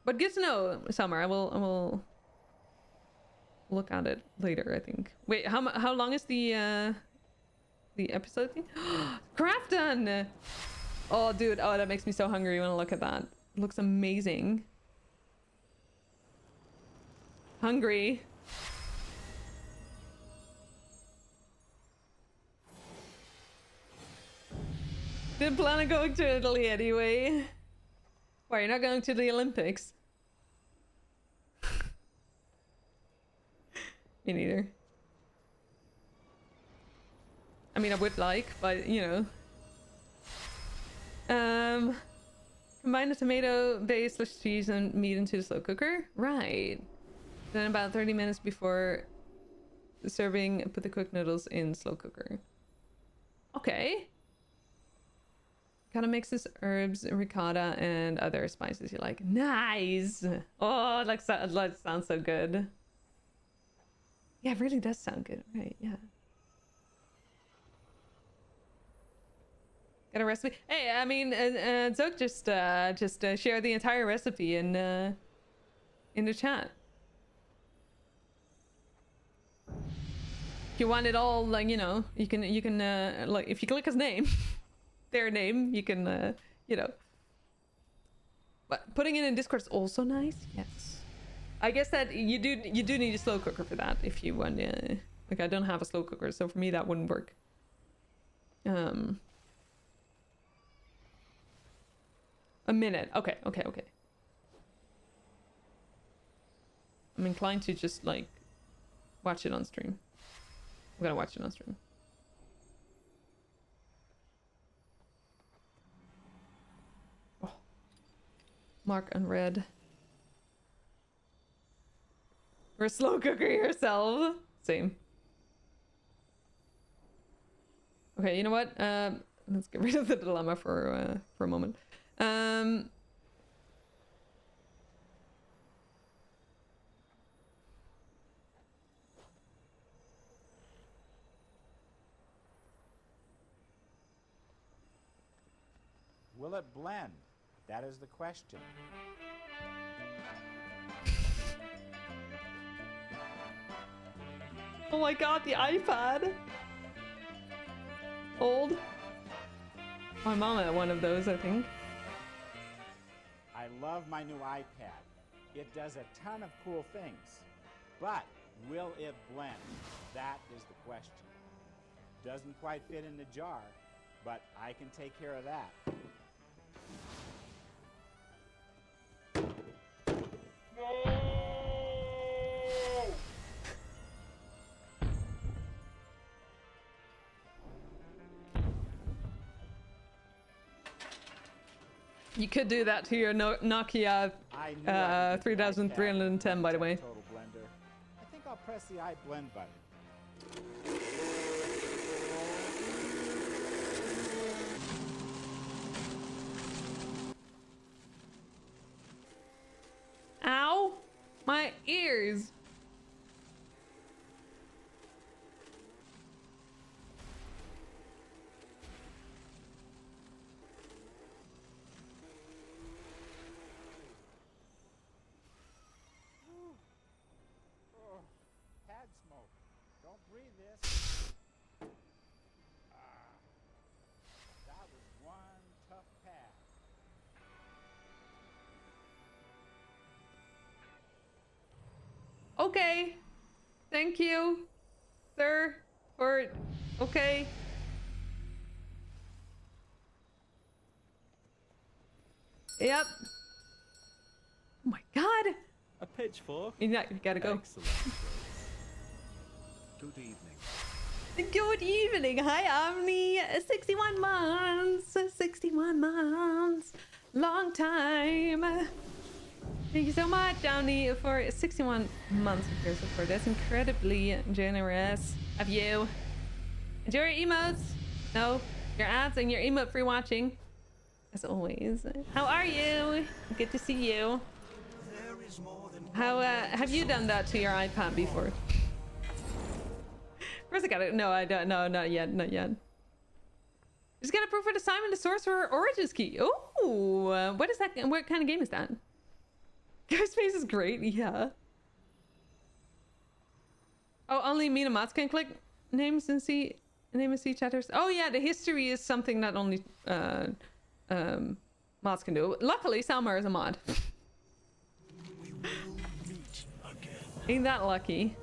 But good to know, Summer. I will look at it later, I think. Wait, how long is the episode thing? Craft done. Oh, dude. Oh, that makes me so hungry when I look at that. It looks amazing. Hungry. Didn't plan on going to Italy anyway. Why, you're not going to the Olympics? Me neither. I mean, I would like, but you know. Combine the tomato-based cheese and meat into the slow cooker. Right. Then about 30 minutes before serving, put the cooked noodles in slow cooker. Okay. Gotta mix this herbs, ricotta, and other spices you like. Nice! Oh, that sounds so good. Yeah, it really does sound good. Right, yeah. Got a recipe? Hey, I mean, Zook just shared the entire recipe in the chat. If you want it all, like, you know, you can like, if you click his name, their name, you can, you know. But putting it in Discord is also nice. Yes. I guess that you do need a slow cooker for that if you want. Like, I don't have a slow cooker, so for me that wouldn't work. A minute. Okay. I'm inclined to just like watch it on stream. I'm gonna watch it on stream. Oh. Mark unread. You're a slow cooker yourself. Same. Okay, you know what? Let's get rid of the dilemma for a moment. Will it blend? That is the question. Oh my god, the iPad. Old. My mom had one of those, I think. I love my new iPad. It does a ton of cool things. But will it blend? That is the question. Doesn't quite fit in the jar, but I can take care of that. You could do that to your Nokia 3310, by the way. Total blender. I think I'll press the iBlend button. Ow! My ears! Pad smoke. Don't breathe this. That was one tough pad. Okay. Thank you, sir, for... Okay. Yep. Oh my god! A pitchfork? You gotta go. Excellent. Good evening. Good evening. Hi, Omni. 61 months. 61 months. Long time. Thank you so much, Omni, for 61 months of your support. That's incredibly generous of you. Enjoy your emotes. No, your ads and your emote free watching. As always. How are you? Good to see you. How have you done that to your iPad before? Where's it got it? No, I don't. No, not yet. Not yet. Just got a proof for the Simon the Sorcerer Origins key. Oh, what is that? What kind of game is that? Ghostface is great. Yeah. Oh, only me and Mats can click names and see chatters. Oh yeah, the history is something that only mods can do. Luckily, Salmar is a mod. Ain't that lucky?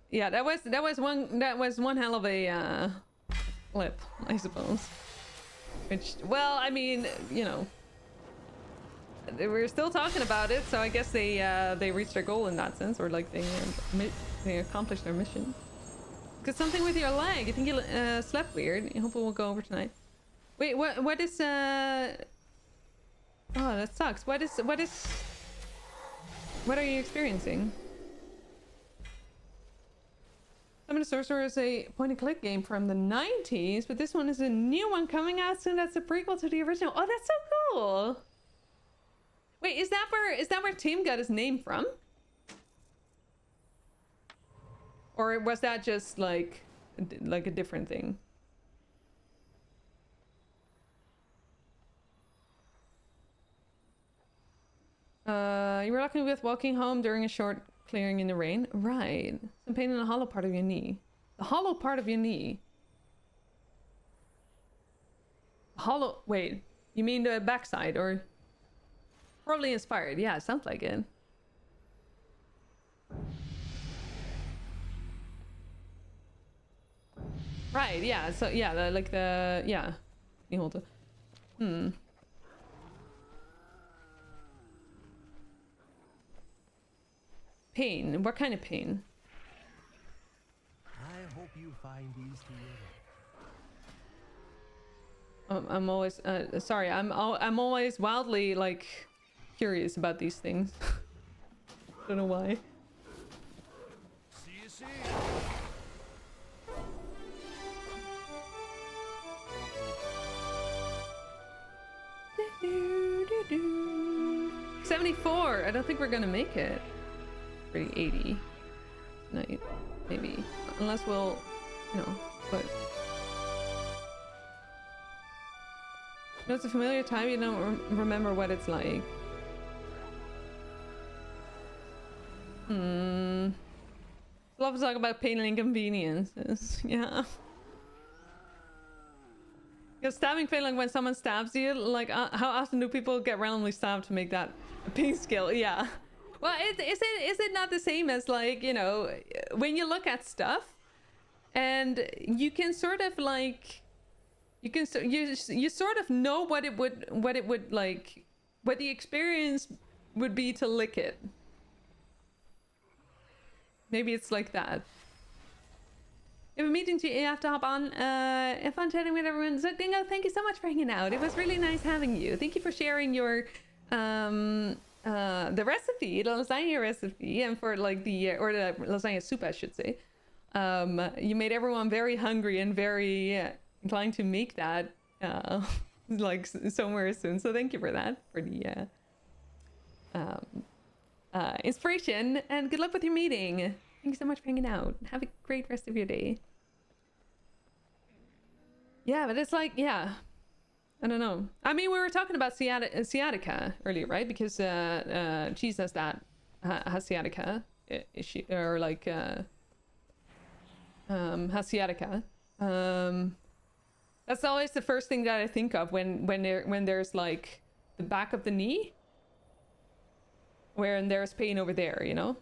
Yeah, that was one hell of a clip, I suppose. Which, well, I mean, you know, we're still talking about it, so I guess they reached their goal in that sense, or like they accomplished their mission. Because something with your leg, I think you slept weird. I hope it will go over tonight. Wait, what is Oh, that sucks. What are you experiencing? Summon the Sorcerer is a point-and-click game from the 90s, but this one is a new one coming out soon. That's a prequel to the original. Oh, that's so cool. Wait, is that where Tim got his name from? Or was that just like a different thing? You were lucky with walking home during a short clearing in the rain. Right. Some pain in the hollow part of your knee. The hollow part of your knee. Hollow... Wait. You mean the backside or... Probably inspired. Yeah, it sounds like it. Right, yeah. So, yeah, yeah. You hold it. Pain. What kind of pain? I hope you find these together. I'm always sorry. I'm always wildly like curious about these things. Don't know why. See you soon. 74. I don't think we're gonna make it. Pretty 80. Night, maybe. unless we'll, you know, but... No, it's a familiar time, you don't remember what it's like. Love to talk about pain and inconveniences. Yeah. Because stabbing pain, like when someone stabs you, like how often do people get randomly stabbed to make that a pain scale? Yeah. Well, is it not the same as, like, you know, when you look at stuff and you can sort of like, you sort of know what it would like, what the experience would be to lick it. Maybe it's like that. If a meeting you have to hop on, have fun chatting with everyone. So Dingo, thank you so much for hanging out. It was really nice having you. Thank you for sharing your the recipe, the lasagna recipe, and for like the or the lasagna soup, I should say. You made everyone very hungry and very inclined to make that like somewhere soon. So thank you for that, for the inspiration, and good luck with your meeting. Thank you so much for hanging out. Have a great rest of your day. Yeah, but it's like, yeah, I don't know. I mean, we were talking about sciatica earlier, right? Because Cheese has that, has sciatica issue, or like has sciatica. That's always the first thing that I think of when there's like the back of the knee, where there's pain over there, you know.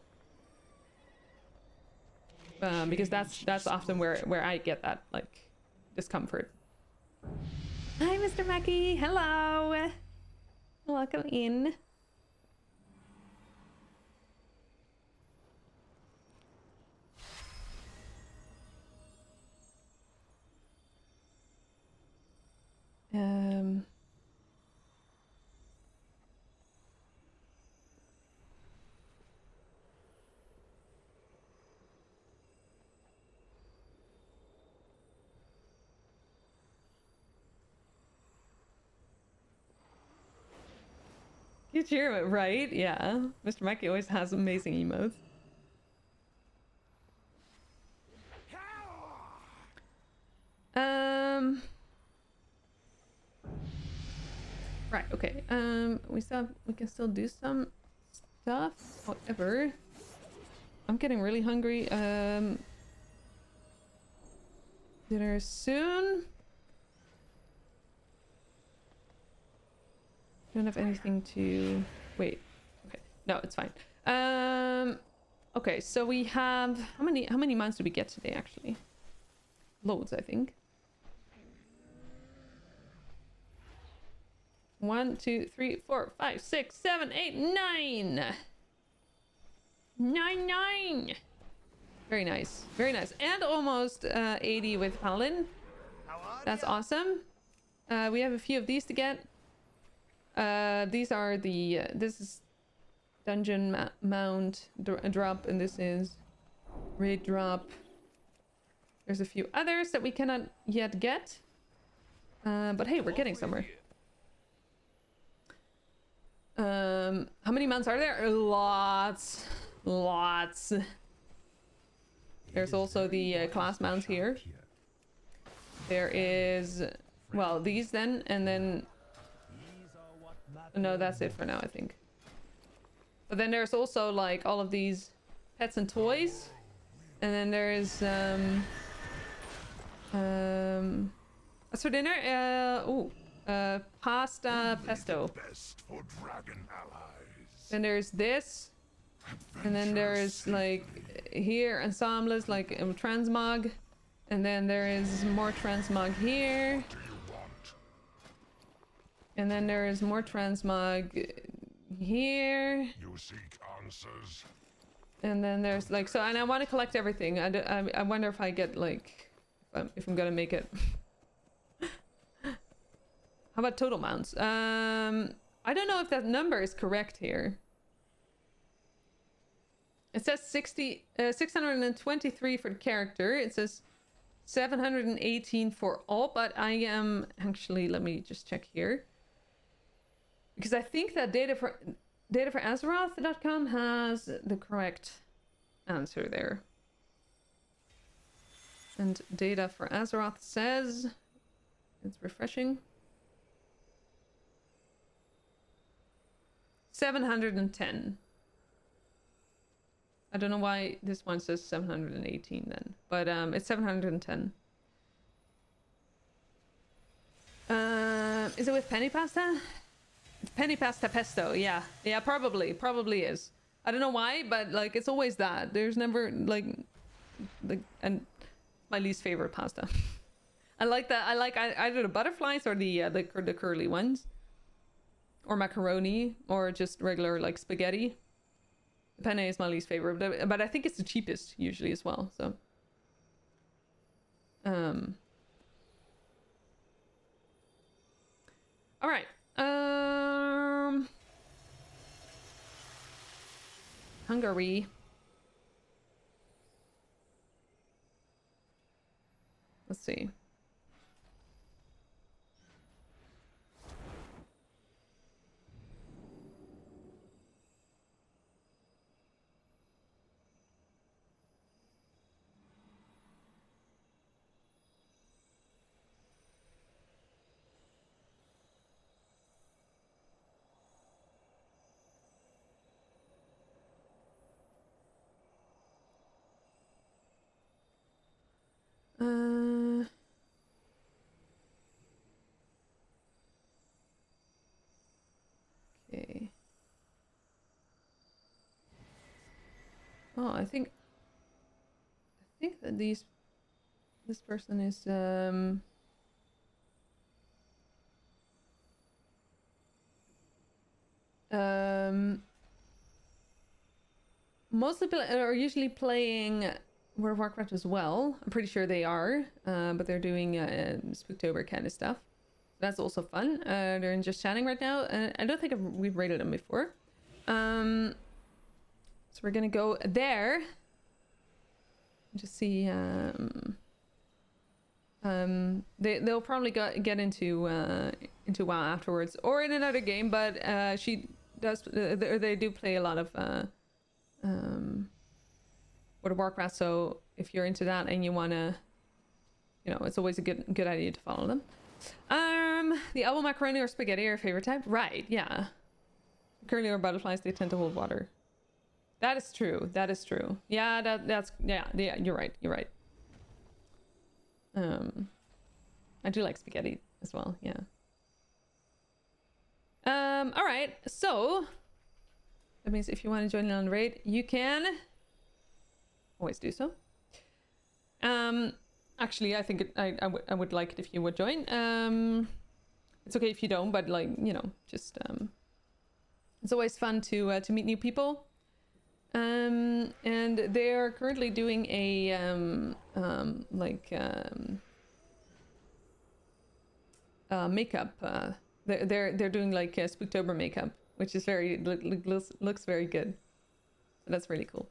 Because that's often where I get that like discomfort. Hi, Mr. Mackie. Hello. Welcome in. You cheer it, right? Yeah. Mr. Mackie always has amazing emotes. Right, okay. We can still do some stuff. However, I'm getting really hungry. Dinner soon. Don't have anything to wait. Okay, no, it's fine. Okay, so we have how many months did we get today? Actually, loads, I think. 1, 2, 3, 4, 5, 6, 7, 8, 9. 9. Very nice, very nice, and almost 80 with Paladin. That's awesome. We have a few of these to get. These are the this is dungeon mount drop, and this is raid drop. There's a few others that we cannot yet get, but hey, we're getting somewhere. How many mounts are there? Lots. There's also the class mounts here. There is, well, these then, and then no, that's it for now, I think. But then there's also like all of these pets and toys, and then there is what's for dinner? Pasta pesto. Then there's this, and then there's like here ensembles like transmog, and then there is more transmog here. And then there is more transmog here. You seek answers. And then there's like, so, and I want to collect everything. I wonder if I get like, if I'm gonna make it. How about total mounts? I don't know if that number is correct here. It says 623 for the character. It says 718 for all, but I am actually, let me just check here. Because I think that data for Azeroth.com has the correct answer there. And data for Azeroth says it's refreshing. 710. I don't know why this one says 718 then, but it's 710. Is it with penny pasta? It's penny pasta pesto, yeah. Yeah, probably is. I don't know why, but like it's always that. There's never like and my least favorite pasta. I like that. I like either the butterflies or the curly ones, or macaroni, or just regular like spaghetti. Penne is my least favorite, but I think it's the cheapest usually as well. So, all right. Hungary. Let's see. Okay. Oh, I think that this person is mostly are usually playing World of Warcraft as well. I'm pretty sure they are, but they're doing Spooktober kind of stuff. That's also fun. They're in just chatting right now. I don't think we've rated them before. So we're gonna go there. Just see. They'll probably get into WoW afterwards, or in another game. But she does. They do play a lot of World of Warcraft. So if you're into that and you wanna, it's always a good idea to follow them. The apple, macaroni, or spaghetti are your favorite type? Right, yeah. Curly or butterflies, they tend to hold water. That is true. That is true. Yeah, that's yeah, you're right. You're right. I do like spaghetti as well, yeah. All right. So that means if you want to join in on the raid, you can always do so. Actually, I think I would like it if you would join. It's okay if you don't, but like, just it's always fun to meet new people. And they're currently doing a makeup. They're doing like Spooktober makeup, which is looks very good. So that's really cool.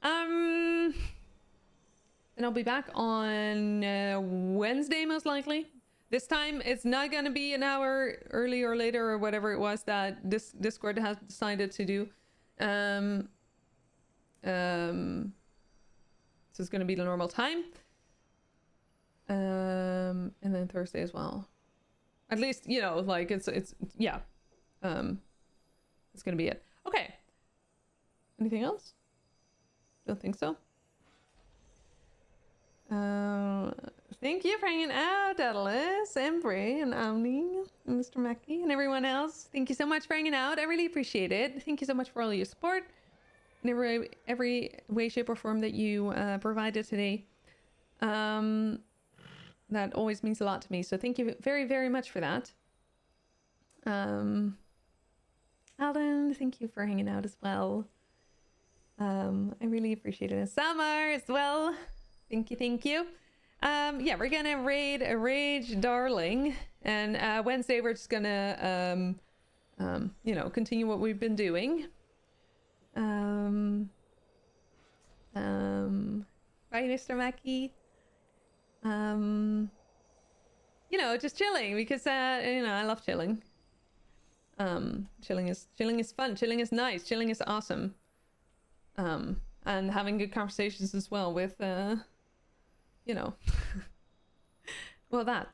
And I'll be back on Wednesday, most likely. This time, it's not going to be an hour early or later or whatever it was that this Discord has decided to do. So it's going to be the normal time. And then Thursday as well. At least, like it's yeah. It's going to be it. Okay. Anything else? Don't think so. Thank you for hanging out, Atlas, Embry, and Omni, and Mr. Mackey, and everyone else. Thank you so much for hanging out. I really appreciate it. Thank you so much for all your support in every way, shape, or form that you provided today. That always means a lot to me. So thank you very, very much for that. Alden, thank you for hanging out as well. I really appreciate it. And Samar as well. Thank you. Yeah, we're gonna raid a Rage Darling, and Wednesday we're just gonna continue what we've been doing. Bye, Mr. Mackey. Just chilling because I love chilling. Chilling is fun. Chilling is nice. Chilling is awesome. And having good conversations as well with you know. Well, that.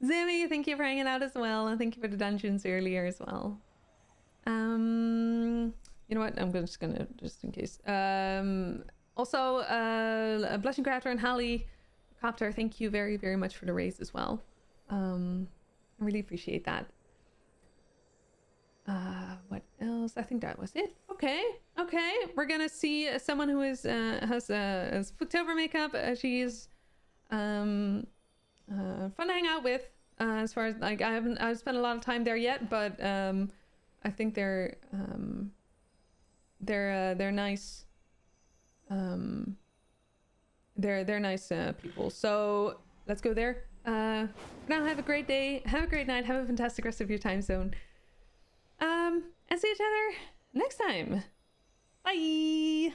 Zimmy, thank you for hanging out as well, and thank you for the dungeons earlier as well. You know what? I'm just gonna, just in case. Also, Blushing Crafter and Hallie Copter, thank you very, very much for the raise as well. I really appreciate that. What else? I think that was it. Okay, okay. We're gonna see someone who is has Spooktober makeup. She's fun to hang out with. As far as like I've spent a lot of time there yet, but I think they're nice. They're nice people. So let's go there. Now have a great day. Have a great night. Have a fantastic rest of your time zone. And see each other next time. Bye.